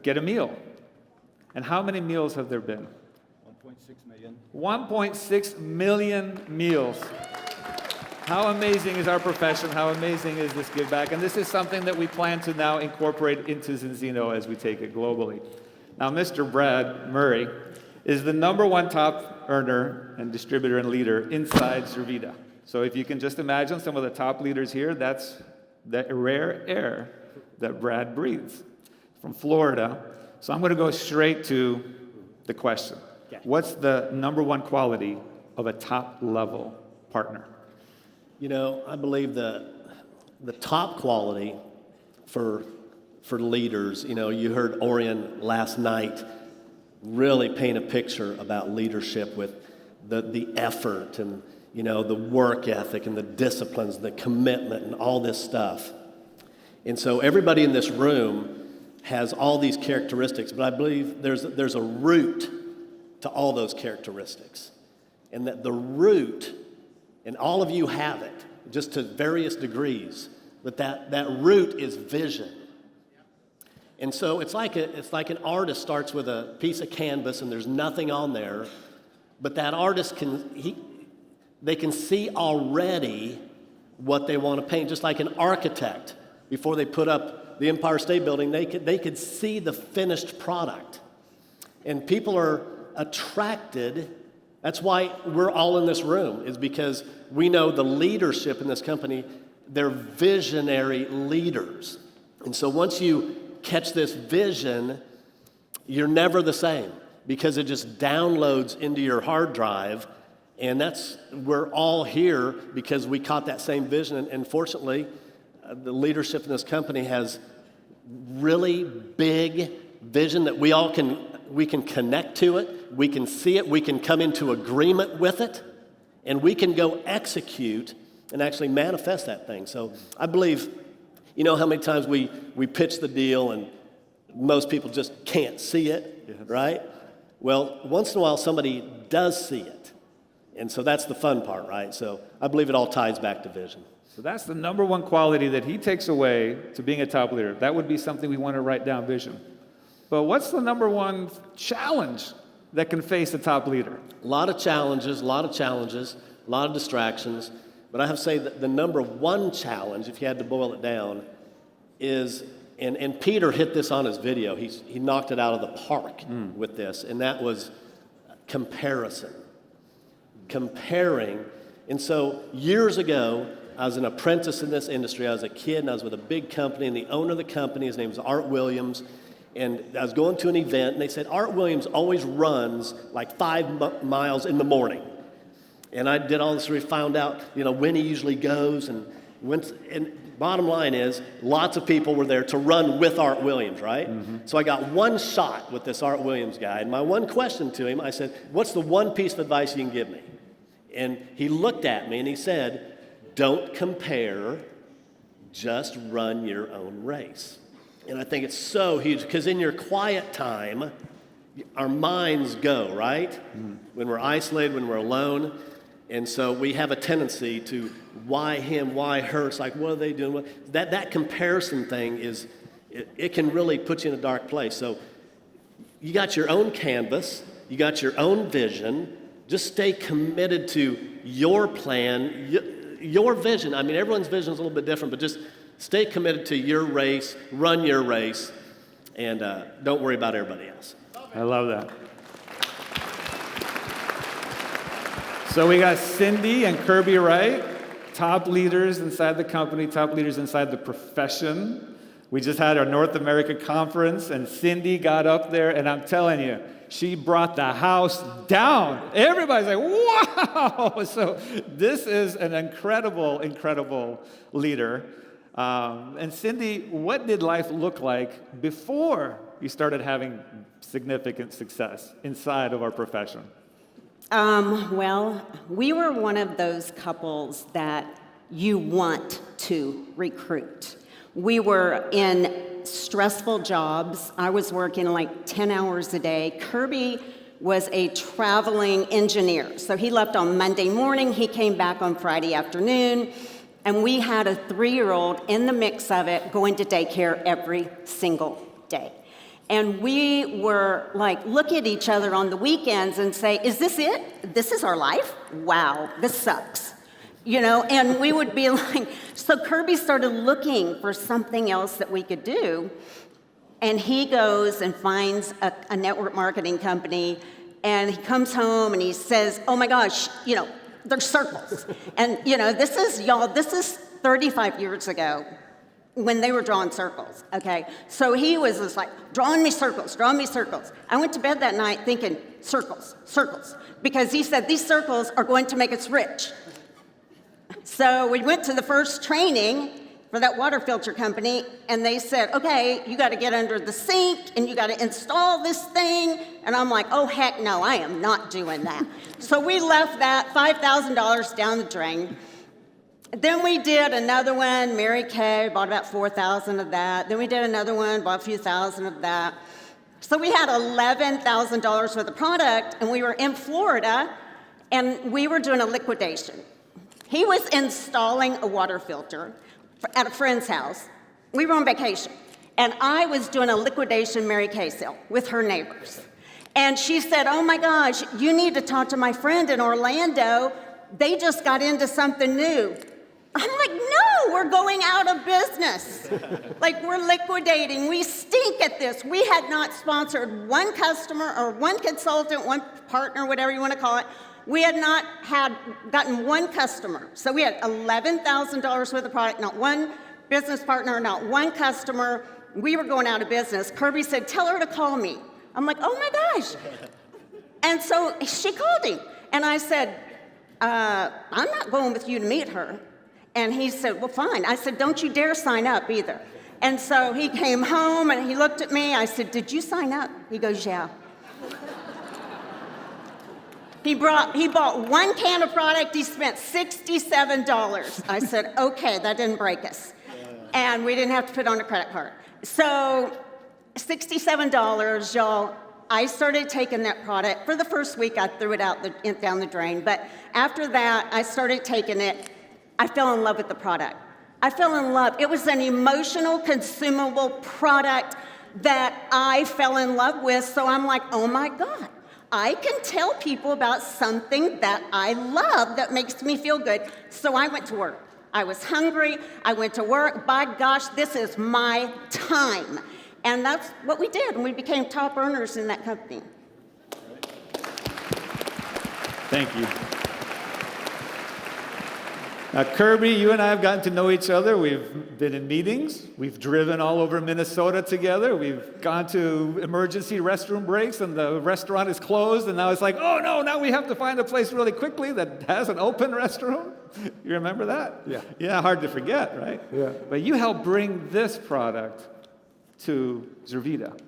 get a meal. And how many meals have there been? 1.6 million meals. How amazing is our profession? How amazing is this give back? And this is something that we plan to now incorporate into Zinzino as we take it globally. Now, Mr. Brad Murray is the #1 top earner and distributor and leader inside Zervita. So if you can just imagine some of the top leaders here, that's the rare air that Brad breathes from Florida. So I'm going to go straight to the question. What's the #1 quality of a top-level partner? You know, I believe the top quality for leaders, you know, you heard Orion last night really paint a picture about leadership with the effort and, you know, the work ethic and the disciplines, the commitment and all this stuff. And so everybody in this room has all these characteristics, but I believe there's a root to all those characteristics. And that the root, and all of you have it, just to various degrees, but that root is vision. And so it's like an artist starts with a piece of canvas and there's nothing on there, but that artist they can see already what they want to paint, just like an architect. Before they put up the Empire State Building, they could see the finished product. And people are attracted. That's why we're all in this room, is because we know the leadership in this company, they're visionary leaders. And so once you catch this vision, you're never the same, because it just downloads into your hard drive. And we're all here because we caught that same vision. And fortunately, the leadership in this company has really big vision that we can connect to it, we can see it, we can come into agreement with it, and we can go execute and actually manifest that thing. So I believe, you know how many times we pitch the deal and most people just can't see it, yes, right? Well, once in a while somebody does see it. And so that's the fun part, right? So I believe it all ties back to vision. So that's the #1 quality that he takes away to being a top leader. That would be something we want to write down, vision. But what's the #1 challenge that can face a top leader? A lot of challenges, a lot of distractions. But I have to say that the #1 challenge, if you had to boil it down, is, and Peter hit this on his video, he knocked it out of the park with this, and that was comparison. Comparing. And so years ago, I was an apprentice in this industry. I was a kid, and I was with a big company, and the owner of the company, his name was Art Williams, and I was going to an event, and they said, Art Williams always runs like 5 miles in the morning. And I did all this, we found out, you know, when he usually goes, and bottom line is, lots of people were there to run with Art Williams, right? Mm-hmm. So I got one shot with this Art Williams guy, and my one question to him, I said, what's the one piece of advice you can give me? And he looked at me and he said, don't compare, just run your own race. And I think it's so huge, because in your quiet time, our minds go, right? When we're isolated, when we're alone. And so we have a tendency to, why him, why her? It's like, what are they doing? That comparison thing it can really put you in a dark place. So you got your own canvas, you got your own vision. Just stay committed to your plan, your vision. I mean, everyone's vision is a little bit different, but just stay committed to your race, run your race, and don't worry about everybody else. I love that. So we got Cindy and Kirby Wright, top leaders inside the company, top leaders inside the profession. We just had our North America conference, and Cindy got up there, and I'm telling you, she brought the house down. Everybody's like, wow! So this is an incredible, incredible leader. And Cindy, what did life look like before you started having significant success inside of our profession? Well, we were one of those couples that you want to recruit. We were in stressful jobs. I was working like 10 hours a day. Kirby was a traveling engineer. So he left on Monday morning, he came back on Friday afternoon, and we had a 3-year-old in the mix of it going to daycare every single day. And we were like, look at each other on the weekends and say, is this it? This is our life? Wow, this sucks. You know, and we would be like, so Kirby started looking for something else that we could do. And he goes and finds a network marketing company, and he comes home and he says, oh my gosh, you know, there's circles. And, you know, this is 35 years ago when they were drawing circles, okay? So he was just like, drawing me circles, drawing me circles. I went to bed that night thinking, circles, circles, because he said, these circles are going to make us rich. So we went to the first training for that water filter company, and they said, okay, you gotta get under the sink, and you gotta install this thing. And I'm like, oh, heck no, I am not doing that. So we left that $5,000 down the drain. Then we did another one, Mary Kay, bought about 4,000 of that. Then we did another one, bought a few thousand of that. So we had $11,000 worth of product, and we were in Florida, and we were doing a liquidation. He was installing a water filter at a friend's house. We were on vacation, and I was doing a liquidation Mary Kay sale with her neighbors. And she said, oh my gosh, you need to talk to my friend in Orlando. They just got into something new. I'm like, no, we're going out of business. Like, we're liquidating. We stink at this. We had not sponsored one customer or one consultant, one partner, whatever you want to call it. We had not gotten one customer. So we had $11,000 worth of product, not one business partner, not one customer. We were going out of business. Kirby said, tell her to call me. I'm like, oh my gosh. And so she called him. And I said, I'm not going with you to meet her. And he said, well, fine. I said, don't you dare sign up either. And so he came home and he looked at me. I said, did you sign up? He goes, yeah. He bought one can of product, he spent $67. I said, okay, that didn't break us. And we didn't have to put on a credit card. So $67, y'all. I started taking that product. For the first week, I threw it out down the drain. But after that, I started taking it. I fell in love with the product. I fell in love. It was an emotional, consumable product that I fell in love with. So I'm like, oh my God. I can tell people about something that I love that makes me feel good. So I went to work. I was hungry. I went to work. By gosh, this is my time. And that's what we did. And we became top earners in that company. Thank you. Now, Kirby, you and I have gotten to know each other. We've been in meetings. We've driven all over Minnesota together. We've gone to emergency restroom breaks, and the restaurant is closed. And now it's like, oh, no, now we have to find a place really quickly that has an open restroom. You remember that? Yeah. Yeah, hard to forget, right? Yeah. But you helped bring this product to Zervita.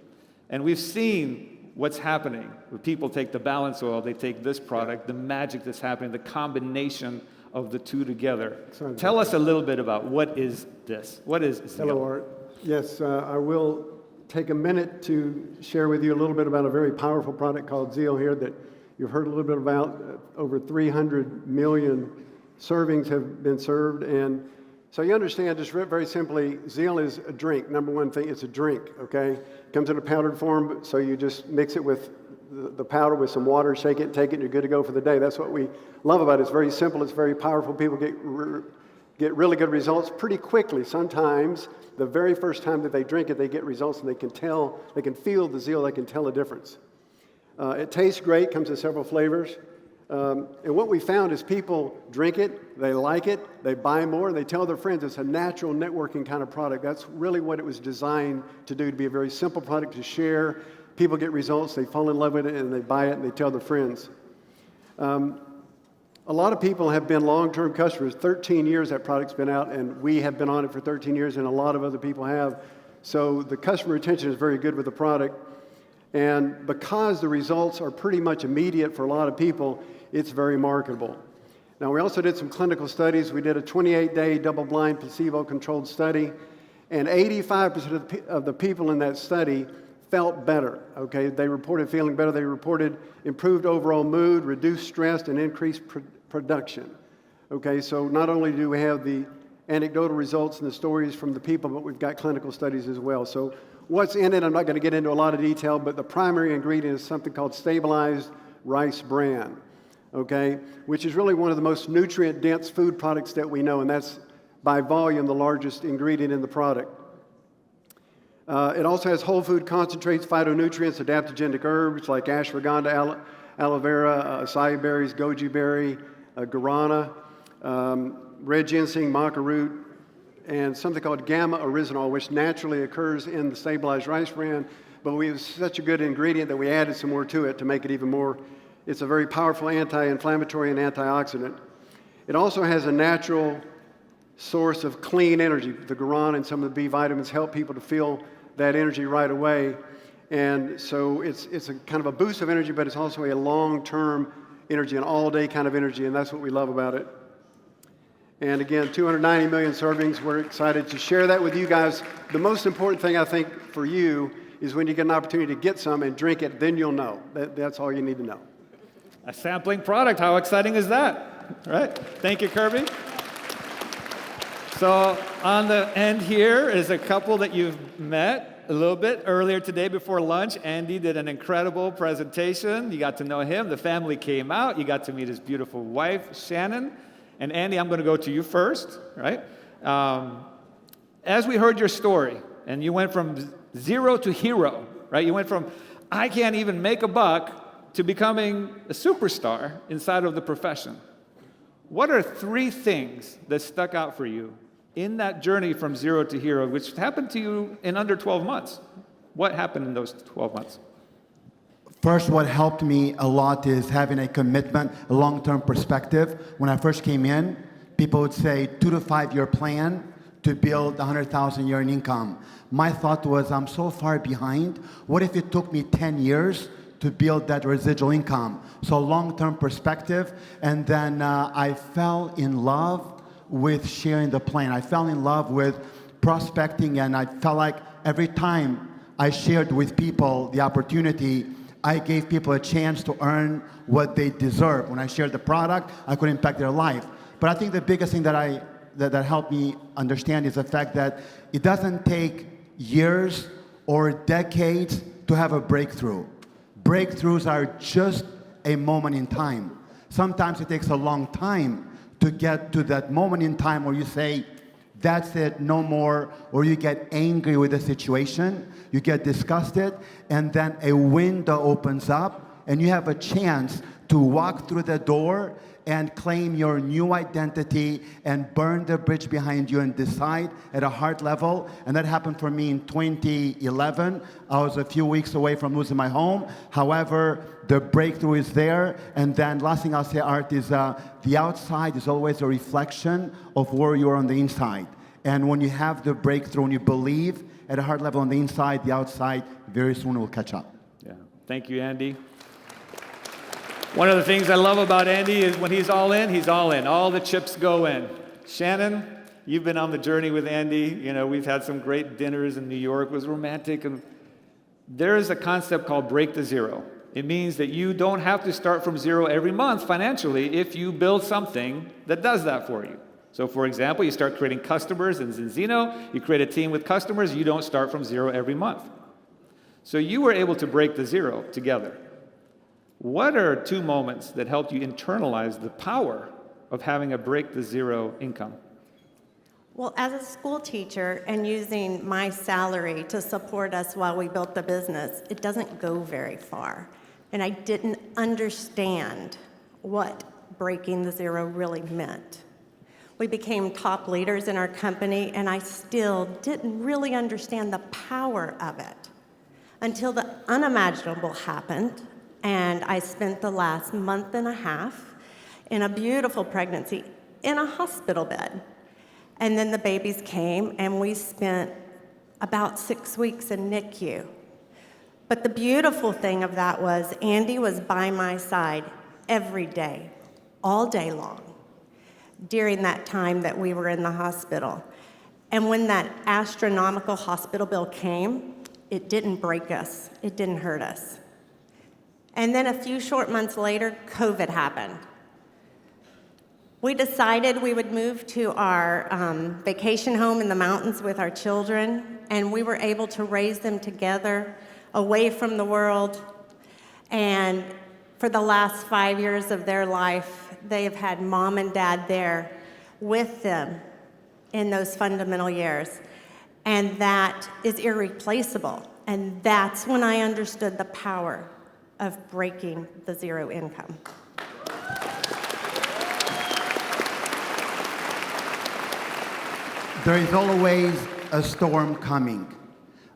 And we've seen what's happening when people take the balance oil, they take this product, the magic that's happening, the combination of the two together. Tell us a little bit about what is this? What is Zeal? Hello, Art. Yes, I will take a minute to share with you a little bit about a very powerful product called Zeal here that you've heard a little bit about. Over 300 million servings have been served. And so you understand, just very simply, Zeal is a drink. Number one thing, it's a drink, okay? It comes in a powdered form, so you just mix it with the powder with some water, shake it, take it, and you're good to go for the day. That's what we love about it. It's very simple. It's very powerful. People get really good results pretty quickly. Sometimes the very first time that they drink it, they get results, and they can feel the Zeal. They can tell a difference. It tastes great. Comes in several flavors. And what we found is people drink it, they like it, they buy more, and they tell their friends. It's a natural networking kind of product. That's really what it was designed to do, to be a very simple product to share. People get results, they fall in love with it, and they buy it, and they tell their friends. A lot of people have been long-term customers. 13 years that product's been out, and we have been on it for 13 years, and a lot of other people have. So the customer retention is very good with the product. And because the results are pretty much immediate for a lot of people, it's very marketable. Now, we also did some clinical studies. We did a 28-day double-blind placebo-controlled study, and 85% of the people in that study felt better, okay? They reported feeling better. They reported improved overall mood, reduced stress, and increased production, okay? So not only do we have the anecdotal results and the stories from the people, but we've got clinical studies as well. So what's in it, I'm not going to get into a lot of detail, but the primary ingredient is something called stabilized rice bran, okay, which is really one of the most nutrient-dense food products that we know, and that's by volume the largest ingredient in the product. It also has whole food concentrates, phytonutrients, adaptogenic herbs like ashwagandha, aloe vera, acai berries, goji berry, guarana, red ginseng, maca root, and something called gamma oryzanol, which naturally occurs in the stabilized rice bran, but we have such a good ingredient that we added some more to it to make it even more. It's a very powerful anti-inflammatory and antioxidant. It also has a natural source of clean energy. The guarana and some of the B vitamins help people to feel that energy right away. And so it's a kind of a boost of energy, but it's also a long-term energy, an all-day kind of energy, and that's what we love about it. And again, 290 million servings. We're excited to share that with you guys. The most important thing, I think, for you is when you get an opportunity to get some and drink it, then you'll know. That's all you need to know. A sampling product, how exciting is that? Right? Thank you, Kirby. So on the end here is a couple that you've met a little bit earlier today before lunch. Andy did an incredible presentation. You got to know him. The family came out. You got to meet his beautiful wife, Shannon. And Andy, I'm going to go to you first, right? As we heard your story, and you went from zero to hero, right? You went from, I can't even make a buck, to becoming a superstar inside of the profession. What are 3 things that stuck out for you in that journey from zero to hero, which happened to you in under 12 months? What happened in those 12 months? First, what helped me a lot is having a commitment, a long-term perspective. When I first came in, people would say 2 to 5 year plan to build 100,000 a year in income. My thought was, I'm so far behind. What if it took me 10 years to build that residual income? So long-term perspective. And then I fell in love with sharing the plan. I fell in love with prospecting, and I felt like every time I shared with people the opportunity, I gave people a chance to earn what they deserve. When I shared the product, I could impact their life. But I think the biggest thing that helped me understand is the fact that it doesn't take years or decades to have a breakthrough. Breakthroughs are just a moment in time. Sometimes it takes a long time to get to that moment in time where you say, that's it, no more, or you get angry with the situation, you get disgusted, and then a window opens up, and you have a chance to walk through the door and claim your new identity and burn the bridge behind you and decide at a heart level. And that happened for me in 2011. I was a few weeks away from losing my home. However, the breakthrough is there. And then last thing I'll say, Art, is the outside is always a reflection of where you are on the inside. And when you have the breakthrough, when you believe at a heart level on the inside, the outside very soon will catch up. Yeah. Thank you, Andy. One of the things I love about Andy is when he's all in, he's all in. All the chips go in. Shannon, you've been on the journey with Andy. You know, we've had some great dinners in New York. It was romantic. And there is a concept called break to zero. It means that you don't have to start from zero every month financially if you build something that does that for you. So for example, you start creating customers in Zinzino, you create a team with customers, you don't start from zero every month. So you were able to break the zero together. What are 2 moments that helped you internalize the power of having a break the zero income? Well, as a school teacher and using my salary to support us while we built the business, it doesn't go very far. And I didn't understand what breaking the zero really meant. We became top leaders in our company, and I still didn't really understand the power of it until the unimaginable happened, and I spent the last month and a half in a beautiful pregnancy in a hospital bed. And then the babies came, and we spent about 6 weeks in NICU. But the beautiful thing of that was Andy was by my side every day, all day long, during that time that we were in the hospital. And when that astronomical hospital bill came, it didn't break us. It didn't hurt us. And then a few short months later, COVID happened. We decided we would move to our vacation home in the mountains with our children, and we were able to raise them together, away from the world. And for the last 5 years of their life, they have had mom and dad there with them in those fundamental years. And that is irreplaceable. And that's when I understood the power of breaking the zero income. There is always a storm coming.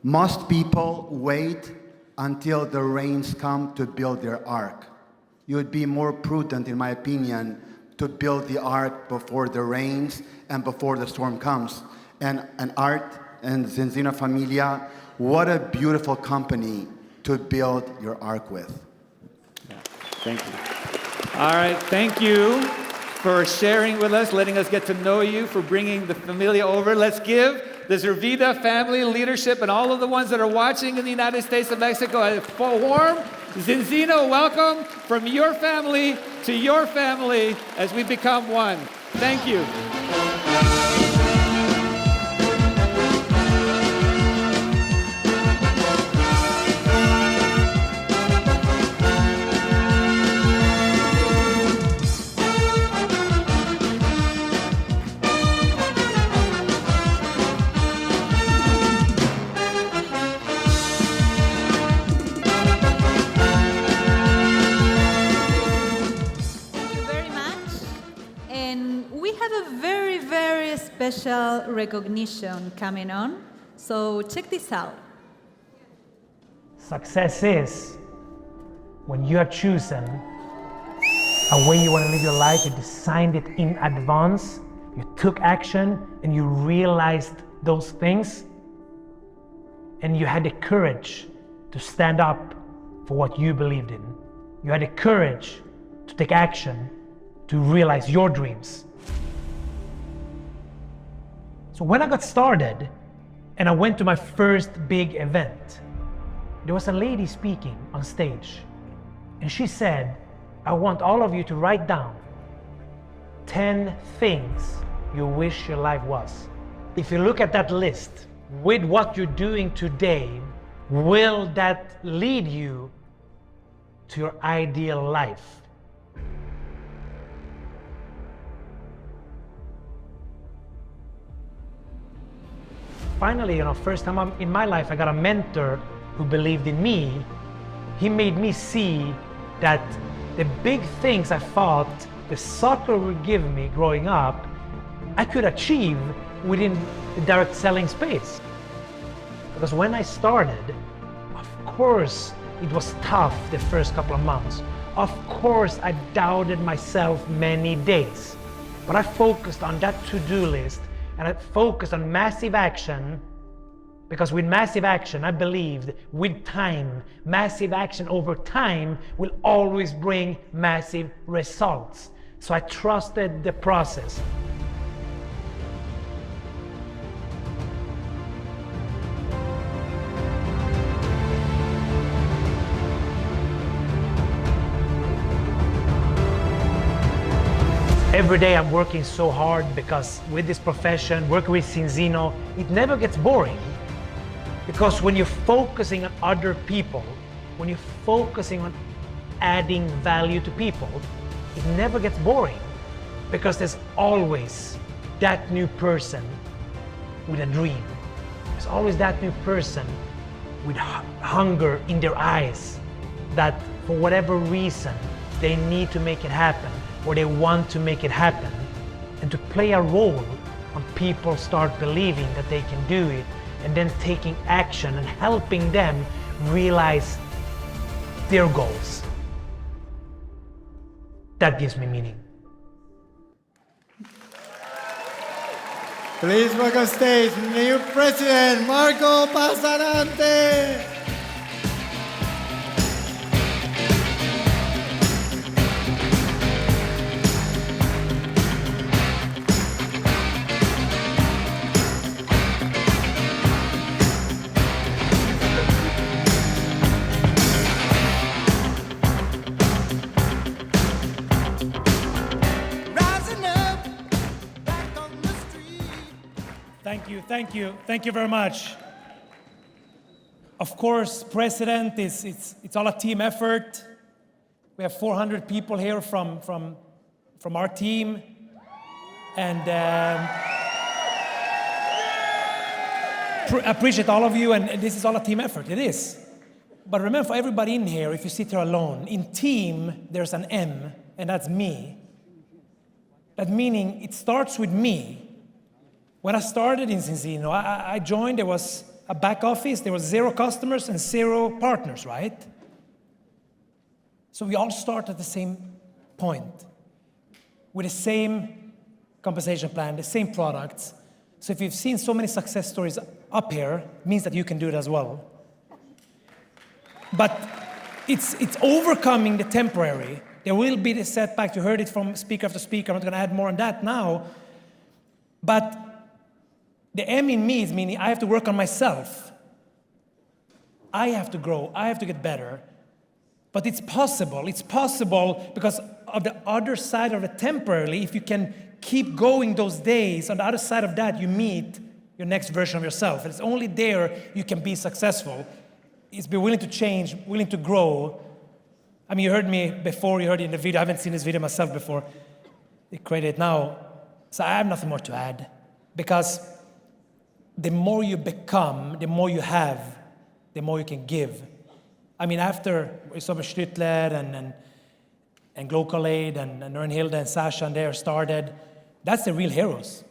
Most people wait until the rains come to build their ark. You would be more prudent, in my opinion, to build the ark before the rains and before the storm comes. And Art and Zinzino Familia, what a beautiful company to build your ark with. Thank you. All right, thank you for sharing with us, letting us get to know you, for bringing the familia over. Let's give the Zervita family leadership and all of the ones that are watching in the United States of Mexico a warm Zinzino welcome from your family to your family as we become one. Thank you. Special recognition coming on. So check this out. Success is when you are choosing a way you want to live your life, you designed it in advance, you took action and you realized those things, and you had the courage to stand up for what you believed in. You had the courage to take action to realize your dreams. So when I got started and I went to my first big event, there was a lady speaking on stage, and she said, I want all of you to write down 10 things you wish your life was. If you look at that list, with what you're doing today, will that lead you to your ideal life? Finally, first time in my life, I got a mentor who believed in me. He made me see that the big things I thought the soccer would give me growing up, I could achieve within the direct selling space. Because when I started, of course, it was tough the first couple of months. Of course, I doubted myself many days. But I focused on that to-do list, and I focused on massive action, because with massive action, I believed with time, massive action over time will always bring massive results. So I trusted the process. Every day I'm working so hard because with this profession, working with Zinzino, it never gets boring. Because when you're focusing on other people, when you're focusing on adding value to people, it never gets boring. Because there's always that new person with a dream. There's always that new person with hunger in their eyes that for whatever reason, they need to make it happen, or they want to make it happen, and to play a role when people start believing that they can do it, and then taking action and helping them realize their goals. That gives me meaning. Please welcome stage new president, Marco Passanante. Rising up. Thank you, thank you, thank you very much. Of course, President, it's all a team effort. We have 400 people here from our team. And appreciate all of you, and this is all a team effort, it is. But remember, for everybody in here, if you sit here alone, in team, there's an M, and that's me. That meaning, it starts with me. When I started in Zinzino, I joined, there was a back office, there was 0 customers and 0 partners, right? So we all start at the same point, with the same compensation plan, the same products. So if you've seen so many success stories up here, it means that you can do it as well. But it's overcoming the temporary. There will be the setback. You heard it from speaker after speaker. I'm not going to add more on that now. But the M in me is meaning I have to work on myself. I have to grow. I have to get better. But it's possible. It's possible because of the other side of the temporarily. If you can keep going those days, on the other side of that, you meet your next version of yourself. It's only there you can be successful. It's be willing to change, willing to grow. I mean, you heard me before, you heard it in the video. I haven't seen this video myself before. They created it now. So I have nothing more to add. Because the more you become, the more you have, the more you can give. I mean, after Sommer Stüttler and Global Aid and Ernhilde and Sasha and they started, that's the real heroes.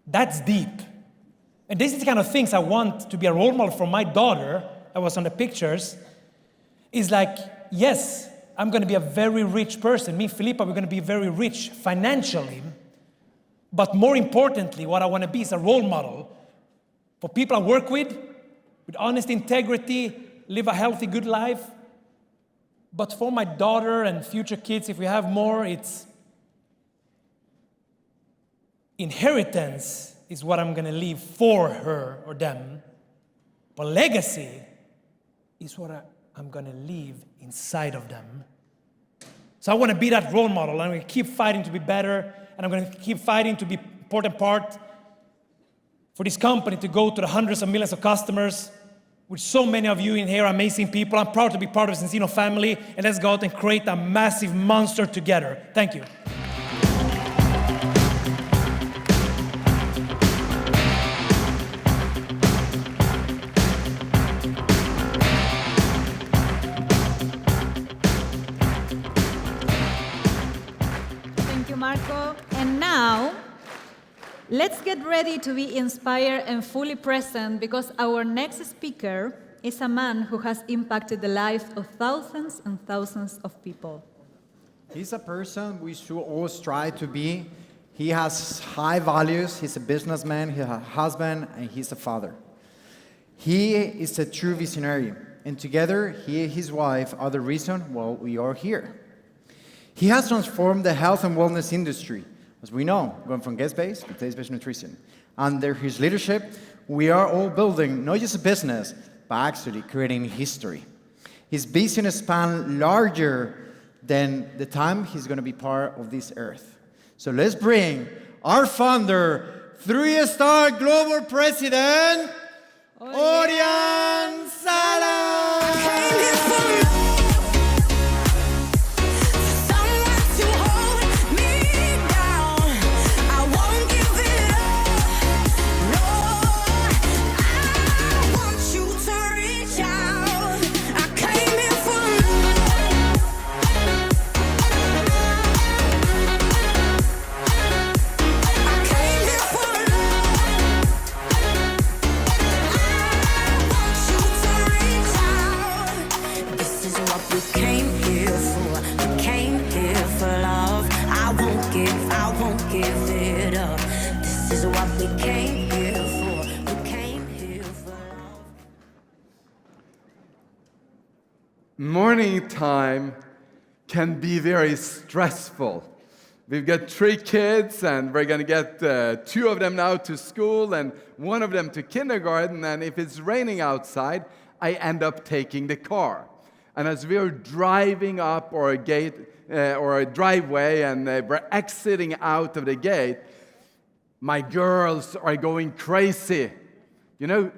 That's deep. And this is the kind of things I want to be a role model for my daughter, that was on the pictures, is like, yes, I'm going to be a very rich person. Me and Filippa, we're going to be very rich financially. But more importantly, what I want to be is a role model for people I work with honest integrity, live a healthy, good life. But for my daughter and future kids, if we have more, it's inheritance is what I'm going to leave for her or them. But legacy is what I'm going to leave inside of them. So I want to be that role model. I'm going to keep fighting to be better, and I'm going to keep fighting to be important part for this company to go to the hundreds of millions of customers. With so many of you in here, amazing people. I'm proud to be part of the Zinzino family, and let's go out and create a massive monster together. Thank you. Thank you, Marco. And now, let's get ready to be inspired and fully present, because our next speaker is a man who has impacted the lives of thousands and thousands of people. He's a person we should all strive to be. He has high values. He's a businessman, he's a husband, and he's a father. He is a true visionary. And together, he and his wife are the reason why we are here. He has transformed the health and wellness industry, as we know, going from guest-based to taste-based nutrition. Under his leadership, we are all building not just a business, but actually creating history. His vision spans larger than the time he's going to be part of this earth. So let's bring our founder, 3-star global president, Orion Salas. Morning time can be very stressful. We've got 3 kids, and we're going to get 2 of them now to school and 1 of them to kindergarten. And if it's raining outside, I end up taking the car. And as we're driving up our gate or a driveway, and we're exiting out of the gate, My girls are going crazy. You know,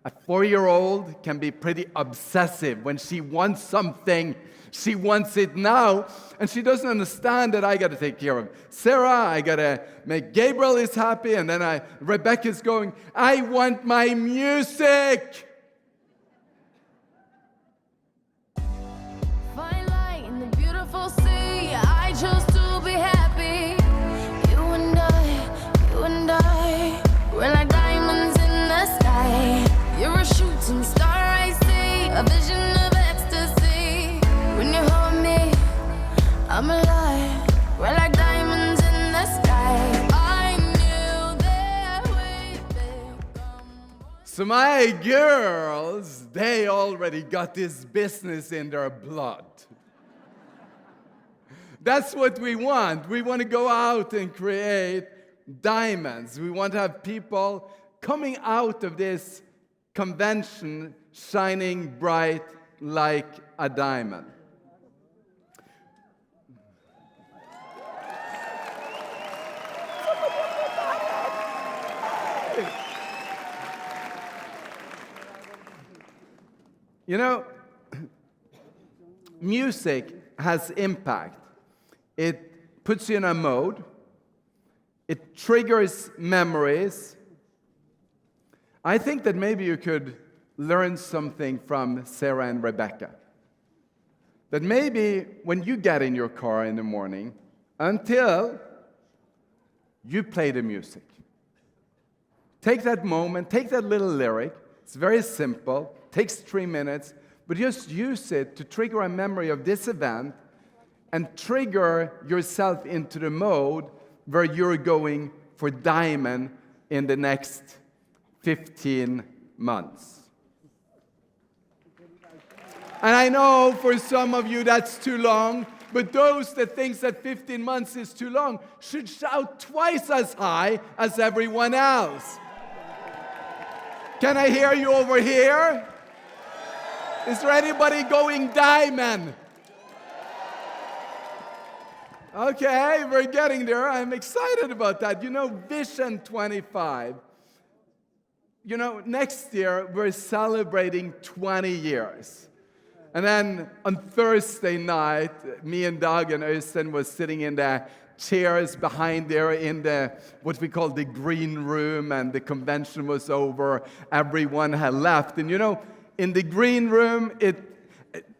a 4-year-old can be pretty obsessive. When she wants something, she wants it now, and she doesn't understand that I got to take care of Sarah, I got to make Gabriel is happy, and then Rebecca's going, I want my music. Fine light in the beautiful sea. I chose to be happy. You and I, we're like diamonds in the sky. You're a shooting star, I see, a vision of ecstasy. When you hold me, I'm alive. We're like diamonds in the sky. I knew that we'd become. So my girls, they already got this business in their blood. That's what we want. We want to go out and create diamonds. We want to have people coming out of this convention shining bright like a diamond. You know, music has impact. It puts you in a mode. It triggers memories. I think that maybe you could learn something from Sarah and Rebecca. That maybe when you get in your car in the morning, until you play the music, take that moment, take that little lyric. It's very simple, takes 3 minutes, but just use it to trigger a memory of this event and trigger yourself into the mode where you're going for diamond in the next 15 months. And I know for some of you that's too long, but those that think that 15 months is too long should shout twice as high as everyone else. Can I hear you over here? Is there anybody going diamond? Okay, we're getting there. I'm excited about that. You know, Vision 25. You know, next year we're celebrating 20 years. And then on Thursday night, me and Doug and Øystein was sitting in the chairs behind there in the, what we call the green room, and the convention was over. Everyone had left. And you know, in the green room,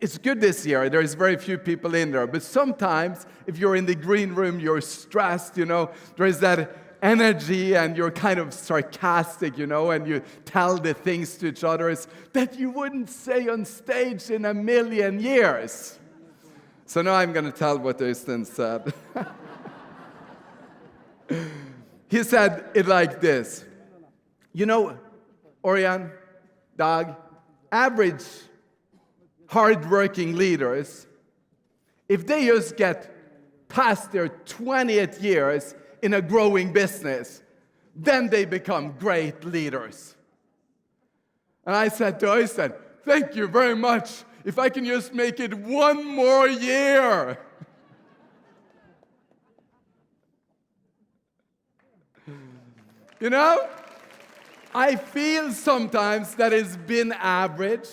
it's good this year. There's very few people in there. But sometimes, if you're in the green room, you're stressed, you know. There's that energy, and you're kind of sarcastic, you know, and you tell the things to each other that you wouldn't say on stage in a million years. So now I'm going to tell what Øystein said. He said it like this. You know, Orion, Doug, average hard-working leaders, if they just get past their 20th years in a growing business, then they become great leaders. And I said to Øystein, thank you very much. If I can just make it one more year. You know, I feel sometimes that it's been average.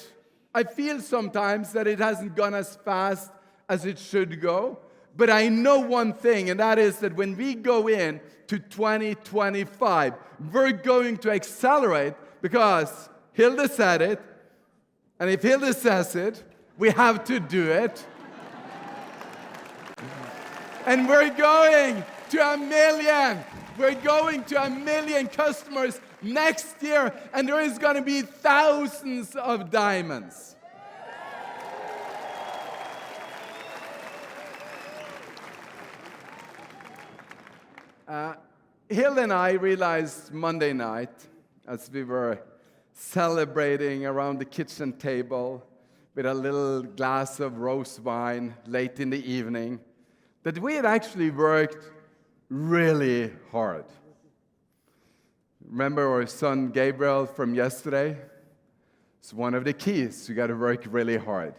I feel sometimes that it hasn't gone as fast as it should go. But I know one thing, and that is that when we go in to 2025, we're going to accelerate, because Hilde said it, and if Hilde says it, we have to do it. And we're going to 1 million. We're going to 1 million customers next year, and there is going to be thousands of diamonds. Hilde and I realized Monday night, as we were celebrating around the kitchen table with a little glass of rose wine late in the evening, that we had actually worked really hard. Remember our son Gabriel from yesterday? It's one of the keys. You got to work really hard.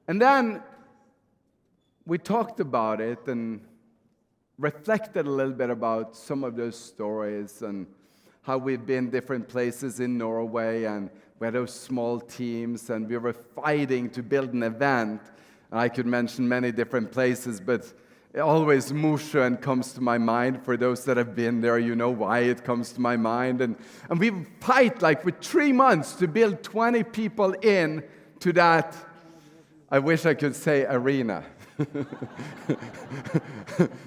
And then we talked about it, and reflected a little bit about some of those stories and how we've been different places in Norway, and we had those small teams, and we were fighting to build an event. And I could mention many different places, but always Mosjøen comes to my mind. For those that have been there, you know why it comes to my mind. And we fight like for 3 months to build 20 people in to that, I wish I could say arena.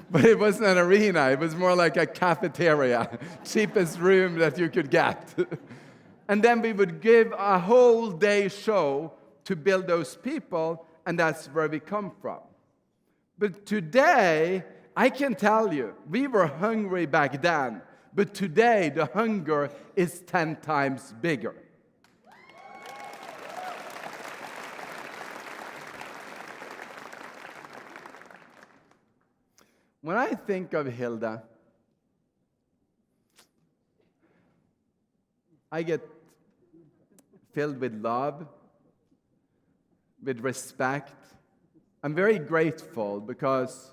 But it wasn't an arena, it was more like a cafeteria, cheapest room that you could get. And then we would give a whole day show to build those people, and that's where we come from. But today, I can tell you, we were hungry back then, but today the hunger is 10 times bigger. When I think of Hilda, I get filled with love, with respect. I'm very grateful because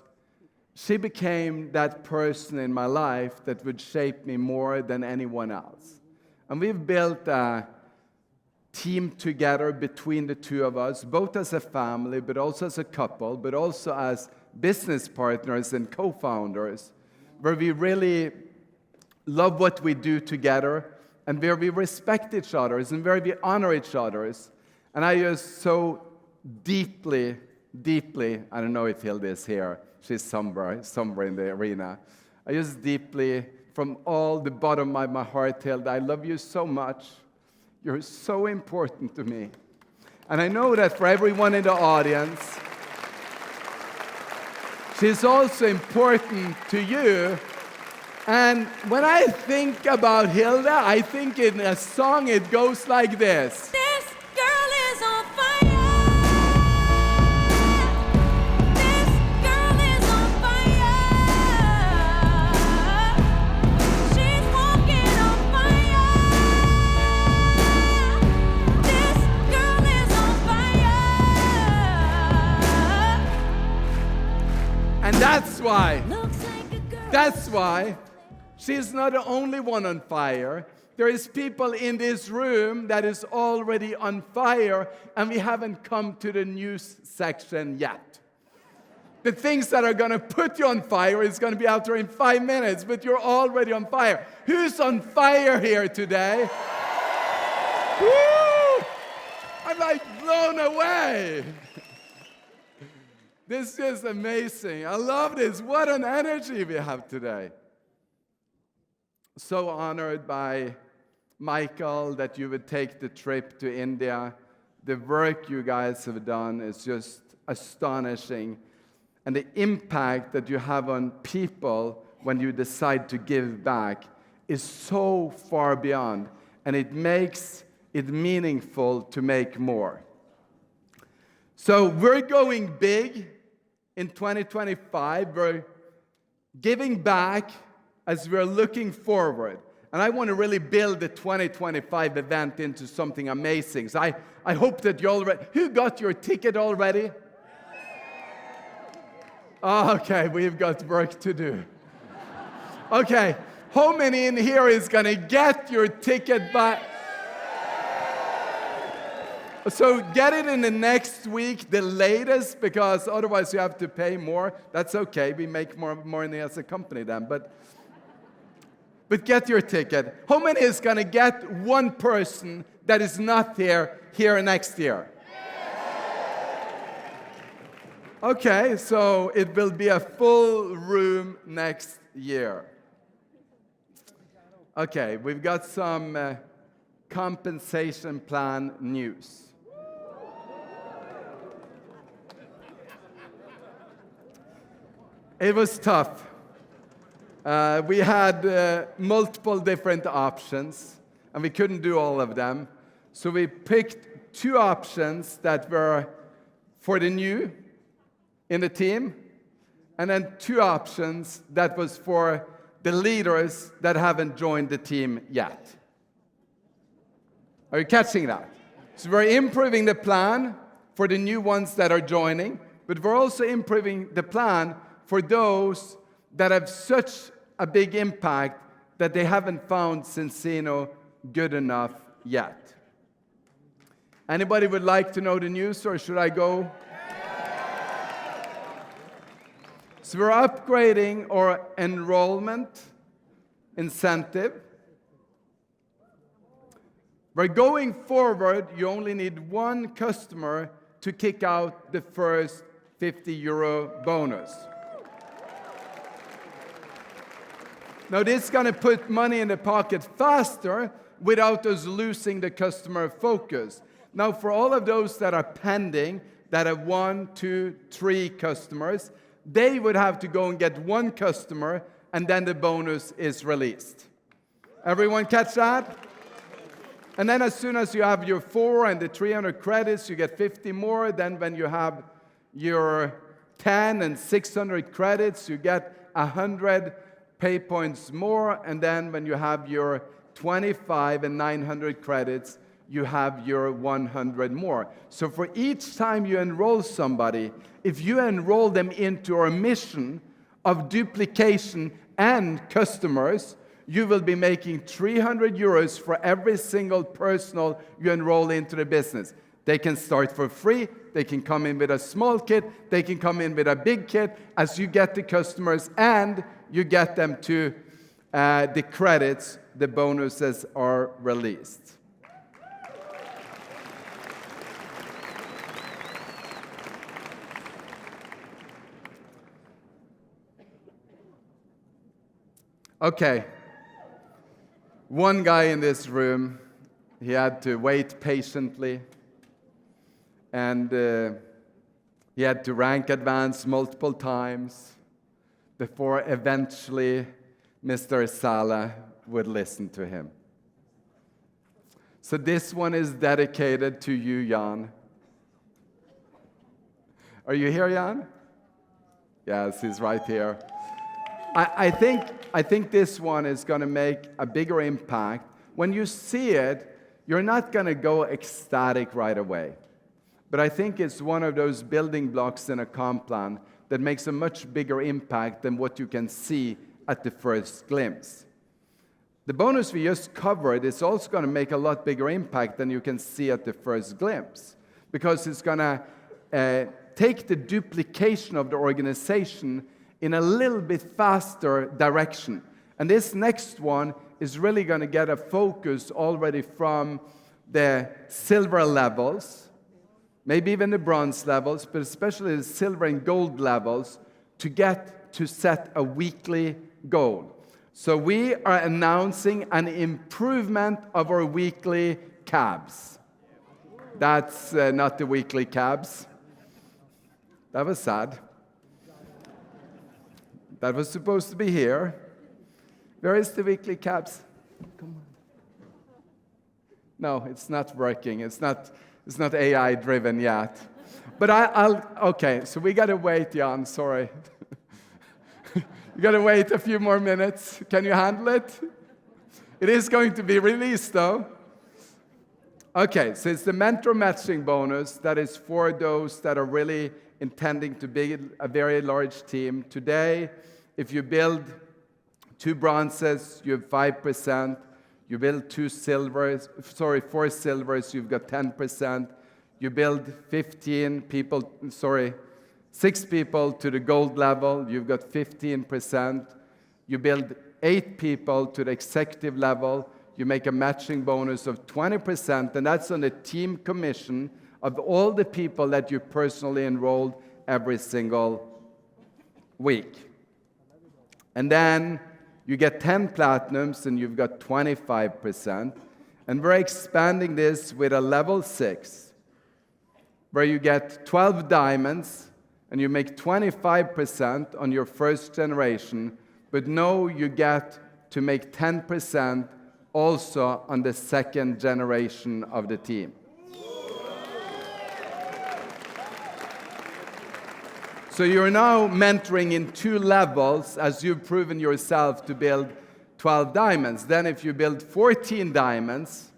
she became that person in my life that would shape me more than anyone else. And we've built a team together between the two of us, both as a family, but also as a couple, but also as business partners and co-founders, where we really love what we do together and where we respect each other and where we honor each other. And I just so deeply, I don't know if Hilda is here, she's somewhere in the arena. I just deeply, from all the bottom of my heart, Hilda, I love you so much. You're so important to me. And I know that for everyone in the audience, she's also important to you. And when I think about Hilda, I think in a song it goes like this. This girl is on fire. This girl is on fire. She's walking on fire. This girl is on fire. And that's why she's not the only one on fire. There is people in this room that is already on fire, and we haven't come to the news section yet. The things that are going to put you on fire is going to be out there in 5 minutes, but you're already on fire. Who's on fire here today? Woo! I'm like blown away. This is amazing. I love this. What an energy we have today. So honored by Michael that you would take the trip to India. The work you guys have done is just astonishing. And the impact that you have on people when you decide to give back is so far beyond. And it makes it meaningful to make more. So we're going big in 2025. We're giving back as we're looking forward. And I want to really build the 2025 event into something amazing. So I hope that you already... Who got your ticket already? Okay, we've got work to do. Okay, how many in here is going to get your ticket by... So get it in the next week, the latest, because otherwise you have to pay more. That's okay. We make more money as a company then. But get your ticket. How many is going to get one person that is not here next year? Okay, so it will be a full room next year. Okay, we've got some compensation plan news. It was tough. We had multiple different options, and we couldn't do all of them. So we picked 2 options that were for the new in the team, and then 2 options that was for the leaders that haven't joined the team yet. Are you catching that? So we're improving the plan for the new ones that are joining, but we're also improving the plan for those that have such a big impact that they haven't found Zinzino good enough yet. Anybody would like to know the news, or should I go? So we're upgrading our enrollment incentive. We're going forward, you only need one customer to kick out the first €50 bonus. Now this is going to put money in the pocket faster without us losing the customer focus. Now for all of those that are pending, that have 1, 2, 3 customers, they would have to go and get one customer, and then the bonus is released. Everyone catch that? And then as soon as you have your 4 and the 300 credits, you get 50 more. Then when you have your 10 and 600 credits, you get 100 pay points more. And then when you have your 25 and 900 credits, you have your 100 more. So for each time you enroll somebody, if you enroll them into our mission of duplication and customers, you will be making €300 for every single person you enroll into the business. They can start for free, they can come in with a small kit, they can come in with a big kit. As you get the customers and you get them to the credits, the bonuses are released. Okay. One guy in this room, he had to wait patiently, and he had to rank advance multiple times before eventually Mr. Sala would listen to him. So this one is dedicated to you, Jan. Are you here, Jan? Yes, he's right here. I think this one is going to make a bigger impact. When you see it, you're not going to go ecstatic right away. But I think it's one of those building blocks in a comp plan that makes a much bigger impact than what you can see at the first glimpse. The bonus we just covered is also going to make a lot bigger impact than you can see at the first glimpse, because it's going to take the duplication of the organization in a little bit faster direction. And this next one is really going to get a focus already from the silver levels, maybe even the bronze levels, but especially the silver and gold levels, to get to set a weekly goal. So we are announcing an improvement of our weekly cabs. That's not the weekly cabs. That was sad. That was supposed to be here. Where is the weekly cabs? Come on. No, it's not working. It's not AI driven yet. But okay, so we gotta wait, Jan, sorry. You gotta wait a few more minutes. Can you handle it? It is going to be released though. Okay, so it's the mentor matching bonus that is for those that are really intending to build a very large team. Today, if you build 2 bronzes, you have 5%. You build 4 silvers, you've got 10%. You build 6 people to the gold level, you've got 15%. You build 8 people to the executive level, you make a matching bonus of 20%, and that's on the team commission of all the people that you personally enrolled every single week. And then you get 10 platinums and you've got 25%. And we're expanding this with a level 6, where you get 12 diamonds and you make 25% on your first generation, but no, you get to make 10% also on the second generation of the team. So you're now mentoring in 2 levels as you've proven yourself to build 12 diamonds. Then if you build 14 diamonds,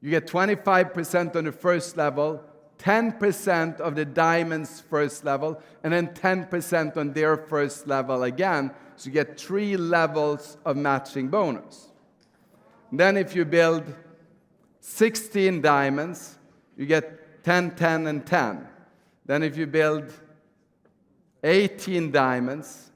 you get 25% on the first level, 10% of the diamond's first level, and then 10% on their first level again. So you get 3 levels of matching bonus. Then if you build 16 diamonds, you get 10, 10, and 10. Then if you build 18 diamonds,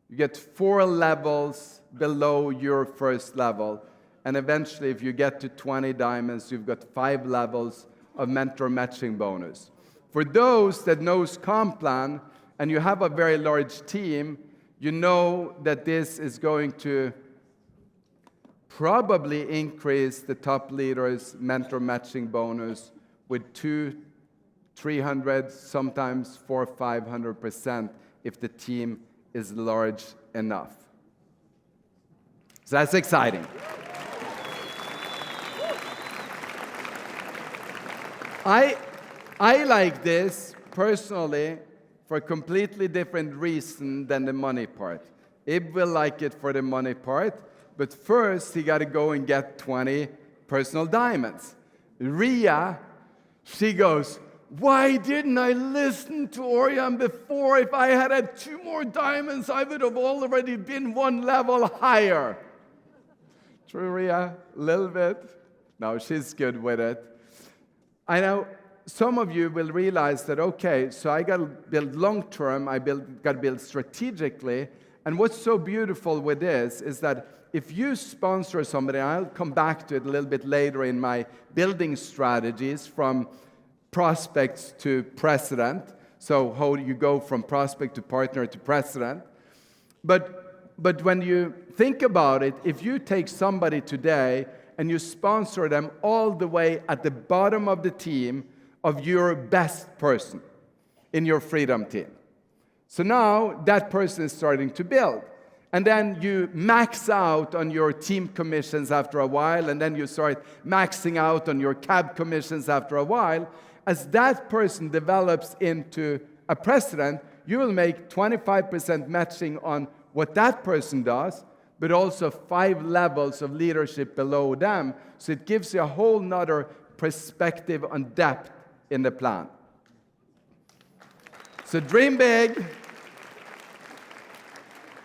you get 4 levels below your first level. And eventually, if you get to 20 diamonds, you've got 5 levels of mentor matching bonus. For those that knows Complan, and you have a very large team, you know that this is going to probably increase the top leader's mentor matching bonus with 200-300, sometimes 400-500% if the team is large enough. So that's exciting. I like this personally for a completely different reason than the money part. Ib will like it for the money part, but first he got to go and get 20 personal diamonds. Ria, she goes, why didn't I listen to Orion before? If I had 2 more diamonds, I would have already been 1 level higher. True, Ria? A little bit? No, she's good with it. I know some of you will realize that, okay, so I got to build long-term, got to build strategically, and what's so beautiful with this is that if you sponsor somebody, and I'll come back to it a little bit later in my building strategies from prospects to president, so how you go from prospect to partner to president. But when you think about it, if you take somebody today and you sponsor them all the way at the bottom of the team of your best person in your freedom team. So now that person is starting to build. And then you max out on your team commissions after a while, and then you start maxing out on your cab commissions after a while. As that person develops into a president, you will make 25% matching on what that person does, but also 5 levels of leadership below them. So it gives you a whole nother perspective on depth in the plan. So dream big,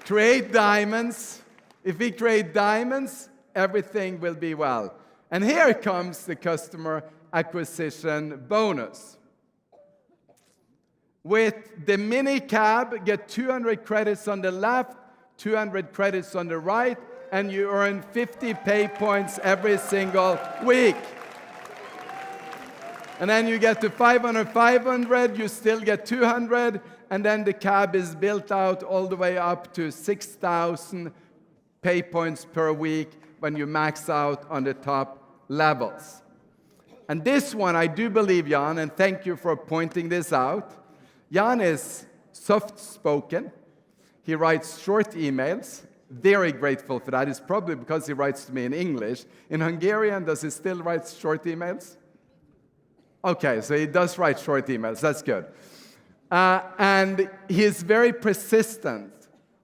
create diamonds. If we create diamonds, everything will be well. And here comes the customer acquisition bonus. With the mini cab, get 200 credits on the left, 200 credits on the right, and you earn 50 pay points every single week. And then you get to 500, you still get 200, and then the cab is built out all the way up to 6,000 pay points per week when you max out on the top levels. And this one, I do believe, Jan, and thank you for pointing this out. Jan is soft-spoken. He writes short emails. Very grateful for that. It's probably because he writes to me in English. In Hungarian, does he still write short emails? Okay, so he does write short emails. That's good. And he is very persistent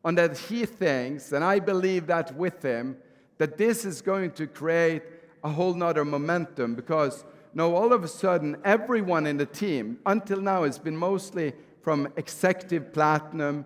on that he thinks, and I believe that with him, that this is going to create a whole nother momentum, because now all of a sudden everyone in the team until now has been mostly from executive platinum,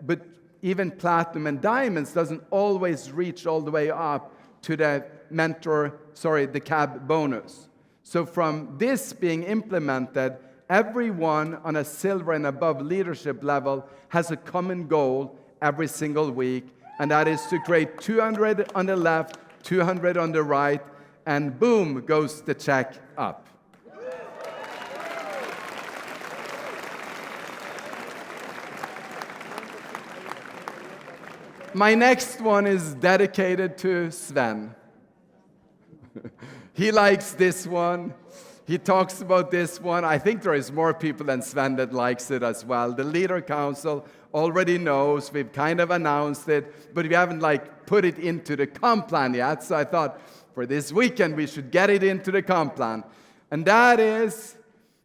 but even platinum and diamonds doesn't always reach all the way up to the the cab bonus. So from this being implemented, everyone on a silver and above leadership level has a common goal every single week, and that is to create 200 on the left, 200 on the right, and boom goes the check up. My next one is dedicated to Sven. He likes this one. He talks about this one. I think there is more people than Sven that likes it as well. The Leader Council already knows. We've kind of announced it, but we haven't put it into the comp plan yet. So I thought for this weekend we should get it into the comp plan. And that is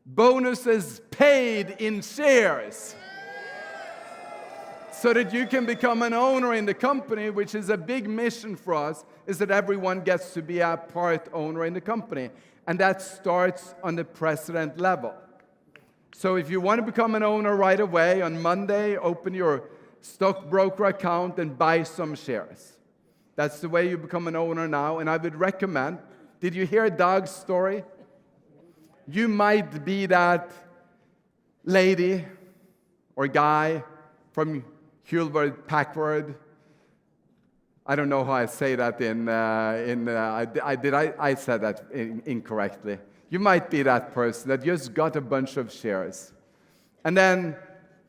bonuses paid in shares. so that you can become an owner in the company, which is a big mission for us, is that everyone gets to be a part owner in the company. And that starts on the president level. So if you want to become an owner right away, on Monday, open your stockbroker account and buy some shares. That's the way you become an owner now. And I would recommend, did you hear Doug's story? You might be that lady or guy from Hewlett Packard. I don't know how I say that I said that incorrectly. You might be that person that just got a bunch of shares. And then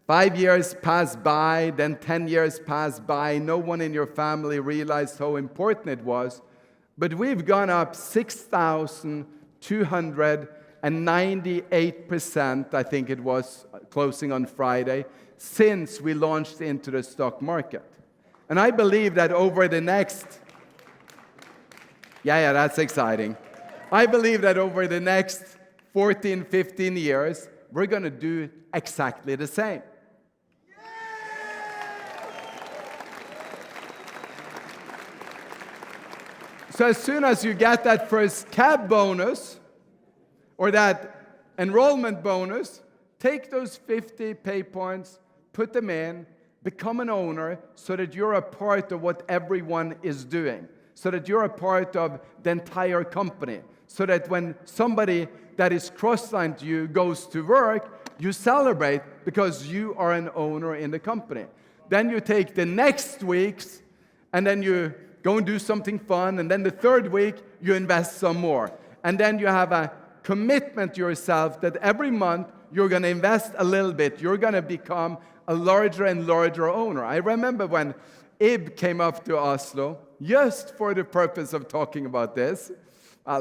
5 years pass by, then 10 years pass by. No one in your family realized how important it was. But we've gone up 6,298%, I think it was, closing on Friday, since we launched into the stock market. And I believe that over the next, that's exciting. I believe that over the next 14, 15 years, we're going to do exactly the same. So as soon as you get that first cab bonus or that enrollment bonus, take those 50 pay points, put them in, become an owner so that you're a part of what everyone is doing, so that you're a part of the entire company, so that when somebody that is cross-signed to you goes to work, you celebrate because you are an owner in the company. Then you take the next weeks and then you go and do something fun, and then the third week you invest some more. And then you have a commitment to yourself that every month you're going to invest a little bit. You're going to become a larger and larger owner. I remember when Ib came up to Oslo, just for the purpose of talking about this.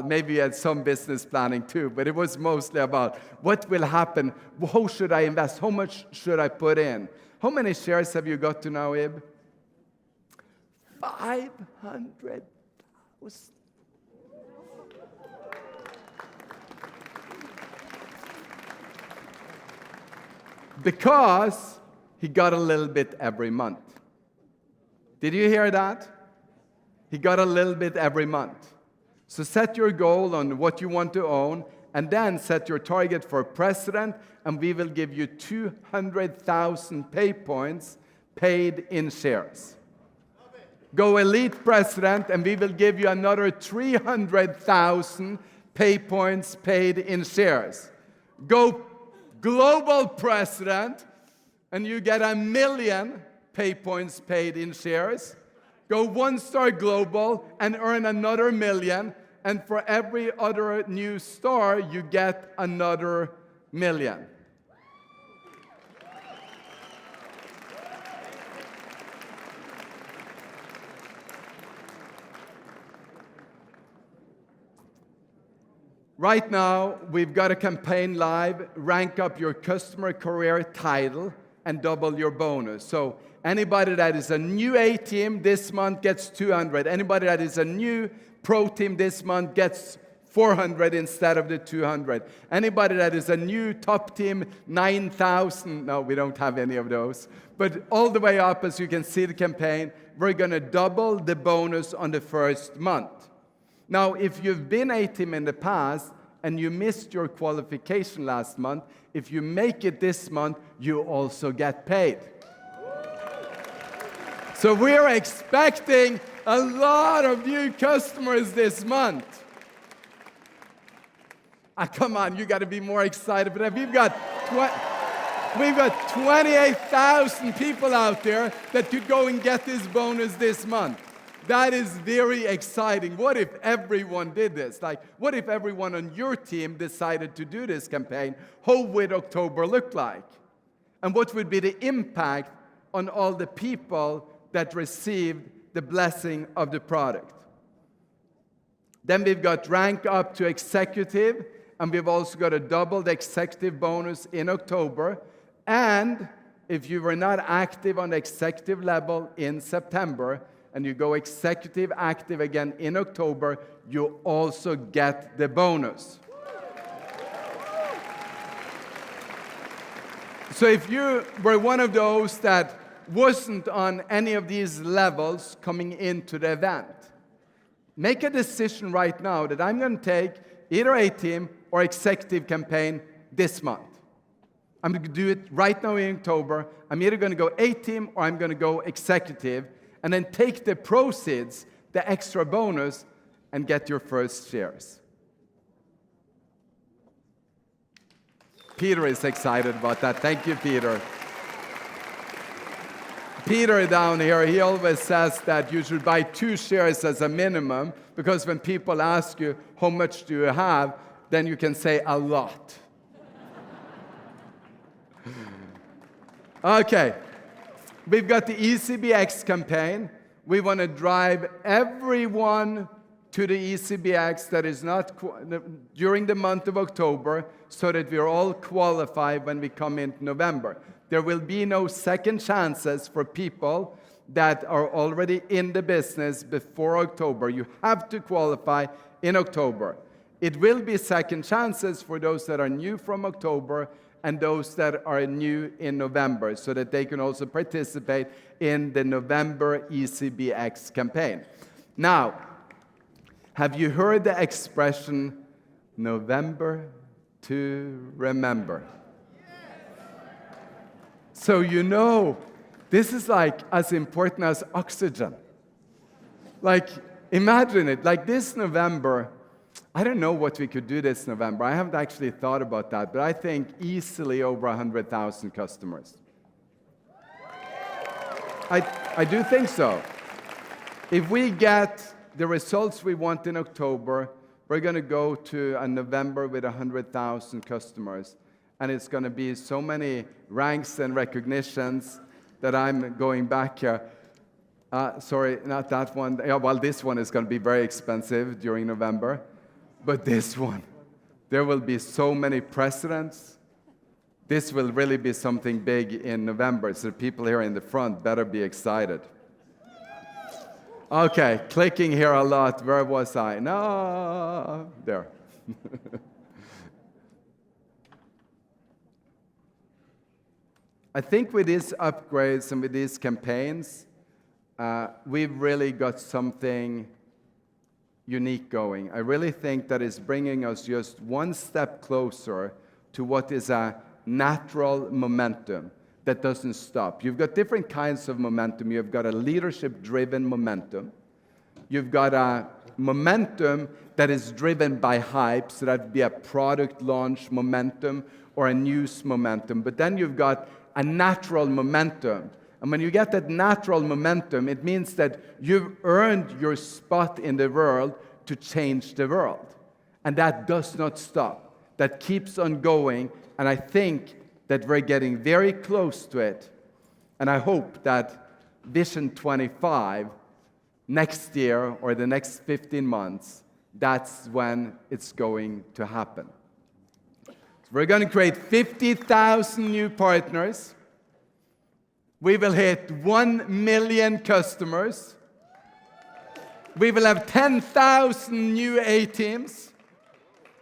Maybe he had some business planning too, but it was mostly about what will happen, how should I invest, how much should I put in? How many shares have you got to now, Ib? 500,000. Because he got a little bit every month. Did you hear that? He got a little bit every month. So set your goal on what you want to own, and then set your target for president, and we will give you 200,000 pay points paid in shares. Go elite president, and we will give you another 300,000 pay points paid in shares. Go global president, and you get 1 million pay points paid in shares. Go one-star global and earn another 1 million, and for every other new star, you get another 1 million. Right now, we've got a campaign live, rank up your customer career title and double your bonus. So anybody that is a new A team this month gets 200. Anybody that is a new pro team this month gets 400 instead of the 200. Anybody that is a new top team, 9,000. No, we don't have any of those. But all the way up, as you can see the campaign, we're going to double the bonus on the first month. Now, if you've been A team in the past and you missed your qualification last month, if you make it this month, you also get paid. So we're expecting a lot of new customers this month. Come on, you got to be more excited. But we've got 28,000 people out there that could go and get this bonus this month. That is very exciting. What if everyone did this? Like, what if everyone on your team decided to do this campaign? How would October look like? And what would be the impact on all the people that received the blessing of the product? Then we've got rank up to executive, and we've also got a double the executive bonus in October. And if you were not active on the executive level in September, and you go executive active again in October, you also get the bonus. So if you were one of those that wasn't on any of these levels coming into the event, make a decision right now that I'm going to take either A-team or executive campaign this month. I'm going to do it right now in October. I'm either going to go A-team or I'm going to go executive, and then take the proceeds, the extra bonus, and get your first shares. Peter is excited about that. Thank you, Peter. Peter down here, he always says that you should buy 2 shares as a minimum, because when people ask you, how much do you have, then you can say a lot. Okay, we've got the ECBX campaign. We want to drive everyone to the ECBX that is not during the month of October, so that we're all qualified when we come into November. There will be no second chances for people that are already in the business before October. You have to qualify in October. It will be second chances for those that are new from October and those that are new in November, so that they can also participate in the November ECBX campaign. Now, have you heard the expression, November to remember? So you know, this is like as important as oxygen. Like, imagine it, like this November, I don't know what we could do this November. I haven't actually thought about that, but I think easily over 100,000 customers. I do think so. If we get the results we want in October, we're going to go to a November with 100,000 customers. And it's going to be so many ranks and recognitions that I'm going back here. Sorry, not that one. Yeah, well, this one is going to be very expensive during November. But this one, there will be so many presidents. This will really be something big in November. So the people here in the front better be excited. Okay, clicking here a lot. Where was I? No, there. I think with these upgrades and with these campaigns, we've really got something unique going. I really think that is bringing us just one step closer to what is a natural momentum that doesn't stop. You've got different kinds of momentum. You've got a leadership-driven momentum. You've got a momentum that is driven by hype, so that would be a product launch momentum or a news momentum. But then you've got a natural momentum. And when you get that natural momentum, it means that you've earned your spot in the world to change the world. And that does not stop. That keeps on going. And I think that we're getting very close to it. And I hope that Vision 25, next year or the next 15 months, that's when it's going to happen. So we're going to create 50,000 new partners. We will hit 1 million customers. We will have 10,000 new A-teams.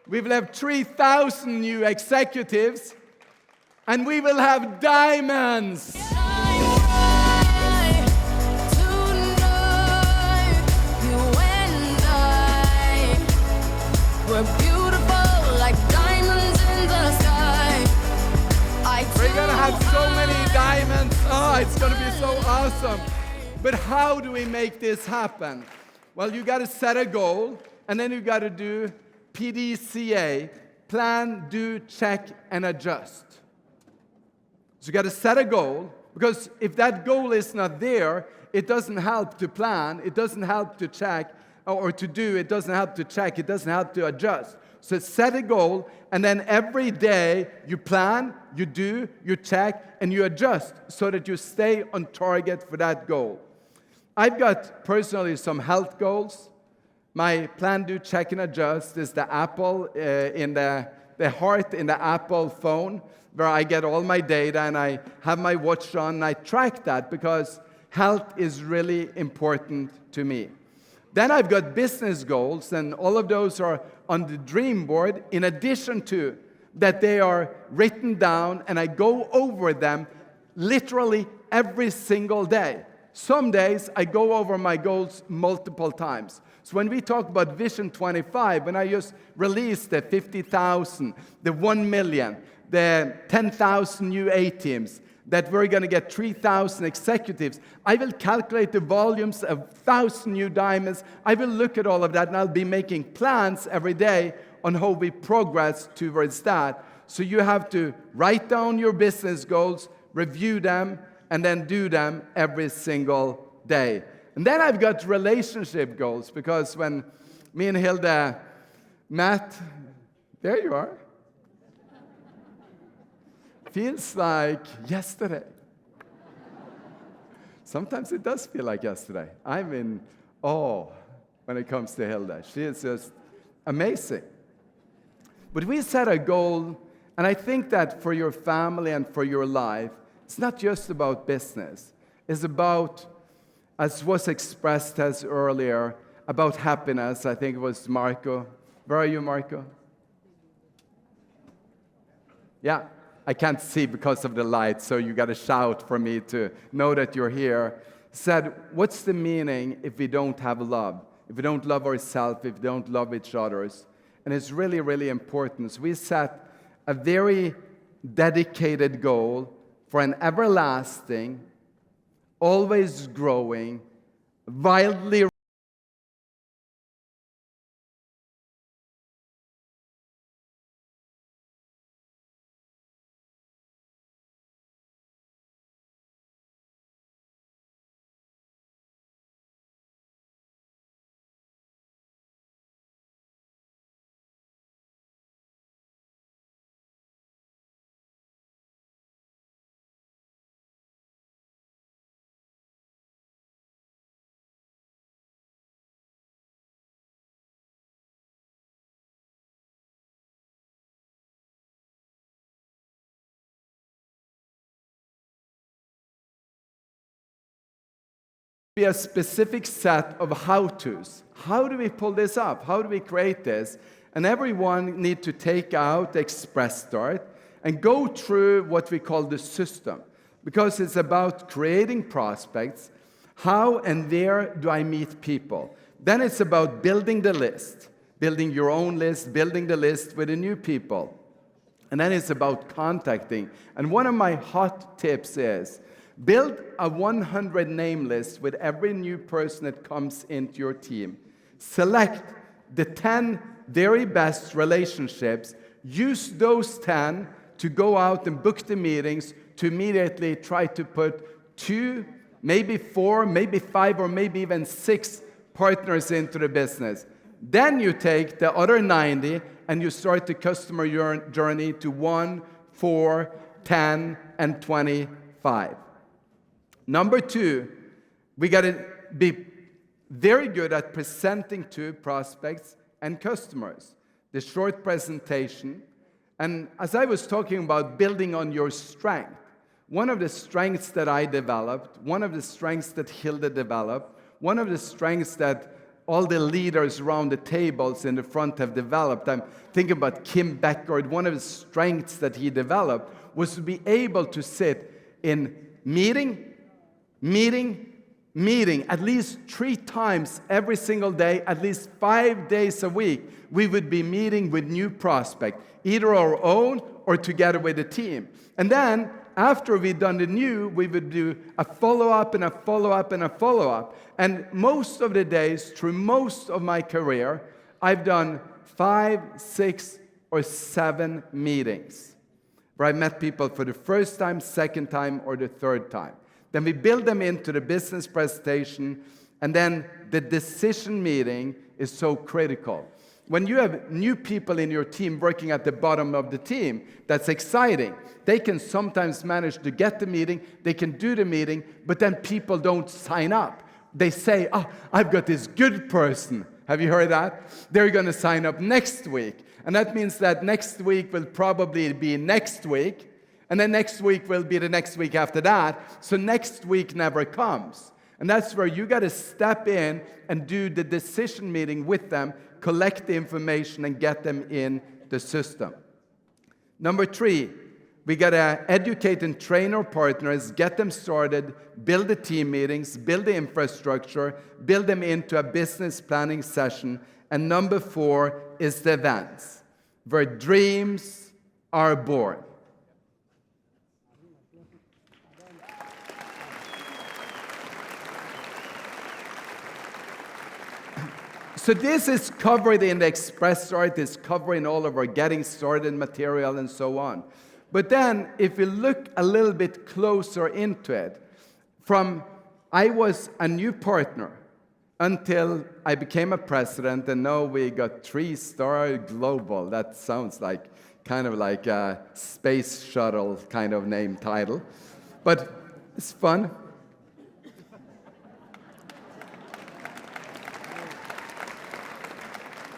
We will have 3,000 new executives. And we will have diamonds. We're beautiful like diamonds in the sky. We're gonna have so many diamonds. Oh, it's gonna be so awesome. But how do we make this happen? Well, you gotta set a goal, and then you gotta do PDCA, plan, do, check, and adjust. So you gotta set a goal, because if that goal is not there, it doesn't help to plan, it doesn't help to check, or to do, it doesn't help to check, it doesn't help to adjust. So set a goal, and then every day you plan, you do, you check, and you adjust so that you stay on target for that goal. I've got personally some health goals. My plan, do, check, and adjust is the Apple in the heart in the Apple phone, where I get all my data and I have my watch on and I track that because health is really important to me. Then I've got business goals, and all of those are on the dream board, in addition to that they are written down, and I go over them literally every single day. Some days I go over my goals multiple times. So when we talk about Vision 25, when I just released the 50,000, the 1 million, the 10,000 new A teams, that we're going to get 3,000 executives, I will calculate the volumes of 1,000 new diamonds. I will look at all of that, and I'll be making plans every day on how we progress towards that. So you have to write down your business goals, review them, and then do them every single day. And then I've got relationship goals, because when me and Hilda met, there you are. Feels like yesterday. Sometimes it does feel like yesterday. I'm in awe when it comes to Hilda. She is just amazing. But we set a goal, and I think that for your family and for your life, it's not just about business. It's about, as was expressed as earlier, about happiness. I think it was Marco. Where are you, Marco? Yeah, I can't see because of the light, so you got to shout for me to know that you're here. Said, what's the meaning if we don't have love? If we don't love ourselves, if we don't love each other? And it's really, really important. So we set a very dedicated goal for an everlasting, always growing, wildly be a specific set of how-tos. How do we pull this up? How do we create this? And everyone need to take out the Express Start and go through what we call the system, because it's about creating prospects. How and where do I meet people? Then it's about building the list, building your own list, building the list with the new people. And then it's about contacting. And one of my hot tips is, build a 100 name list with every new person that comes into your team. Select the 10 very best relationships. Use those 10 to go out and book the meetings, to immediately try to put 2, maybe 4, maybe 5, or maybe even 6 partners into the business. Then you take the other 90 and you start the customer journey to 1, 4, 10, and 25. Number 2, we got to be very good at presenting to prospects and customers. The short presentation. And as I was talking about building on your strength, one of the strengths that I developed, one of the strengths that Hilda developed, one of the strengths that all the leaders around the tables in the front have developed, I'm thinking about Kim Beckard, one of the strengths that he developed was to be able to sit in meeting at least 3 times every single day, at least 5 days a week. We would be meeting with new prospects, either our own or together with the team. And then, after we'd done the new, we would do a follow-up and a follow-up and a follow-up. And most of the days, through most of my career, I've done 5, 6, or 7 meetings where I met people for the first time, second time, or the third time. Then we build them into the business presentation, and then the decision meeting is so critical. When you have new people in your team working at the bottom of the team, that's exciting. They can sometimes manage to get the meeting, they can do the meeting, but then people don't sign up. They say, oh, I've got this good person. Have you heard that? They're going to sign up next week. And that means that next week will probably be next week. And then next week will be the next week after that. So next week never comes. And that's where you got to step in and do the decision meeting with them, collect the information, and get them in the system. Number 3, We got to educate and train our partners, get them started, build the team meetings, build the infrastructure, build them into a business planning session. And number 4 is the events, where dreams are born. So this is covered in the Express Start, it's covered in all of our Getting Started material and so on. But then, if we look a little bit closer into it, from I was a new partner until I became a president, and now we got 3-star global. That sounds like kind of like a space shuttle kind of name title, but it's fun.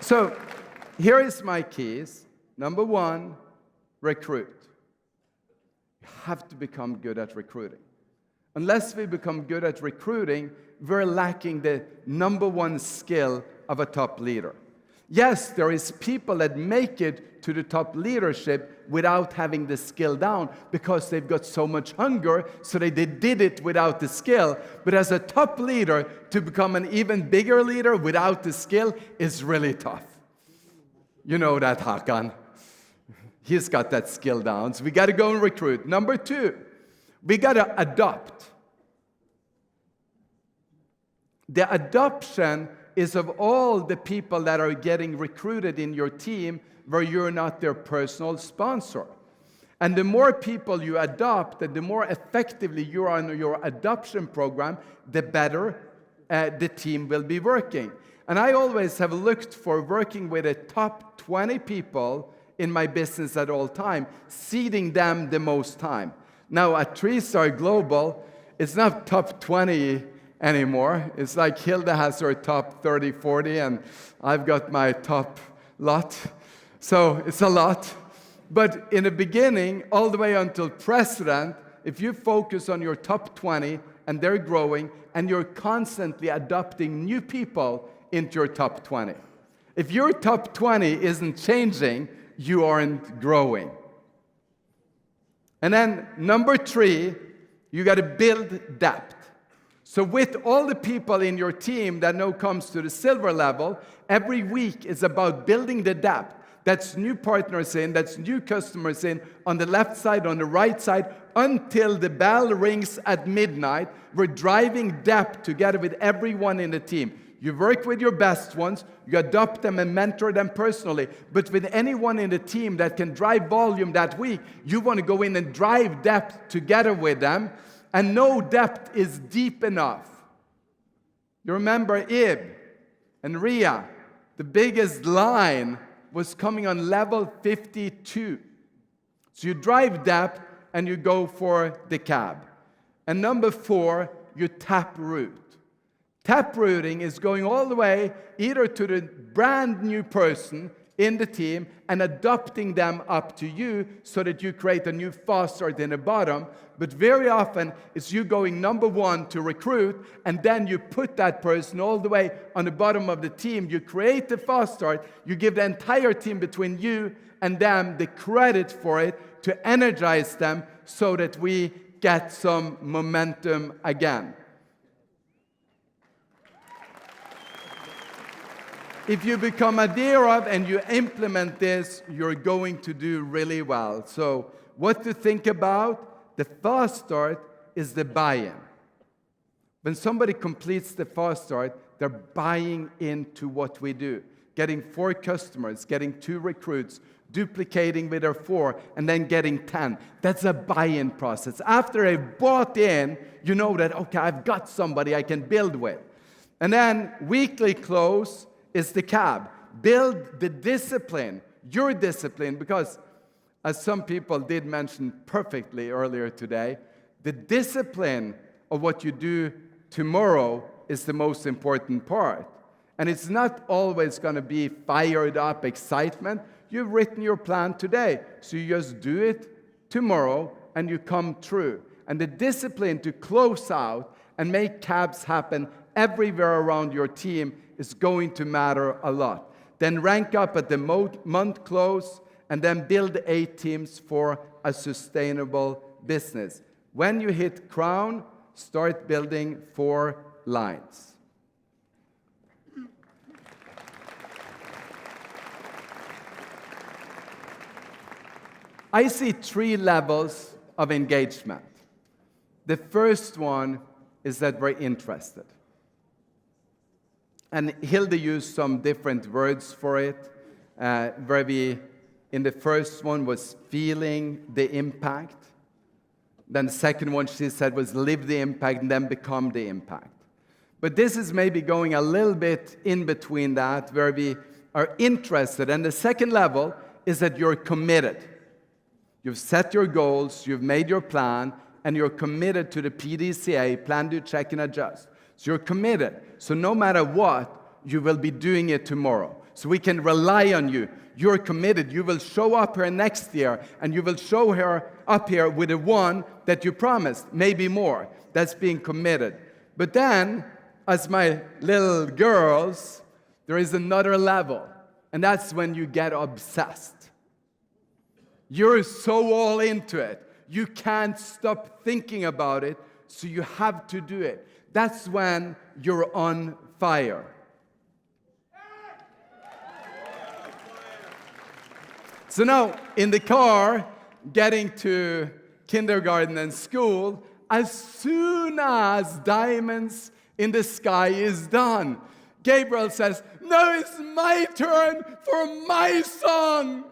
So here is my keys. Number 1, recruit. You have to become good at recruiting. Unless we become good at recruiting, we're lacking the number 1 skill of a top leader. Yes, there is people that make it to the top leadership without having the skill down because they've got so much hunger, so they did it without the skill. But as a top leader, to become an even bigger leader without the skill is really tough. You know that, Hakan. He's got that skill down, so we got to go and recruit. Number 2, we got to adopt. The adoption is of all the people that are getting recruited in your team where you're not their personal sponsor. And the more people you adopt, and the more effectively you are on your adoption program, the better the team will be working. And I always have looked for working with the top 20 people in my business at all time, seeding them the most time. Now, at 3-star global, it's not top 20 anymore. It's like Hilda has her top 30, 40, and I've got my top lot. So it's a lot. But in the beginning, all the way until president, if you focus on your top 20 and they're growing, and you're constantly adopting new people into your top 20. If your top 20 isn't changing, you aren't growing. And then number 3, you got to build depth. So with all the people in your team that now comes to the silver level, every week is about building the depth. That's new partners in, that's new customers in, on the left side, on the right side, until the bell rings at midnight. We're driving depth together with everyone in the team. You work with your best ones, you adopt them and mentor them personally. But with anyone in the team that can drive volume that week, you want to go in and drive depth together with them. And no depth is deep enough. You remember Ib and Ria, the biggest line was coming on level 52. So you drive depth and you go for the cab. And number 4, you tap root. Tap rooting is going all the way either to the brand new person in the team and adopting them up to you so that you create a new fast start in the bottom. But very often it's you going number 1 to recruit, and then you put that person all the way on the bottom of the team. You create the fast start, you give the entire team between you and them the credit for it to energize them so that we get some momentum again. If you become aware of and you implement this, you're going to do really well. So what to think about? The fast start is the buy-in. When somebody completes the fast start, they're buying into what we do. Getting 4 customers, getting 2 recruits, duplicating with their 4, and then getting 10. That's a buy-in process. After they've bought in, you know that, okay, I've got somebody I can build with. And then weekly close is the cab. Build the discipline, your discipline, because as some people did mention perfectly earlier today, the discipline of what you do tomorrow is the most important part. And it's not always going to be fired up excitement. You've written your plan today, so you just do it tomorrow and you come through. And the discipline to close out and make cabs happen everywhere around your team is going to matter a lot. Then rank up at the month close and then build A teams for a sustainable business. When you hit crown, start building 4 lines. I see 3 levels of engagement. The first one is that we're interested. And Hilde used some different words for it, where we, in the first one, was feeling the impact. Then the second one, she said, was live the impact and then become the impact. But this is maybe going a little bit in between that, where we are interested. And the second level is that you're committed. You've set your goals, you've made your plan, and you're committed to the PDCA, plan, do, check, and adjust. So you're committed. So no matter what, you will be doing it tomorrow. So we can rely on you. You're committed. You will show up here next year, and you will show her up here with the one that you promised, maybe more. That's being committed. But then, as my little girls, there is another level, and that's when you get obsessed. You're so all into it. You can't stop thinking about it, so you have to do it. That's when you're on fire. So now, in the car, getting to kindergarten and school, as soon as Diamonds in the Sky is done, Gabriel says, "Now it's my turn for my song."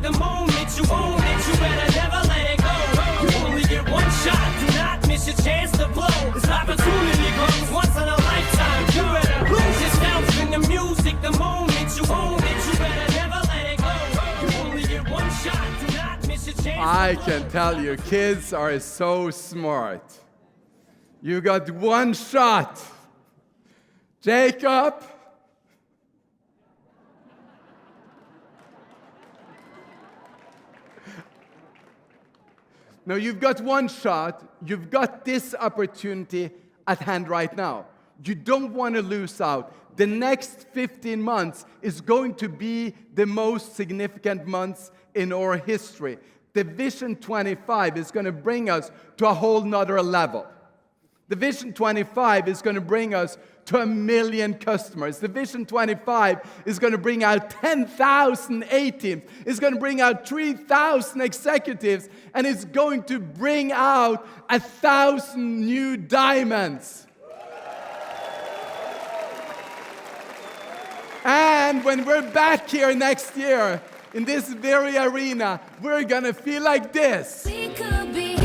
The moment you own it, you better never let it go. You only get one shot, do not miss your chance to blow. This opportunity comes once in a lifetime. You better lose yourself in the music. The moment you own it, you better never let it go. You only get one shot, do not miss your chance. I can tell you, kids are so smart. You got one shot. Jacob. Now, you've got one shot. You've got this opportunity at hand right now. You don't want to lose out. The next 15 months is going to be the most significant months in our history. The Vision 25 is going to bring us to a whole nother level. The Vision 25 is going to bring us to 1 million customers. The Vision 25 is going to bring out 10,000 A teams. It's going to bring out 3,000 executives, and it's going to bring out 1,000 new diamonds. And when we're back here next year in this very arena, we're going to feel like this. We could be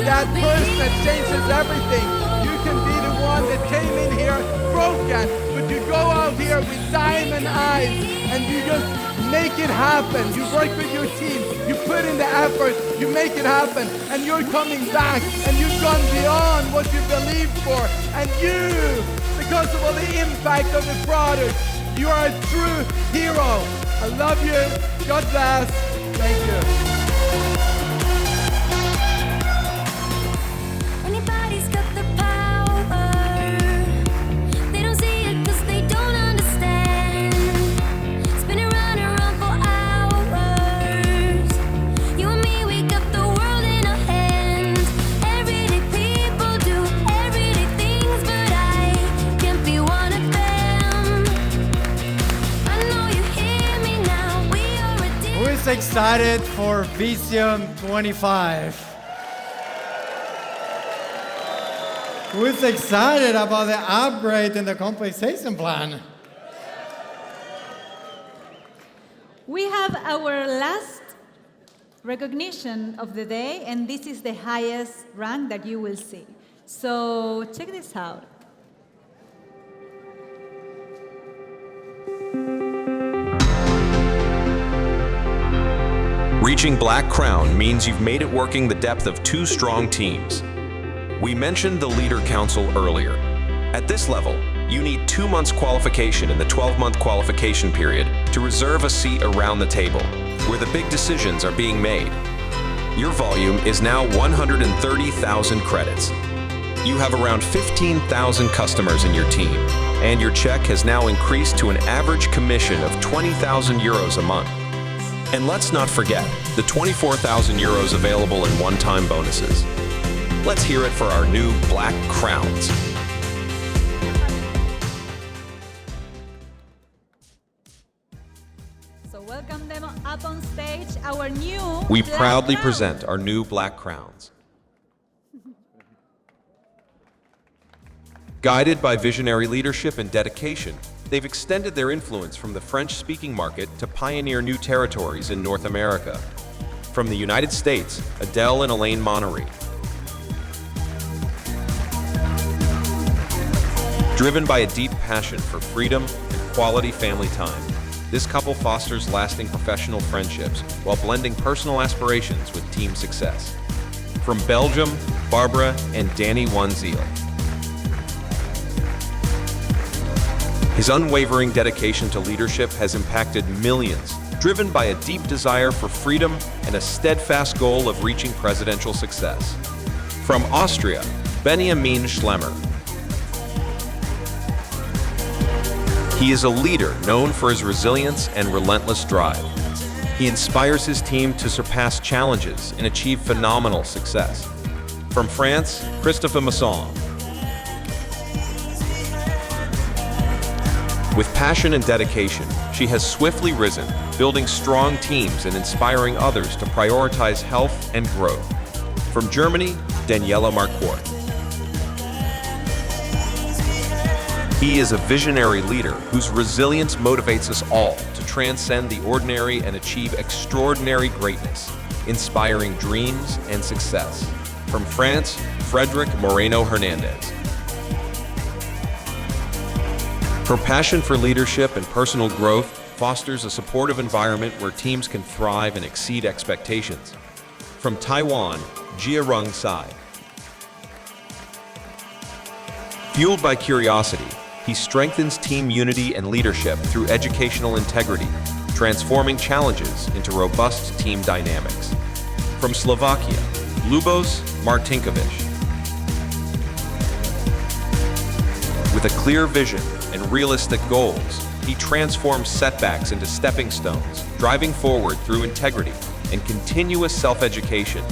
that person that changes everything. You can be the one that came in here broken, but you go out here with diamond eyes and you just make it happen. You work with your team, you put in the effort, you make it happen, and you're coming back and you've gone beyond what you believed for. And you, because of all the impact of the product, you are a true hero. I love you. God bless. Thank you. Anybody's got the power. They don't see it 'cause they don't understand. Spinning round and round for hours. You and me, we got the world in our hands. Everyday people do everyday things, but I can't be one of them. I know you hear me now. We are a Who is excited for Vision 25? Who is excited about the upgrade in the compensation plan? We have our last recognition of the day, and this is the highest rank that you will see. So check this out. Reaching Black Crown means you've made it working the depth of 2 strong teams. We mentioned the Leader Council earlier. At this level, You need 2 months qualification in the 12-month qualification period to reserve a seat around the table, where the big decisions are being made. Your volume is now 130,000 credits. You have around 15,000 customers in your team, and your check has now increased to an average commission of 20,000 euros a month. And let's not forget the 24,000 euros available in one-time bonuses. Let's hear it for our new Black Crowns. So welcome them up on stage, our new We Black proudly Crowns. present our new Black Crowns. Guided by visionary leadership and dedication, they've extended their influence from the French-speaking market to pioneer new territories in North America. From the United States, Adele and Elaine Monnery. Driven by a deep passion for freedom and quality family time, this couple fosters lasting professional friendships while blending personal aspirations with team success. From Belgium, Barbara and Danny Wanzeel. His unwavering dedication to leadership has impacted millions, driven by a deep desire for freedom and a steadfast goal of reaching presidential success. From Austria, Benjamin Schlemmer. He is a leader known for his resilience and relentless drive. He inspires his team to surpass challenges and achieve phenomenal success. From France, Christophe Masson. With passion and dedication, she has swiftly risen, building strong teams and inspiring others to prioritize health and growth. From Germany, Daniela Marquardt. He is a visionary leader whose resilience motivates us all to transcend the ordinary and achieve extraordinary greatness, inspiring dreams and success. From France, Frederic Moreno Hernandez. Her passion for leadership and personal growth fosters a supportive environment where teams can thrive and exceed expectations. From Taiwan, Jiarong Tsai. Fueled by curiosity, he strengthens team unity and leadership through educational integrity, transforming challenges into robust team dynamics. From Slovakia, Lubos Martinkovic. With a clear vision and realistic goals, he transforms setbacks into stepping stones, driving forward through integrity and continuous self-education.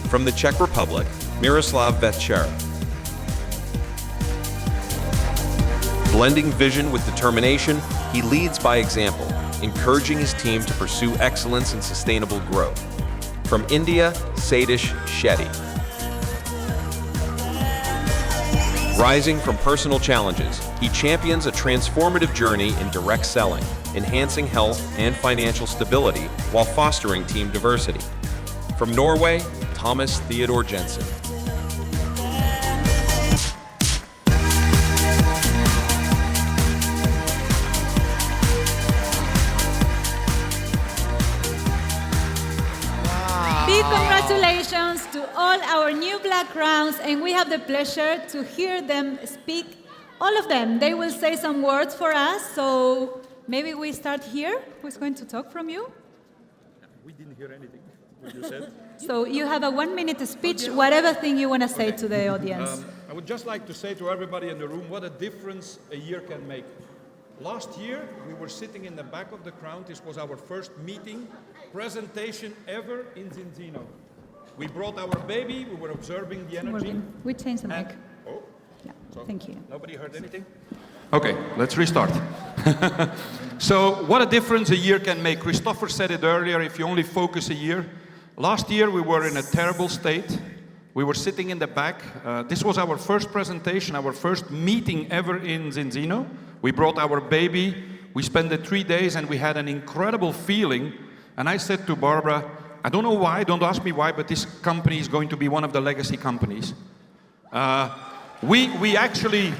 From the Czech Republic, Miroslav Večer. Blending vision with determination, he leads by example, encouraging his team to pursue excellence and sustainable growth. From India, Satish Shetty. Rising from personal challenges, he champions a transformative journey in direct selling, enhancing health and financial stability while fostering team diversity. From Norway, Thomas Theodore Jensen. Big congratulations to all our new Black Crowns, and we have the pleasure to hear them speak, all of them. They will say some words for us, so maybe we start here. Who's going to talk from you? We didn't hear anything what you said. So you have a 1-minute speech, whatever thing you want to say to the audience. I would just like to say to everybody in the room what a difference a year can make. Last year, we were sitting in the back of the crowd. This was our first meeting, presentation ever in Zinzino. We brought our baby, we were observing the energy. We changed the mic. Oh, yeah. Thank you. Nobody heard anything? Okay, let's restart. So, what a difference a year can make. Christopher said it earlier, if you only focus a year. Last year, we were in a terrible state. We were sitting in the back. This was our first presentation, our first meeting ever in Zinzino. We brought our baby. We spent the 3 days and we had an incredible feeling. And I said to Barbara, I don't know why, don't ask me why, but this company is going to be one of the legacy companies. We actually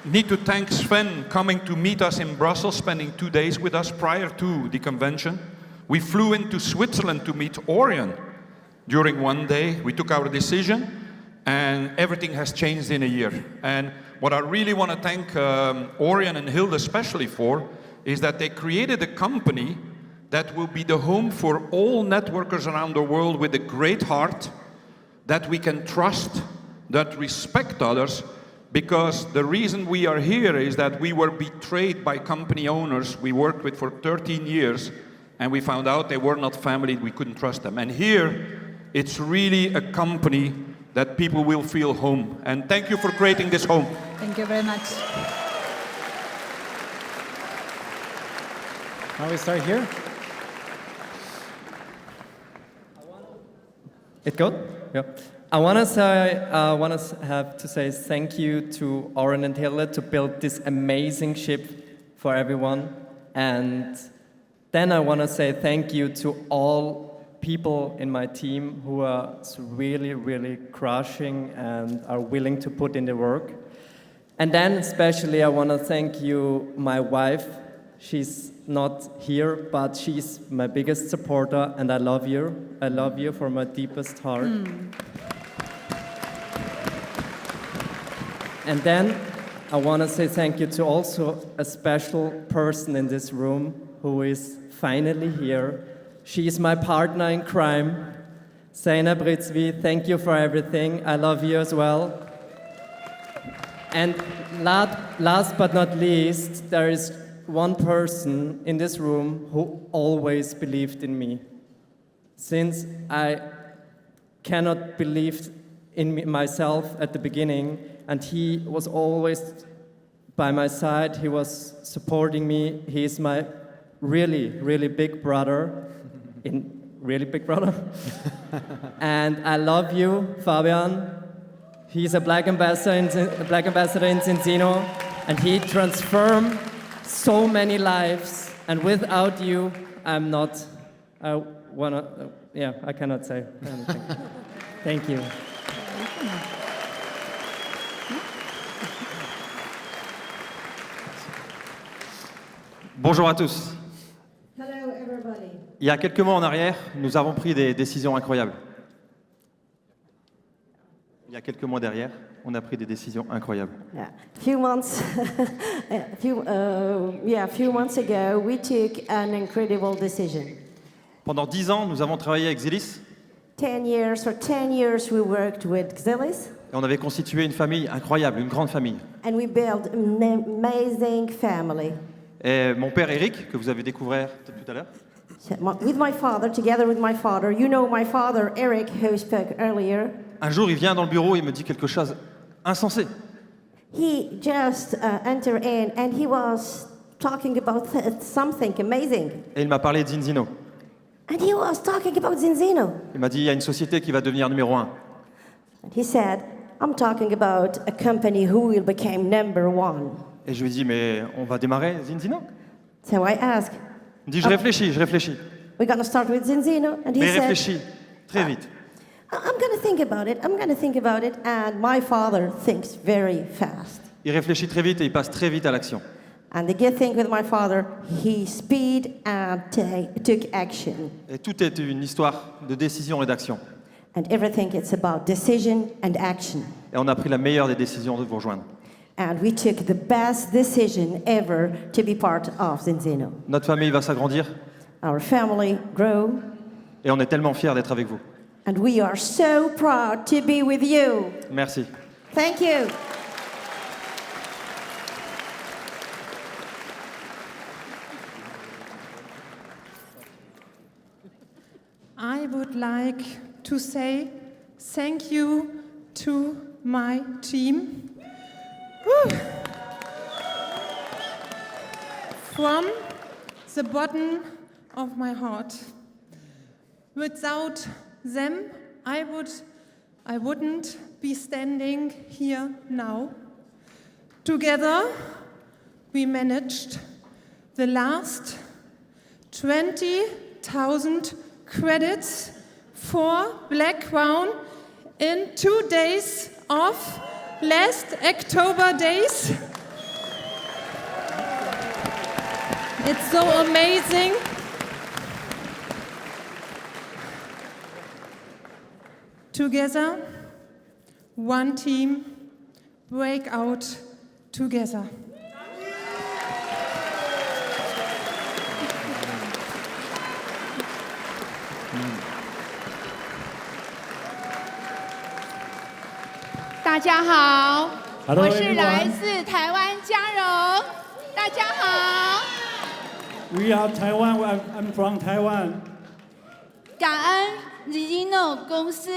need to thank Sven coming to meet us in Brussels, spending 2 days with us prior to the convention. We flew into Switzerland to meet Orion during 1 day. We took our decision. and everything has changed in a year. And what I really want to thank Orion and Hilde especially for is that they created a company that will be the home for all networkers around the world with a great heart, that we can trust, that respect others, because the reason we are here is that we were betrayed by company owners we worked with for 13 years, and we found out they were not family, we couldn't trust them. And here, it's really a company that people will feel home. And thank you for creating this home. Thank you very much. Now we start here. It good? Yeah. I want to have to say thank you to Oren and Hilde to build this amazing ship for everyone, and then I want to say thank you to all people in my team who are really, really crushing and are willing to put in the work. And then especially I want to thank you, my wife. She's not here, but she's my biggest supporter, and I love you. I love you from my deepest heart. And then I want to say thank you to also a special person in this room who is finally here. She is my partner in crime, Zaina Britzvi. Thank you for everything. I love you as well. And last but not least, there is one person in this room who always believed in me. Since I cannot believe in myself at the beginning, and he was always by my side, he was supporting me. He is my really, really big brother, really big brother. And I love you, Fabian. He's a black ambassador in Zinzino, and he transformed so many lives. And without you, I cannot say anything. Thank you. Bonjour à tous. Hello, everybody. Il y a quelques mois en arrière, nous avons pris des décisions incroyables. Il y a quelques mois derrière, on a pris des décisions incroyables. Yeah. Few months ago, we took an incredible decision. Pendant 10 ans, nous avons travaillé avec Zilis. 10 years we worked with Xilis. Et on avait constitué une famille incroyable, une grande famille. And we built an amazing family. Et mon père Eric, que vous avez découvert tout à l'heure, Together with my father, you know my father Eric, who spoke earlier. un jour il vient dans le bureau et me dit quelque chose insensé. He just entered in and he was talking about something amazing. Et il m'a parlé de Zinzino. And he was talking about Zinzino. Il m'a dit, il y a une société qui va devenir numéro 1. And he said, I'm talking about a company who will become #1. Et je lui dis, mais on va démarrer Zinzino? So I asked. Il me dit, je réfléchis. We're going to start with Zinzino. And he Mais said, réfléchis, très vite. I'm going to think about it. And my father thinks very fast. Il réfléchit très vite et il passe très vite à l'action. And the good thing with my father, he speed and took action. Et tout est une histoire de décision et d'action. And everything it's about decision and action. Et on a pris la meilleure des décisions de vous rejoindre. And we took the best decision ever to be part of Zinzino. Notre famille va s'agrandir Our family grow, et on est tellement fiers d'être avec vous. and we are so proud to be with you. Merci. Thank you. I would like to say thank you to my team. Woo. From the bottom of my heart. Without them, I wouldn't be standing here now. Together, we managed the last 20,000 credits for Black Crown in 2 days of last October days. It's so amazing. Together, one team, break out together.大家好， Hello, 我是 everyone. 来自台湾嘉荣。大家好， We are Taiwan. I'm from Taiwan. 感恩 Zinzino 公司，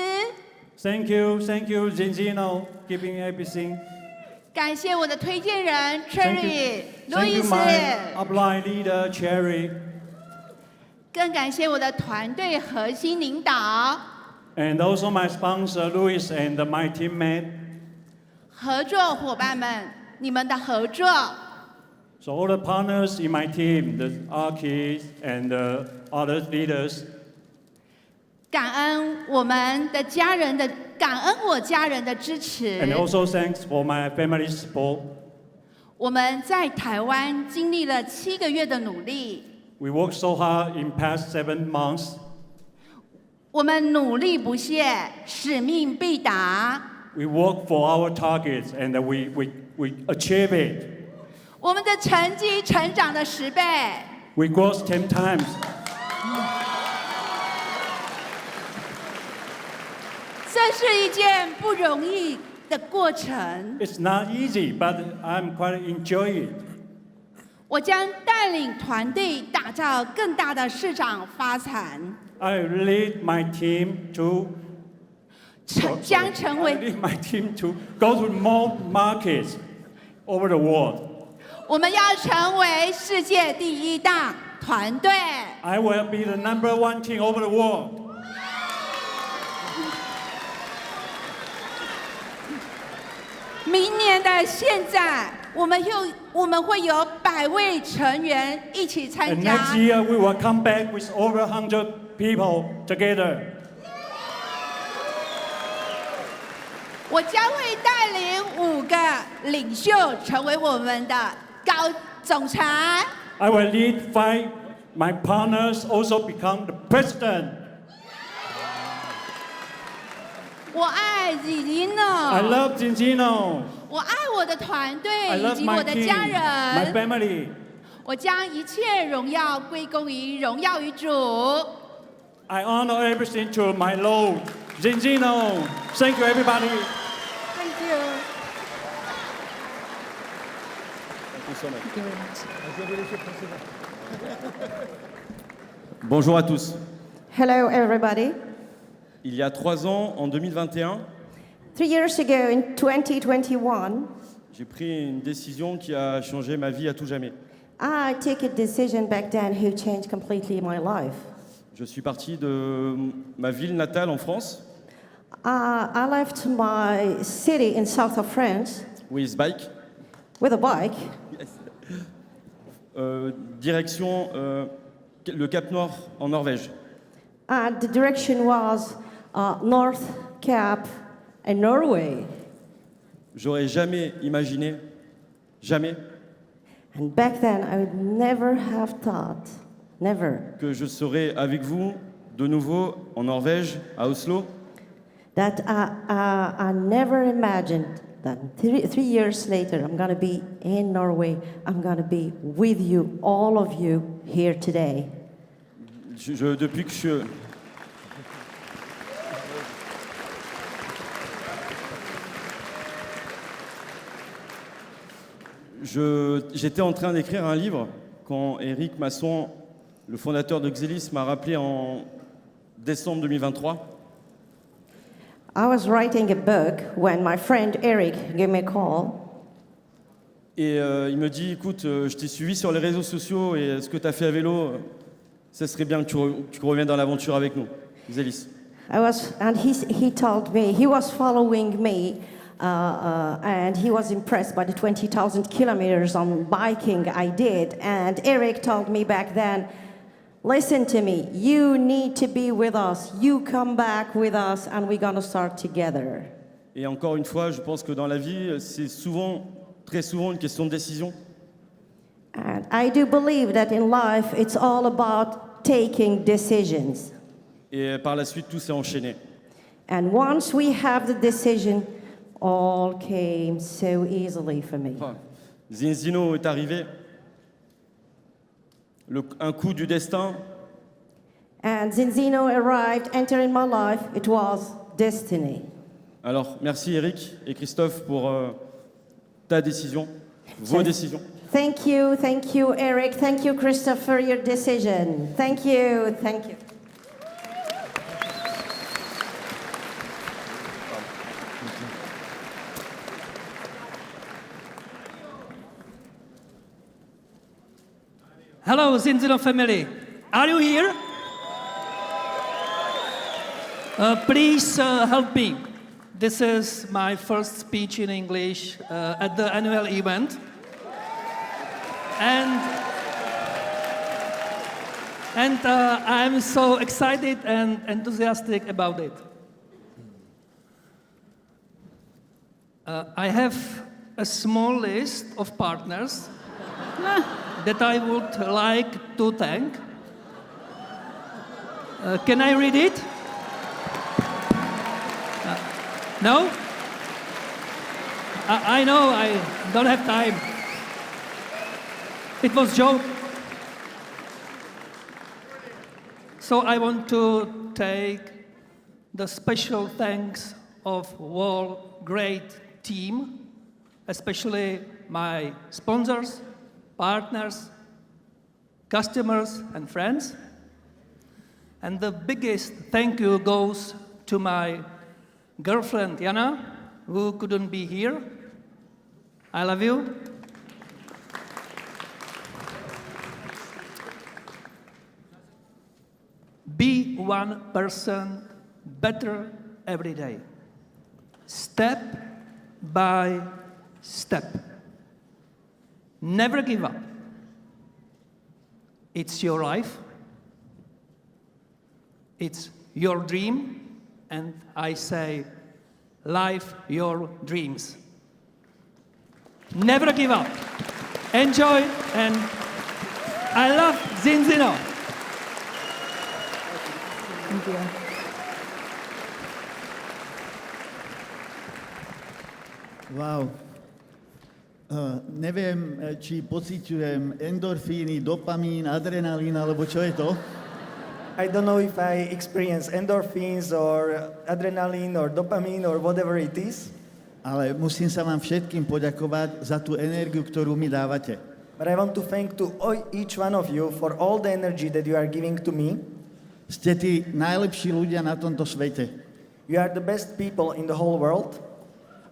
Thank you, Zinzino, giving everything. 感谢我的推荐人 Thank Cherry、 you, 路易斯， my upline leader Cherry, 更感谢我的团队核心领导。 and also my sponsor Louis and my teammate. 合作伙伴们，你们的合作， So all the partners in my team, the archies and the other leaders. 感恩我们的家人的，感恩我家人的支持。 And also thanks for my family support. 我们在台湾经历了7个月的努力， We worked so hard in past 7 months. 我们努力不懈，使命必达。 We work for our targets and we achieve it. 我们的成绩成长了10倍。 We grow 10 times. 这是一件不容易的过程。 It's not easy, but I'm quite enjoy it. 我将带领团队打造更大的市场发展， I lead my team to 将成为 I lead my team to go to more markets over the world. 我们要成为世界第1大团队。 I will be the #1 team over the world. 明年的现在，我们会有100位成员一起参 And 加。 next year we will come back with over 100 people together. 我将会带领5个领袖成为我们的高总裁。 I will lead 5 my partners also become the president. 我爱 Zinzino， I love Zinzino. 我爱我的团队 I 以 love 及 my 我的 team, 家 my 人。 family. 我将一切荣耀归功于荣耀于主。 I honor everything to my Lord, Zinzino. Thank you, everybody. Thank you. Thank you so much. Thank you very much. Bonjour à tous. Hello, everybody. Il y a 3 ans, en 2021, 3 years ago, in 2021, j'ai pris une décision qui a changé ma vie à tout jamais. I took a decision back then who changed completely my life. Je suis parti de ma ville natale en France, I left my city in south of France with bike, with a bike, direction le Cap Nord en Norvège. and the direction was North Cap in Norway. J'aurais jamais imaginé, jamais, And back then, I would never have thought, never, que je serais avec vous de nouveau en Norvège, à Oslo, that I never imagined that 3 years later, I'm going to be in Norway. I'm going to be with you, all of you, here today. Depuis que j'étais en train d'écrire un livre quand Eric Masson, le fondateur de Xelis, m'a rappelé en décembre 2023. I was writing a book when my friend Eric gave me a call. Et il me dit, écoute, je t'ai suivi sur les réseaux sociaux et ce que tu as fait à vélo, ça serait bien que tu reviennes dans l'aventure avec nous, Xelis. And he told me, he was following me, and he was impressed by the 20,000 kilometers on biking I did. And Eric told me back then, listen to me, you need to be with us. You come back with us and we're going to start together. Et encore une fois, je pense que dans la vie, c'est souvent, très souvent, une question de décision. And I do believe that in life, it's all about taking decisions. Et par la suite, tout s'est enchaîné. And once we have the decision, all came so easily for me. Zinzino est arrivé. Un coup du destin. And Zinzino arrived, entering my life. It was destiny. Alors, merci Eric et Christophe pour ta décision, vos décisions. Thank you, Eric. Thank you, Christophe, for your decision. Thank you. Hello, Zinzino family. Are you here? Please help me. This is my first speech in English at the annual event. And I'm so excited and enthusiastic about it. I have a small list of partners that I would like to thank. Can I read it? No? I know, I don't have time. It was a joke. So I want to take the special thanks of whole great team, especially my sponsors, partners, customers, and friends. And the biggest thank you goes to my girlfriend, Jana, who couldn't be here. I love you. Be 1% better every day, step by step. Never give up. It's your life. It's your dream. And I say, live your dreams. Never give up. Enjoy, and I love Zinzino. Thank you. Wow. Neviem, či pociťujem endorfíny, dopamín, adrenalín, alebo čo je to. I don't know if I experience endorphins or adrenaline or dopamine or whatever it is. Ale musím sa vám všetkým poďakovať za tú energiu, ktorú mi dávate. But I want to thank to each one of you for all the energy that you are giving to me. Ste tí najlepší ľudia na tomto svete. You are the best people in the whole world.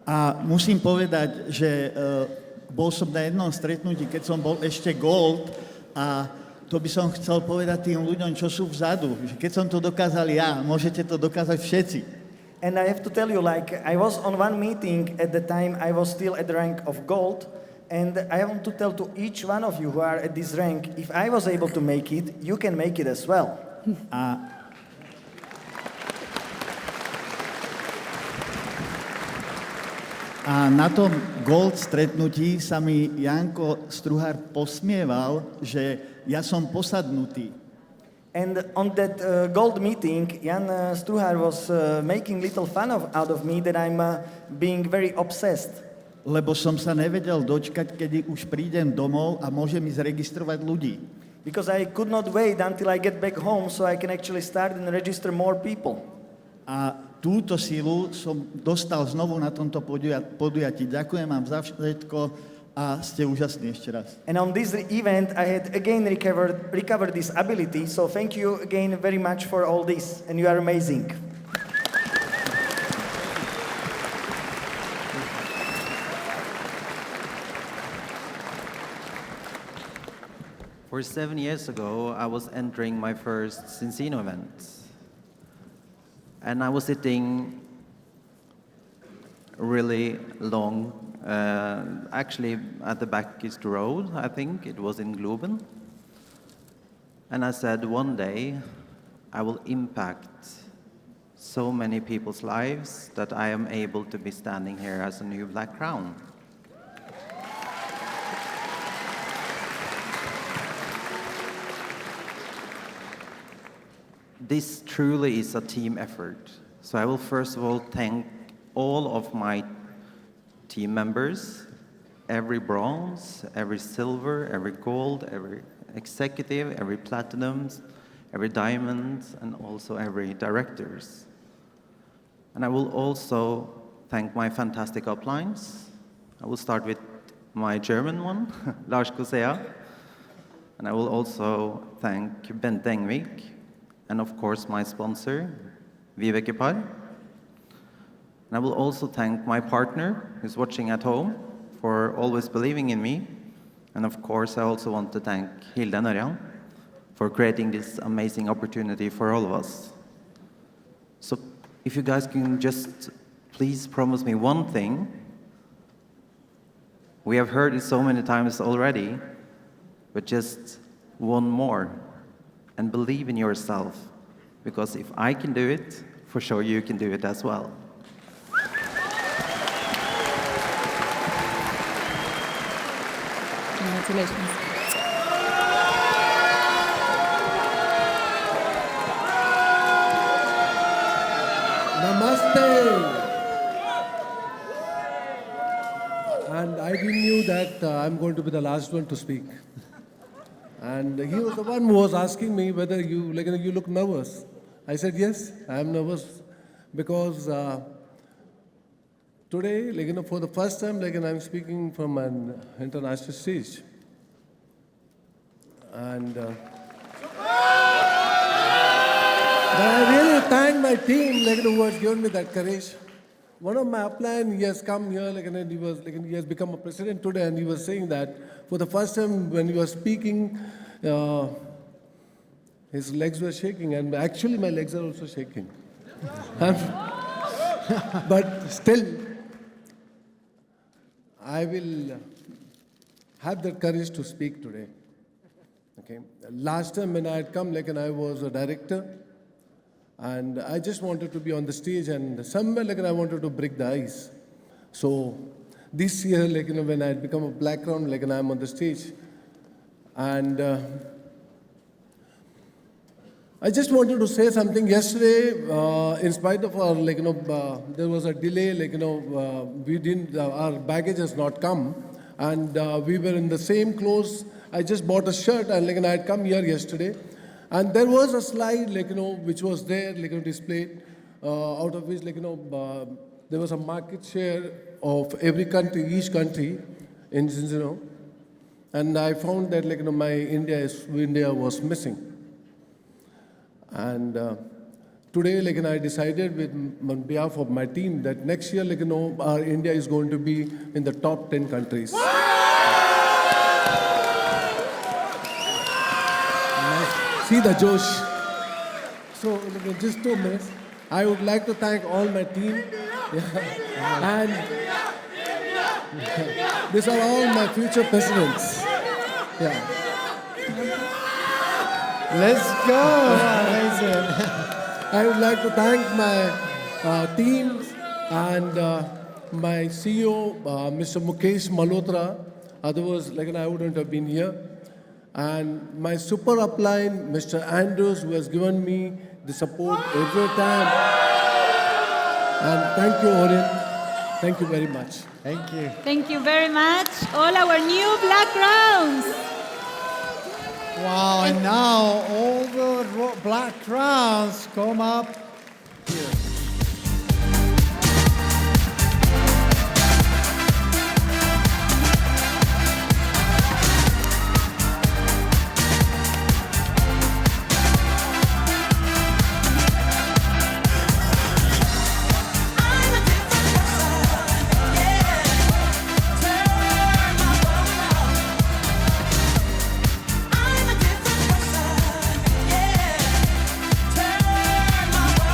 A musím povedať, že bol som na jednom stretnutí, keď som bol ešte Gold, a to by som chcel povedať tým ľuďom, čo sú vzadu, že keď som to dokázal ja, môžete to dokázať všetci. And I have to tell you, like, I was on one meeting at the time I was still at the rank of Gold, and I want to tell to each one of you who are at this rank, if I was able to make it, you can make it as well. A na tom Gold stretnutí sa mi Janko Struhár posmieval, že ja som posadnutý. And on that Gold meeting, Jan Struhár was making little fun out of me that I'm being very obsessed. Lebo som sa nevedel dočkať, kedy už prídem domov a môžem ísť registrovať ľudí. Because I could not wait until I get back home so I can actually start and register more people. A túto silu som dostal znovu na tomto podujatí. Ďakujem vám za všetko a ste úžasní ešte raz. And on this event I had again recovered this ability, so thank you again very much for all this, and you are amazing. For 7 years ago, I was entering my first Zinzino event. And I was sitting really long, actually at the backest road, I think. It was in Globen. And I said, one day, I will impact so many people's lives that I am able to be standing here as a new Black Crown. This truly is a team effort. So I will first of all thank all of my team members, every bronze, every silver, every gold, every executive, every platinums, every diamond, and also every directors. And I will also thank my fantastic uplines. I will start with my German one, Lars Kosea. And I will also thank Bent Engvik, and of course my sponsor, Viveke Par. And I will also thank my partner, who's watching at home, for always believing in me. And of course, I also want to thank Hilde and Ørjan for creating this amazing opportunity for all of us. So if you guys can just please promise me one thing. We have heard it so many times already, but just one more. And believe in yourself, because if I can do it, for sure you can do it as well. Congratulations. Namaste. And I didn't knew that I'm going to be the last one to speak. And he was the one who was asking me whether you look nervous. I said, yes, I am nervous because today, for the first time, I'm speaking from an international stage. And but I really thank my team, who has given me that courage. One of my upline, he has come here, and he has become a president today, and he was saying that for the first time when he was speaking, his legs were shaking, and actually my legs are also shaking. But still, I will have the courage to speak today. Okay. Last time when I had come, I was a director, and I just wanted to be on the stage, and somewhere I wanted to break the ice. So this year, when I had become a background, I'm on the stage, and I just wanted to say something. Yesterday, in spite of our, there was a delay, our baggage has not come, and we were in the same clothes. I just bought a shirt, and I had come here yesterday, and there was a slide, which was there, displayed, out of which, there was a market share of every country, each country in Zinzino, and I found that, my India was missing. And today, I decided on behalf of my team that next year, our India is going to be in the top 10 countries. See the Josh. So, just 2 minutes. I would like to thank all my team. And these are all my future presidents. Yeah. Let's go. I would like to thank my team and my CEO, Mr. Mukesh Malhotra. Otherwise, I wouldn't have been here. And my super upline, Mr. Andrews, who has given me the support every time. And thank you, Orion. Thank you very much. Thank you. Thank you very much. All our new Black Crowns. Wow, and now all the black crowns come up here. My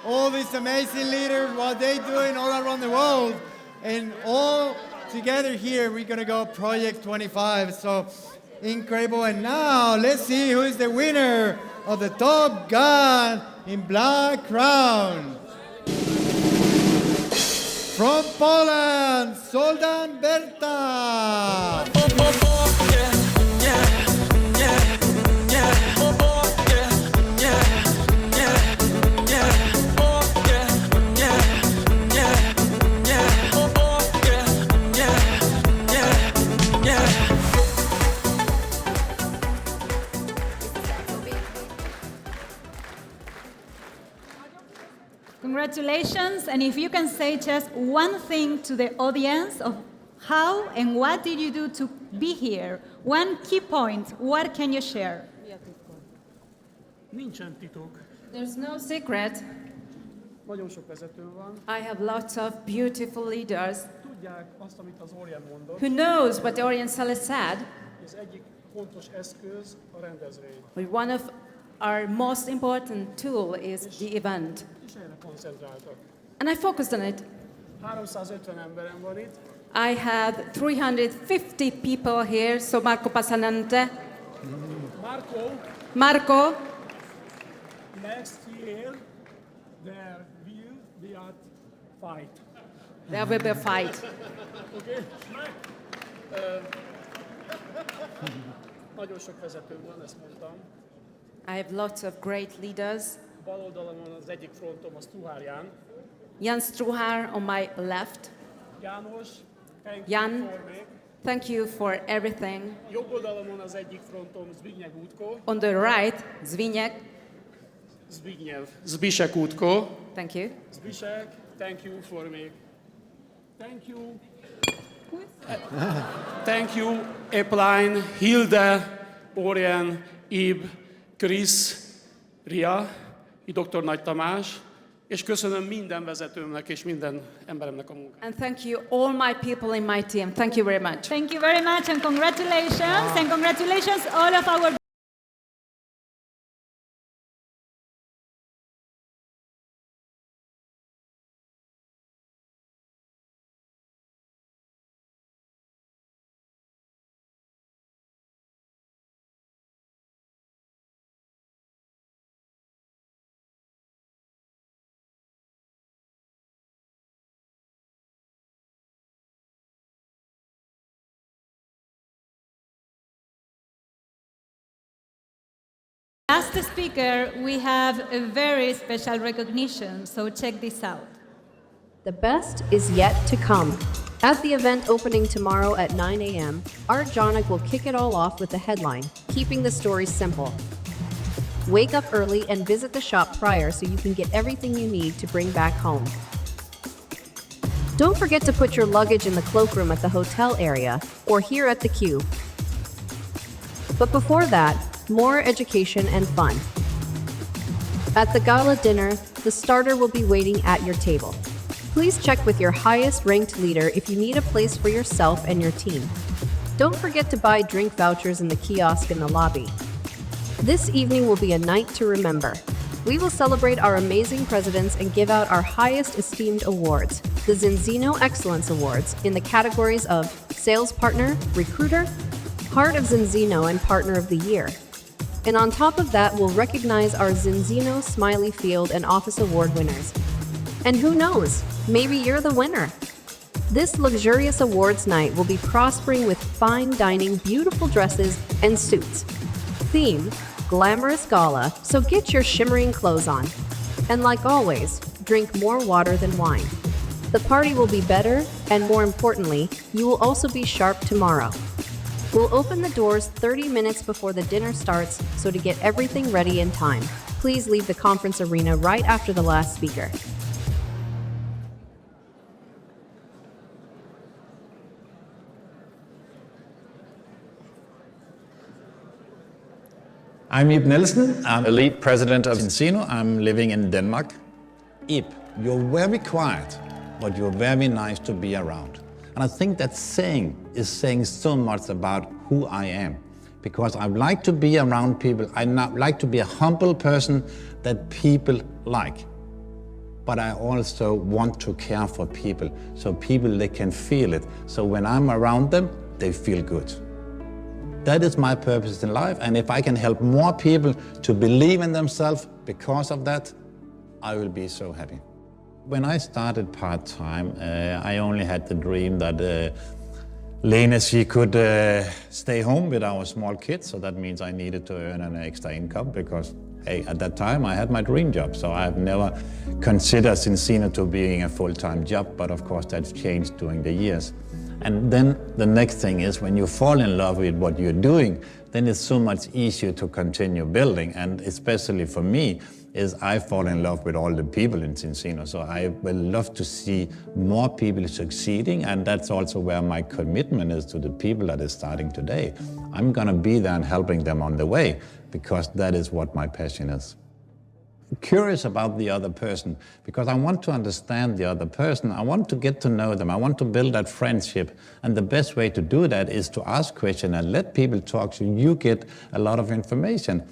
all these amazing leaders, what they're doing all around the world. And all together here, we're going to go Project 25. So incredible. And now let's see who is the winner of the Top Gun in Black Crown. From Poland, Soldan Berta. Congratulations, and if you can say just one thing to the audience of how and what did you do to be here, one key point, what can you share? Nincsen titok. There's no secret. Nagyon sok vezető van. I have lots of beautiful leaders Tudják azt, amit az Orient mondott. who knows what the Orient Saleh said. Az egyik fontos eszköz a rendezvény. But one of our most important tool is the event. És erre koncentráltak. And I focused on it. 350 emberem van itt. I had 350 people here, so Marco Pasanante. Marco. Next year there will be a fight. There will be a fight. Okay? Nagyon sok vezető van, ezt mondtam. I have lots of great leaders. Bal oldalon van az egyik frontom, a Struhár Ján. Jan Struhár on my left. János, thank Jan, you for me. thank you for everything. Jobb oldalon van az egyik frontom, Zbigniew Utko. On the right, Zbisek Utko. Thank you. Zbisek, thank you for me. Thank you. Thank you, Epline, Hilde, Orion, Ib, Krisz, Ria, Dr. Nagy Tamás, és köszönöm minden vezetőmnek és minden emberemnek a munkát. And thank you all my people in my team. Thank you very much. Thank you very much and congratulations. And congratulations all of our last speaker, we have a very special recognition, so check this out. The best is yet to come. At the event opening tomorrow at 9 a.m., Art Jonik will kick it all off with the headline, Keeping the Story Simple. Wake up early and visit the shop prior so you can get everything you need to bring back home. Don't forget to put your luggage in the cloakroom at the hotel area or here at the queue. But before that, more education and fun. At the gala dinner, the starter will be waiting at your table. Please check with your highest ranked leader if you need a place for yourself and your team. Don't forget to buy drink vouchers in the kiosk in the lobby. This evening will be a night to remember. We will celebrate our amazing presidents and give out our highest esteemed awards, the Zinzino Excellence Awards, in the categories of Sales Partner, Recruiter, Heart of Zinzino, and Partner of the Year. And on top of that, we'll recognize our Zinzino Smiley Field and Office Award winners. And who knows, maybe you're the winner. This luxurious awards night will be prospering with fine dining, beautiful dresses, and suits. Theme, glamorous gala, so get your shimmering clothes on. And like always, drink more water than wine. The party will be better, and more importantly, you will also be sharp tomorrow. We'll open the doors 30 minutes before the dinner starts, so to get everything ready in time, please leave the conference arena right after the last speaker. I'm Ib Nielsen. I'm the lead president of Zinzino. I'm living in Denmark. Ib, you're very quiet, but you're very nice to be around. And I think that saying is saying so much about who I am. Because I like to be around people. I like to be a humble person that people like. but I also want to care for people, so people, they can feel it. So when I'm around them, they feel good. That is my purpose in life, and if I can help more people to believe in themselves because of that, I will be so happy. When I started part-time, I only had the dream that Lena, she could stay home with our small kids, so that means I needed to earn an extra income because, hey, at that time I had my dream job, so I've never considered Zinzino to being a full-time job, but of course that's changed during the years. And then the next thing is when you fall in love with what you're doing, then it's so much easier to continue building, and especially for me, is I fall in love with all the people in Zinzino. So I will love to see more people succeeding, and that's also where my commitment is to the people that is starting today. I'm gonna be there and helping them on the way, because that is what my passion is. Curious about the other person, because I want to understand the other person. I want to get to know them. I want to build that friendship. And the best way to do that is to ask questions and let people talk so you get a lot of information.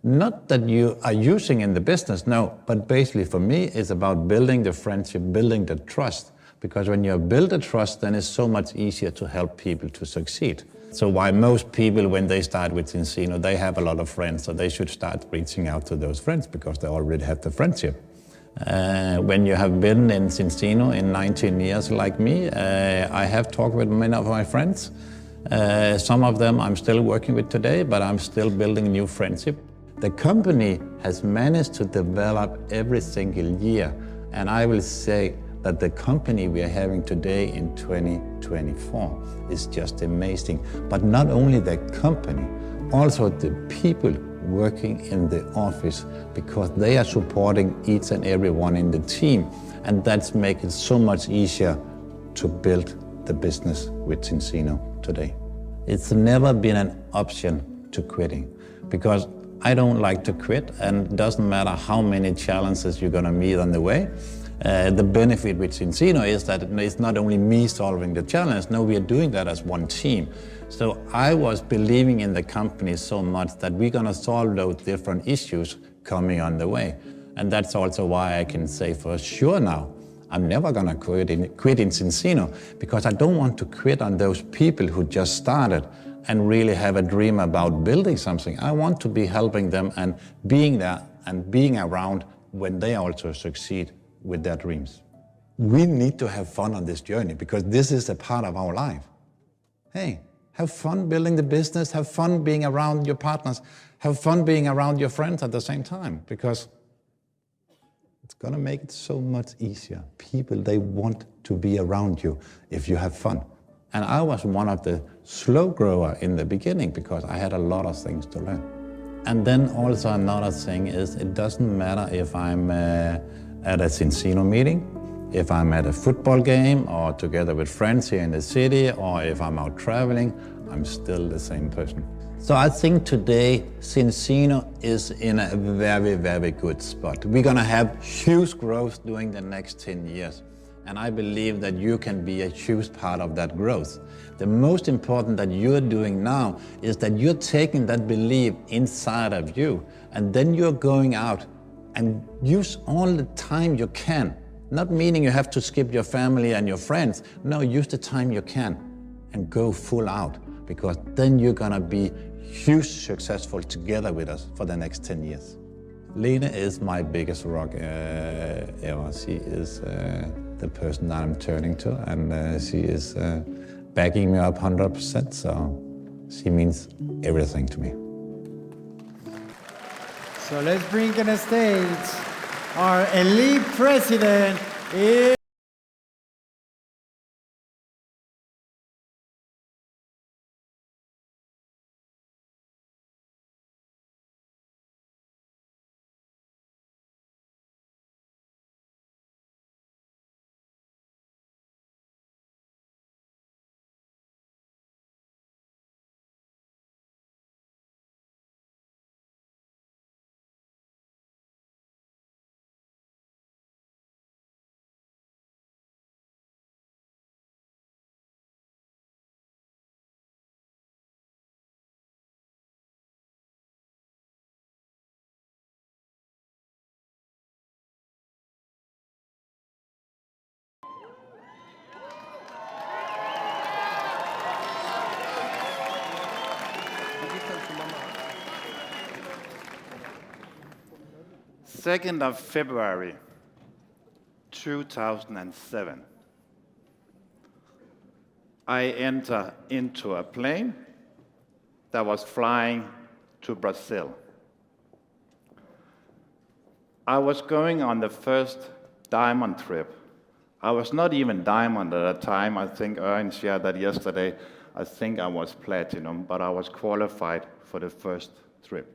Not that you are using in the business, no, but basically for me, it's about building the friendship, building the trust. Because when you build a trust, then it's so much easier to help people to succeed. So why most people, when they start with Zinzino, they have a lot of friends, so they should start reaching out to those friends because they already have the friendship. When you have been in Zinzino in 19 years like me, I have talked with many of my friends. Some of them I'm still working with today, but I'm still building new friendship. The company has managed to develop every single year, and I will say that the company we are having today in 2024 is just amazing. But not only the company, also the people working in the office, because they are supporting each and every one in the team, and that's making it so much easier to build the business with Zinzino today. It's never been an option to quitting, because I don't like to quit, and it doesn't matter how many challenges you're gonna meet on the way. The benefit with Zinzino is that it's not only me solving the challenge, no, we are doing that as one team. So I was believing in the company so much that we're gonna solve those different issues coming on the way. And that's also why I can say for sure now, I'm never gonna quit in Zinzino, because I don't want to quit on those people who just started and really have a dream about building something. I want to be helping them and being there and being around when they also succeed with their dreams. We need to have fun on this journey because this is a part of our life. Hey, have fun building the business, have fun being around your partners, have fun being around your friends at the same time, because it's gonna make it so much easier. People, they want to be around you if you have fun. And I was one of the slow grower in the beginning because I had a lot of things to learn. And then also another thing is it doesn't matter if I'm at a Zinzino meeting, if I'm at a football game or together with friends here in the city, or if I'm out traveling, I'm still the same person. So I think today Zinzino is in a very, very good spot. We're gonna have huge growth during the next 10 years. And I believe that you can be a huge part of that growth. The most important that you're doing now is that you're taking that belief inside of you, and then you're going out and use all the time you can. Not meaning you have to skip your family and your friends. No, use the time you can and go full out, because then you're gonna be huge successful together with us for the next 10 years. Lena is my biggest rock ever. She is the person that I'm turning to, and she is backing me up 100%, so she means everything to me. So let's bring on the stage our elite president. 2nd of February 2007, I enter into a plane that was flying to Brazil. I was going on the first diamond trip. I was not even diamond at that time. I think Ørjan shared that yesterday. I think I was platinum, but I was qualified for the first trip.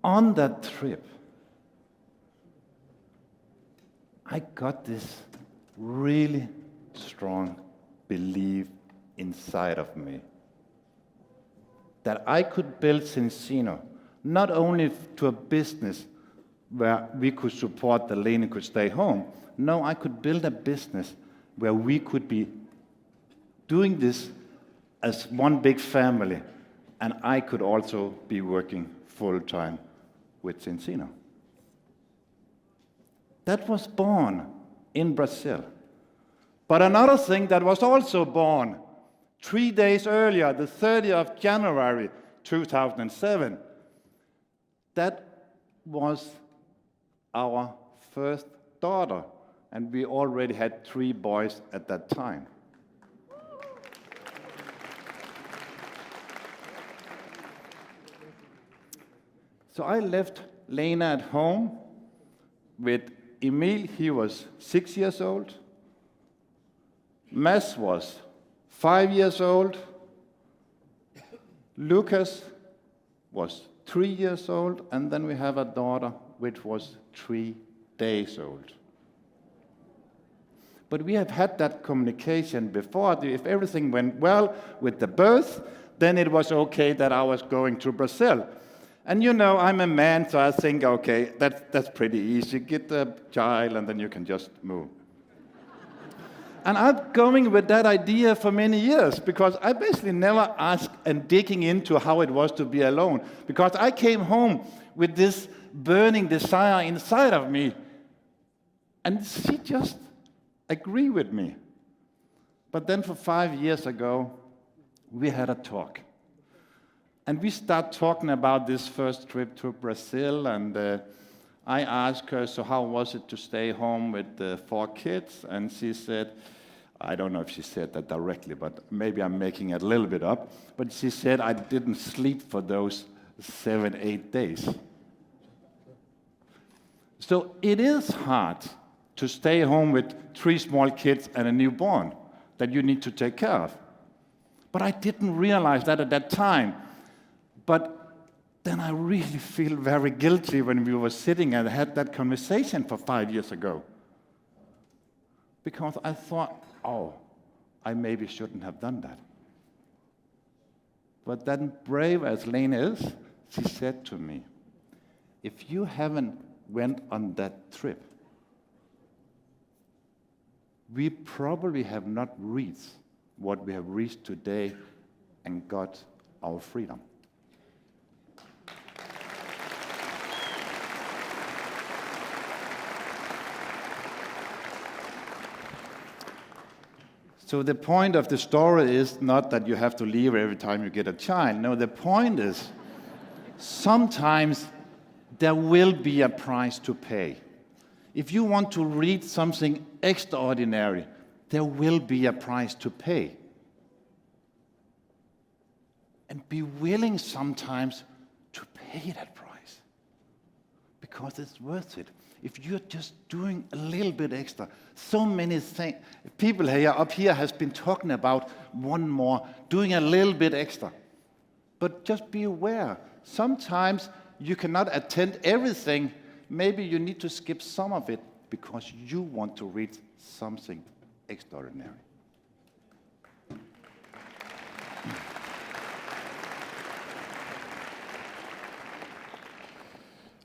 On that trip, I got this really strong belief inside of me that I could build Zinzino not only to a business where we could support that Lene could stay home. No, I could build a business where we could be doing this as one big family, and I could also be working full-time with Zinzino. That was born in Brazil. But another thing that was also born 3 days earlier, the 30th of January 2007, that was our first daughter, and we already had 3 boys at that time. So I left Lena at home with Emil. He was 6 years old. Mads was 5 years old. Lucas was 3 years old. And then we have a daughter which was 3 days old. But we have had that communication before. If everything went well with the birth, then it was okay that I was going to Brazil. And you know, I'm a man, so I think, okay, that's pretty easy. Get the child, and then you can just move. And I'm going with that idea for many years, because I basically never asked and digging into how it was to be alone. Because I came home with this burning desire inside of me. And she just agreed with me. But then for 5 years ago, we had a talk. And we start talking about this first trip to Brazil, and I asked her, so how was it to stay home with the 4 kids? And she said, I don't know if she said that directly, but maybe I'm making it a little bit up, but she said I didn't sleep for those 7, 8 days. So it is hard to stay home with 3 small kids and a newborn that you need to take care of. But I didn't realize that at that time. But then I really feel very guilty when we were sitting and had that conversation for 5 years ago. Because I thought, oh, I maybe shouldn't have done that. But then, brave as Lene is, she said to me, if you haven't went on that trip, we probably have not reached what we have reached today and got our freedom. So the point of the story is not that you have to leave every time you get a child. No, the point is sometimes there will be a price to pay. If you want to read something extraordinary, there will be a price to pay. And be willing sometimes to pay that price, because it's worth it. If you're just doing a little bit extra, so many things, people here up here has been talking about one more, doing a little bit extra. But just be aware, sometimes you cannot attend everything. Maybe you need to skip some of it because you want to read something extraordinary.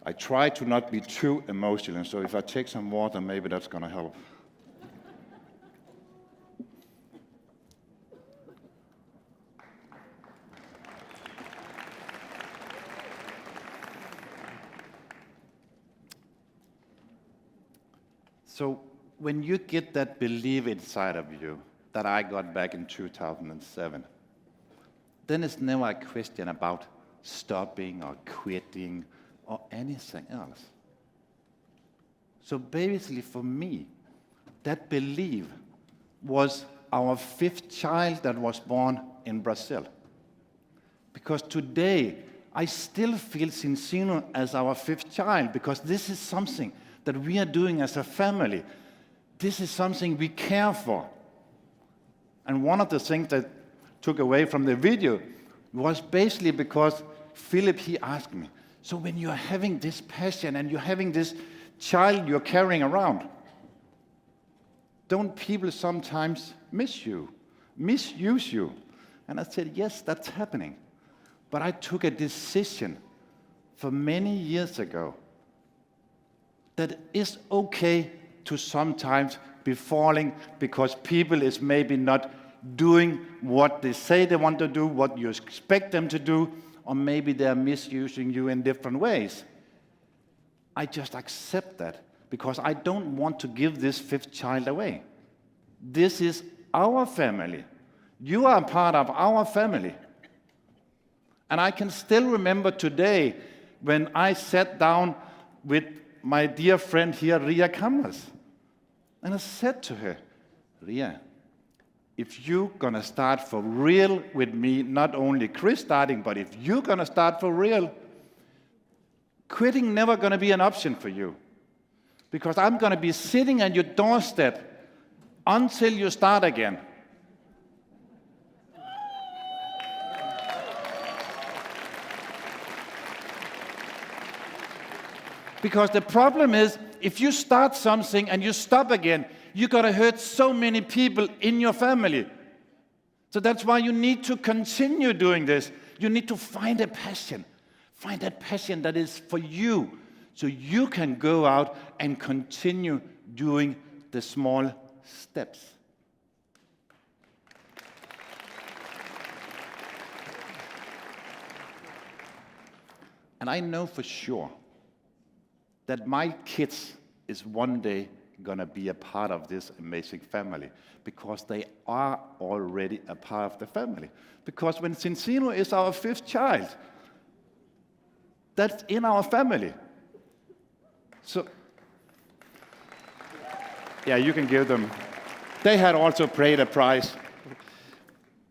I try to not be too emotional, so if I take some water, maybe that's going to help. So when you get that belief inside of you that I got back in 2007, then it's never a question about stopping or quitting or anything else. So basically for me, that belief was our 5th child that was born in Brazil. Because today, I still feel Zinzino as our 5th child, because this is something that we are doing as a family. This is something we care for. And one of the things that took away from the video was basically because Philip, he asked me, so when you're having this passion and you're having this child you're carrying around, don't people sometimes misuse you? And I said, yes, that's happening. But I took a decision for many years ago that it's okay to sometimes be falling because people is maybe not doing what they say they want to do, what you expect them to do, or maybe they're misusing you in different ways. I just accept that because I don't want to give this 5th child away. This is our family. You are part of our family. And I can still remember today when I sat down with my dear friend here, Ria Campos, and I said to her, Ria, if you're going to start for real with me, not only Chris starting, but if you're going to start for real, quitting never going to be an option for you. Because I'm going to be sitting at your doorstep until you start again. Because the problem is, if you start something and you stop again, you're going to hurt so many people in your family. So that's why you need to continue doing this. You need to find a passion. Find that passion that is for you, so you can go out and continue doing the small steps. And I know for sure that my kids is one day going to be a part of this amazing family, because they are already a part of the family. Because when Zinzino is our 5th child, that's in our family. So, yeah, you can give them. They had also paid a price.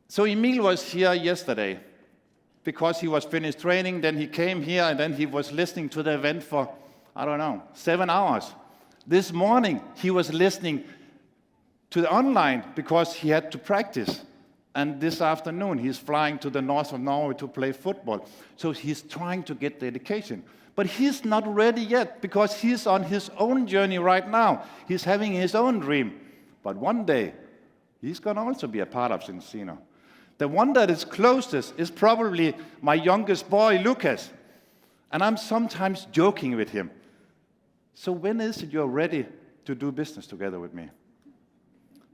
So Emil was here yesterday because he was finished training. Then he came here, and then he was listening to the event for, I don't know, 7 hours. This morning, he was listening to the online because he had to practice. And this afternoon, he's flying to the north of Norway to play football. So he's trying to get the education. But he's not ready yet because he's on his own journey right now. He's having his own dream. But one day, he's going to also be a part of Zinzino. The one that is closest is probably my youngest boy, Lucas. And I'm sometimes joking with him. So when is it you're ready to do business together with me?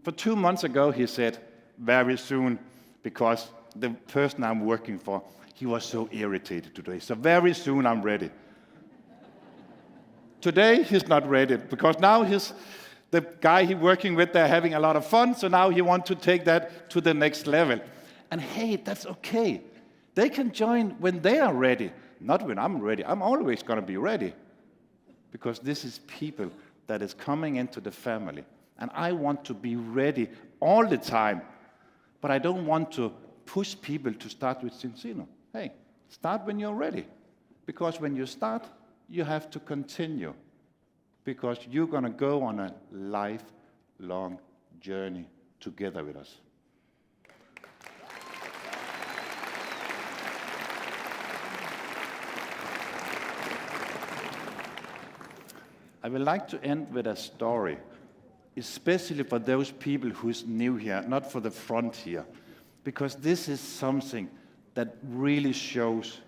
For 2 months ago, he said, very soon, because the person I'm working for, he was so irritated today. So very soon I'm ready. Today, he's not ready, because now the guy he's working with, they're having a lot of fun, so now he wants to take that to the next level. And hey, that's okay. They can join when they are ready, not when I'm ready. I'm always going to be ready, because this is people that is coming into the family. And I want to be ready all the time, but I don't want to push people to start with Zinzino. Hey, start when you're ready, because when you start, you have to continue, because you're going to go on a lifelong journey together with us. I would like to end with a story, especially for those people who's new here, not for the front here, because this is something that really shows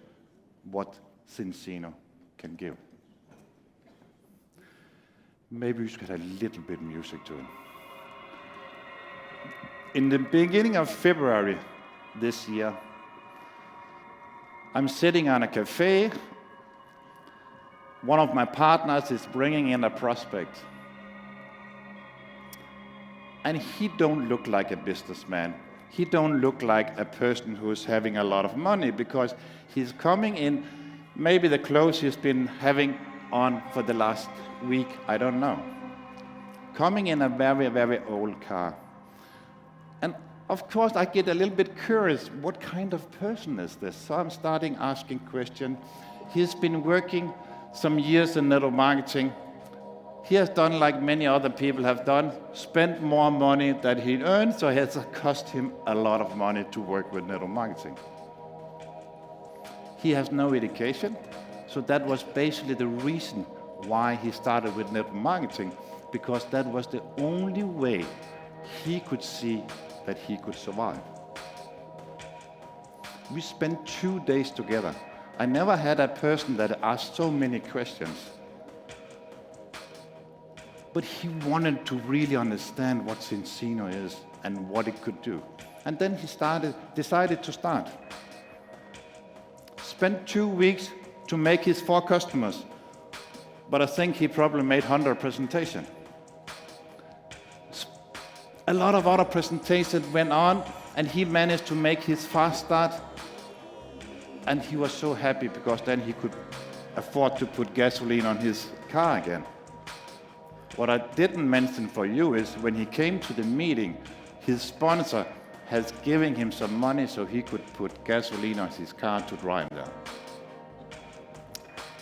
what Zinzino can give. Maybe we should add a little bit of music to it. In the beginning of February this year, I'm sitting on a cafe. One of my partners is bringing in a prospect. And he don't look like a businessman. he don't look like a person who's having a lot of money, because he's coming in, maybe the clothes he's been having on for the last week, I don't know. Coming in a very, very old car. And of course, I get a little bit curious, what kind of person is this? So I'm starting asking questions. He's been working some years in network marketing. He has done like many other people have done, spent more money than he earned, so it has cost him a lot of money to work with network marketing. He has no education, so that was basically the reason why he started with network marketing, because that was the only way he could see that he could survive. We spent 2 days together. I never had a person that asked so many questions. But he wanted to really understand what Zinzino is and what it could do. And then he decided to start. Spent 2 weeks to make his 4 customers, but I think he probably made 100 presentations. A lot of other presentations went on, and he managed to make his fast start. And he was so happy, because then he could afford to put gasoline on his car again. What I didn't mention for you is when he came to the meeting, his sponsor has given him some money so he could put gasoline on his car to drive there.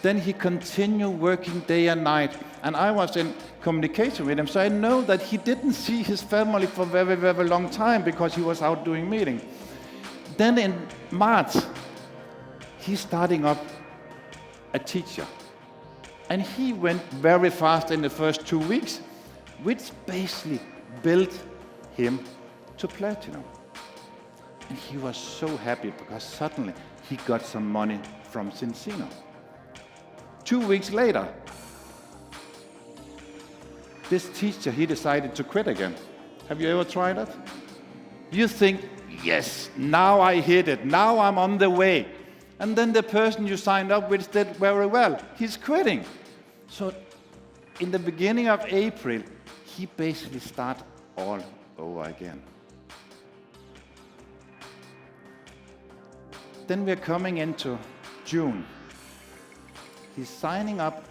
Then he continued working day and night, and I was in communication with him, so I know that he didn't see his family for a very, very long time because he was out doing meetings. Then in March, he's starting up a teacher. And he went very fast in the first 2 weeks, which basically built him to platinum. And he was so happy because suddenly he got some money from Zinzino. 2 weeks later, this teacher, he decided to quit again. Have you ever tried that? You think, yes, now I hit it, now I'm on the way. And then the person you signed up with did very well. He's quitting. So in the beginning of April, he basically started all over again. Then we're coming into June. He's signing up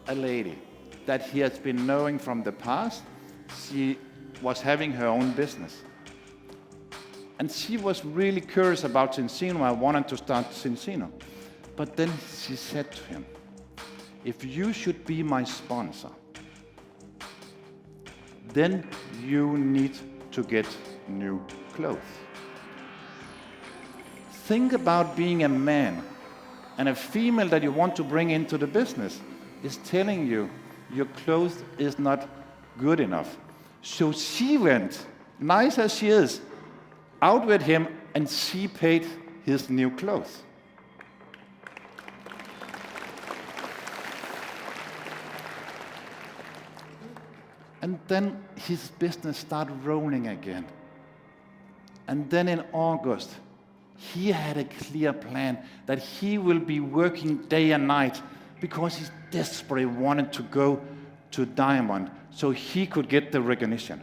a lady that he has been knowing from the past. She was having her own business. And she was really curious about Zinzino. I wanted to start Zinzino. But then she said to him, if you should be my sponsor, then you need to get new clothes. Think about being a man, and a female that you want to bring into the business is telling you your clothes is not good enough. So she went, nice as she is, out with him, and she paid his new clothes. And then his business started rolling again. And then in August, he had a clear plan that he will be working day and night because he desperately wanted to go to Diamond so he could get the recognition.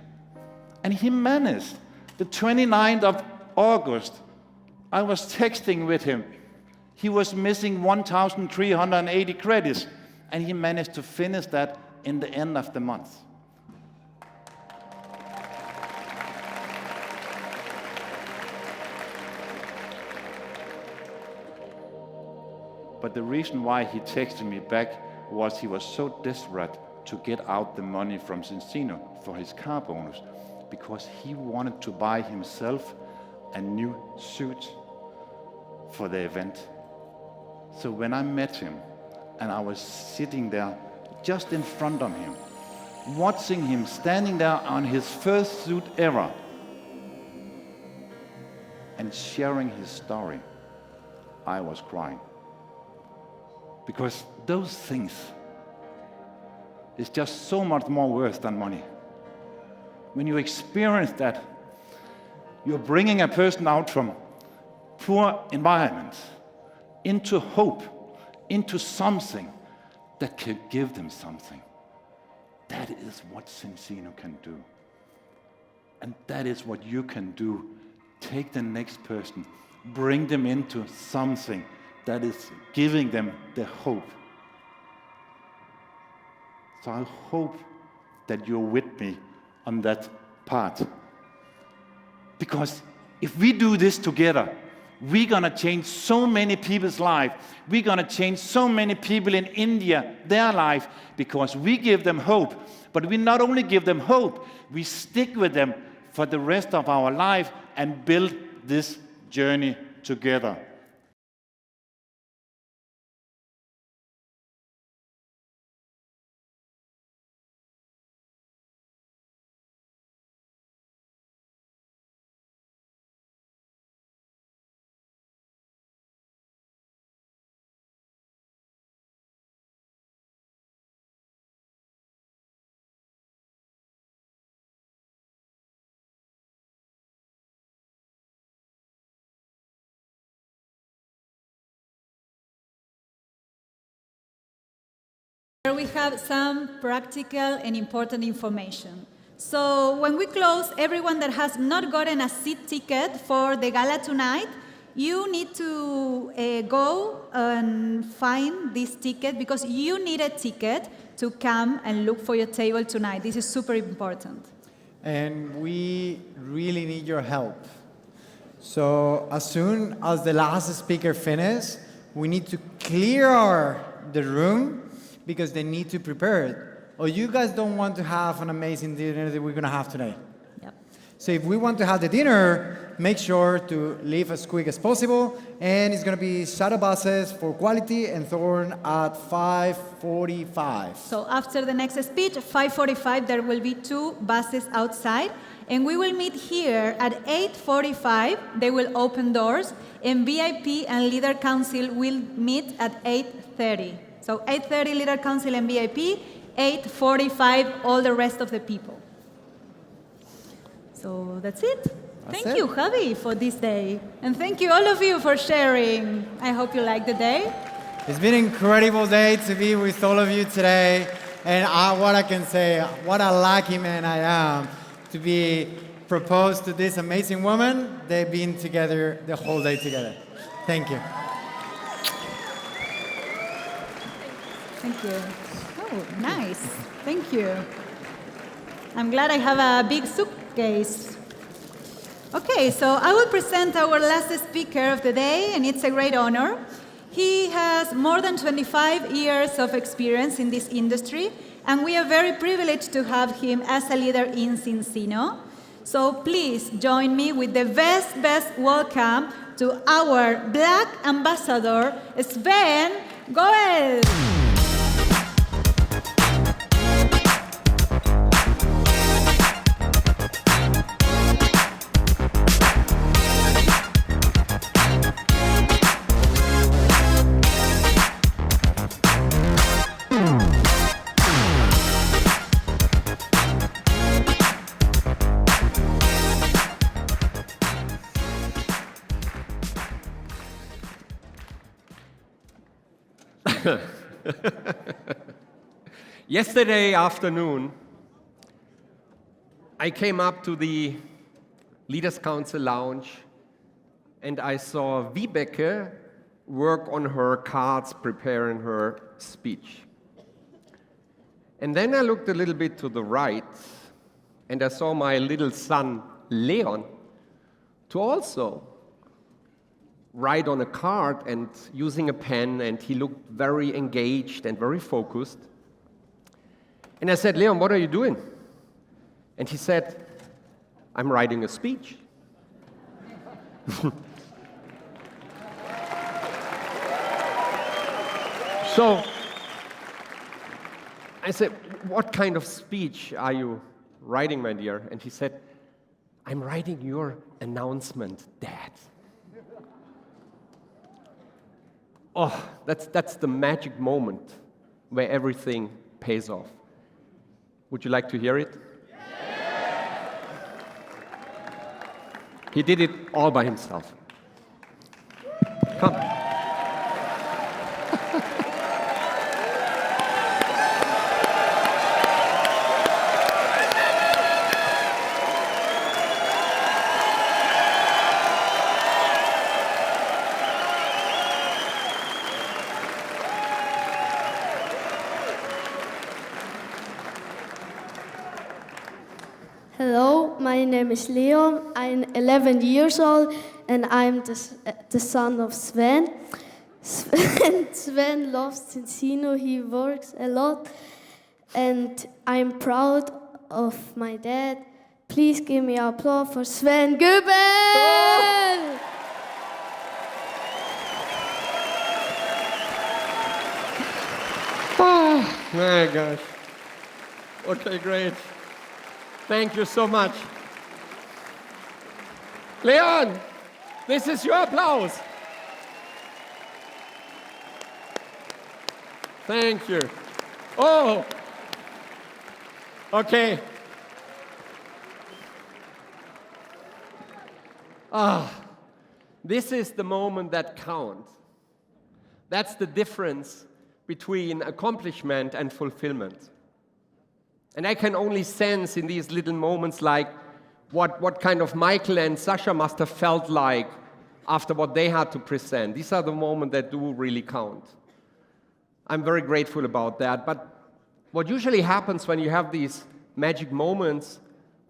And he managed. The 29th of August, I was texting with him. He was missing 1,380 credits, and he managed to finish that in the end of the month. But the reason why he texted me back was he was so desperate to get out the money from Zinzino for his car bonus, because he wanted to buy himself a new suit for the event. So when I met him, and I was sitting there just in front of him, watching him standing there on his first suit ever, and sharing his story, I was crying. Because those things is just so much more worth than money. When you experience that, you're bringing a person out from poor environments into hope, into something that can give them something. That is what Zinzino can do. And that is what you can do. Take the next person, bring them into something that is giving them the hope. So I hope that you're with me on that part. Because if we do this together, we're going to change so many people's lives. We're going to change so many people in India, their life, because we give them hope. But we not only give them hope, we stick with them for the rest of our life and build this journey together. Here we have some practical and important information. So when we close, everyone that has not gotten a seat ticket for the gala tonight, you need to go and find this ticket because you need a ticket to come and look for your table tonight. This is super important. And we really need your help. So as soon as the last speaker finishes, we need to clear the room because they need to prepare it. Or you guys don't want to have an amazing dinner that we're going to have today. Yep. So if we want to have the dinner, make sure to leave as quick as possible. And it's going to be shuttle buses for quality and Thorn at 5:45. So after the next speech, 5:45, there will be 2 buses outside. And we will meet here at 8:45. They will open doors. And VIP and Leader Council will meet at 8:30. So 8:30 Leader Council and VIP, 8:45 all the rest of the people. So that's it. Thank you, Javi, for this day. And thank you all of you for sharing. I hope you liked the day. It's been an incredible day to be with all of you today. And what I can say, what a lucky man I am to be proposed to this amazing woman. They've been together the whole day together. Thank you. Thank you. Oh, nice. Thank you. I'm glad I have a big suitcase. Okay, so I will present our last speaker of the day, and it's a great honor. He has more than 25 years of experience in this industry, and we are very privileged to have him as a leader in Zinzino. So please join me with the best welcome to our Black Ambassador, Sven Goel. Yesterday afternoon, I came up to the Leaders Council lounge and I saw Vibeke work on her cards, preparing her speech. And then I looked a little bit to the right and I saw my little son, Leon, to also write on a card and using a pen, and he looked very engaged and very focused. And I said, Leon, what are you doing? And he said, I'm writing a speech. So I said, what kind of speech are you writing, my dear? And he said, I'm writing your announcement, Dad. Oh, that's the magic moment where everything pays off. Would you like to hear it? Yeah. He did it all by himself. Come. Hello, my name is Leon. I'm 11 years old and I'm the son of Sven. Sven loves Zinzino. He works a lot and I'm proud of my dad. Please give me applause for Sven Göbel! Oh my gosh. Okay, great. Thank you so much. Leon, this is your applause. Thank you. Oh, okay. This is the moment that counts. That's the difference between accomplishment and fulfillment. And I can only sense in these little moments like what kind of Michael and Sasha must have felt like after what they had to present. These are the moments that do really count. I'm very grateful about that. But what usually happens when you have these magic moments,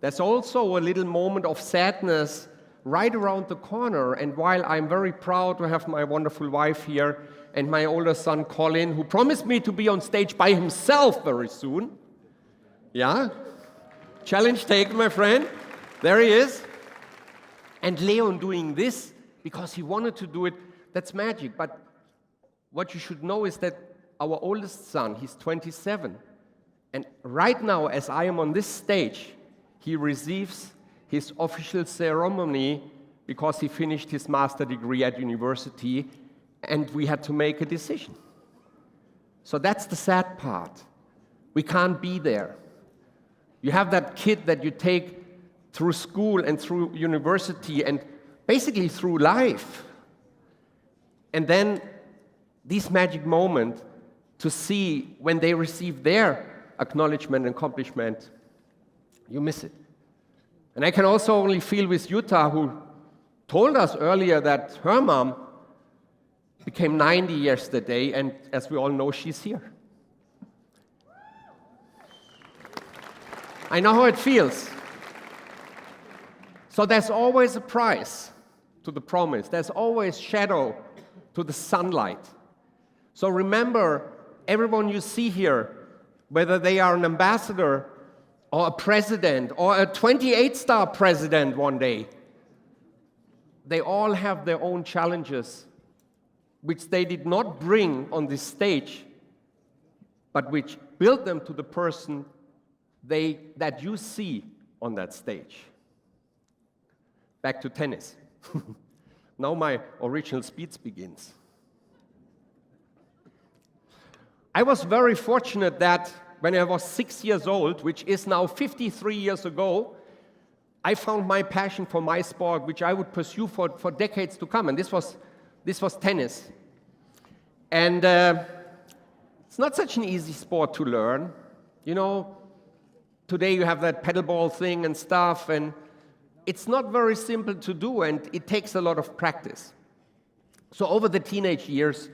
there's also a little moment of sadness right around the corner. And while I'm very proud to have my wonderful wife here and my older son Colin, who promised me to be on stage by himself very soon. Yeah? Challenge taken, my friend. There he is. And Leon doing this because he wanted to do it, that's magic. But what you should know is that our oldest son, he's 27. And right now, as I am on this stage, he receives his official ceremony because he finished his master's degree at university and we had to make a decision. So that's the sad part. We can't be there. You have that kid that you take through school and through university and basically through life. And then this magic moment to see when they receive their acknowledgement and accomplishment, you miss it. And I can also only feel with Jutta, who told us earlier that her mom became 90 yesterday, and as we all know, she's here. I know how it feels. So there's always a price to the promise. There's always shadow to the sunlight. So remember, everyone you see here, whether they are an ambassador or a president or a 28-star president one day, they all have their own challenges, which they did not bring on this stage, but which built them to the person that you see on that stage. Back to tennis. Now my original speech begins. I was very fortunate that when I was 6 years old, which is now 53 years ago, I found my passion for my sport, which I would pursue for decades to come, and this was tennis. And it's not such an easy sport to learn. You know, today you have that pedal ball thing and stuff, and it's not very simple to do, and it takes a lot of practice. So over the teenage years,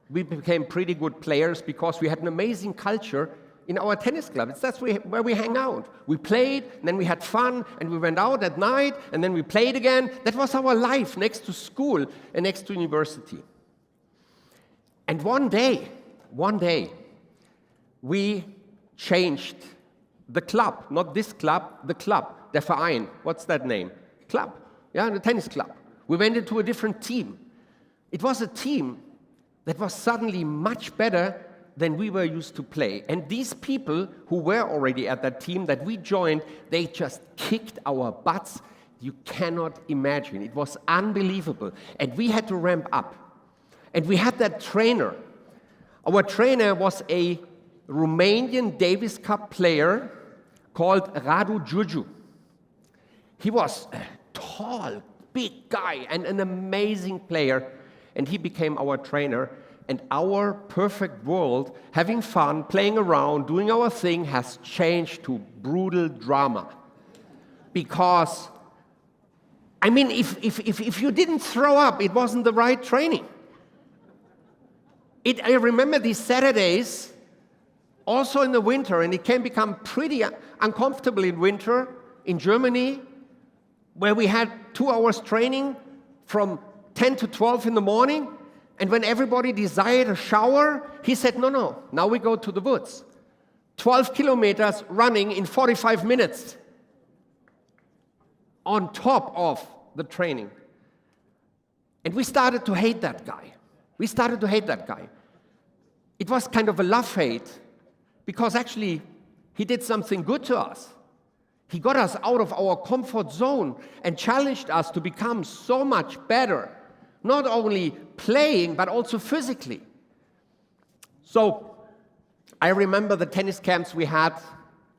we became pretty good players because we had an amazing culture in our tennis club. That's where we hang out. We played, and then we had fun, and we went out at night, and then we played again. That was our life next to school and next to university. And one day, we changed the club, not this club, the club, der Verein. What's that name? Club. Yeah, the tennis club. We went into a different team. It was a team that was suddenly much better than we were used to play. And these people who were already at that team that we joined, they just kicked our butts. You cannot imagine. It was unbelievable. And we had to ramp up. And we had that trainer. Our trainer was a Romanian Davis Cup player called Radu Giurgiu. He was a tall, big guy and an amazing player, and he became our trainer. And our perfect world, having fun, playing around, doing our thing, has changed to brutal drama. Because, I mean, if you didn't throw up, it wasn't the right training. I remember these Saturdays, also in the winter, and it can become pretty uncomfortable in winter in Germany where we had 2 hours training from 10 to 12 in the morning. And when everybody desired a shower, he said, no, now we go to the woods. 12 kilometers running in 45 minutes on top of the training. And we started to hate that guy. It was kind of a love-hate because actually he did something good to us. He got us out of our comfort zone and challenged us to become so much better, not only playing, but also physically. So I remember the tennis camps we had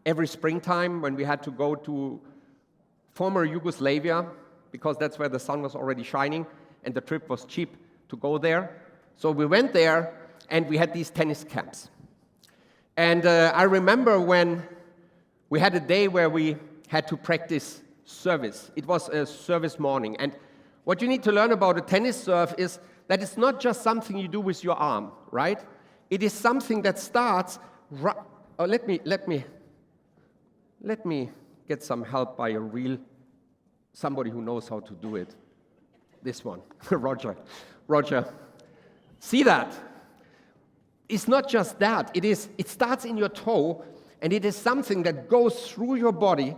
every springtime when we had to go to former Yugoslavia, because that's where the sun was already shining, and the trip was cheap to go there. So we went there, and we had these tennis camps. And I remember when we had a day where we had to practice service. It was a service morning. And what you need to learn about a tennis serve is that it's not just something you do with your arm, right? It is something that starts... let me get some help by somebody who knows how to do it. This one, Roger. See that? It's not just that. It starts in your toe, and it is something that goes through your body.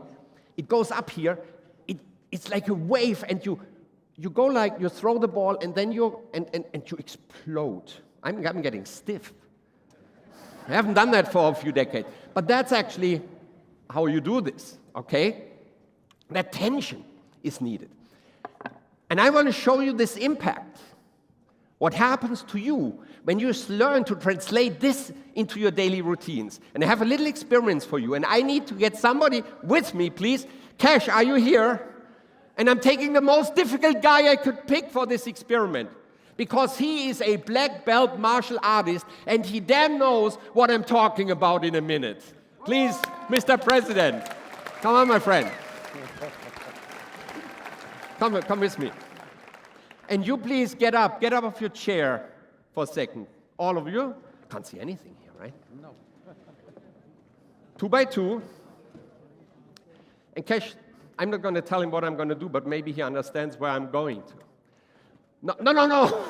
It goes up here. It's like a wave, and you go like, you throw the ball, and then you explode. I'm getting stiff. I haven't done that for a few decades. But that's actually how you do this, okay? That tension is needed. And I want to show you this impact. What happens to you when you learn to translate this into your daily routines. And I have a little experiment for you, and I need to get somebody with me, please. Cash, are you here? And I'm taking the most difficult guy I could pick for this experiment, because he is a black belt martial artist, and he damn knows what I'm talking about in a minute. Please, Mr. President, come on, my friend. Come with me. And you please get up off your chair for a second. All of you. Can't see anything here, right? No. 2 by 2. And Cash, I'm not going to tell him what I'm going to do, but maybe he understands where I'm going to. No.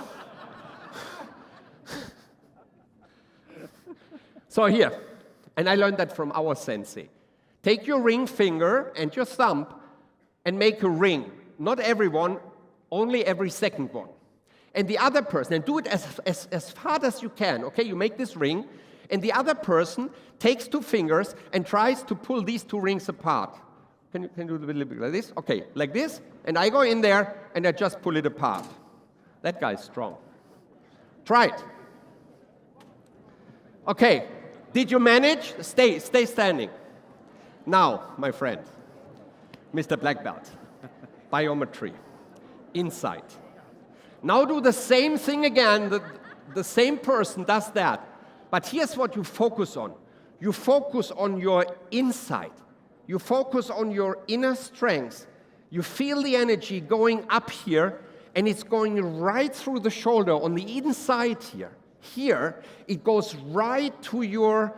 So here, and I learned that from our sensei. Take your ring finger and your thumb and make a ring. Not everyone, only every second one. And the other person, and do it as hard as you can, okay? You make this ring, and the other person takes 2 fingers and tries to pull these 2 rings apart. Can you do a little bit like this? Okay, like this, and I go in there, and I just pull it apart. That guy's strong. Try it. Okay, did you manage? Stay standing. Now, my friend, Mr. Black Belt, biometry, insight. Now do the same thing again. The same person does that. But here's what you focus on. You focus on your insight. You focus on your inner strength. You feel the energy going up here, and it's going right through the shoulder on the inside here. Here, it goes right to your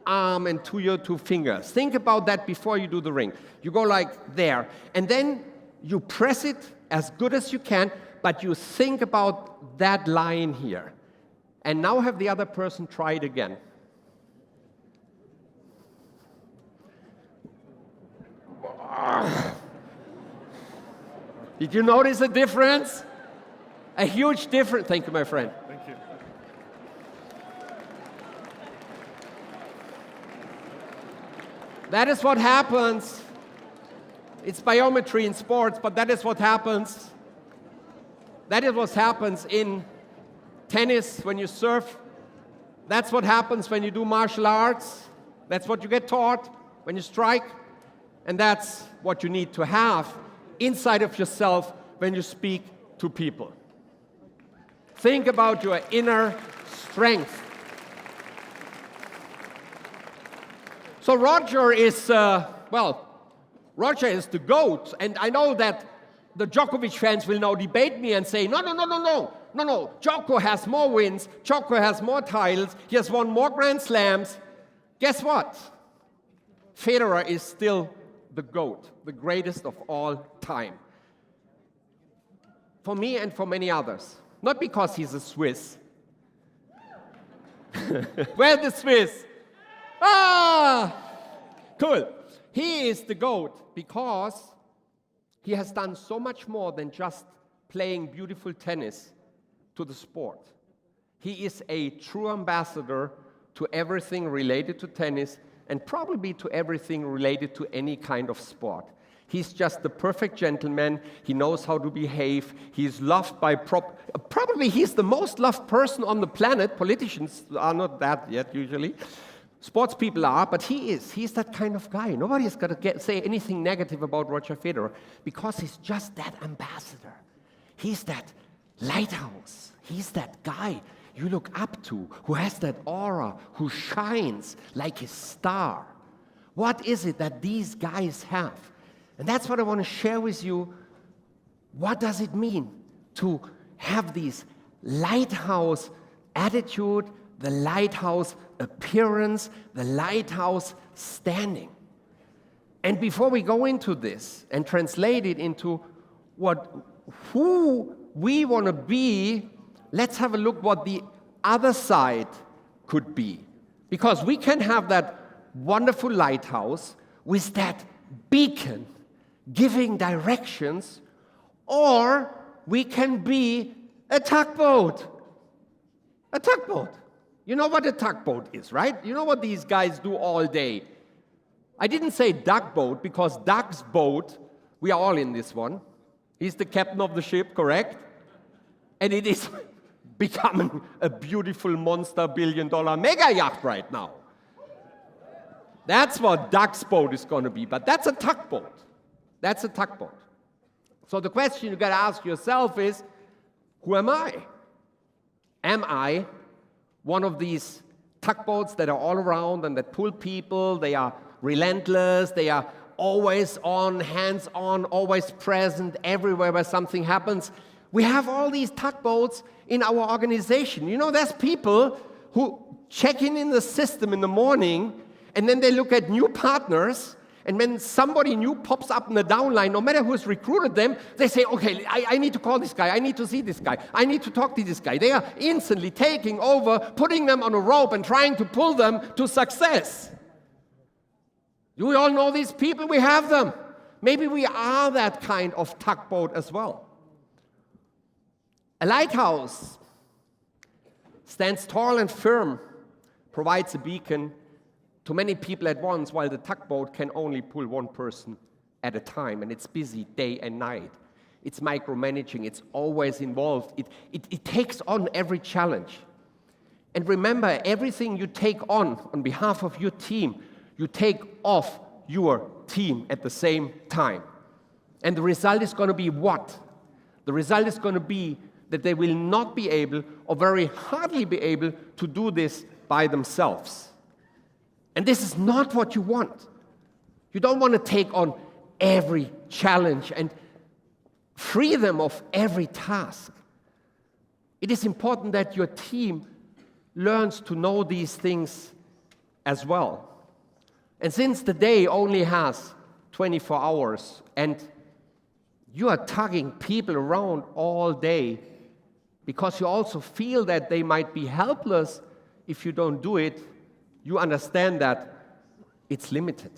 arm and to your 2 fingers. Think about that before you do the ring. You go like there, and then you press it as good as you can, but you think about that line here. And now have the other person try it again. Did you notice a difference? A huge difference. Thank you, my friend. Thank you. That is what happens. It's biometry in sports, but that is what happens. That is what happens in tennis when you serve. That's what happens when you do martial arts. That's what you get taught when you strike. And that's what you need to have inside of yourself when you speak to people. Think about your inner strength. So Roger is, Roger is the GOAT. And I know that the Djokovic fans will now debate me and say, no, Djoko has more wins, Djoko has more titles, he has won more Grand Slams. Guess what? Federer is still the GOAT, the greatest of all time. For me and for many others. Not because he's a Swiss. Where's the Swiss? Ah! Cool. He is the GOAT because he has done so much more than just playing beautiful tennis to the sport. He is a true ambassador to everything related to tennis and probably to everything related to any kind of sport. He's just the perfect gentleman. He knows how to behave. He's loved by probably he's the most loved person on the planet. Politicians are not that yet usually. Sports people are, but he is. He's that kind of guy. Nobody's got to say anything negative about Roger Federer because he's just that ambassador. He's that lighthouse. He's that guy you look up to, who has that aura, who shines like a star. What is it that these guys have? And that's what I want to share with you. What does it mean to have this lighthouse attitude, the lighthouse appearance, the lighthouse standing? And before we go into this and translate it into who we want to be, let's have a look what the other side could be. Because we can have that wonderful lighthouse with that beacon giving directions, or we can be a tugboat. A tugboat. You know what a tugboat is, right? You know what these guys do all day. I didn't say duck boat because Doug's boat, we are all in this one. He's the captain of the ship, correct? And it is becoming a beautiful monster billion-dollar mega yacht right now. That's what Doug's boat is going to be, but that's a tugboat. That's a tugboat. So the question you got to ask yourself is, who am I? Am I one of these tugboats that are all around and that pull people? They are relentless. They are always on, hands-on, always present everywhere where something happens. We have all these tugboats in our organization. You know, there's people who check in the system in the morning, and then they look at new partners, and when somebody new pops up in the downline, no matter who's recruited them, they say, okay, I need to call this guy, I need to see this guy, I need to talk to this guy. They are instantly taking over, putting them on a rope and trying to pull them to success. Do we all know these people? We have them. Maybe we are that kind of tugboat as well. A lighthouse stands tall and firm, provides a beacon to many people at once, while the tugboat can only pull one person at a time, and it's busy day and night. It's micromanaging, it's always involved. It takes on every challenge. And remember, everything you take on behalf of your team, you take off your team at the same time. And the result is going to be what? The result is going to be that they will not be able, or very hardly be able, to do this by themselves. And this is not what you want. You don't want to take on every challenge and free them of every task. It is important that your team learns to know these things as well. And since the day only has 24 hours and you are tugging people around all day because you also feel that they might be helpless if you don't do it, you understand that it's limited.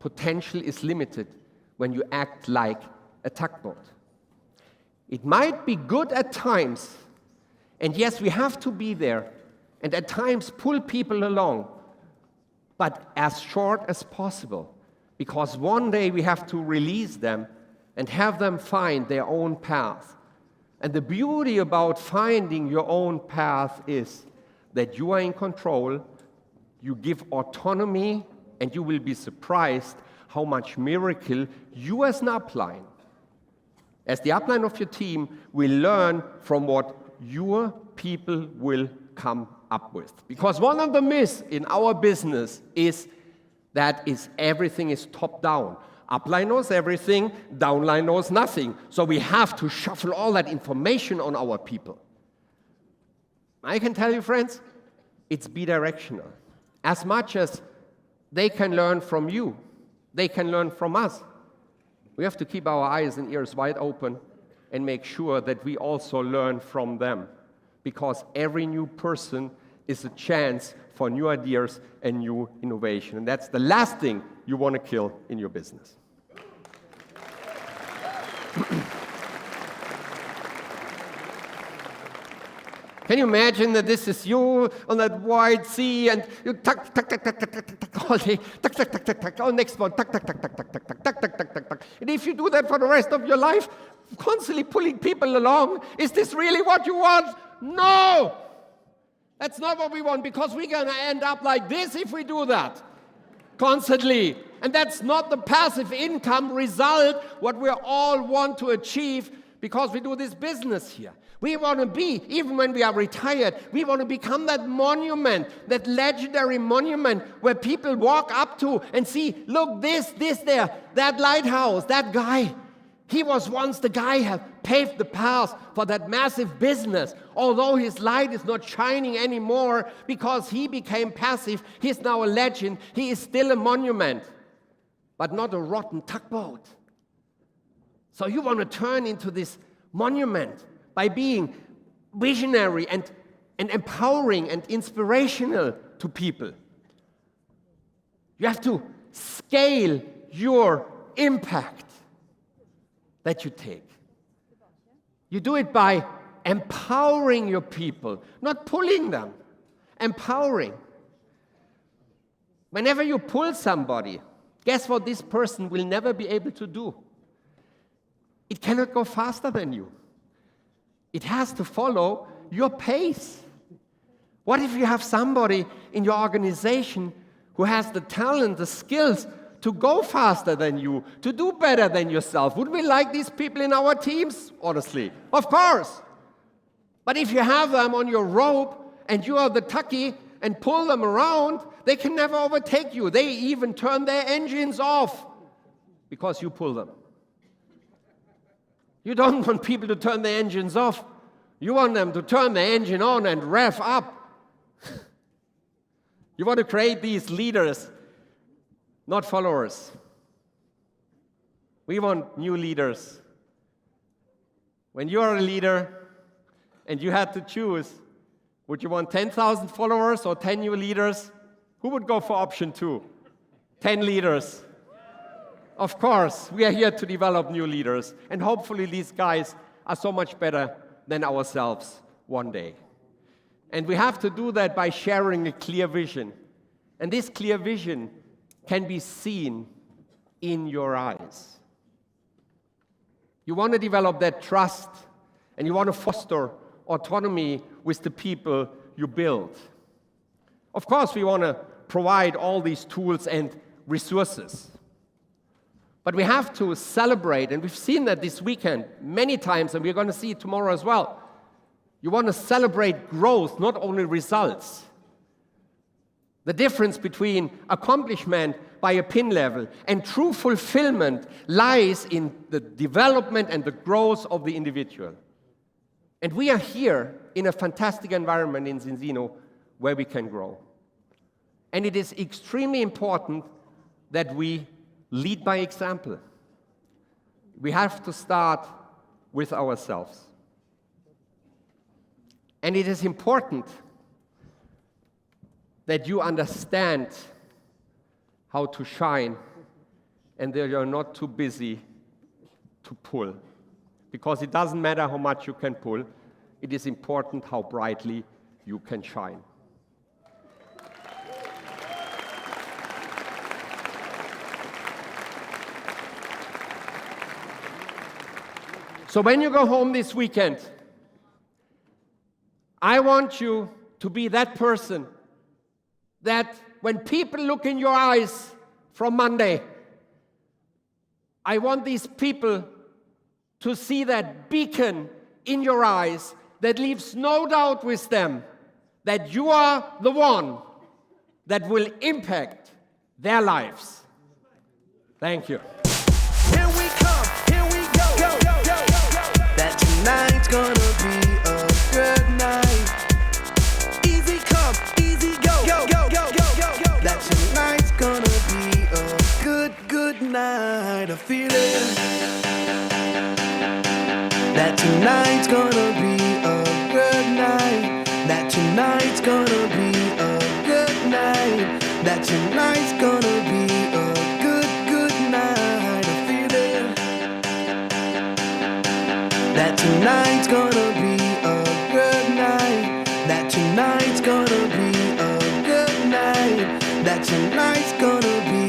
Potential is limited when you act like a tugboat. It might be good at times, and yes, we have to be there, and at times pull people along, but as short as possible, because one day we have to release them and have them find their own path. And the beauty about finding your own path is that you are in control, you give autonomy, and you will be surprised how much miracle you as an upline, as the upline of your team, will learn from what your people will come up with. Because one of the myths in our business is that everything is top-down. Upline knows everything, downline knows nothing. So we have to shuffle all that information on our people. I can tell you, friends, it's bidirectional. As much as they can learn from you, they can learn from us. We have to keep our eyes and ears wide open and make sure that we also learn from them, because every new person is a chance for new ideas and new innovation. And that's the last thing you want to kill in your business. Can you imagine that this is you on that wide sea and you tuck, tuck, tuck, tuck, tuck, tuck, tuck, tuck, all day, tuck, tuck, tuck, tuck, tuck, oh, next one, tuck, tuck, tuck, tuck, tuck, tuck, tuck, tuck, tuck, tuck, tuck, tuck. And if you do that for the rest of your life, constantly pulling people along, is this really what you want? No! That's not what we want, because we're going to end up like this if we do that constantly. And that's not the passive income result, what we all want to achieve because we do this business here. We want to be, even when we are retired, we want to become that monument, that legendary monument where people walk up to and see, look, this, there, that lighthouse, that guy. He was once the guy who paved the path for that massive business. Although his light is not shining anymore because he became passive, he's now a legend. He is still a monument, but not a rotten tugboat. So you want to turn into this monument by being visionary and empowering and inspirational to people. You have to scale your impact that you take. You do it by empowering your people, not pulling them, empowering. Whenever you pull somebody, guess what this person will never be able to do? It cannot go faster than you. It has to follow your pace. What if you have somebody in your organization who has the talent, the skills to go faster than you, to do better than yourself? Would we like these people in our teams? Honestly, of course. But if you have them on your rope and you are the tucky and pull them around, they can never overtake you. They even turn their engines off because you pull them. You don't want people to turn their engines off. You want them to turn their engine on and rev up. You want to create these leaders, not followers. We want new leaders. When you are a leader and you had to choose, would you want 10,000 followers or 10 new leaders? Who would go for option 2? 10 leaders. Of course, we are here to develop new leaders, and hopefully these guys are so much better than ourselves one day. And we have to do that by sharing a clear vision. And this clear vision can be seen in your eyes. You want to develop that trust, and you want to foster autonomy with the people you build. Of course, we want to provide all these tools and resources. But we have to celebrate, and we've seen that this weekend many times, and we're going to see it tomorrow as well. You want to celebrate growth, not only results. The difference between accomplishment by a pin level and true fulfillment lies in the development and the growth of the individual. And we are here in a fantastic environment in Zinzino where we can grow. And it is extremely important that we lead by example. We have to start with ourselves. And it is important that you understand how to shine and that you're not too busy to pull. Because it doesn't matter how much you can pull, it is important how brightly you can shine. So when you go home this weekend, I want you to be that person that when people look in your eyes from Monday, I want these people to see that beacon in your eyes that leaves no doubt with them that you are the one that will impact their lives. Thank you. Here we come, here we go. That tonight's gonna be a good night. Easy come, easy go. That tonight's gonna be a good night. A feeling that tonight's gonna be a good night. That tonight's gonna be a good night. That tonight's gonna be a good night. A feeling that tonight's gonna be a good night. That tonight's gonna be a good night. That tonight's gonna be